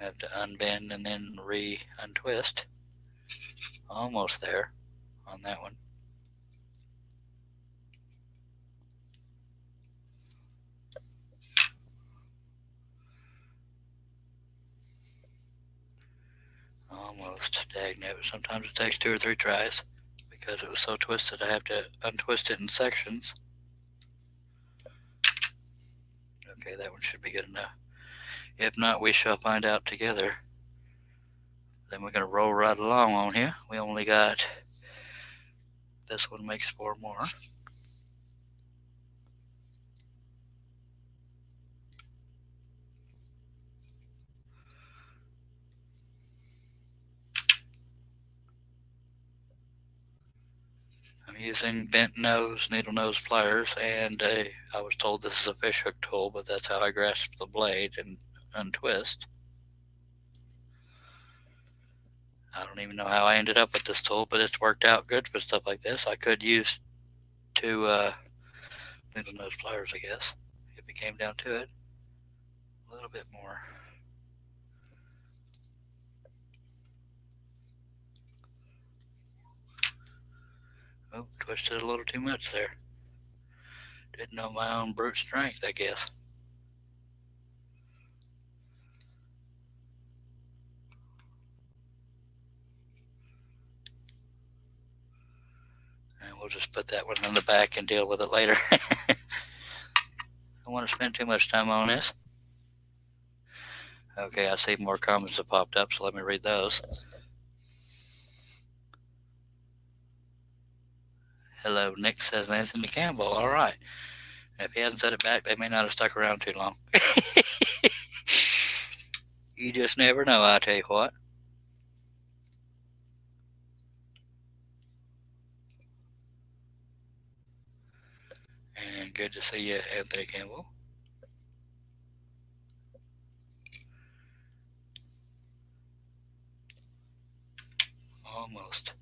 I have to unbend and then untwist. Almost there on that one. Almost. Dagnabbit. Sometimes it takes 2 or 3 tries because it was so twisted I have to untwist it in sections. Okay, that one should be good enough. If not, we shall find out together. Then we're going to roll right along on here. We only got, this one makes 4 more. I'm using bent nose, needle nose pliers, and I was told this is a fishhook tool, but that's how I grasp the blade and untwist. I don't even know how I ended up with this tool, but it's worked out good for stuff like this. I could use 2 needle nose pliers, I guess, if it came down to it. A little bit more. Oh, twisted a little too much there. Didn't know my own brute strength, I guess. And we'll just put that one in the back and deal with it later. I don't want to spend too much time on this. Okay, I see more comments have popped up, so let me read those. Hello, Nick says Anthony Campbell. All right. If he hasn't said it back, they may not have stuck around too long. You just never know, I tell you what. And good to see you, Anthony Campbell. Almost.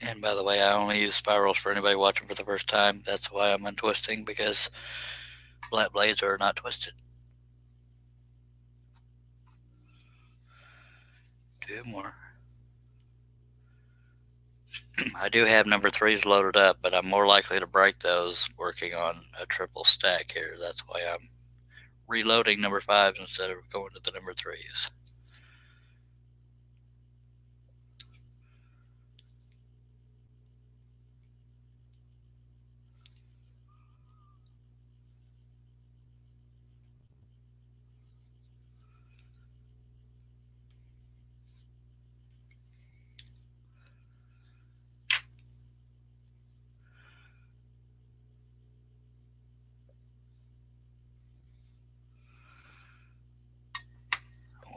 And by the way, I only use spirals for anybody watching for the first time. That's why I'm untwisting, because flat blades are not twisted. 2 more. I do have number 3s loaded up, but I'm more likely to break those working on a triple stack here. That's why I'm reloading number 5s instead of going to the number 3s.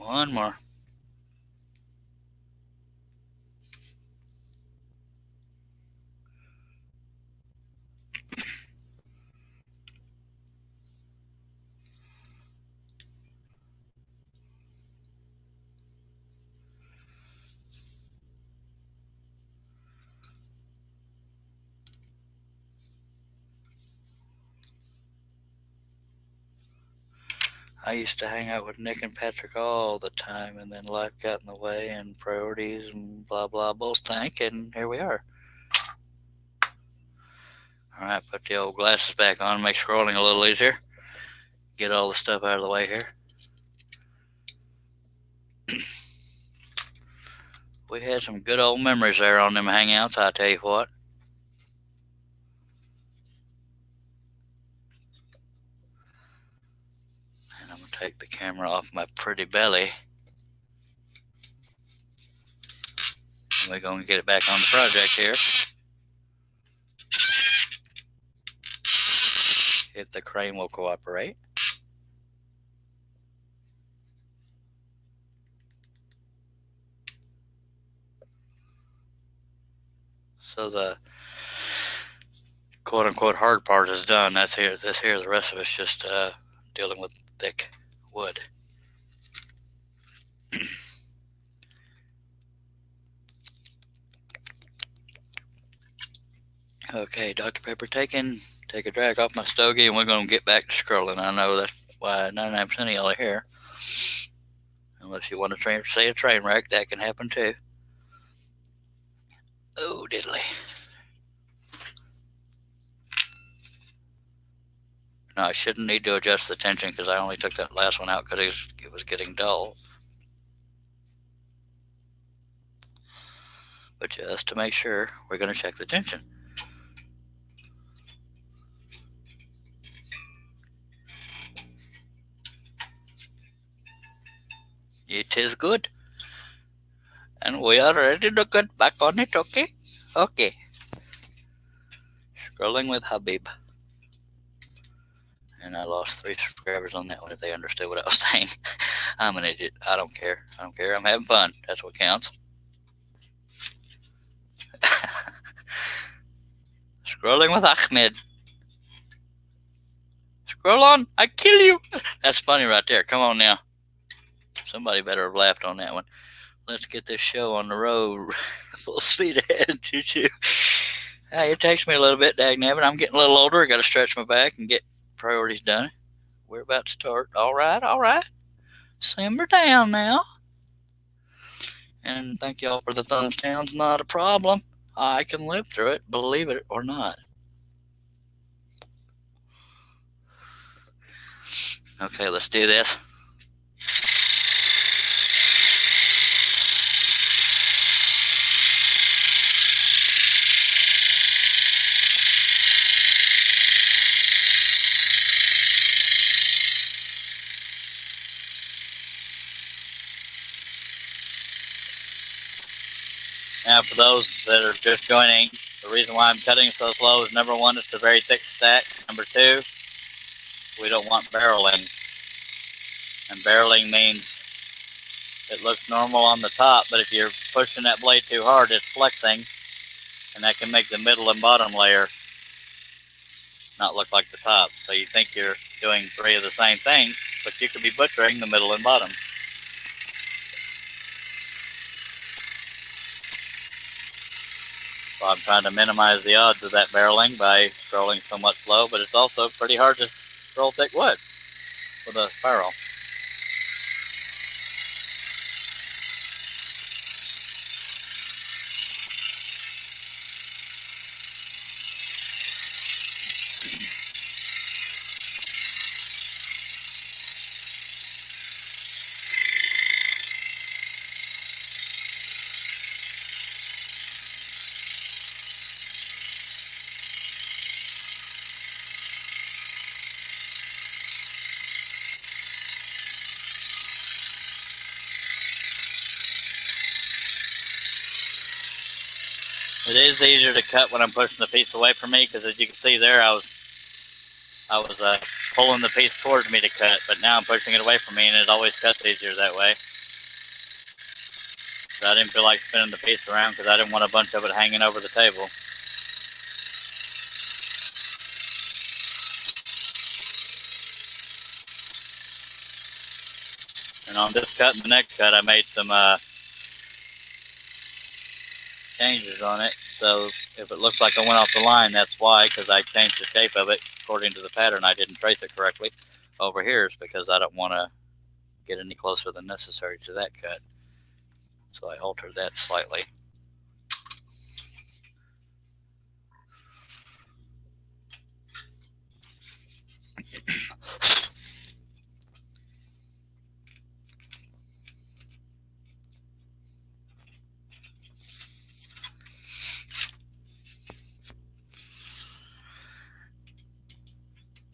One more. I used to hang out with Nick and Patrick all the time, and then life got in the way and priorities and blah, blah, bull stank, and here we are. All right, put the old glasses back on, make scrolling a little easier. Get all the stuff out of the way here. We had some good old memories there on them hangouts, I tell you what. And I'm going to take the camera off my pretty belly. And we're going to get it back on the project here. If the crane will cooperate. So the quote-unquote hard part is done. That's here. This here. The rest of it's just dealing with thick wood. Okay, Dr. Pepper taken. Take a drag off my stogie, and we're going to get back to scrolling. I know that's why 99% of y'all are here. Unless you want to say a train wreck, that can happen too. Oh, diddly. Now, I shouldn't need to adjust the tension because I only took that last one out because it was getting dull. But just to make sure, we're going to check the tension. It is good. And we are ready to get back on it, okay? Okay. Scrolling with Habib. And I lost 3 subscribers on that one if they understood what I was saying. I'm an idiot. I don't care. I don't care. I'm having fun. That's what counts. Scrolling with Ahmed. Scroll on. I kill you. That's funny right there. Come on now. Somebody better have laughed on that one. Let's get this show on the road. Full speed ahead. Choo-choo. Hey, it takes me a little bit, dagnabbit. I'm getting a little older. I got to stretch my back and get priorities done. We're about to start. All right, all right. Simmer down now. And thank y'all for the thumbs down. Not a problem. I can live through it, believe it or not. Okay, let's do this. Now, for those that are just joining, the reason why I'm cutting so slow is number 1, it's a very thick stack. Number 2, we don't want barreling. And barreling means it looks normal on the top, but if you're pushing that blade too hard, it's flexing, and that can make the middle and bottom layer not look like the top. So you think you're doing 3 of the same thing, but you could be butchering the middle and bottom. So I'm trying to minimize the odds of that barreling by scrolling somewhat slow, but it's also pretty hard to scroll thick wood with a spiral. It is easier to cut when I'm pushing the piece away from me, because as you can see there, I was pulling the piece towards me to cut, but now I'm pushing it away from me, and it always cuts easier that way. So I didn't feel like spinning the piece around because I didn't want a bunch of it hanging over the table. And on this cut and the next cut, I made some changes on it. So if it looks like I went off the line, that's why, because I changed the shape of it according to the pattern. I didn't trace it correctly. Over here is because I don't want to get any closer than necessary to that cut. So I altered that slightly.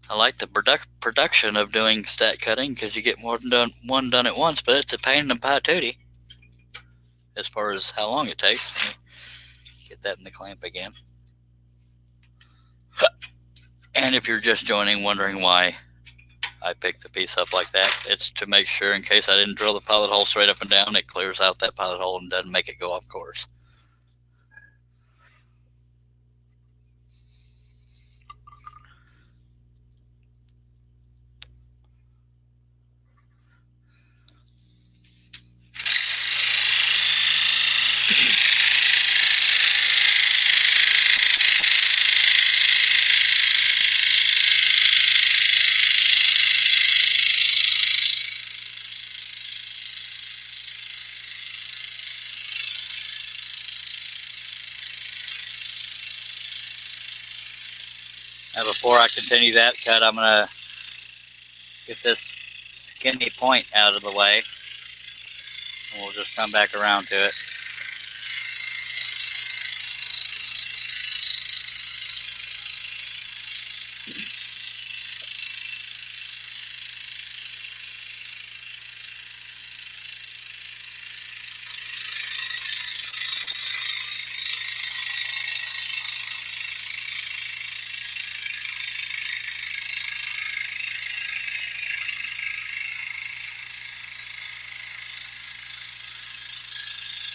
I like the production of doing stack cutting because you get more than one done at once, but it's a pain in the patootie as far as how long it takes. Let me get that in the clamp again. And if you're just joining, wondering why I picked the piece up like that, it's to make sure, in case I didn't drill the pilot hole straight up and down, it clears out that pilot hole and doesn't make it go off course. Now before I continue that cut, I'm going to get this skinny point out of the way, and we'll just come back around to it.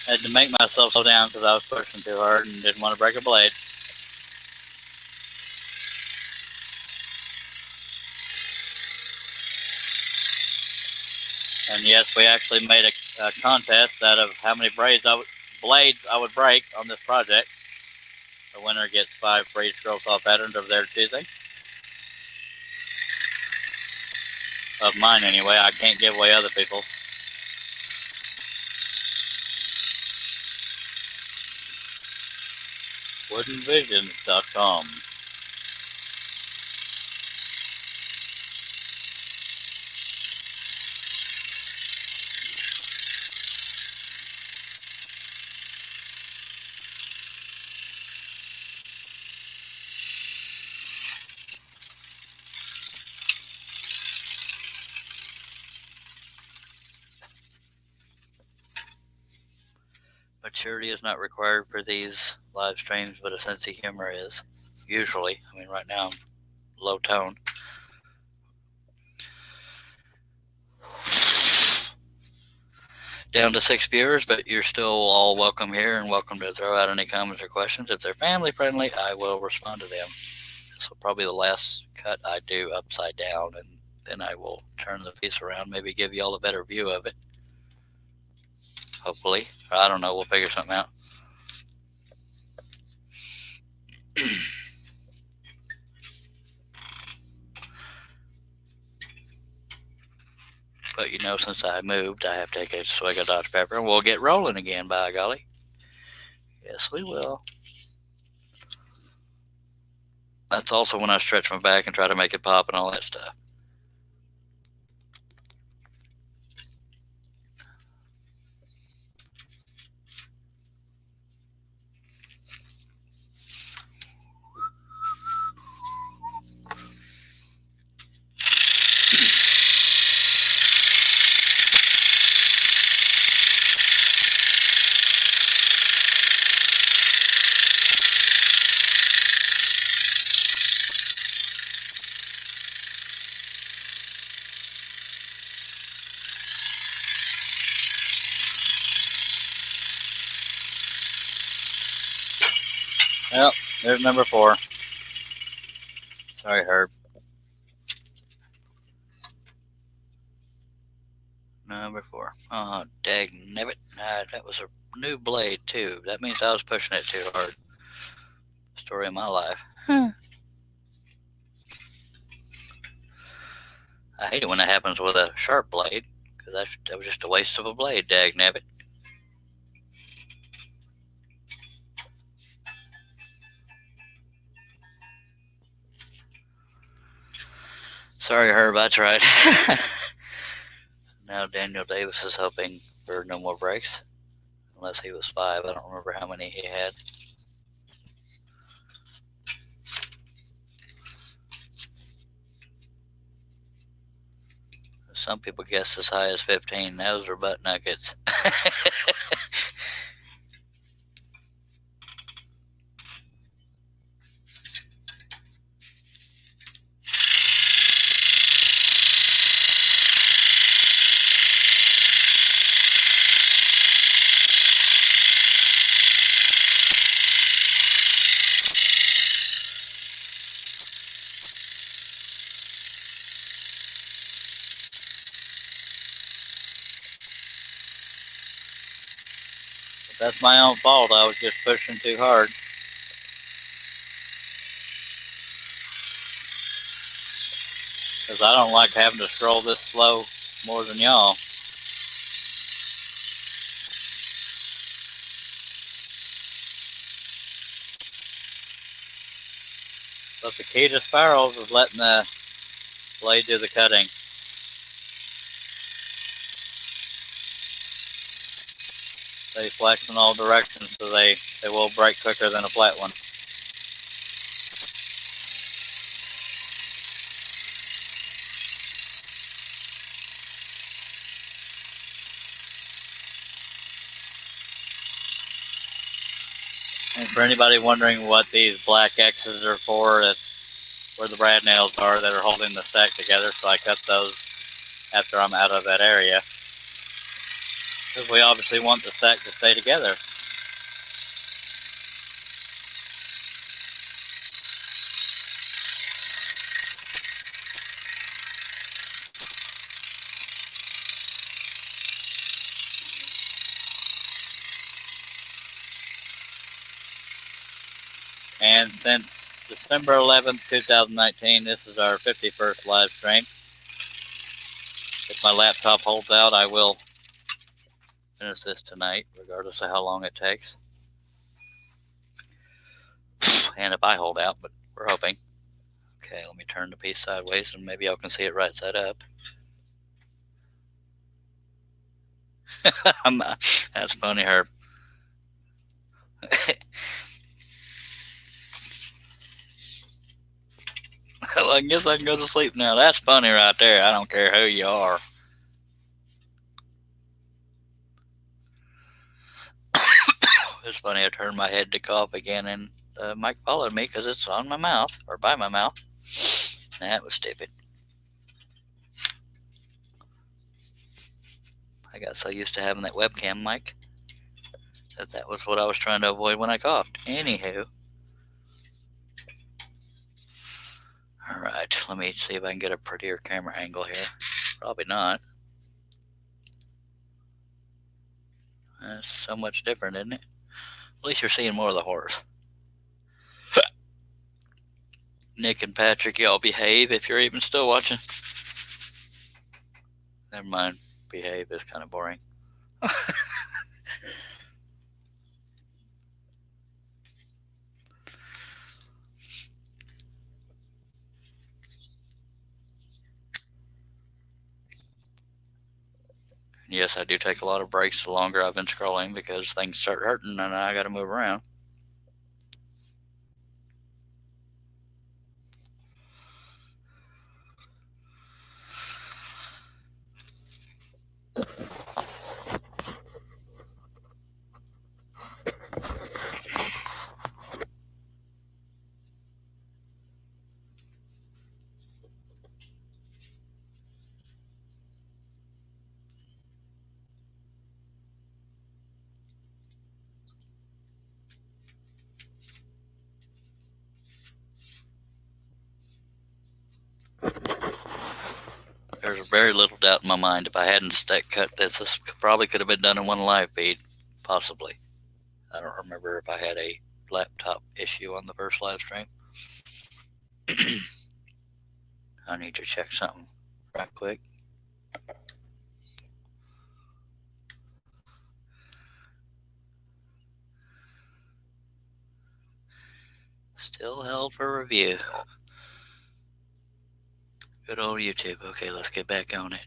I had to make myself slow down because I was pushing too hard and didn't want to break a blade. And yes, we actually made a contest out of how many blades I would break on this project. The winner gets 5 free scroll saw patterns of their choosing. Of mine anyway. I can't give away other people's. woodenvisions.com. Maturity is not required for these live streams, but a sense of humor is. Usually. I mean, right now I'm low tone. Down to 6 viewers, but you're still all welcome here and welcome to throw out any comments or questions. If they're family friendly, I will respond to them. This will probably be the last cut I do upside down, and then I will turn the piece around, maybe give you all a better view of it. Hopefully. I don't know, we'll figure something out. But since I moved, I have to take a swig of Dr. Pepper, and we'll get rolling again, by golly. Yes, we will. That's also when I stretch my back and try to make it pop and all that stuff. Well, there's number 4. Sorry, Herb. Number 4. Oh, dagnabbit. That was a new blade, too. That means I was pushing it too hard. Story of my life. I hate it when that happens with a sharp blade, because that was just a waste of a blade, dagnabbit. Sorry, Herb, I tried. Now Daniel Davis is hoping for no more breaks, unless he was 5. I don't remember how many he had. Some people guess as high as 15. Those are butt nuggets. That's my own fault. I was just pushing too hard. Because I don't like having to scroll this slow more than y'all. But the key to spirals is letting the blade do the cutting. They flex in all directions, so they will break quicker than a flat one. And for anybody wondering what these black X's are for, that's where the brad nails are that are holding the stack together, so I cut those after I'm out of that area. Because we obviously want the stack to stay together. And since December 11th, 2019, this is our 51st live stream. If my laptop holds out, I will finish this tonight, regardless of how long it takes. And if I hold out, but we're hoping. Okay, let me turn the piece sideways and maybe y'all can see it right side up. That's funny, Herb. Well, I guess I can go to sleep now. That's funny right there. I don't care who you are. It's funny, I turned my head to cough again, and the mic followed me because it's on my mouth, or by my mouth. That was stupid. I got so used to having that webcam mic that was what I was trying to avoid when I coughed. Anywho. Alright, let me see if I can get a prettier camera angle here. Probably not. That's so much different, isn't it? At least you're seeing more of the horse. Nick and Patrick, y'all behave if you're even still watching. Never mind. Behave is kind of boring. Yes, I do take a lot of breaks the longer I've been scrolling because things start hurting and I got to move around. There's very little doubt in my mind if I hadn't stack cut this probably could have been done in one live feed, possibly. I don't remember if I had a laptop issue on the first live stream. I need to check something right quick. Still held for review. Good old YouTube. Okay, let's get back on it.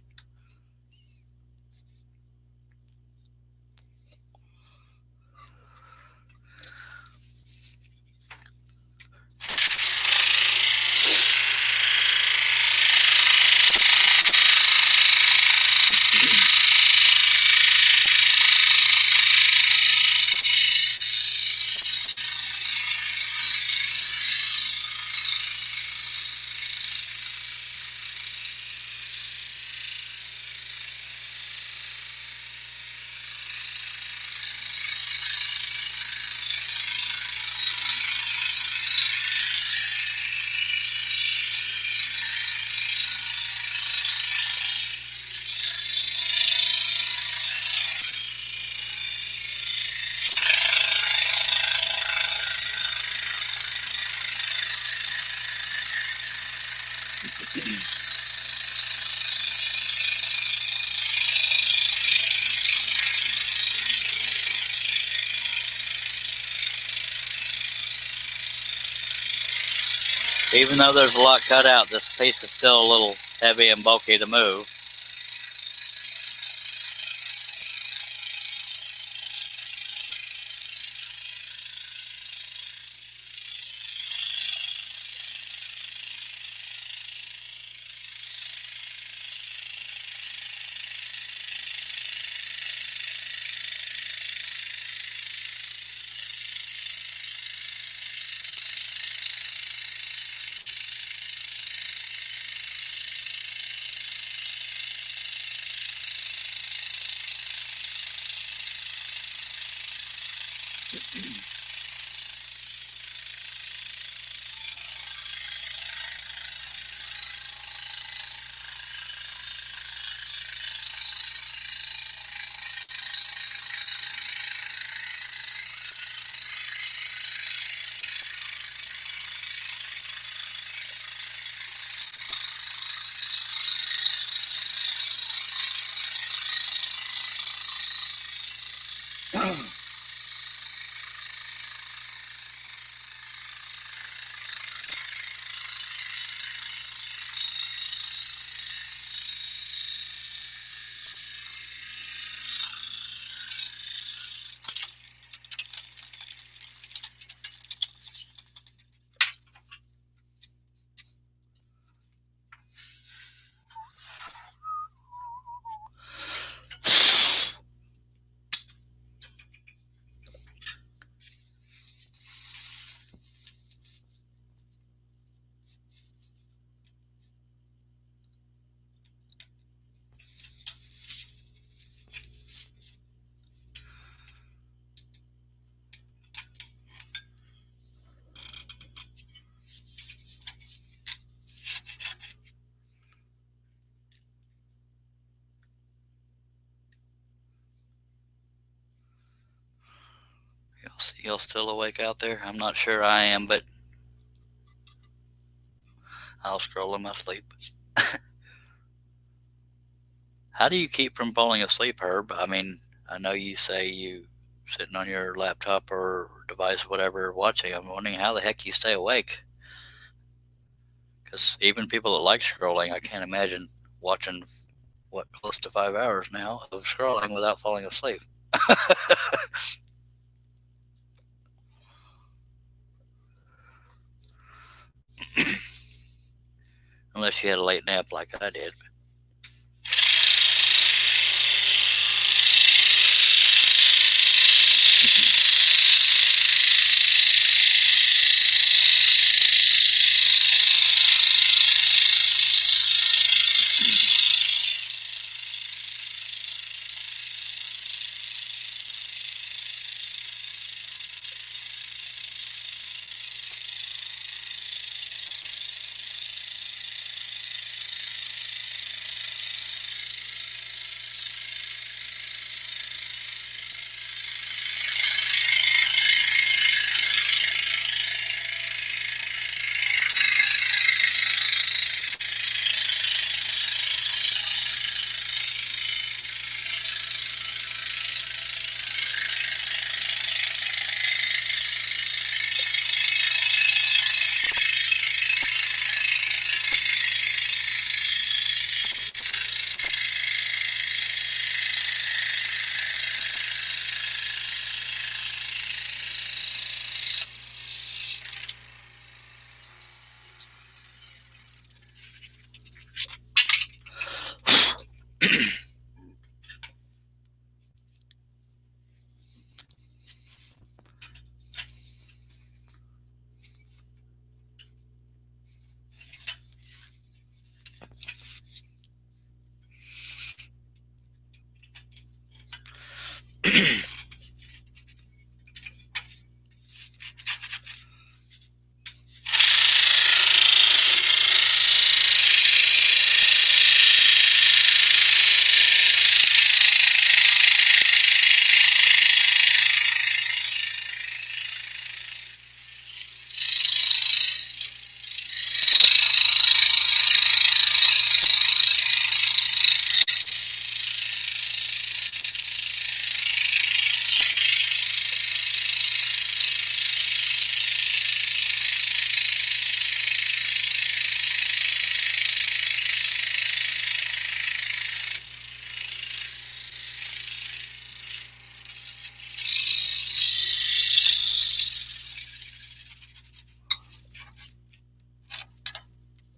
Even though there's a lot cut out, this piece is still a little heavy and bulky to move. Y'all still awake out there? I'm not sure I am, but I'll scroll in my sleep. How do you keep from falling asleep, Herb? I mean, I know you say you sitting on your laptop or device, whatever, watching. I'm wondering how the heck you stay awake. Because even people that like scrolling, I can't imagine watching what close to 5 hours now of scrolling without falling asleep. Unless you had a late nap like I did.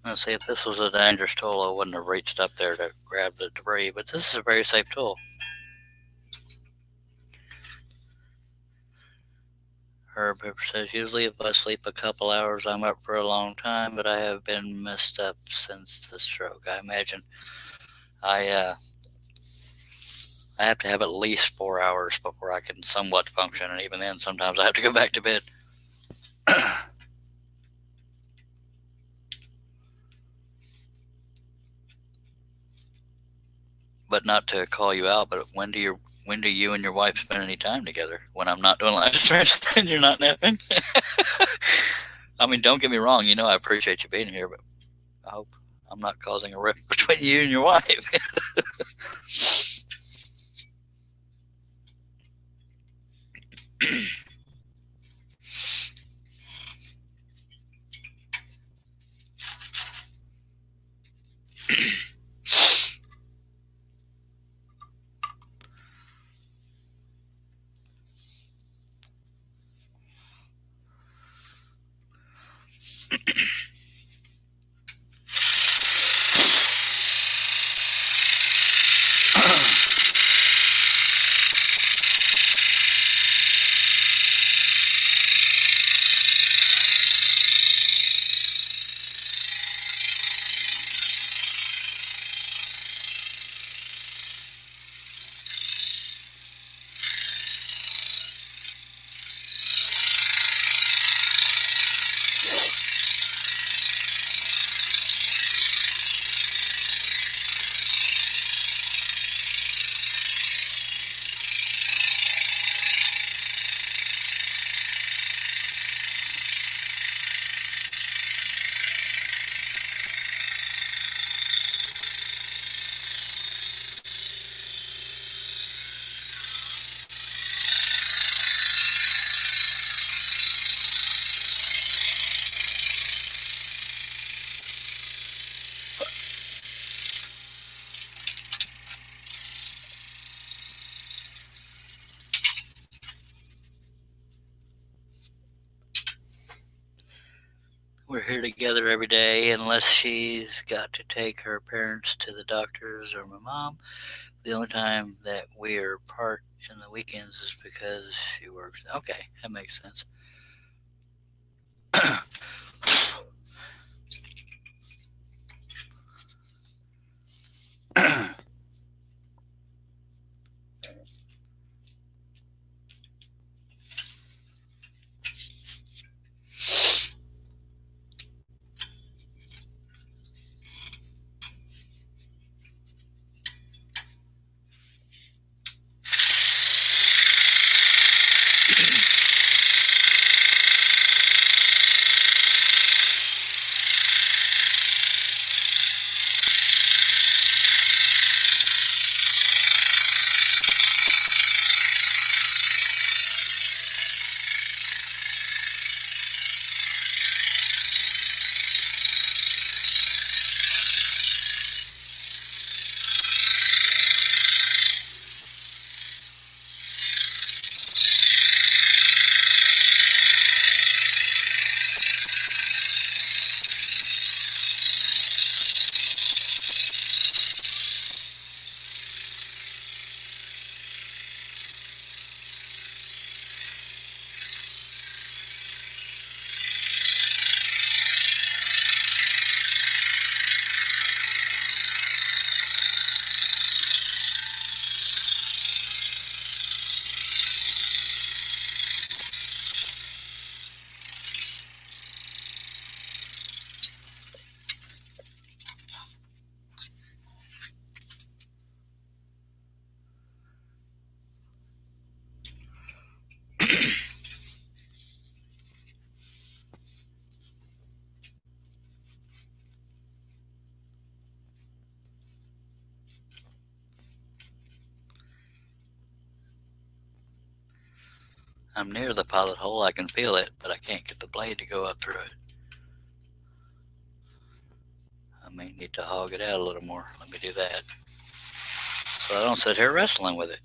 Let's see, if this was a dangerous tool, I wouldn't have reached up there to grab the debris, but this is a very safe tool. Herb says, usually if I sleep a couple hours, I'm up for a long time, but I have been messed up since the stroke. I imagine I have to have at least 4 hours before I can somewhat function, and even then, sometimes I have to go back to bed. But not to call you out, but when do you and your wife spend any time together? When I'm not doing life insurance and you're not napping? I mean, don't get me wrong. You know, I appreciate you being here, but I hope I'm not causing a rift between you and your wife. we're here together every day unless she's got to take her parents to the doctors or my mom. The only time that we are apart in the weekends is because she works. Okay, that makes sense. I'm near the pilot hole. I can feel it, but I can't get the blade to go up through it. I may need to hog it out a little more. Let me do that, so I don't sit here wrestling with it.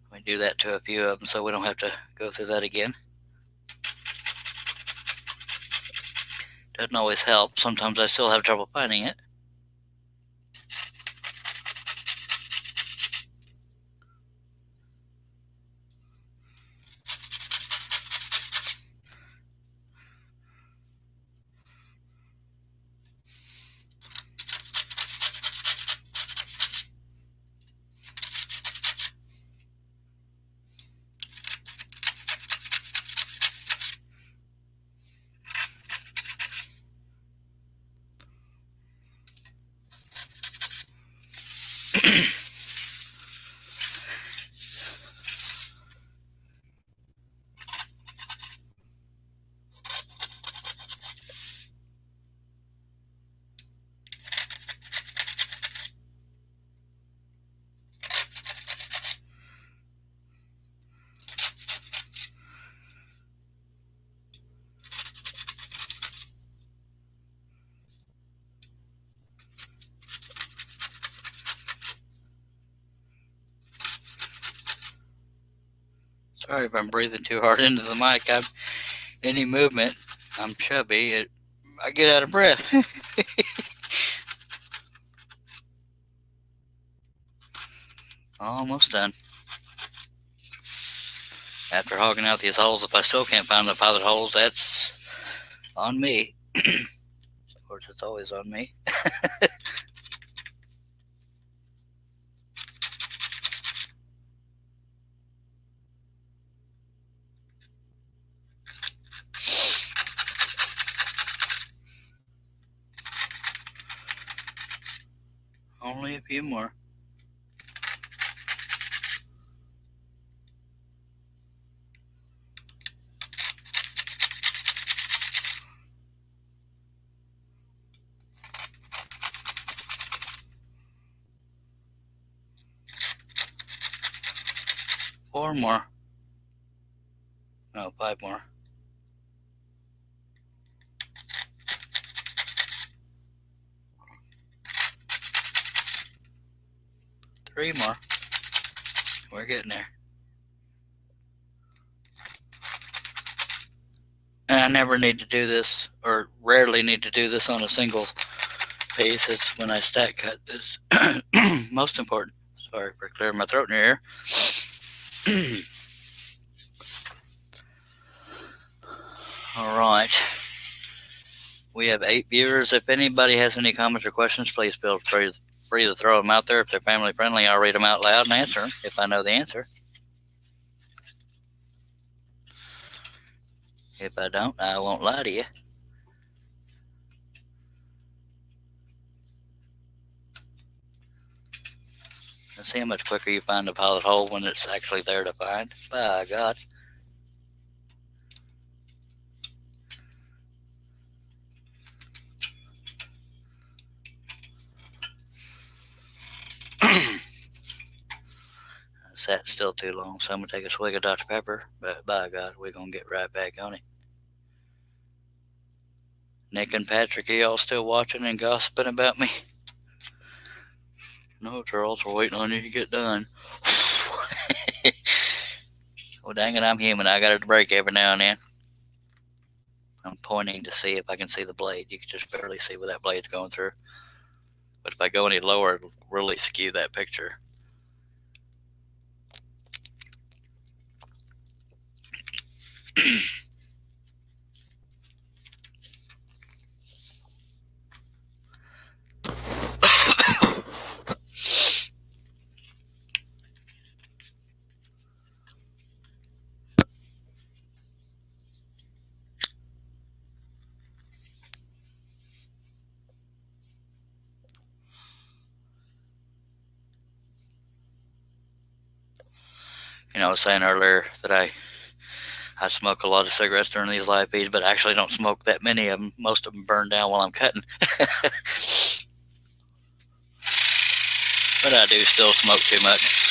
Let me do that to a few of them so we don't have to go through that again. Doesn't always help. Sometimes I still have trouble finding it. Sorry if I'm breathing too hard into the mic. Any movement, I'm chubby. I get out of breath. Almost done. After hogging out these holes, if I still can't find the pilot holes, that's on me. Of course, it's always on me. Only a few more. Four more. No, five more. 3 more. We're getting there. And I never need to do this, or rarely need to do this on a single piece. It's when I stack cut that's most important. Sorry for clearing my throat in your ear. All right. We have 8 viewers. If anybody has any comments or questions, please feel free to throw them out there. If they're family friendly, I'll read them out loud and answer them if I know the answer. If I don't, I won't lie to you. Let's see how much quicker you find a pilot hole when it's actually there to find. By God. Sat still too long, so I'm going to take a swig of Dr. Pepper, but by God, we're going to get right back on it. Nick and Patrick, are y'all still watching and gossiping about me? No, Charles, we're waiting on you to get done. Well, dang it, I'm human. I got to break every now and then. I'm pointing to see if I can see the blade. You can just barely see where that blade's going through. But if I go any lower, it'll really skew that picture. You know, I was saying earlier that I smoke a lot of cigarettes during these live feeds, but I actually don't smoke that many of them. Most of them burn down while I'm cutting. But I do still smoke too much.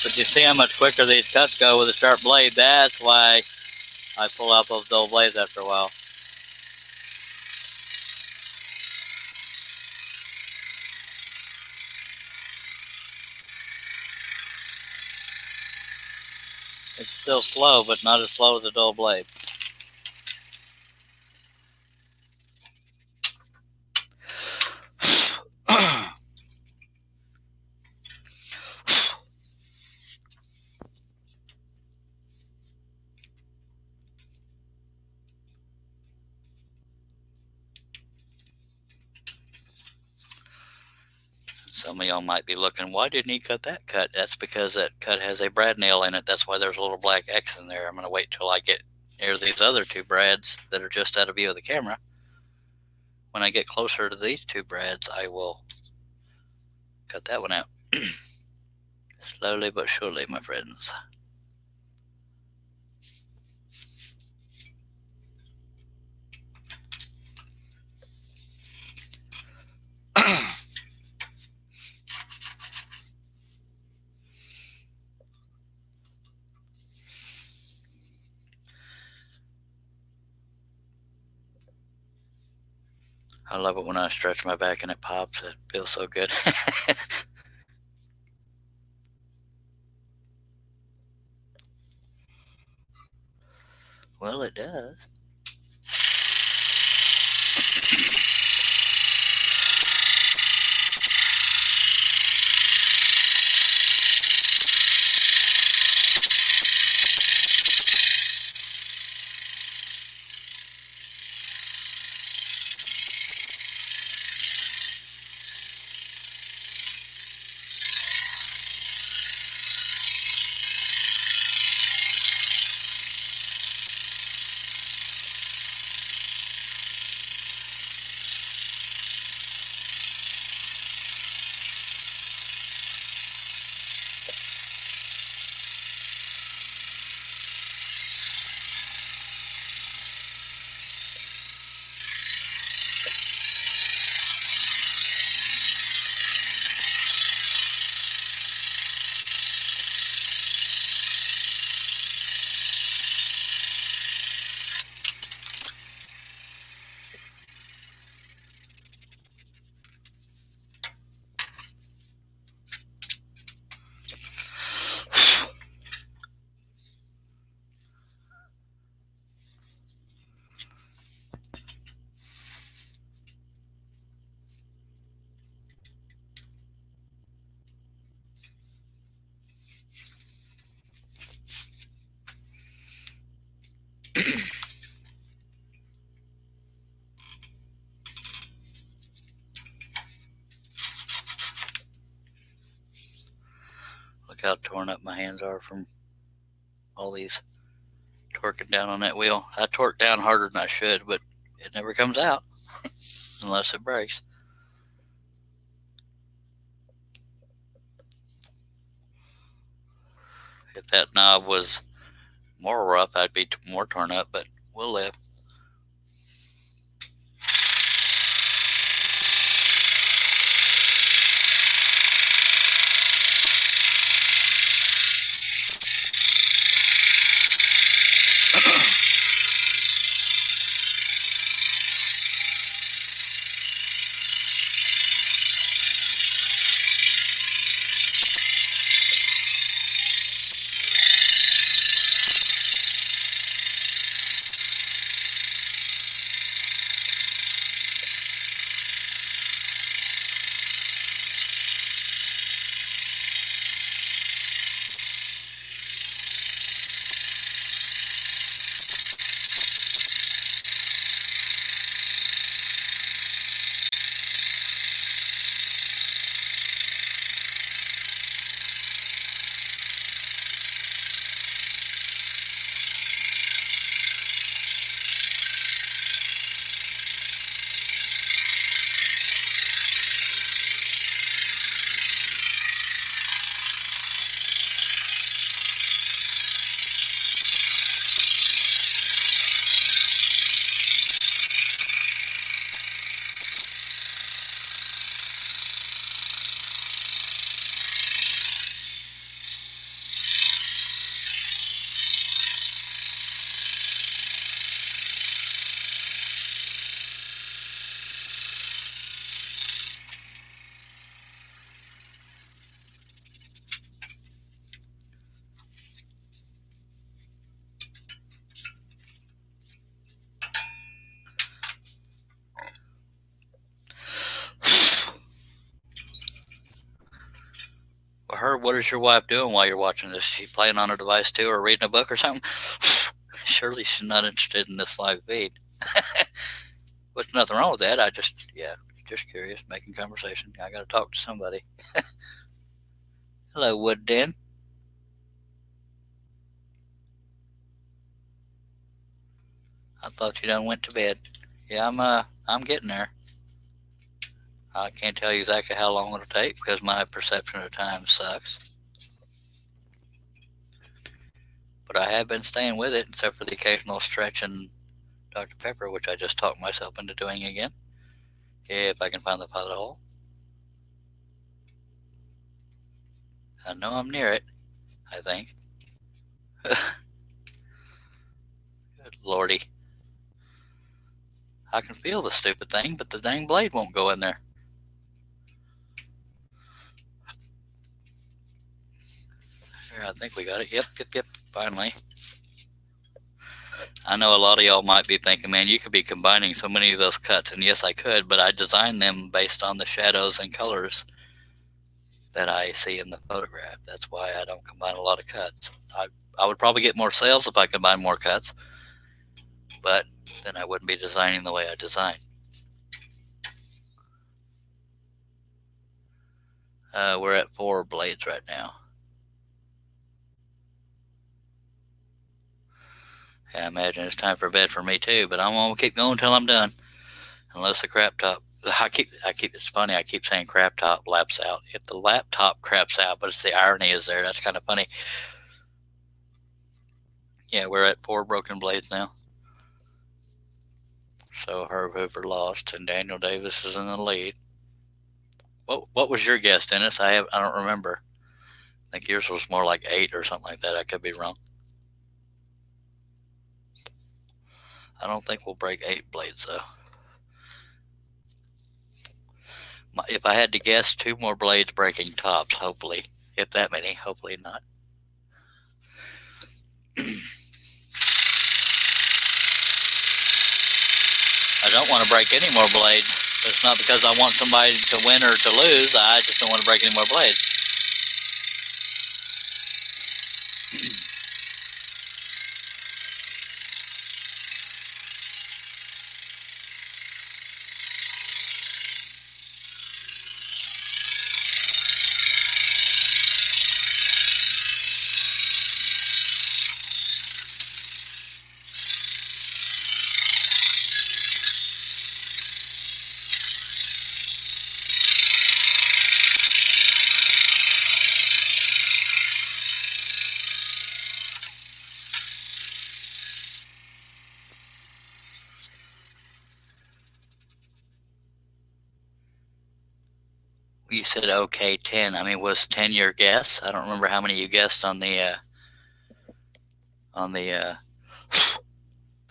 But you see how much quicker these cuts go with a sharp blade. That's why I pull out those dull blades after a while. It's still slow, but not as slow as a dull blade. Some of y'all might be looking, why didn't he cut that cut? That's because that cut has a brad nail in it. That's why there's a little black X in there. I'm going to wait till I get near these other 2 brads that are just out of view of the camera. When I get closer to these 2 brads, I will cut that one out. Slowly but surely, my friends. I love it when I stretch my back and it pops. It feels so good. Well, it does. Look how torn up my hands are from all these torquing down on that wheel. I torque down harder than I should, but it never comes out unless it breaks. If that knob was more rough, I'd be more torn up, but we'll live. Well, Herb, what is your wife doing while you're watching this? Is she playing on her device too, or reading a book or something? Surely she's not interested in this live feed. There's nothing wrong with that. Just curious, making conversation. I got to talk to somebody. Hello, Wood Den. I thought you done went to bed. Yeah, I'm getting there. I can't tell you exactly how long it'll take because my perception of time sucks. But I have been staying with it, except for the occasional stretch and Dr. Pepper, which I just talked myself into doing again. If I can find the pilot hole. I know I'm near it, I think. Good lordy. I can feel the stupid thing, but the dang blade won't go in there. Here, I think we got it. Yep. Finally. I know a lot of y'all might be thinking, man, you could be combining so many of those cuts, and yes, I could, but I designed them based on the shadows and colors that I see in the photograph. That's why I don't combine a lot of cuts. I would probably get more sales if I combined more cuts, but then I wouldn't be designing the way I design. We're at 4 blades right now. Yeah, I imagine it's time for bed for me too, but I'm gonna keep going until I'm done. Unless the crap top, it's funny, I keep saying crap top laps out. If the laptop craps out, but it's the irony is there, that's kind of funny. Yeah, we're at 4 broken blades now. So Herb Hoover lost and Daniel Davis is in the lead. What was your guess, Dennis? I don't remember. I think yours was more like 8 or something like that. I could be wrong. I don't think we'll break 8 blades though. If I had to guess, 2 more blades breaking tops, hopefully. If that many, hopefully not. I don't want to break any more blades. It's not because I want somebody to win or to lose. I just don't want to break any more blades. You said okay 10. I mean, was 10 your guess? I don't remember how many you guessed on the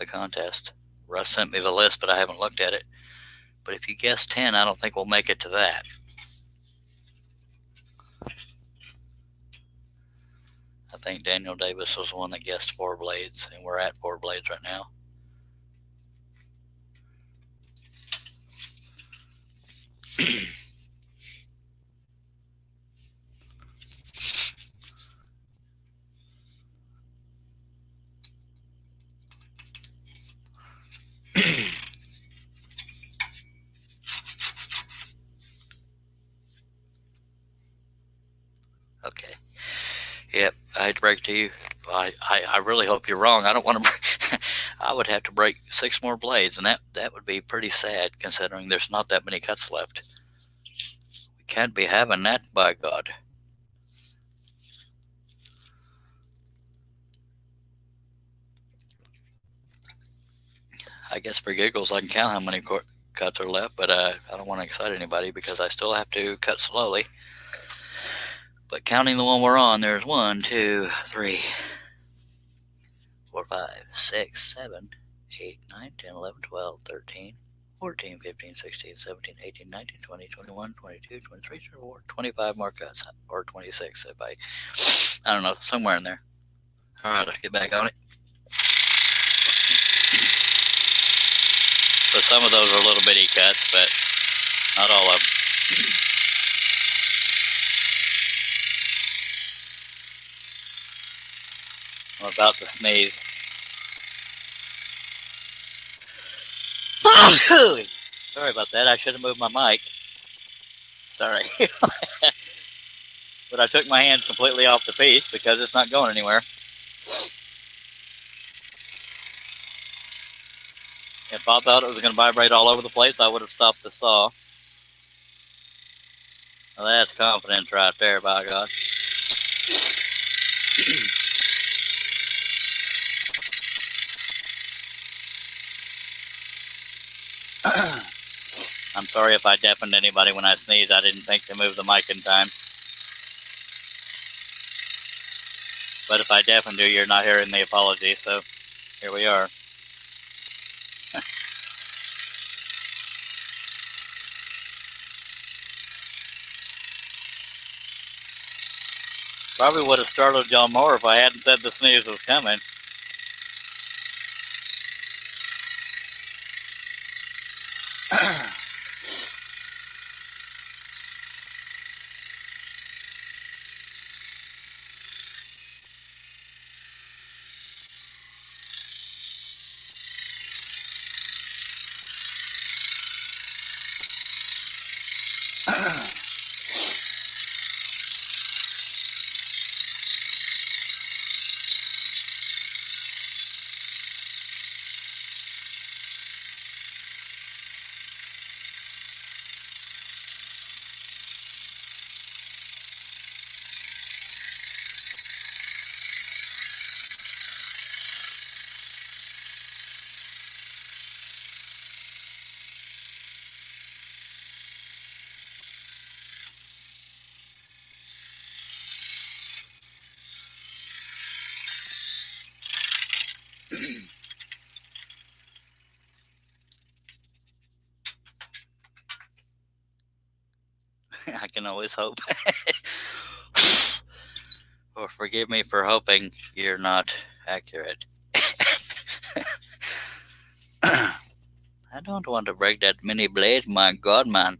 contest. Russ sent me the list, but I haven't looked at it. But if you guess 10, I don't think we'll make it to that. I think Daniel Davis was the one that guessed 4 blades, and we're at 4 blades right now. Okay. Yep, I hate to break to you. I really hope you're wrong. I don't want to break. I would have to break 6 more blades, and that would be pretty sad considering there's not that many cuts left. We can't be having that, by God. I guess for giggles, I can count how many cuts are left, but I don't want to excite anybody because I still have to cut slowly. But counting the one we're on, there's 1, 2, 3, 4, 5, 6, 7, 8, 9, 10, 11, 12, 13, 14, 15, 16, 17, 18, 19, 20, 21, 22, 23, 24, 25 more cuts, or 26 if I don't know, somewhere in there. All right, let's get back on it. So some of those are little bitty cuts, but not all of them. I'm about to sneeze. Sorry about that. I should have moved my mic. Sorry. But I took my hand completely off the piece because it's not going anywhere. If I thought it was going to vibrate all over the place, I would have stopped the saw. Well, that's confidence right there, by God. I'm sorry if I deafened anybody when I sneezed. I didn't think to move the mic in time. But if I deafened you, you're not hearing the apology, so here we are. Probably would have startled y'all more if I hadn't said the sneeze was coming. can always hope. Or forgive me for hoping you're not accurate. I don't want to break that mini blade, my god, man.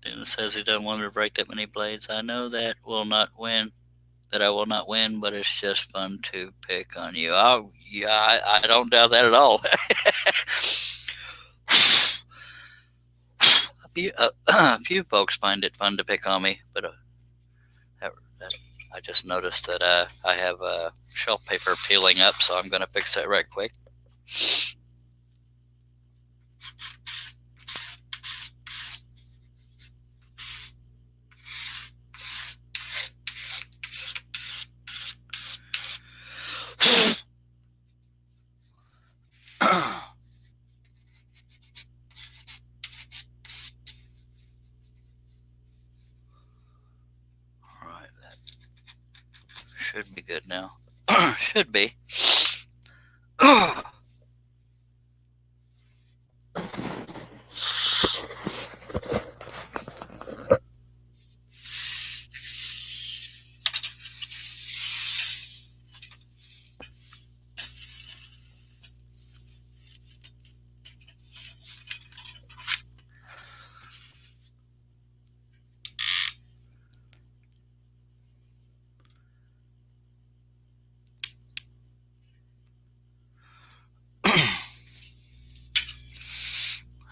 Dennis says he doesn't want me to break that many blades. I know that will not win. That I will not win, but it's just fun to pick on you. Oh, yeah, I don't doubt that at all. A few folks find it fun to pick on me, but I just noticed that I have shelf paper peeling up, so I'm going to fix that right quick. Alright, that should be good now. Should be.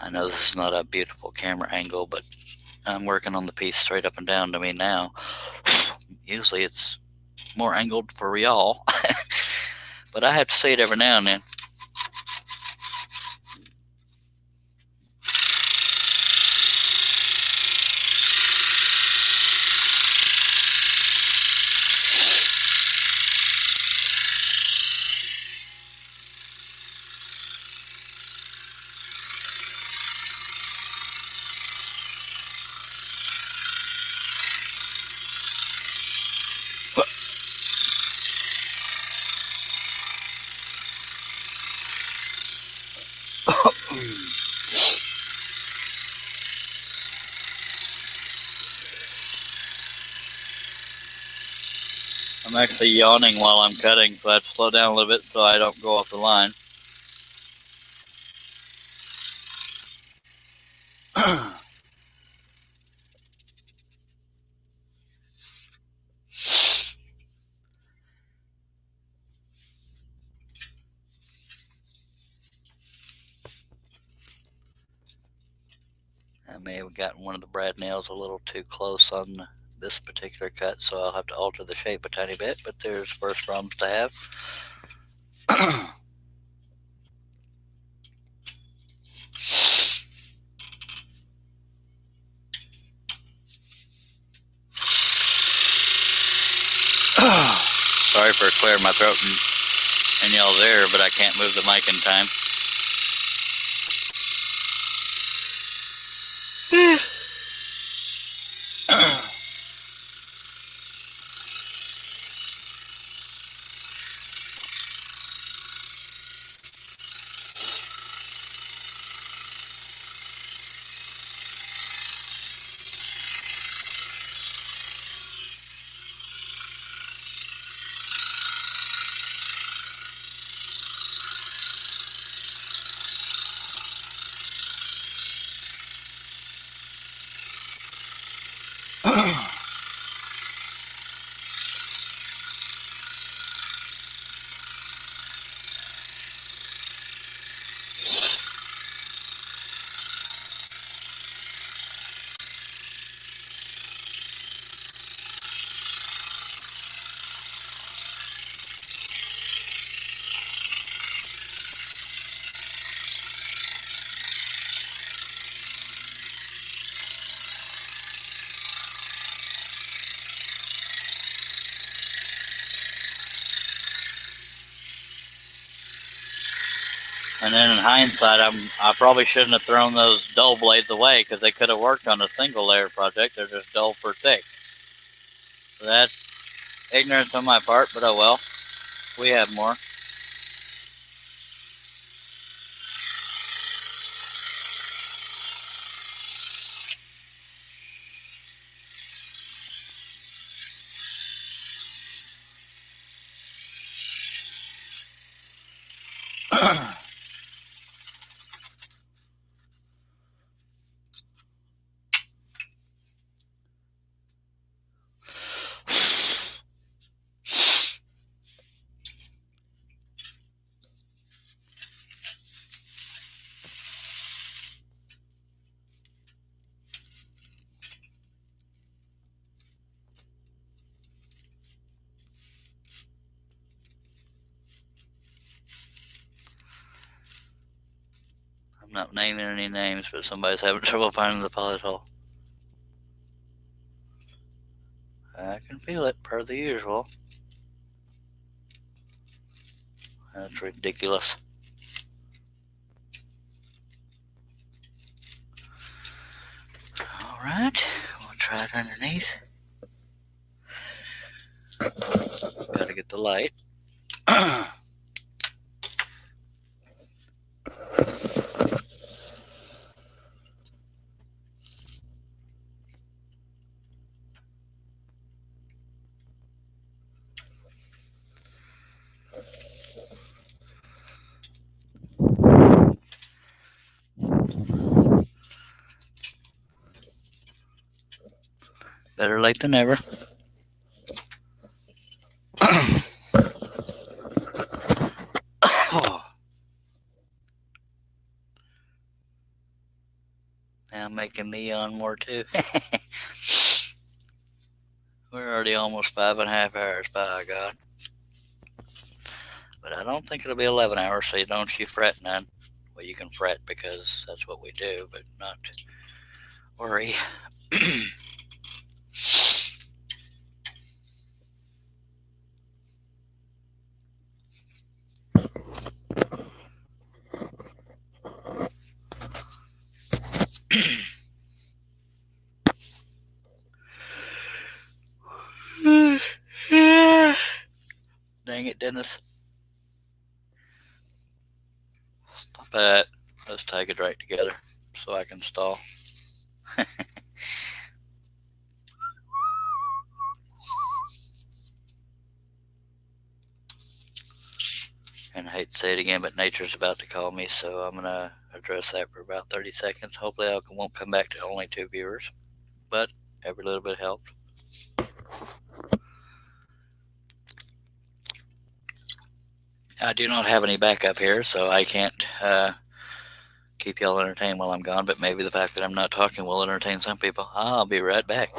I know this is not a beautiful camera angle, but I'm working on the piece straight up and down to me now. Usually it's more angled for y'all, but I have to see it every now and then. I'm actually yawning while I'm cutting, so I have to slow down a little bit so I don't go off the line. I may have gotten one of the brad nails a little too close on this particular cut, so I'll have to alter the shape a tiny bit, but there's first problems to have. Sorry for clearing my throat and y'all's ear, but I can't move the mic in time. And then in hindsight, I probably shouldn't have thrown those dull blades away because they could have worked on a single layer project. They're just dull for thick. So that's ignorance on my part, but oh well. We have more. I'm not naming any names, but somebody's having trouble finding the pilot hole. I can feel it, per the usual. That's ridiculous. Alright, we'll try it underneath. Gotta get the light. Better late than never. making me yawn more too. We're already almost 5.5 hours, by God. But I don't think it'll be 11 hours, so don't you fret none. Well, you can fret because that's what we do, but not worry. Dang it, Dennis. Stop it. Let's take a drink together so I can stall. And I hate to say it again, but nature's about to call me, so I'm going to address that for about 30 seconds. Hopefully I won't come back to only 2 viewers, but every little bit helps. I do not have any backup here, so I can't keep y'all entertained while I'm gone, but maybe the fact that I'm not talking will entertain some people. I'll be right back.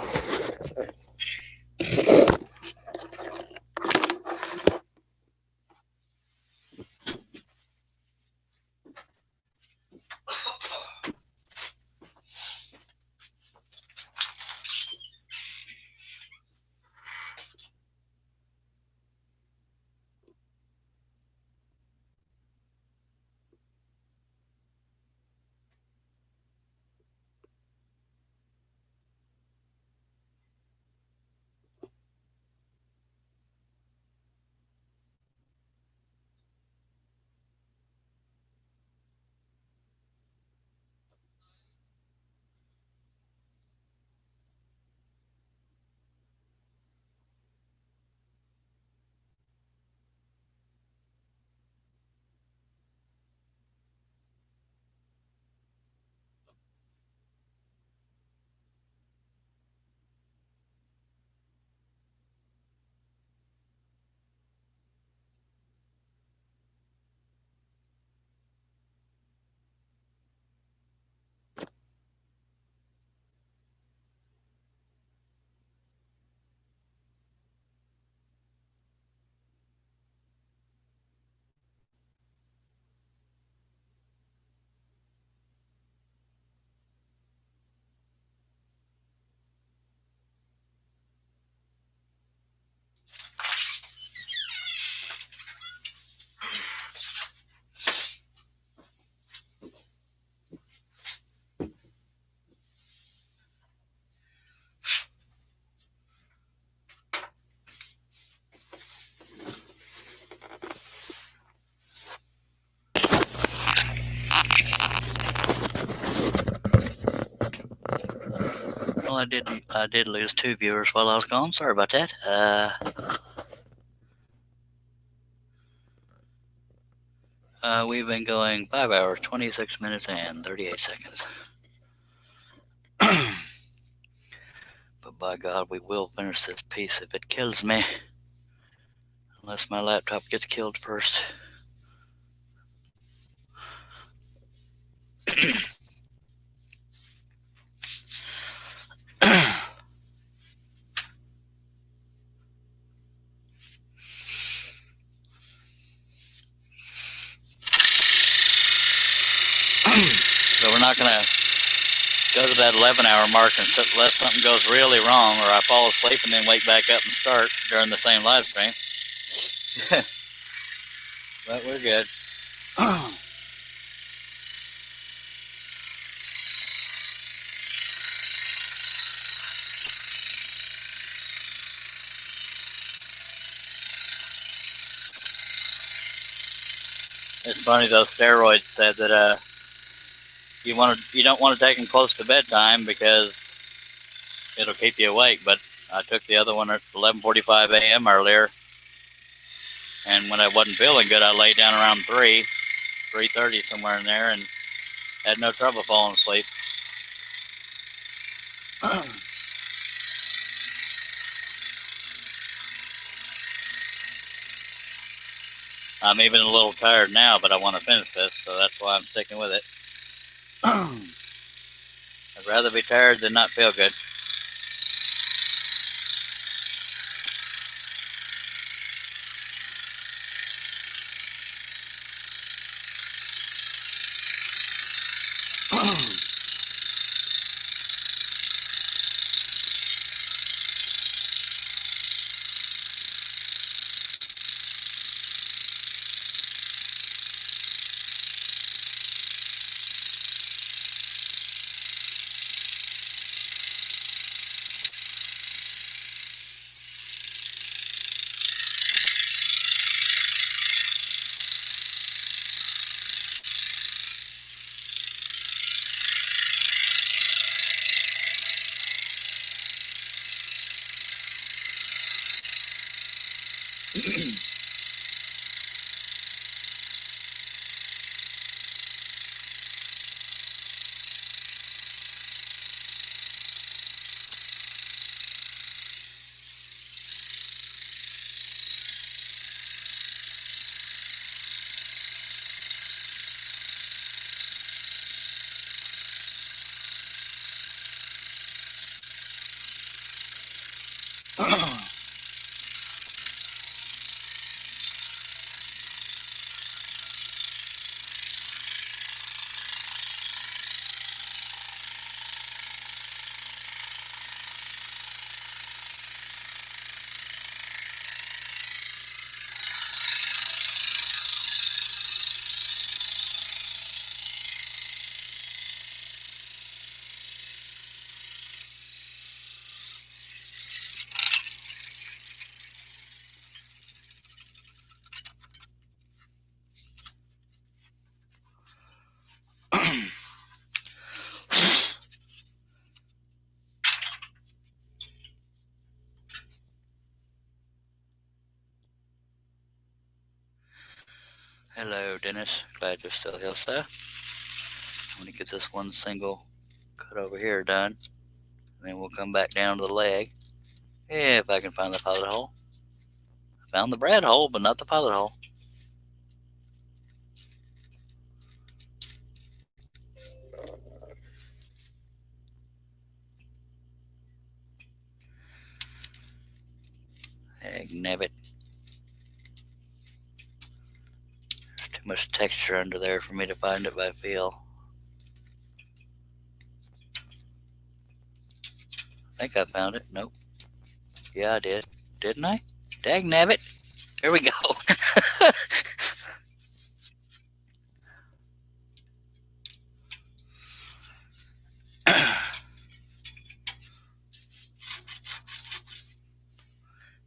Well, I did lose 2 viewers while I was gone. Sorry about that. We've been going 5 hours, 26 minutes, and 38 seconds. But by God, we will finish this piece if it kills me. Unless my laptop gets killed first. So we're not going to go to that 11-hour mark unless something goes really wrong or I fall asleep and then wake back up and start during the same live stream. But we're good. It's funny, those steroids said that you don't want to take them close to bedtime because it'll keep you awake. But I took the other one at 11:45 a.m. earlier, and when I wasn't feeling good, I laid down around 3:30 somewhere in there, and had no trouble falling asleep. I'm even a little tired now, but I want to finish this, so that's why I'm sticking with it. I'd rather be tired than not feel good. Hello, Dennis. Glad you're still here, sir. I'm going to get this one single cut over here done. And then we'll come back down to the leg. If I can find the pilot hole. I found the brad hole, but not the pilot hole. Nabbit. There's too much texture under there for me to find it by feel. I think I found it. Nope. Yeah, I did. Didn't I? Dag nabbit. Here we go.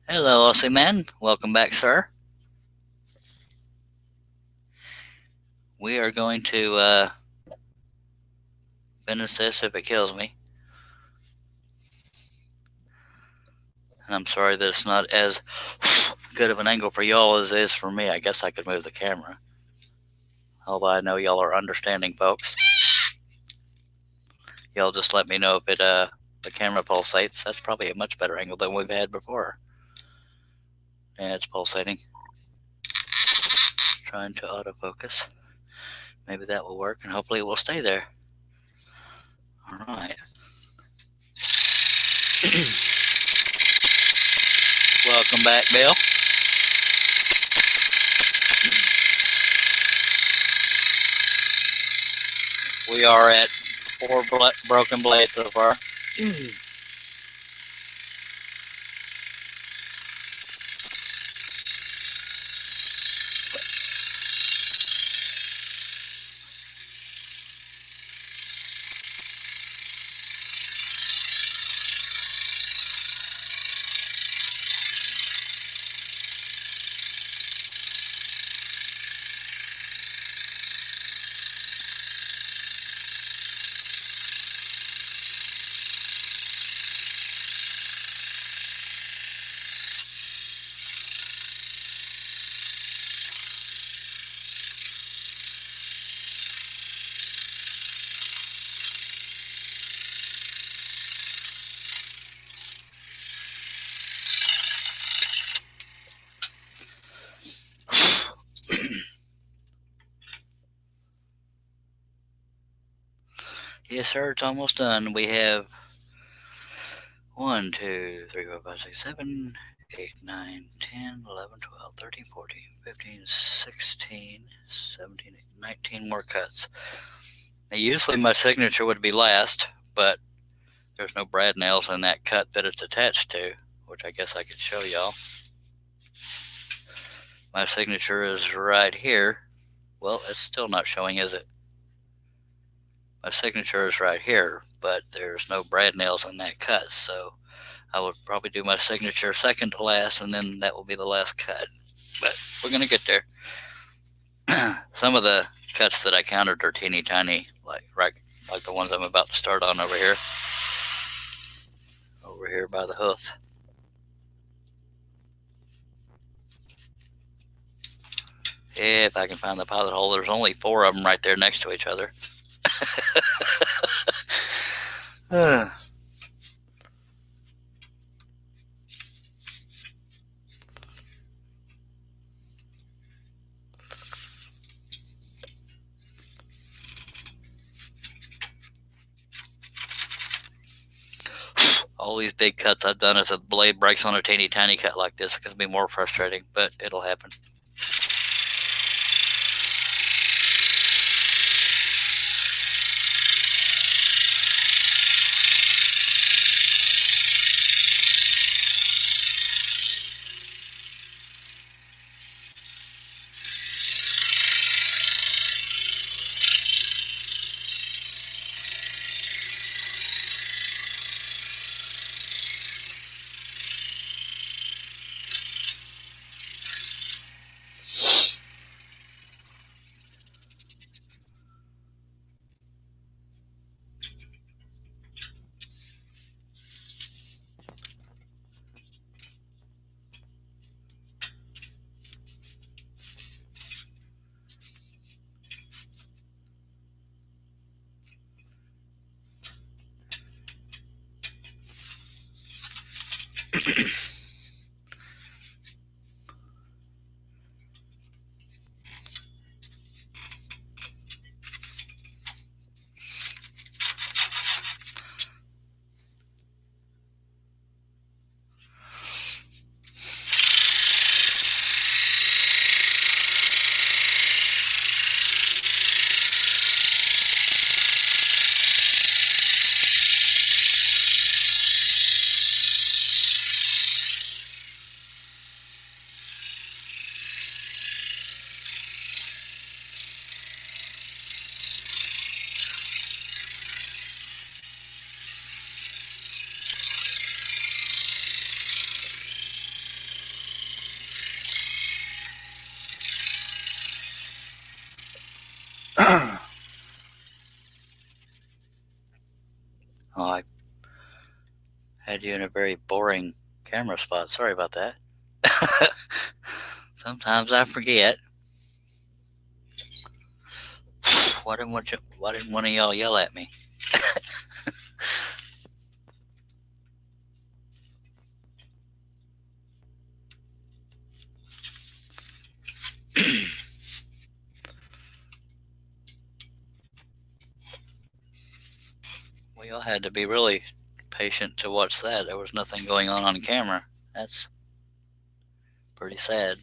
Hello, Aussie man. Welcome back, sir. We are going to finish this if it kills me. And I'm sorry that it's not as good of an angle for y'all as it is for me. I guess I could move the camera. Although I know y'all are understanding, folks. Y'all just let me know if it the camera pulsates. That's probably a much better angle than we've had before. Yeah, it's pulsating. Trying to autofocus. Maybe that will work, and hopefully it will stay there. All right. Welcome back, Bill. We are at 4 broken blades so far. Yes, sir. It's almost done. We have 1, 2, 3, 4, 5, 6, 7, 8, 9, 10, 11, 12, 13, 14, 15, 16, 17, 18, 19 more cuts. Now, usually my signature would be last, but there's no brad nails in that cut that it's attached to, which I guess I could show y'all. My signature is right here. Well, it's still not showing, is it? My signature is right here, but there's no brad nails in that cut, so I would probably do my signature second to last, and then that will be the last cut. But we're going to get there. Some of the cuts that I counted are teeny tiny, like the ones I'm about to start on over here by the hoof. If I can find the pilot hole, there's only 4 of them right there next to each other. All these big cuts I've done, if the blade breaks on a teeny tiny cut like this, it's going to be more frustrating, but it'll happen. Oh, I had you in a very boring camera spot. Sorry about that. Sometimes I forget. Why didn't one of y'all yell at me? Well, y'all had to be really patient to watch that. There was nothing going on camera. That's pretty sad.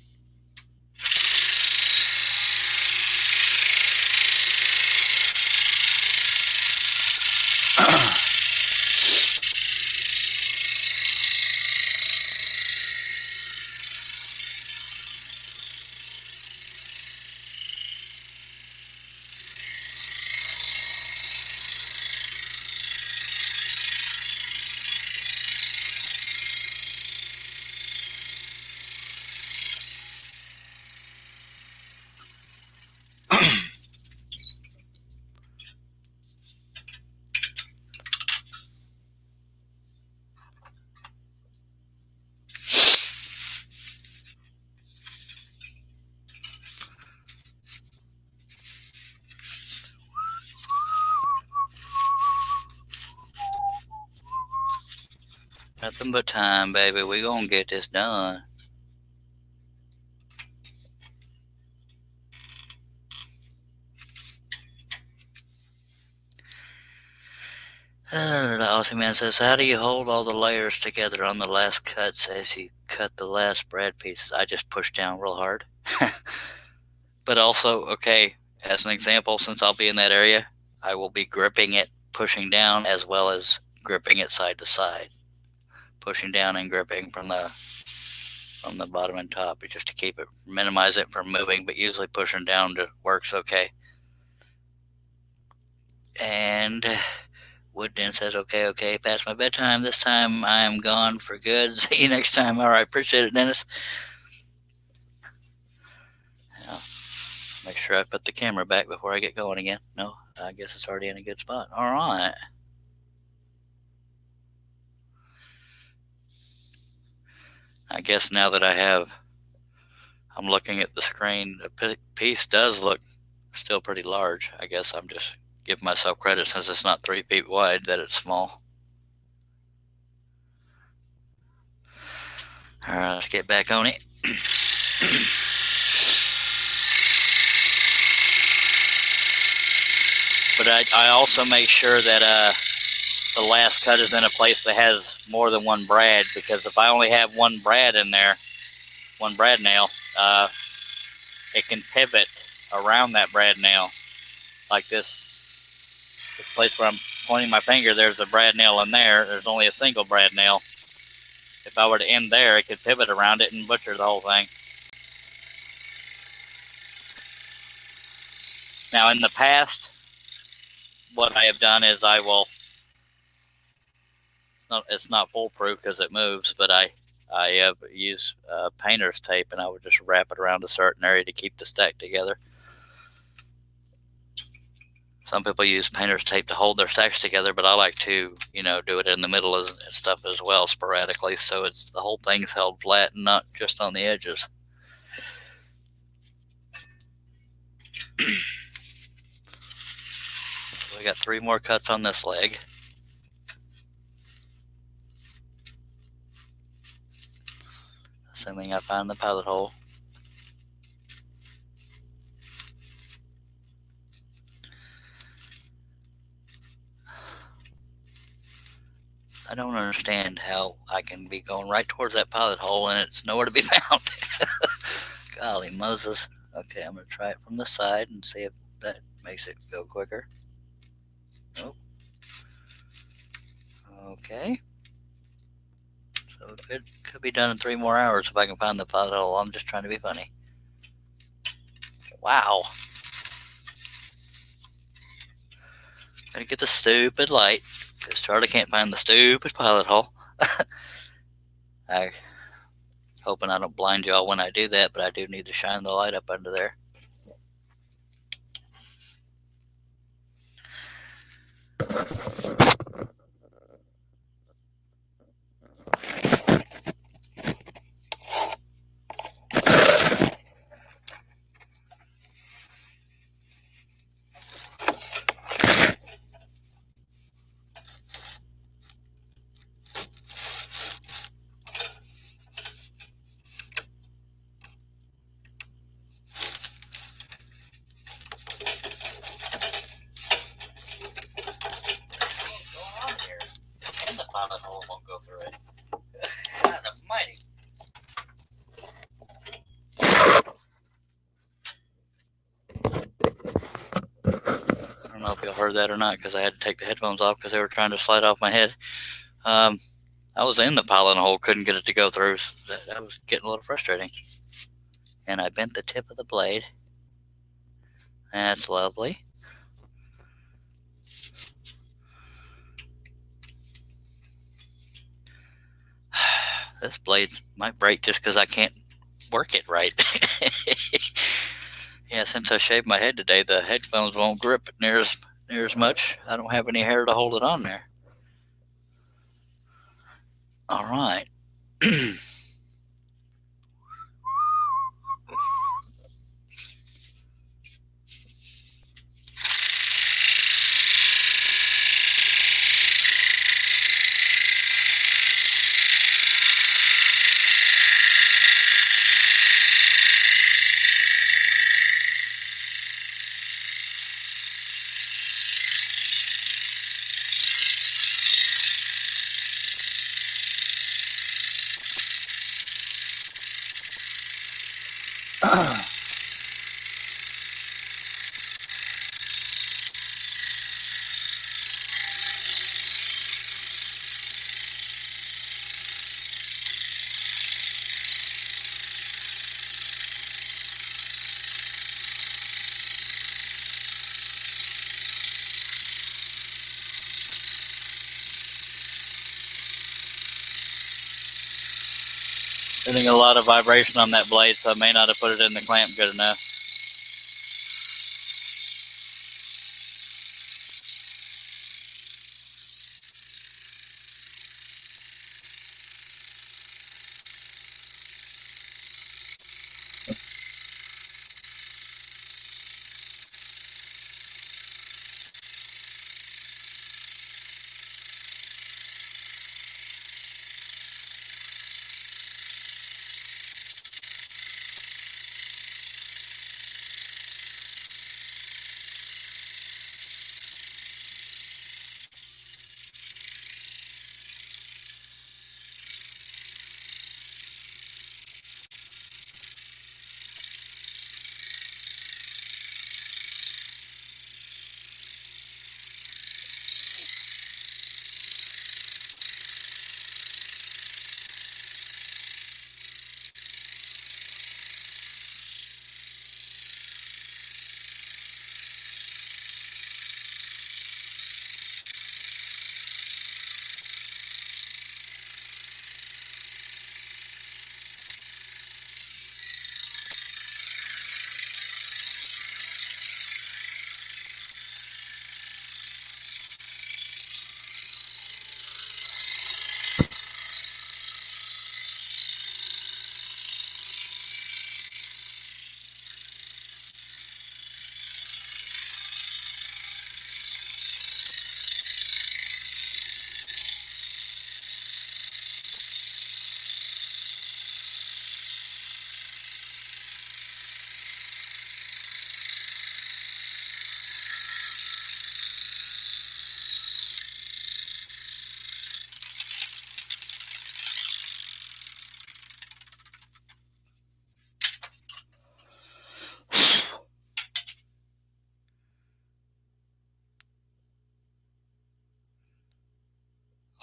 Nothing but time, baby. We gonna get this done. The Aussie Man says, how do you hold all the layers together on the last cuts as you cut the last brad pieces? I just push down real hard. But also, okay, as an example, since I'll be in that area, I will be gripping it, pushing down, as well as gripping it side to side. Pushing down and gripping from the bottom and top, just to keep it, minimize it from moving, but usually pushing down works okay. And Woodden says, okay, past my bedtime. This time I'm gone for good. See you next time. All right, appreciate it, Dennis. Now, make sure I put the camera back before I get going again. No, I guess it's already in a good spot. All right. I guess now that I'm looking at the screen, the piece does look still pretty large. I guess I'm just giving myself credit since it's not 3 feet wide that it's small. All right, let's get back on it. But I also make sure that the last cut is in a place that has more than one brad, because if I only have one brad in there, one brad nail, it can pivot around that brad nail. Like this place where I'm pointing my finger, there's a brad nail in there. There's only a single brad nail. If I were to end there, it could pivot around it and butcher the whole thing. Now, in the past, what I have done is it's not foolproof because it moves, but I have used painter's tape, and I would just wrap it around a certain area to keep the stack together. Some people use painter's tape to hold their stacks together, but I like to, do it in the middle and stuff as well, sporadically, so the whole thing's held flat and not just on the edges. So we got 3 more cuts on this leg. Assuming I find the pilot hole. I don't understand how I can be going right towards that pilot hole and it's nowhere to be found. Golly Moses. Okay, I'm going to try it from the side and see if that makes it go quicker. Nope. Okay. So it could be done in 3 more hours if I can find the pilot hole. I'm just trying to be funny. Wow. Gotta get the stupid light, because Charlie can't find the stupid pilot hole. I'm hoping I don't blind y'all when I do that, but I do need to shine the light up under there. Pilot hole won't go through it. God almighty. I don't know if y'all heard that or not, because I had to take the headphones off because they were trying to slide off my head. I was in the pilot hole, couldn't get it to go through. That was getting a little frustrating. And I bent the tip of the blade. That's lovely. This blade might break just because I can't work it right. Yeah, since I shaved my head today, the headphones won't grip near as much. I don't have any hair to hold it on there. All right. Getting a lot of vibration on that blade, so I may not have put it in the clamp good enough.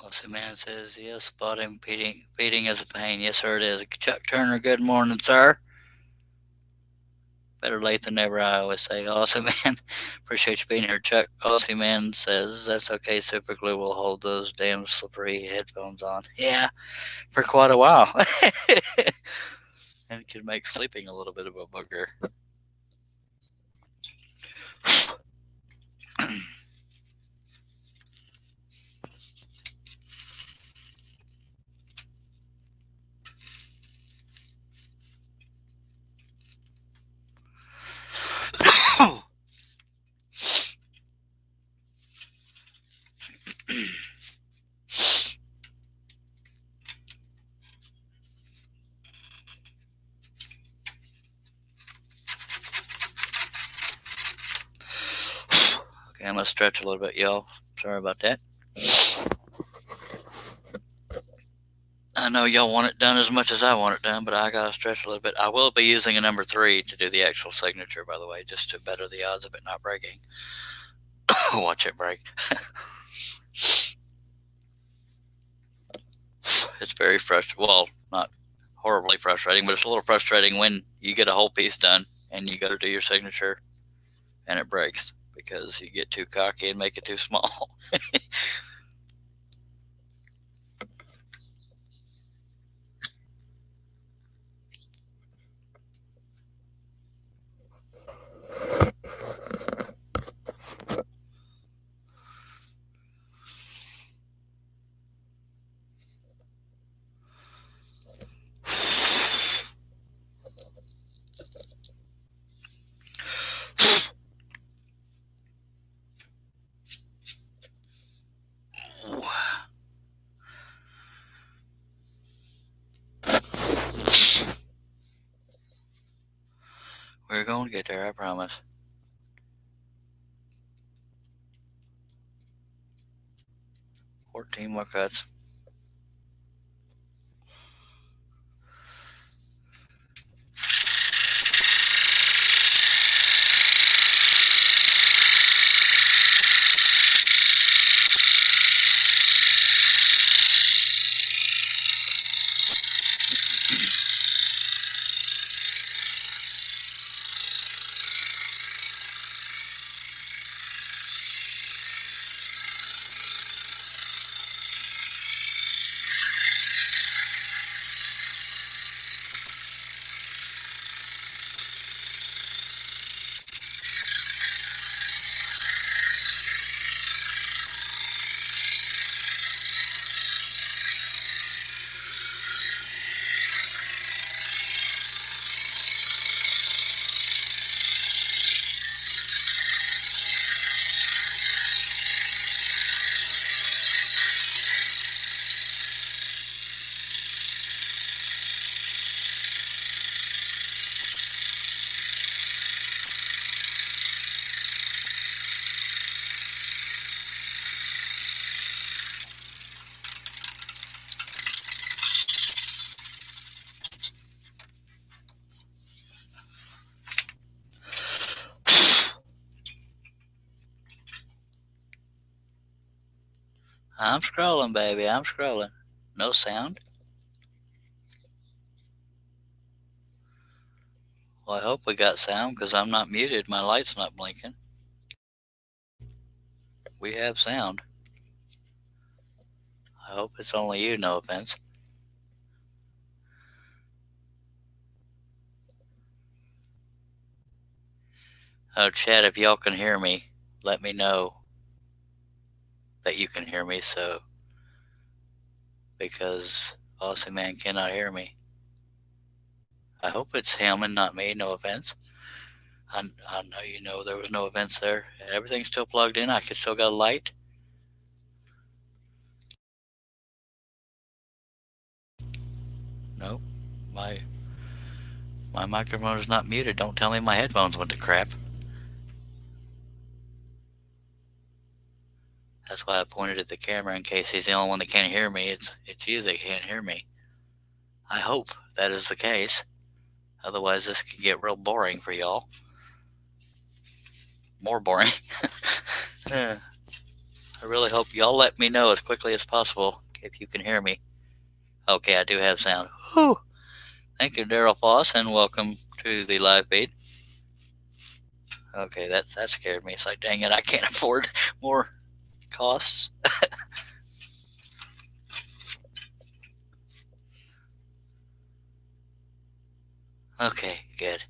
Awesome man says, yes, spotting feeding is a pain. Yes, sir, it is. Chuck Turner, good morning, sir. Better late than never, I always say. Awesome man. Appreciate you being here, Chuck. Awesome man says, that's okay. Super glue will hold those damn slippery headphones on. Yeah, for quite a while. And it can make sleeping a little bit of a bugger. Okay, I'm going to stretch a little bit, y'all. Sorry about that. I know y'all want it done as much as I want it done, but I got to stretch a little bit. I will be using a number 3 to do the actual signature, by the way, just to better the odds of it not breaking. Watch it break. It's very frustrating. Well, not horribly frustrating, but it's a little frustrating when you get a whole piece done and you go to do your signature and it breaks because you get too cocky and make it too small. We're going to get there, I promise. Fourteen more cuts. I'm scrolling, baby. I'm scrolling. No sound. Well, I hope we got sound because I'm not muted. My light's not blinking. We have sound. I hope it's only you, no offense. Oh, chat, if y'all can hear me, let me know that you can hear me, so because Bossy Man cannot hear me. I hope it's him and not me, no offense. I know you know there was no offense there. Everything's still plugged in. I could still got a light. Nope. My microphone is not muted. Don't tell me my headphones went to crap. That's why I pointed at the camera in case he's the only one that can't hear me. It's you that can't hear me. I hope that is the case. Otherwise, this could get real boring for y'all. More boring. Yeah. I really hope y'all let me know as quickly as possible if you can hear me. Okay, I do have sound. Whew. Thank you, Daryl Foss, and welcome to the live feed. Okay, that scared me. It's like, dang it, I can't afford more costs. Okay, good.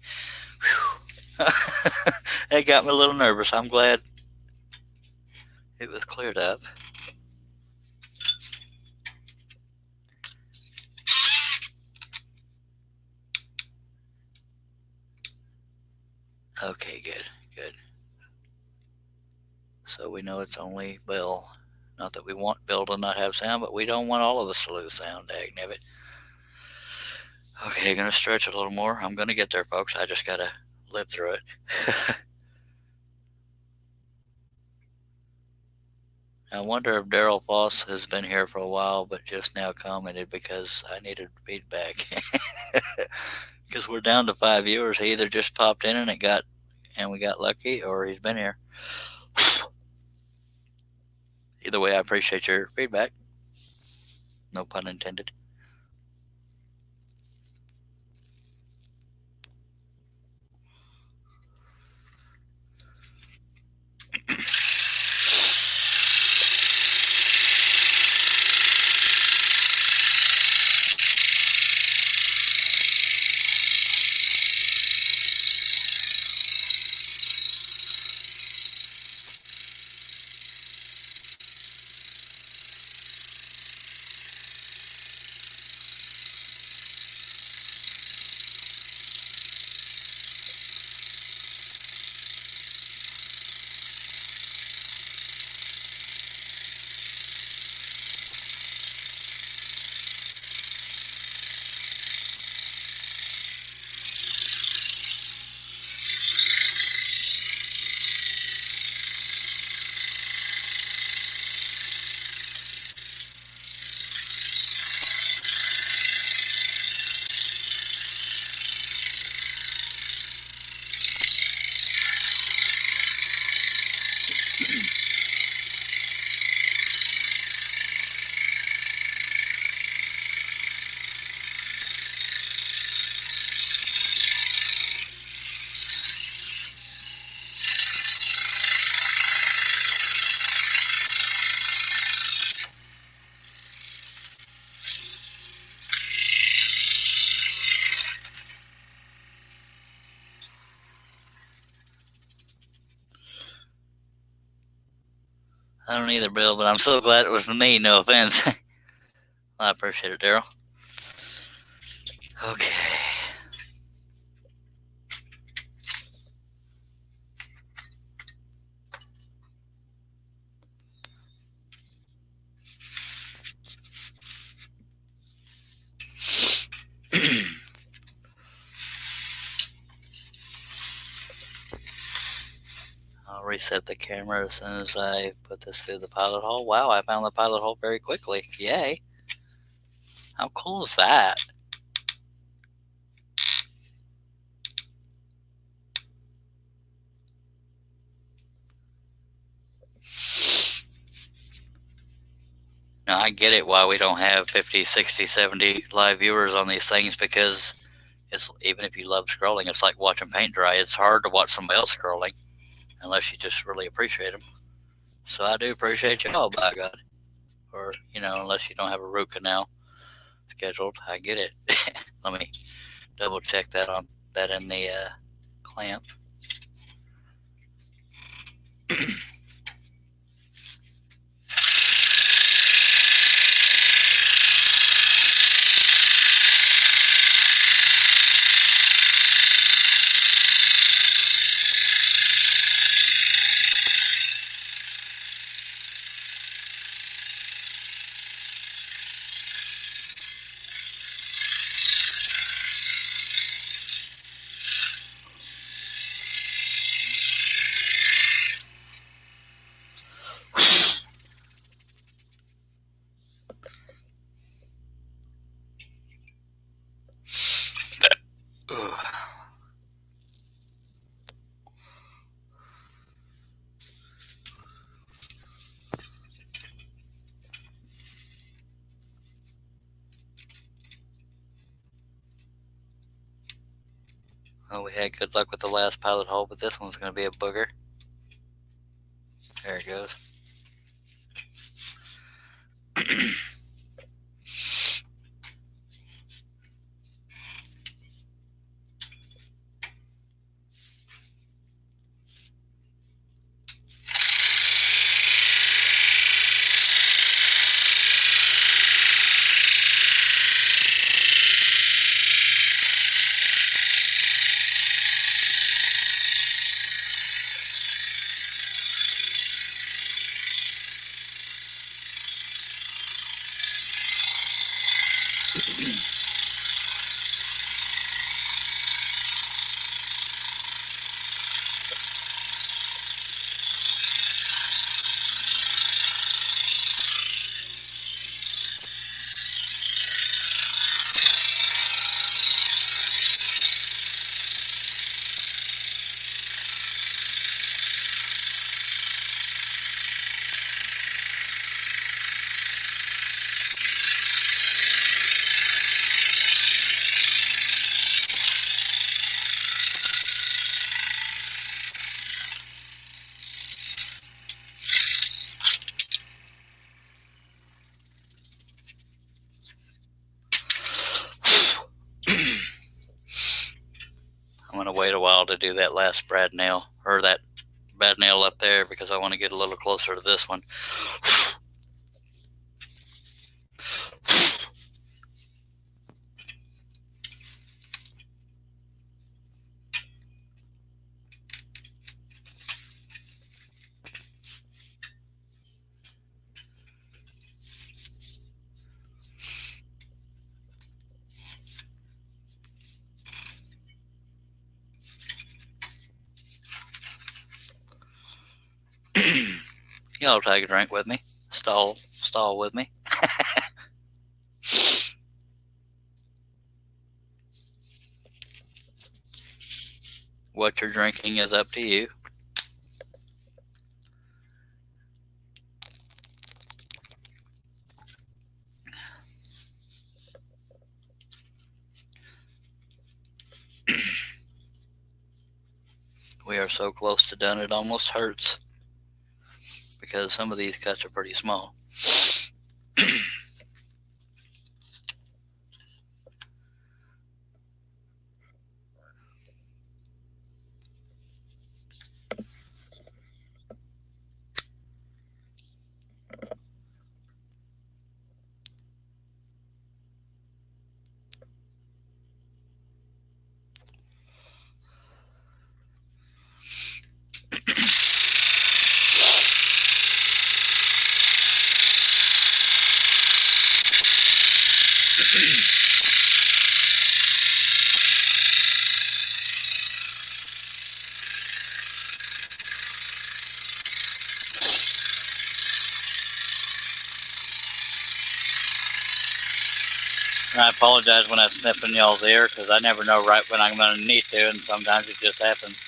That got me a little nervous. I'm glad it was cleared up. Okay, good. So we know it's only Bill. Not that we want Bill to not have sound, but we don't want all of us to lose sound, dagnabbit. Okay, gonna stretch a little more. I'm gonna get there, folks. I just gotta live through it. I wonder if Daryl Foss has been here for a while, but just now commented because I needed feedback. Because we're down to 5 viewers. He either just popped in and we got lucky, or he's been here. Either way, I appreciate your feedback. No pun intended. I don't either, Bill, but I'm so glad it was me. No offense. I appreciate it, Daryl. Okay. I'll reset the camera as soon as I put this through the pilot hole. Wow, I found the pilot hole very quickly. Yay. How cool is that? Now, I get it why we don't have 50, 60, 70 live viewers on these things, because it's, even if you love scrolling, it's like watching paint dry. It's hard to watch somebody else scrolling unless you just really appreciate them. So I do appreciate y'all, by God. Or, unless you don't have a root canal scheduled, I get it. Let me double check that on that in the clamp. Well, we had good luck with the last pilot hole, but this one's going to be a booger. There it goes. I'm going to wait a while to do that last brad nail, or that brad nail up there, because I want to get a little closer to this one. Y'all take a drink with me. Stall with me. What you're drinking is up to you. We are so close to done, it almost hurts, because some of these cuts are pretty small. I apologize when I snip in y'all's ear, because I never know right when I'm going to need to, and sometimes it just happens.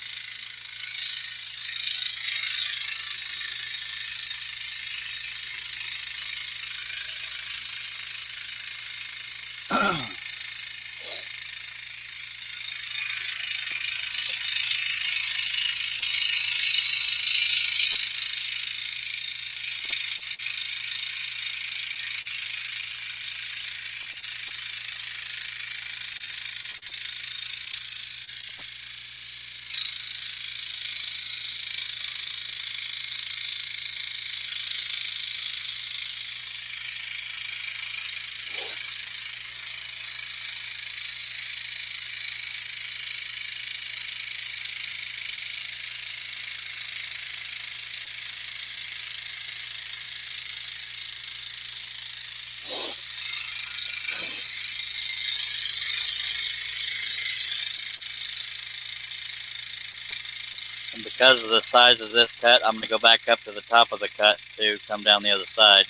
because of the size of this cut, I'm going to go back up to the top of the cut to come down the other side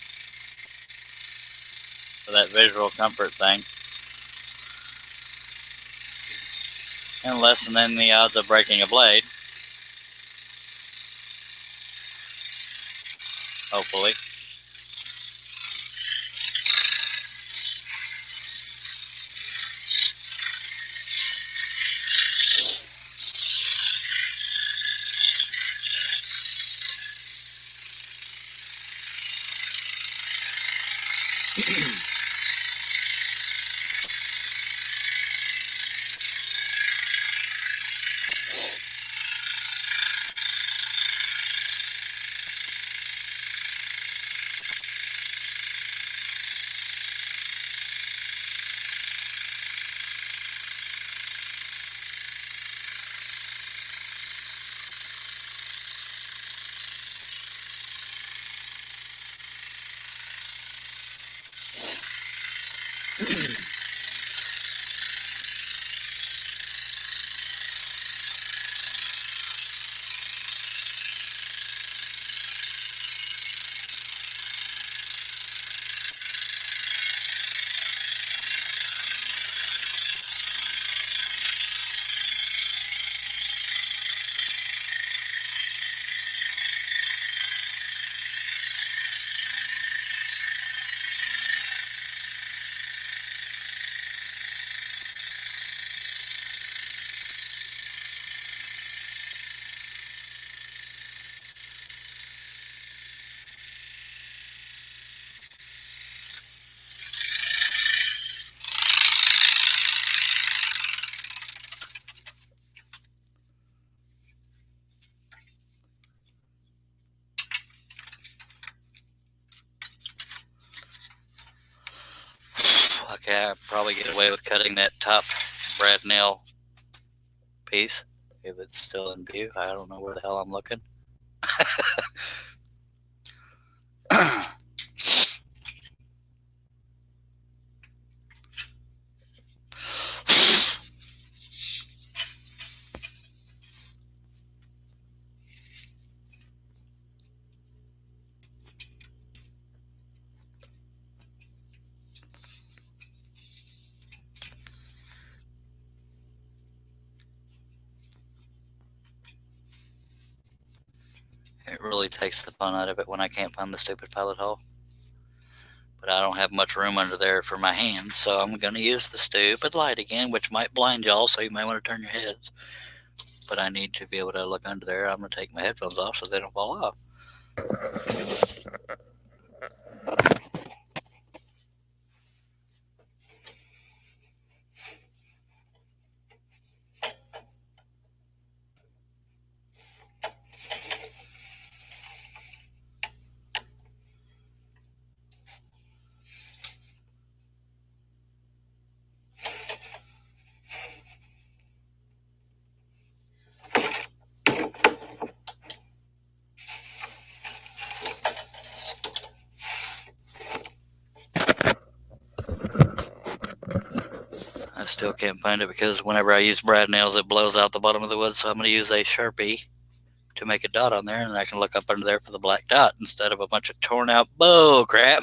for that visual comfort thing. And lessening the odds of breaking a blade. Hopefully. Okay, I'll probably get away with cutting that top brad nail piece if it's still in view. I don't know where the hell I'm looking. It really takes the fun out of it when I can't find the stupid pilot hole. But I don't have much room under there for my hands, so I'm going to use the stupid light again, which might blind y'all, so you might want to turn your heads. But I need to be able to look under there. I'm going to take my headphones off so they don't fall off. I still can't find it because whenever I use brad nails, it blows out the bottom of the wood. So I'm going to use a Sharpie to make a dot on there, and I can look up under there for the black dot instead of a bunch of torn out bull crap.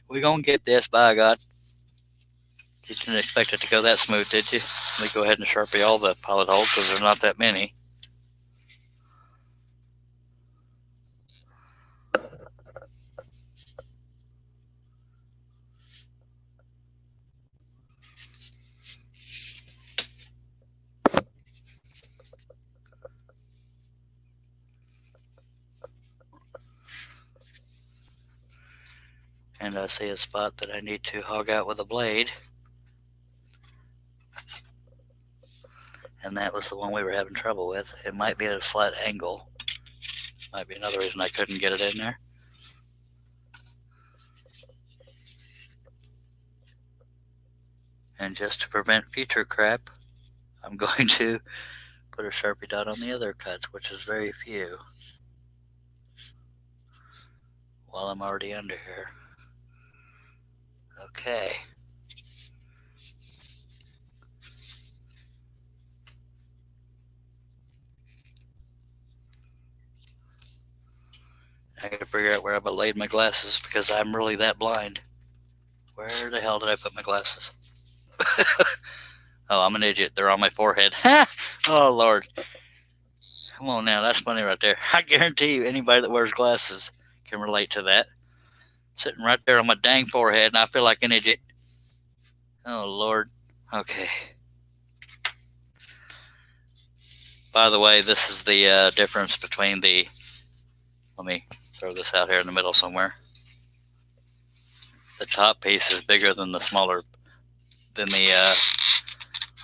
We're going to get this, by God. You didn't expect it to go that smooth, did you? Let me go ahead and Sharpie all the pilot holes because there's not that many. And I see a spot that I need to hog out with a blade. And that was the one we were having trouble with. It might be at a slight angle. Might be another reason I couldn't get it in there. And just to prevent future crap, I'm going to put a Sharpie dot on the other cuts, which is very few, while I'm already under here. Okay. I gotta figure out where I laid my glasses because I'm really that blind. Where the hell did I put my glasses? Oh, I'm an idiot. They're on my forehead. Oh, Lord. Come on now. That's funny right there. I guarantee you anybody that wears glasses can relate to that. Sitting right there on my dang forehead, and I feel like an idiot. Oh, Lord. Okay. By the way, this is the difference between the... Let me throw this out here in the middle somewhere. The top piece is bigger than the smaller... than the...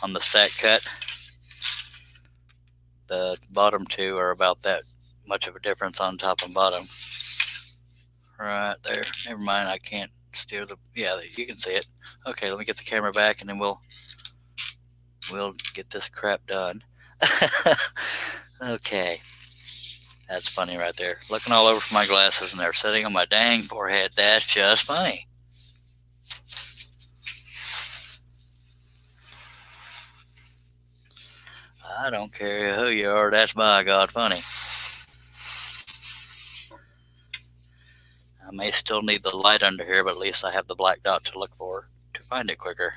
on the stack cut. The bottom two are about that much of a difference on top and bottom. Right there. Never mind, I can't steer the... Yeah, you can see it. Okay, let me get the camera back and then we'll get this crap done. Okay. That's funny right there. Looking all over for my glasses and they're sitting on my dang forehead. That's just funny. I don't care who you are, that's by God funny. I may still need the light under here, but at least I have the black dot to look for to find it quicker.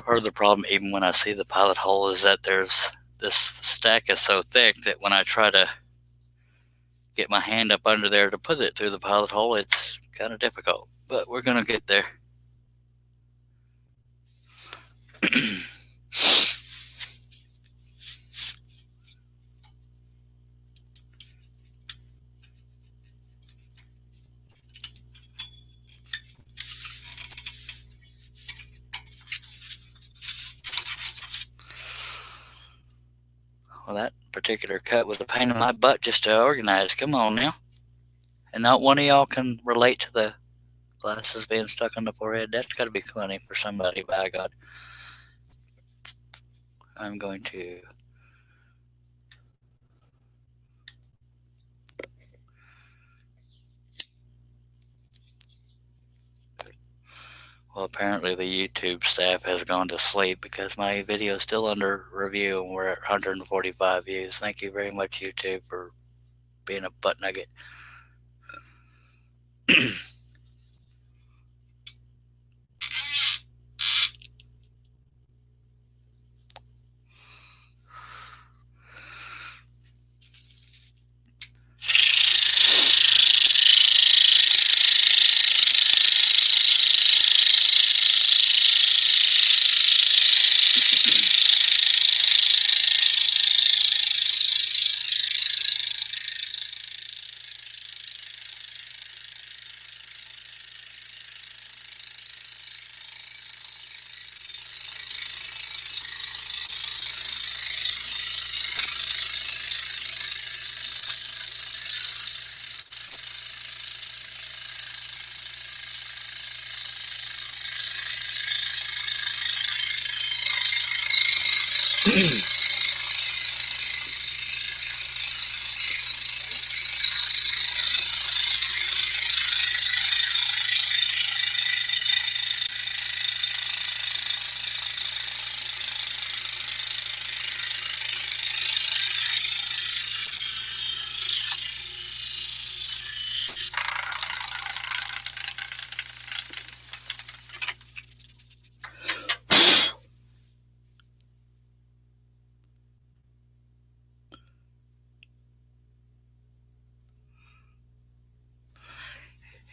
Part of the problem, even when I see the pilot hole, is that there's this stack is so thick that when I try to get my hand up under there to put it through the pilot hole, it's kind of difficult. But we're gonna get there. Well, that particular cut was a pain in my butt just to organize. Come on now. And not one of y'all can relate to the glasses being stuck on the forehead. That's got to be funny for somebody, by God. I'm going to... Well, apparently the YouTube staff has gone to sleep because my video is still under review and we're at 145 views. Thank you very much, YouTube, for being a butt nugget.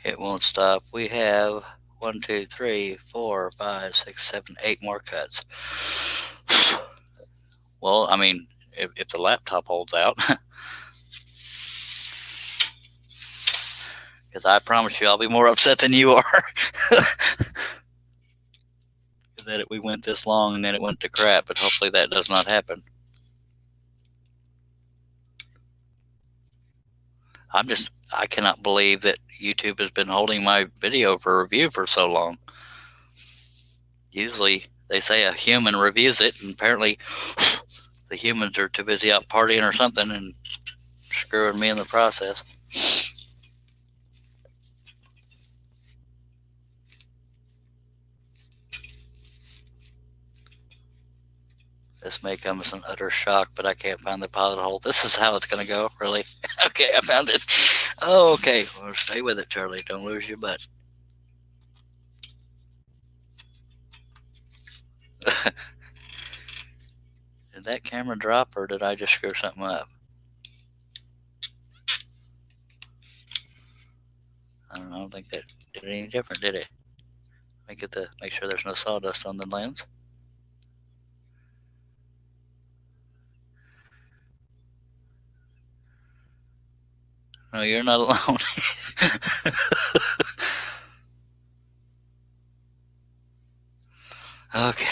It won't stop. We have 1, 2, 3, 4, 5, 6, 7, 8 more cuts. Well, I mean, if the laptop holds out. Because I promise you I'll be more upset than you are. that we went this long and then it went to crap, but hopefully that does not happen. I cannot believe that YouTube has been holding my video for review for so long. Usually they say a human reviews it, and apparently the humans are too busy out partying or something and screwing me in the process. This may come as an utter shock, but I can't find the pilot hole. This is how it's going to go, really? Okay, I found it. Oh, okay. Well, stay with it, Charlie. Don't lose your butt. Did that camera drop, or did I just screw something up? I don't think that did any different, did it? Make sure there's no sawdust on the lens. No, you're not alone. Okay.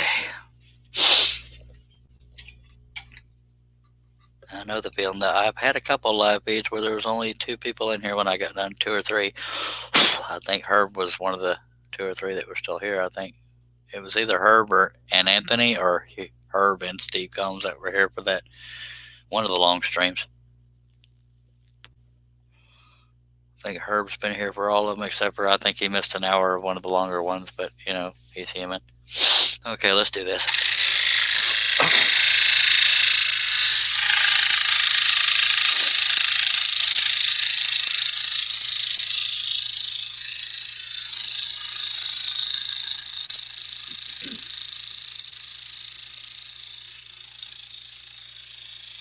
I know the feeling. That I've had a couple live feeds where there was only 2 people in here when I got done, 2 or 3. I think Herb was one of the 2 or 3 that were still here. I think it was either Herb and Anthony, or Herb and Steve Combs that were here for that one of the long streams. I think Herb's been here for all of them except for I think he missed an hour of one of the longer ones, but you know, he's human. Okay, let's do this.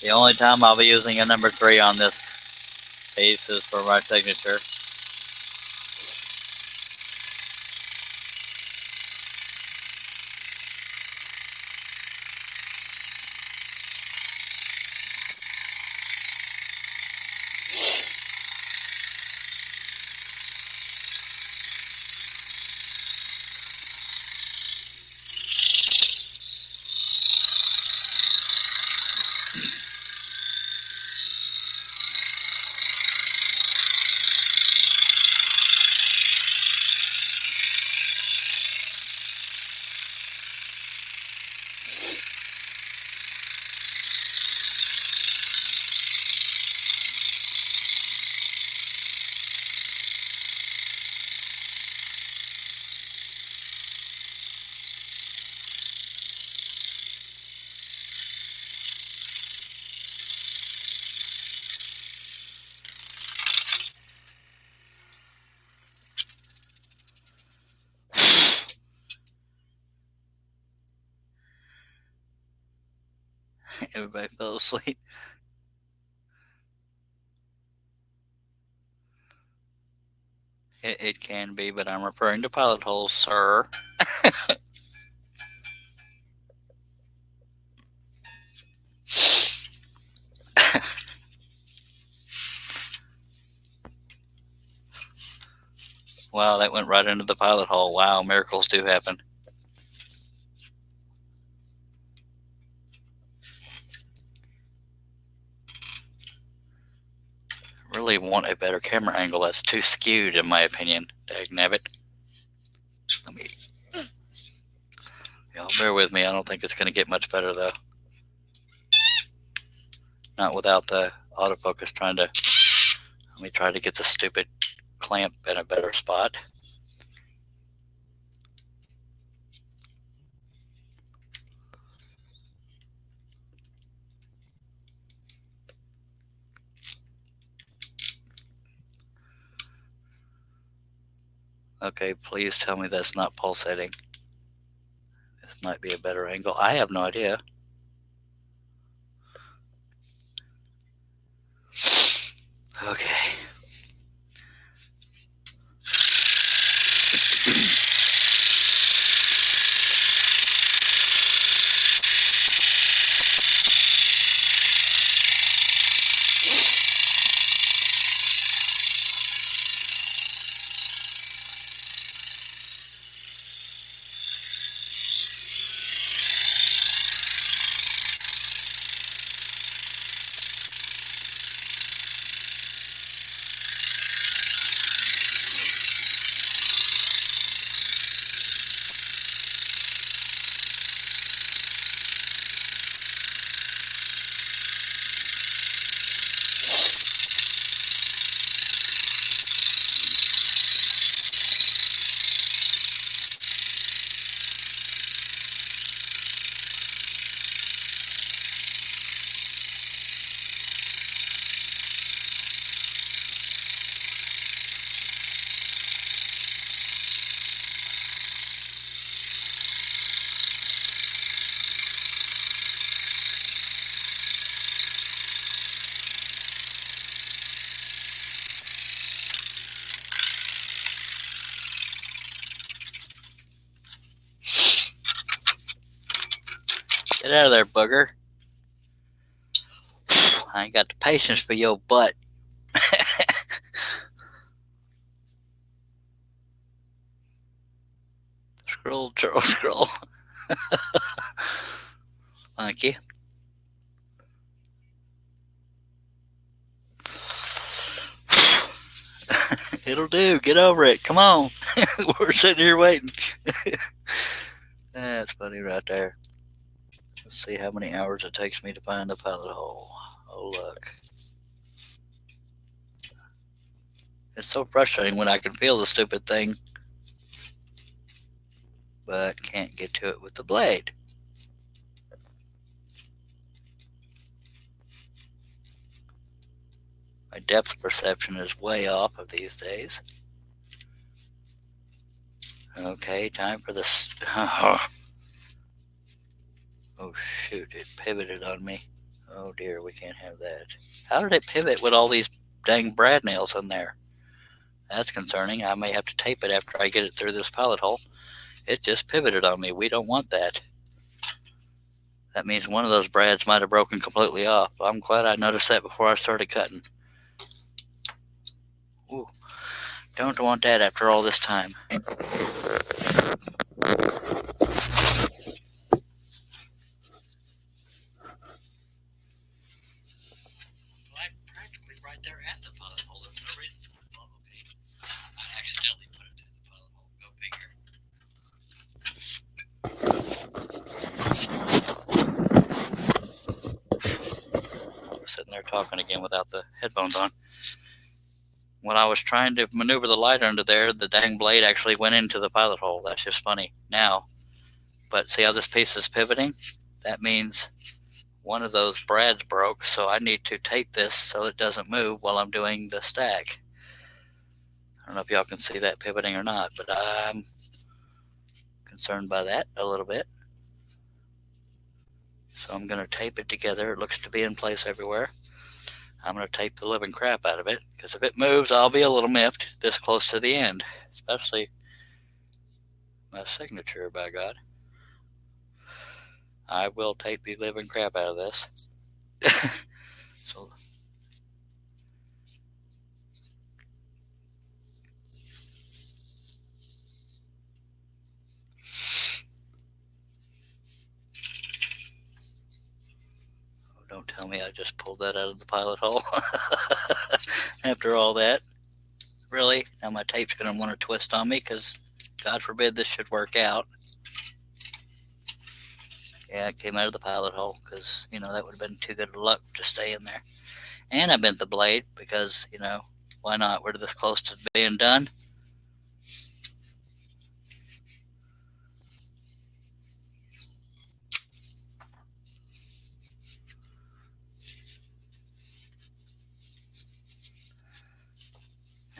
The only time I'll be using a number 3 on this piece is for my signature. Everybody fell asleep. It can be, but I'm referring to pilot holes, sir. Wow, that went right into the pilot hole. Wow, miracles do happen. Really want a better camera angle. That's too skewed, in my opinion. Dagnabbit. Let me. Y'all bear with me. I don't think it's going to get much better, though. Not without the autofocus trying to. Let me try to get the stupid clamp in a better spot. Okay, please tell me that's not pulsating. This might be a better angle. I have no idea. Okay. Get out of there, bugger. I ain't got the patience for your butt. Scroll, Charles, scroll. Thank you. It'll do. Get over it. Come on. We're sitting here waiting. That's funny right there. Let's see how many hours it takes me to find the pilot hole. Oh, look. It's so frustrating when I can feel the stupid thing, but can't get to it with the blade. My depth perception is way off of these days. Okay, time for this. Oh shoot, it pivoted on me. Oh dear, we can't have that. How did it pivot with all these dang brad nails in there? That's concerning. I may have to tape it after I get it through this pilot hole. It just pivoted on me. We don't want that. That means one of those brads might have broken completely off. I'm glad I noticed that before I started cutting. Ooh, don't want that after all this time. Practically right there at the pilot hole. There's no reason for it. Oh, okay. I accidentally put it through the pilot hole. Go figure. Sitting there talking again without the headphones on. When I was trying to maneuver the light under there, the dang blade actually went into the pilot hole. That's just funny now. But see how this piece is pivoting? That means one of those brads broke, so I need to tape this so it doesn't move while I'm doing the stack. I don't know if y'all can see that pivoting or not, but I'm concerned by that a little bit. So I'm going to tape it together. It looks to be in place everywhere. I'm going to tape the living crap out of it, because if it moves, I'll be a little miffed this close to the end, especially my signature, by God. I will tape the living crap out of this. So, don't tell me I just pulled that out of the pilot hole. After all that. Really? Now my tape's going to want to twist on me, because God forbid this should work out. Yeah, it came out of the pilot hole, because, you know, that would have been too good of luck to stay in there. And I bent the blade, because, you know, why not? We're this close to being done.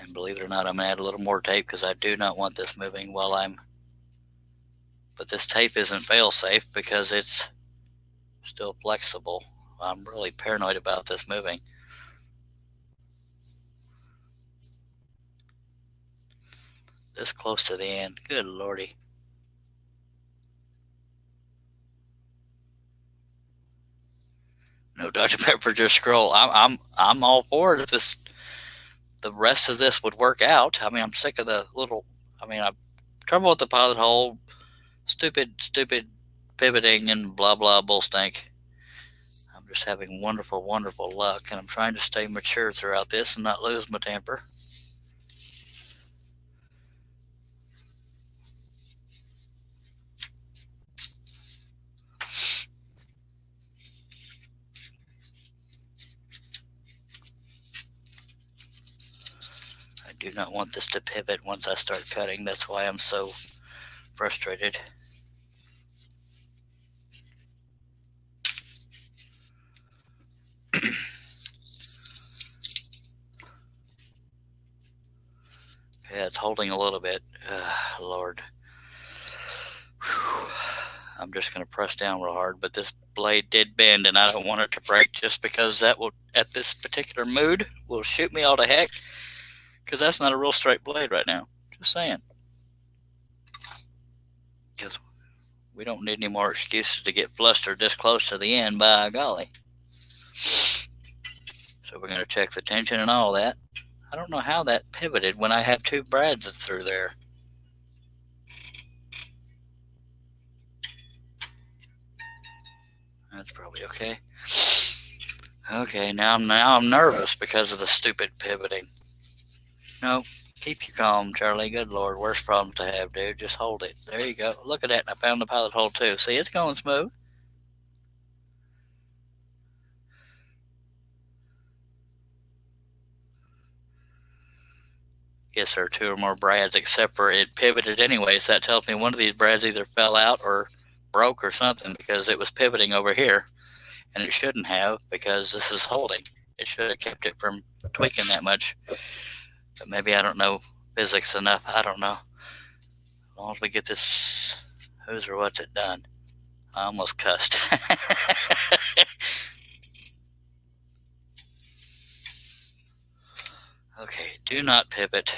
And believe it or not, I'm going to add a little more tape, because I do not want this moving while I'm... But this tape isn't fail-safe, because it's still flexible. I'm really paranoid about this moving. This close to the end. Good lordy. No Dr. Pepper, just scroll. I'm all for it if this... the rest of this would work out. I mean, I'm sick of the little... I mean, I've trouble with the pilot hole. Stupid pivoting and blah, blah, bull stink. I'm just having wonderful, wonderful luck, and I'm trying to stay mature throughout this and not lose my temper. I do not want this to pivot once I start cutting. That's why I'm so frustrated. Yeah, it's holding a little bit. Lord. Whew. I'm just going to press down real hard, but this blade did bend, and I don't want it to break, just because that will, at this particular mood, will shoot me all to heck, because that's not a real straight blade right now. Just saying. Because We don't need any more excuses to get flustered this close to the end, by golly. So we're going to check the tension and all that. I don't know how that pivoted when I have 2 brads through there. That's probably okay. Okay, now I'm nervous because of the stupid pivoting. No, keep you calm, Charlie. Good Lord, worst problem to have, dude. Just hold it. There you go. Look at that. I found the pilot hole too. See, it's going smooth. Yes, there are 2 or more brads, except for it pivoted anyway, so that tells me one of these brads either fell out or broke or something, because it was pivoting over here, and it shouldn't have, because this is holding. It should have kept it from tweaking that much. But maybe I don't know physics enough. I don't know. As long as we get this who's or what's it done. I almost cussed. Okay, do not pivot.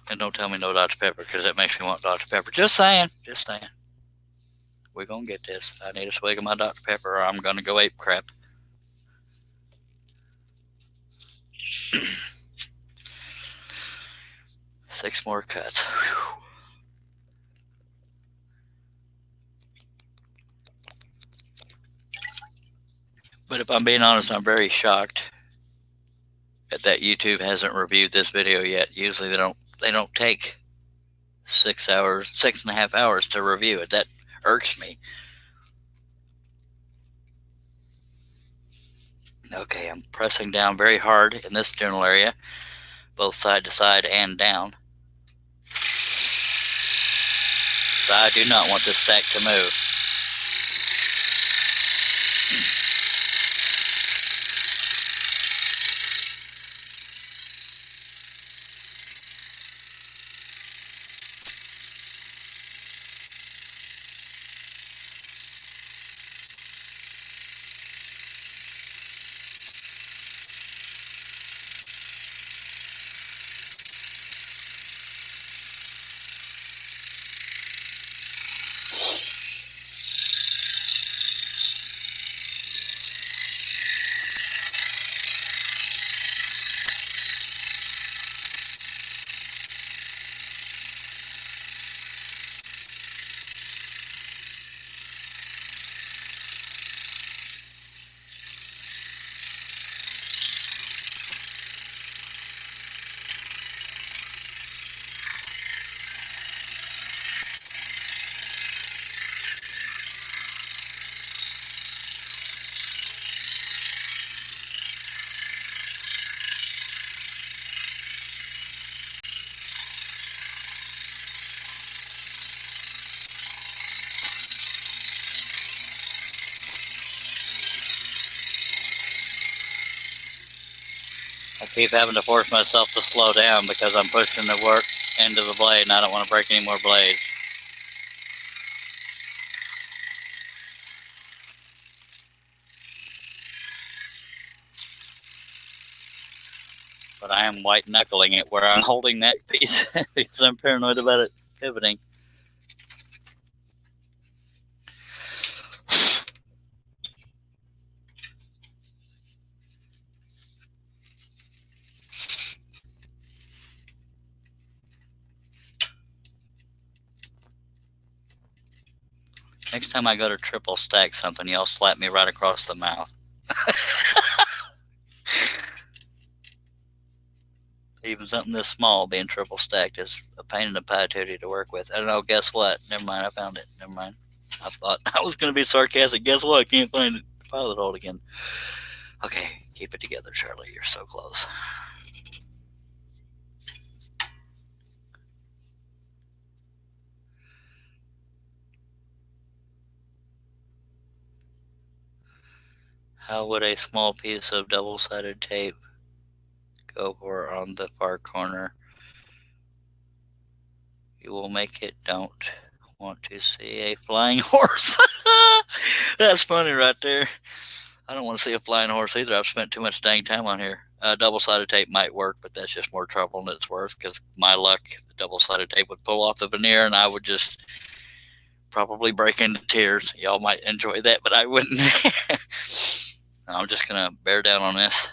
And don't tell me no Dr. Pepper, because that makes me want Dr. Pepper. Just saying. Just saying. We're going to get this. I need a swig of my Dr. Pepper or I'm going to go ape crap. Six more cuts. Whew. But if I'm being honest, I'm very shocked that YouTube hasn't reviewed this video yet. Usually they don't take 6 hours, 6.5 hours to review it. That irks me. Okay, I'm pressing down very hard in this general area, both side to side and down. So I do not want this stack to move. I keep having to force myself to slow down because I'm pushing the work into the blade and I don't want to break any more blades. But I am white knuckling it where I'm holding that piece because I'm paranoid about it pivoting. Next time I go to triple stack something, y'all slap me right across the mouth. Even something this small being triple stacked is a pain in the patootie to work with. I don't know, guess what? Never mind, I found it. Never mind. I thought I was going to be sarcastic. Guess what? I can't find the pilot hold again. Okay, keep it together, Charlie. You're so close. How would a small piece of double-sided tape go for on the far corner? You will make it. Don't want to see a flying horse. That's funny right there. I don't want to see a flying horse either. I've spent too much dang time on here. Double-sided tape might work, but that's just more trouble than it's worth because my luck, the double-sided tape would pull off the veneer and I would just probably break into tears. Y'all might enjoy that, but I wouldn't. I'm just going to bear down on this.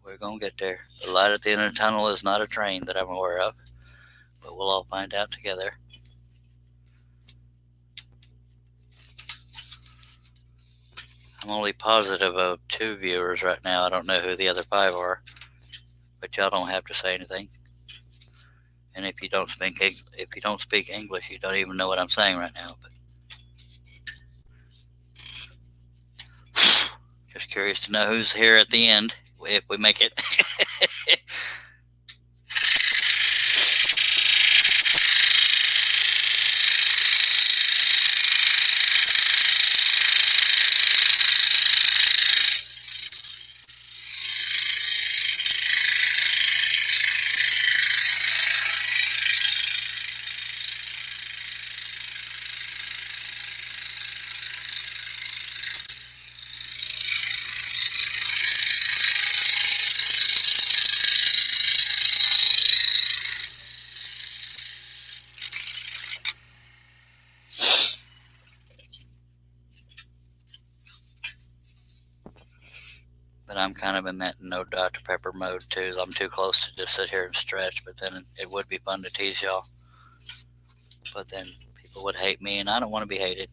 We're going to get there. The light at the end of the tunnel is not a train that I'm aware of, but we'll all find out together. I'm only positive of 2 viewers right now. I don't know who the other 5 are, but y'all don't have to say anything. And if you don't speak English, you don't even know what I'm saying right now. But just curious to know who's here at the end if we make it. But I'm kind of in that no Dr. Pepper mode too. I'm too close to just sit here and stretch, but then it would be fun to tease y'all. But then people would hate me, and I don't want to be hated.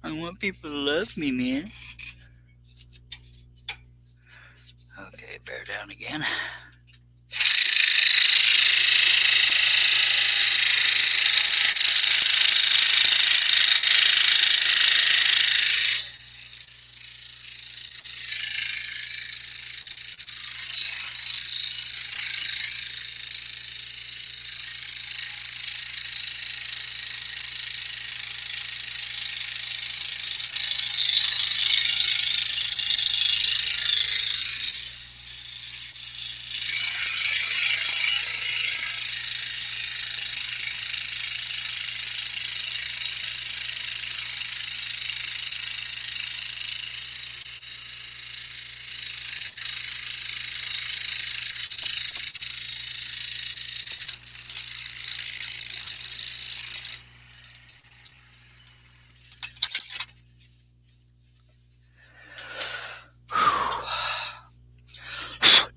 I want people to love me, man. Okay, bear down again.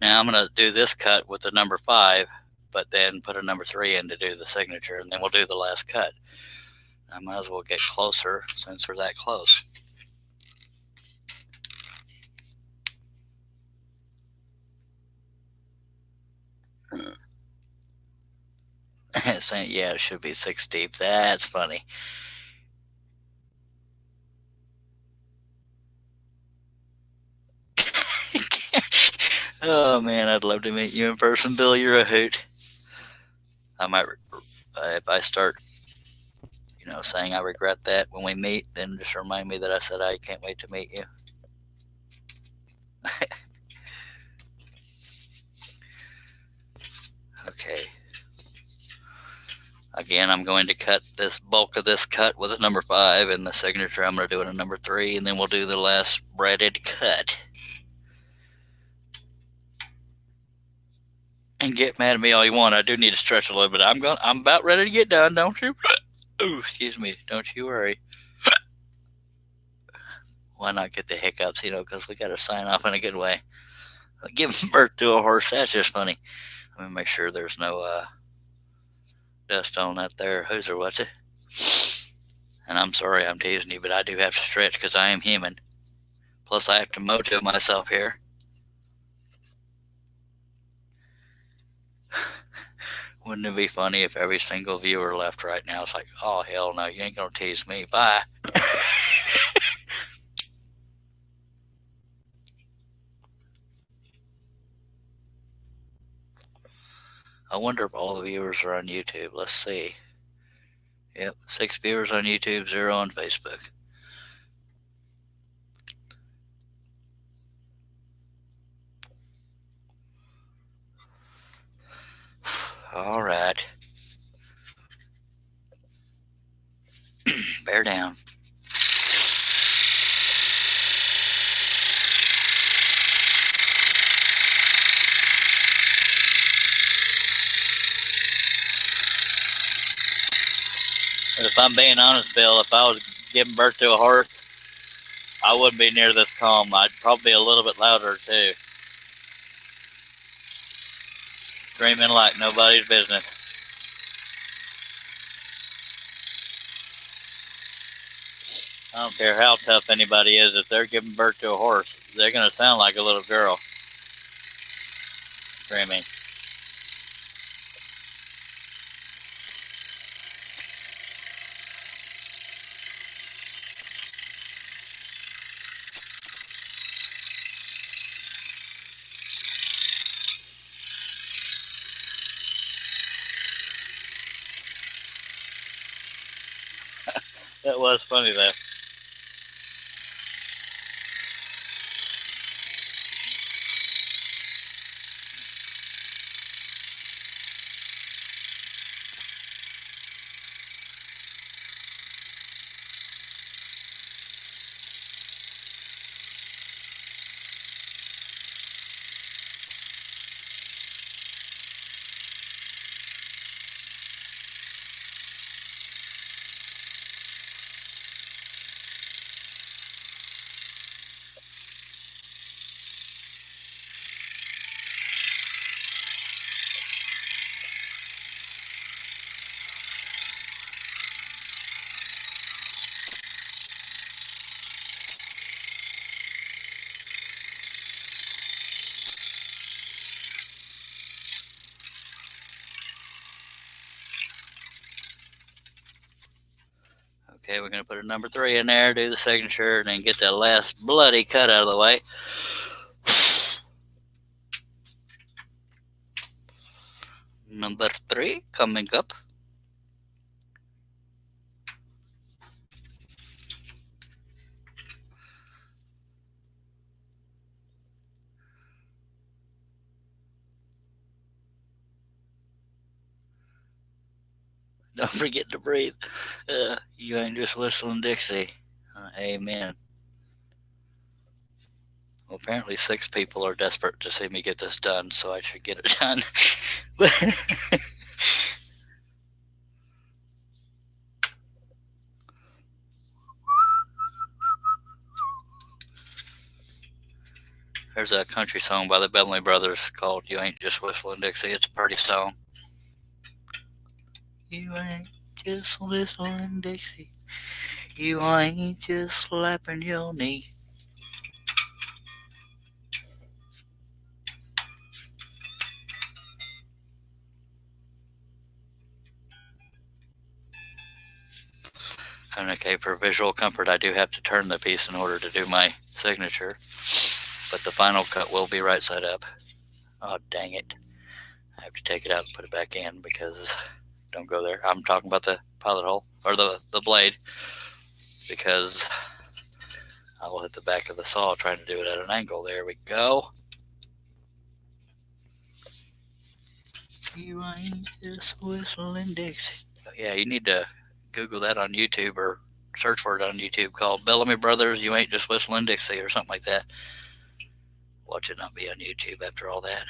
Now I'm going to do this cut with the number 5, but then put a number 3 in to do the signature, and then we'll do the last cut. I might as well get closer since we're that close. Saying, yeah, it should be 6 deep. That's funny. Oh man, I'd love to meet you in person, Bill. You're a hoot. I might, if I start, saying I regret that when we meet, then just remind me that I said I can't wait to meet you. Okay. Again, I'm going to cut this bulk of this cut with a number 5, and the signature I'm going to do in a number 3, and then we'll do the last braided cut. And get mad at me all you want. I do need to stretch a little bit. I'm about ready to get done, don't you? Ooh, excuse me. Don't you worry. Why not get the hiccups, because we got to sign off in a good way. Give birth to a horse. That's just funny. Let me make sure there's no dust on that there hooser, what's it? And I'm sorry I'm teasing you, but I do have to stretch because I am human. Plus, I have to mojo myself here. Wouldn't it be funny if every single viewer left right now? It's like, oh, hell no, you ain't going to tease me. Bye. I wonder if all the viewers are on YouTube. Let's see. Yep, 6 viewers on YouTube, 0 on Facebook. All right. Bear down. If I'm being honest, Bill, if I was giving birth to a horse, I wouldn't be near this calm. I'd probably be a little bit louder too. Screaming like nobody's business. I don't care how tough anybody is, if they're giving birth to a horse, they're going to sound like a little girl. Screaming. That was funny though. Okay, we're going to put a number 3 in there, do the signature, and then get that last bloody cut out of the way. Number 3 coming up. Don't forget to breathe. You ain't just whistling Dixie. Amen. Well, apparently 6 people are desperate to see me get this done, so I should get it done. There's a country song by the Bellamy Brothers called You Ain't Just Whistling Dixie. It's a pretty song. You ain't just whistling Dixie. You ain't just slapping your knee. And okay, for visual comfort, I do have to turn the piece in order to do my signature. But the final cut will be right side up. Oh, dang it. I have to take it out and put it back in because don't go there. I'm talking about the pilot hole or the blade because I will hit the back of the saw trying to do it at an angle. There we go. You ain't just whistling Dixie. Yeah, you need to Google that on YouTube or search for it on YouTube called Bellamy Brothers, You Ain't Just Whistling Dixie or something like that. Watch it not be on YouTube after all that.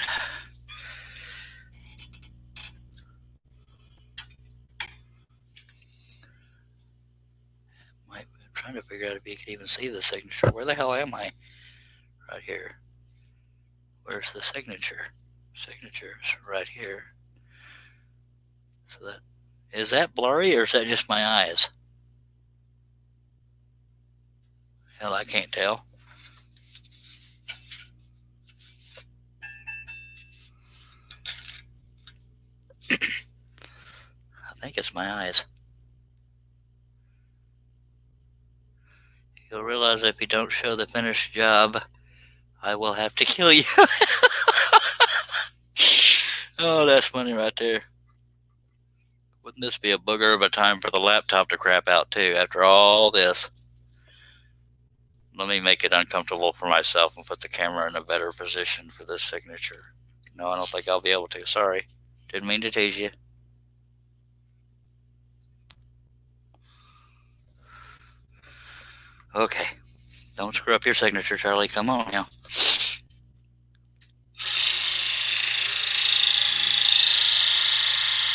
I'm trying to figure out if you can even see the signature. Where the hell am I? Right here. Where's the signature? Signature's right here. So that is that blurry or is that just my eyes? Hell, I can't tell. I think it's my eyes. You'll realize if you don't show the finished job, I will have to kill you. Oh, that's funny right there. Wouldn't this be a booger of a time for the laptop to crap out too after all this? Let me make it uncomfortable for myself and put the camera in a better position for this signature. No, I don't think I'll be able to. Sorry. Didn't mean to tease you. Okay. Don't screw up your signature, Charlie. Come on now.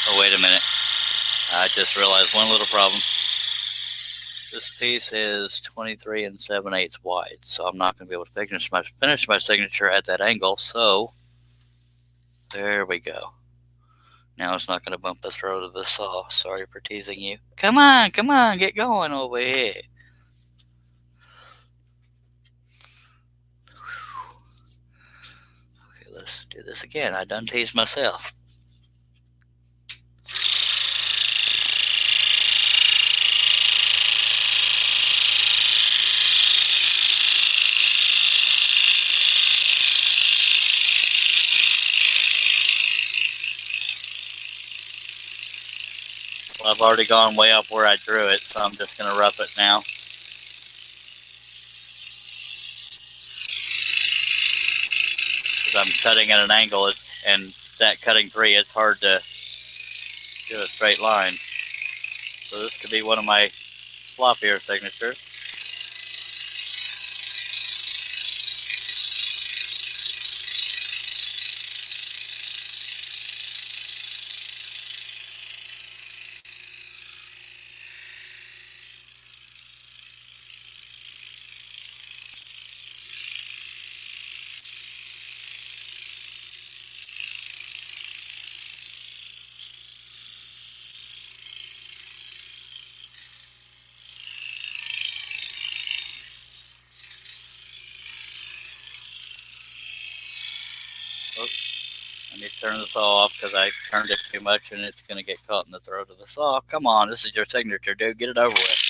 Oh, wait a minute. I just realized one little problem. This piece is 23 7/8 wide, so I'm not going to be able to finish my signature at that angle. So there we go. Now it's not going to bump the throat of the saw. Sorry for teasing you. Come on, get going over here. Okay, let's do this again. I done teased myself. Well, I've already gone way up where I drew it, so I'm just going to rough it now. Because I'm cutting at an angle, and that cutting 3, it's hard to do a straight line. So this could be one of my sloppier signatures. I need to turn the saw off because I turned it too much and it's going to get caught in the throat of the saw. Come on, this is your signature, dude. Get it over with.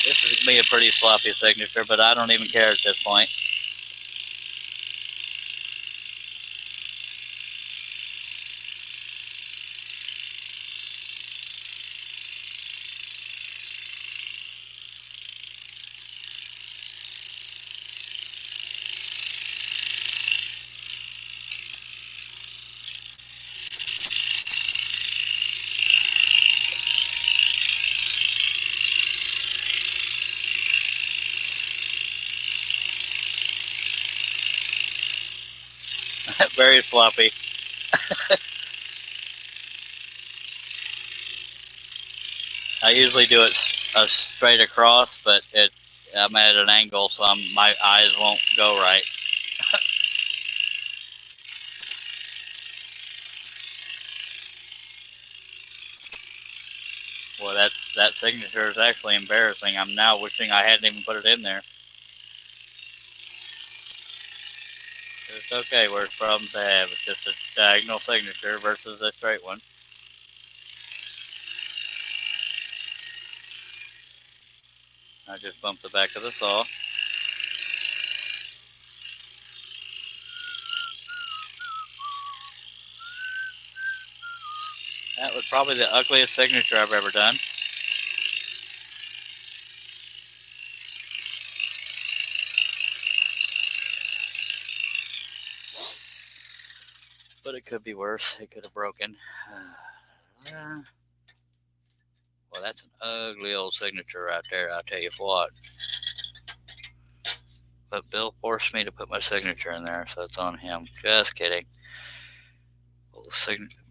This is going to be a pretty sloppy signature, but I don't even care at this point. Very floppy. I usually do it straight across, but I'm at an angle, so my eyes won't go right. Well, that signature is actually embarrassing. I'm now wishing I hadn't even put it in there. It's okay, worst problem to have. It's just a diagonal signature versus a straight one. I just bumped the back of the saw. That was probably the ugliest signature I've ever done. But it could be worse. It could have broken. Well, that's an ugly old signature right there, I'll tell you what. But Bill forced me to put my signature in there, so it's on him. Just kidding.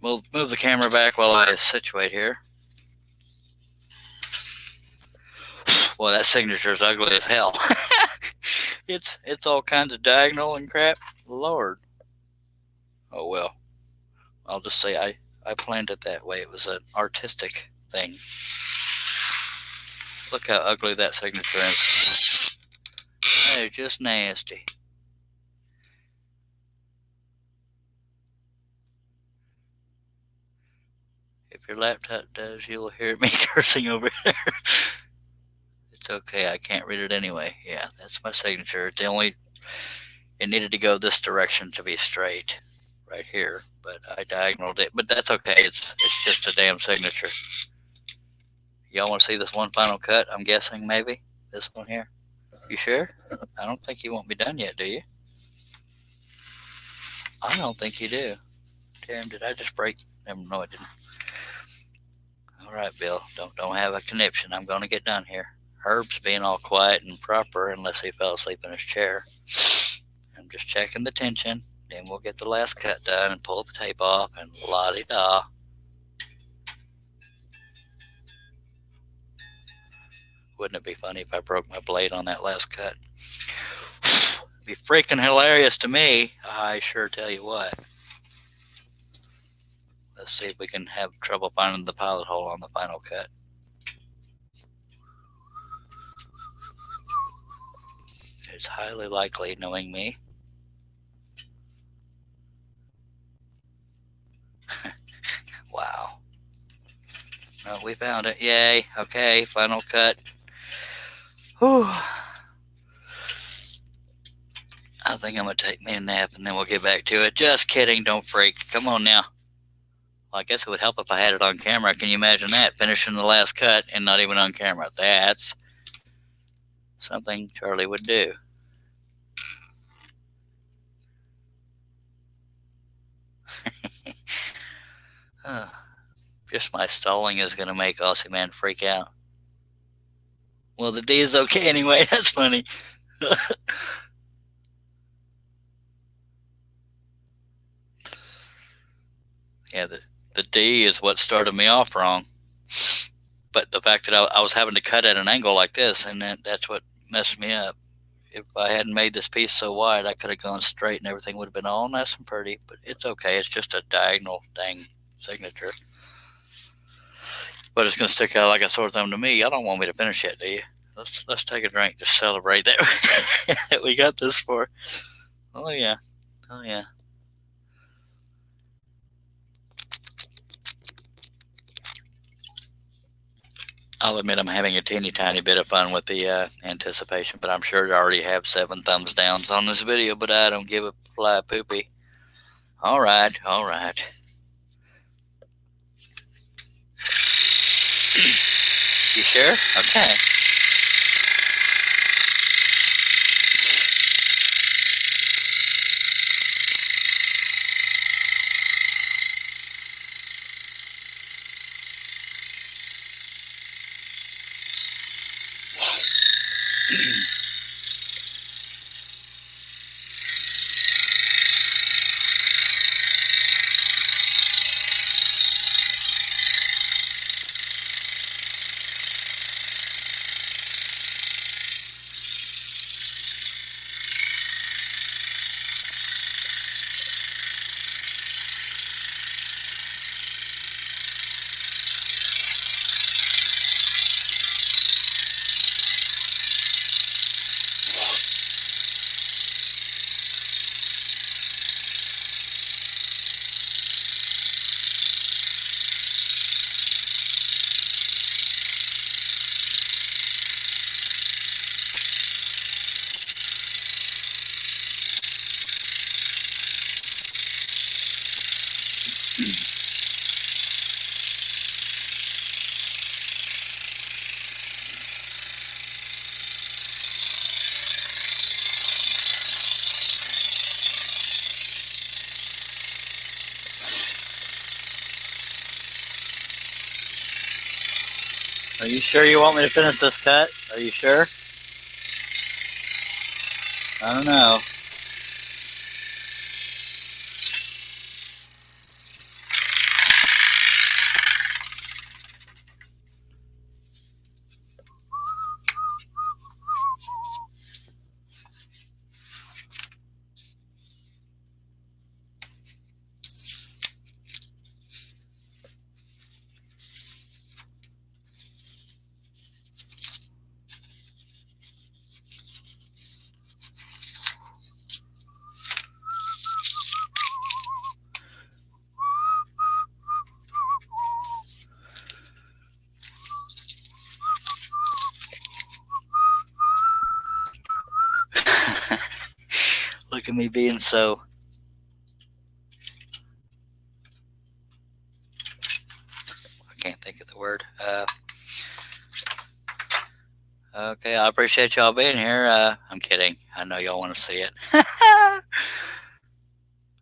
We'll move the camera back while I situate here. Well, that signature is ugly as hell. It's all kinds of diagonal and crap. Lord. Oh well. I'll just say I planned it that way. It was an artistic thing. Look how ugly that signature is. They're just nasty. If your laptop does, you'll hear me cursing over there. It's okay, I can't read it anyway. Yeah, that's my signature. It's the only It needed to go this direction to be straight, right here, but I diagonaled it. But that's okay. It's just a damn signature. Y'all want to see this one final cut? I'm guessing maybe this one here. You sure? I don't think you won't be done yet, do you? I don't think you do. Damn, did I just break? No, I didn't. All right, Bill. Don't have a conniption. I'm going to get done here. Herb's being all quiet and proper unless he fell asleep in his chair. I'm just checking the tension. Then we'll get the last cut done and pull the tape off and la-di-da. Wouldn't it be funny if I broke my blade on that last cut? It'd be freaking hilarious to me. I sure tell you what. Let's see if we can have trouble finding the pilot hole on the final cut. It's highly likely, knowing me. Wow. No, we found it. Yay. Okay, final cut. Whew. I think I'm going to take me a nap and then we'll get back to it. Just kidding. Don't freak. Come on now. Well, I guess it would help if I had it on camera. Can you imagine that? Finishing the last cut and not even on camera. That's something Charlie would do. Just my stalling is going to make Aussie Man freak out. Well, the D is okay anyway. That's funny. Yeah, the D is what started me off wrong. But the fact that I was having to cut at an angle like this, and that's what messed me up. If I hadn't made this piece so wide, I could have gone straight and everything would have been all nice and pretty. But it's okay. It's just a diagonal dang signature. But it's going to stick out like a sore thumb to me. Y'all don't want me to finish yet, do you? Let's take a drink to celebrate that we got this for. Oh yeah, oh yeah. I'll admit I'm having a teeny tiny bit of fun with the anticipation, but I'm sure I already have 7 thumbs downs on this video, but I don't give a fly poopy. All right, all right. You sure? Okay. Are you sure you want me to finish this cut? Are you sure? I don't know. at me being so. I can't think of the word. Okay, I appreciate y'all being here. I'm kidding. I know y'all want to see it.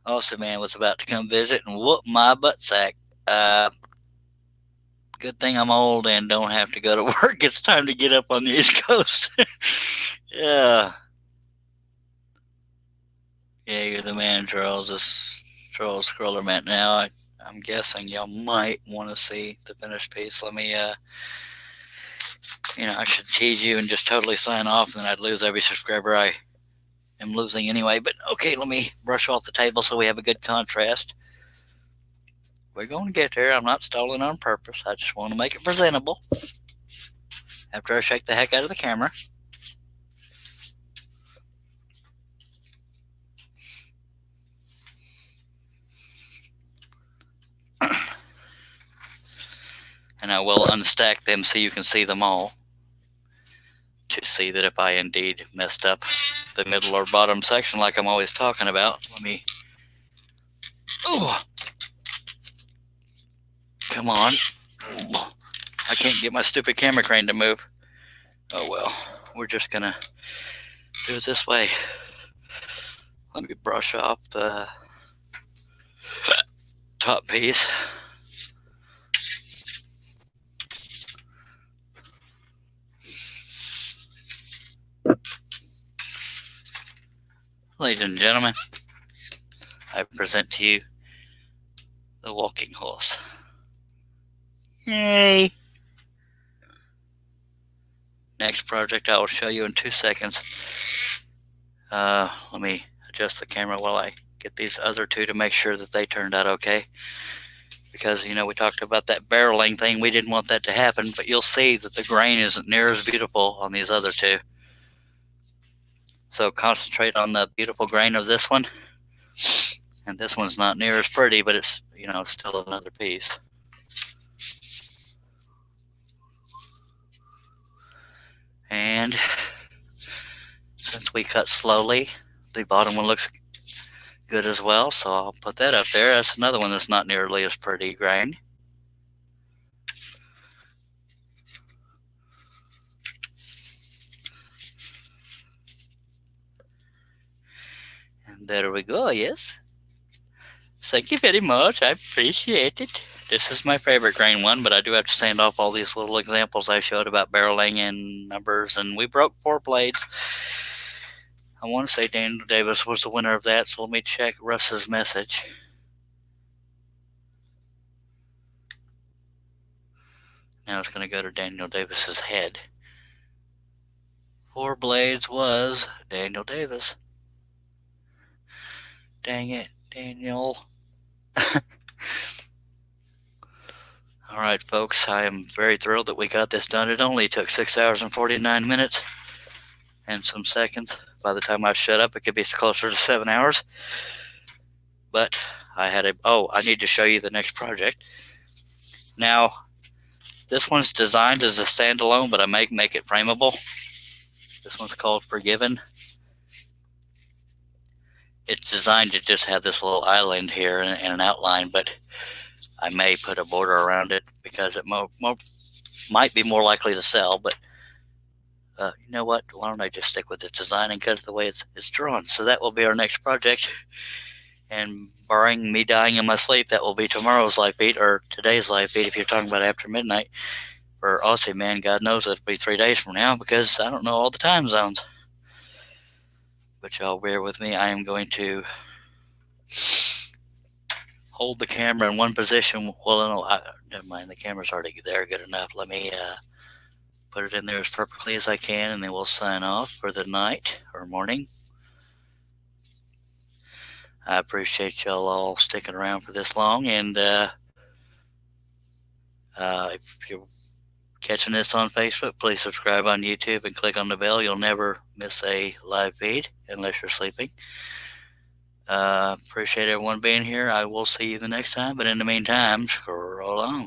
Austin Man was about to come visit and whoop my butt sack. Good thing I'm old and don't have to go to work. It's time to get up on the East Coast. Yeah. Yeah, you're the man, Charles. This Charles Scrollerman. Now, I'm guessing y'all might want to see the finished piece. Let me, I should tease you and just totally sign off, and then I'd lose every subscriber I am losing anyway. But okay, let me brush off the table so we have a good contrast. We're going to get there. I'm not stalling on purpose. I just want to make it presentable after I shake the heck out of the camera. And I will unstack them so you can see them all to see that if I indeed messed up the middle or bottom section like I'm always talking about. Let me... Ooh! Come on. I can't get my stupid camera crane to move. Oh well, we're just gonna do it this way. Let me brush off the top piece. Ladies and gentlemen, I present to you the walking horse. Yay! Next project I will show you in 2 seconds. Let me adjust the camera while I get these other two to make sure that they turned out okay. Because, we talked about that barreling thing. We didn't want that to happen, but you'll see that the grain isn't near as beautiful on these other two. So concentrate on the beautiful grain of this one. And this one's not near as pretty, but it's, still another piece. And since we cut slowly, the bottom one looks good as well, so I'll put that up there. That's another one that's not nearly as pretty grain. And there we go, yes. Thank you very much. I appreciate it. This is my favorite grain one, but I do have to sand off all these little examples I showed about barreling and numbers, and we broke 4 blades. I want to say Daniel Davis was the winner of that, so let me check Russ's message. Now it's going to go to Daniel Davis's head. 4 blades was Daniel Davis. Dang it, Daniel. All right, folks, I am very thrilled that we got this done. It only took 6 hours and 49 minutes and some seconds. By the time I shut up, it could be closer to 7 hours. But I need to show you the next project. Now, this one's designed as a standalone, but I make it frameable. This one's called Forgiven. It's designed to just have this little island here and an outline, but I may put a border around it because it might be more likely to sell. But you know what? Why don't I just stick with the design and cut it the way it's drawn? So that will be our next project. And barring me dying in my sleep, that will be tomorrow's live feed or today's live feed if you're talking about after midnight. For Aussie Man, God knows it'll be 3 days from now because I don't know all the time zones. But y'all bear with me. I am going to hold the camera in one position. Well, no, never mind. The camera's already there good enough. Let me put it in there as perfectly as I can, and then we'll sign off for the night or morning. I appreciate y'all all sticking around for this long, and if you're catching this on Facebook, please subscribe on YouTube and click on the bell. You'll never miss a live feed unless you're sleeping. Appreciate everyone being here. I will see you the next time, but in the meantime, scroll on.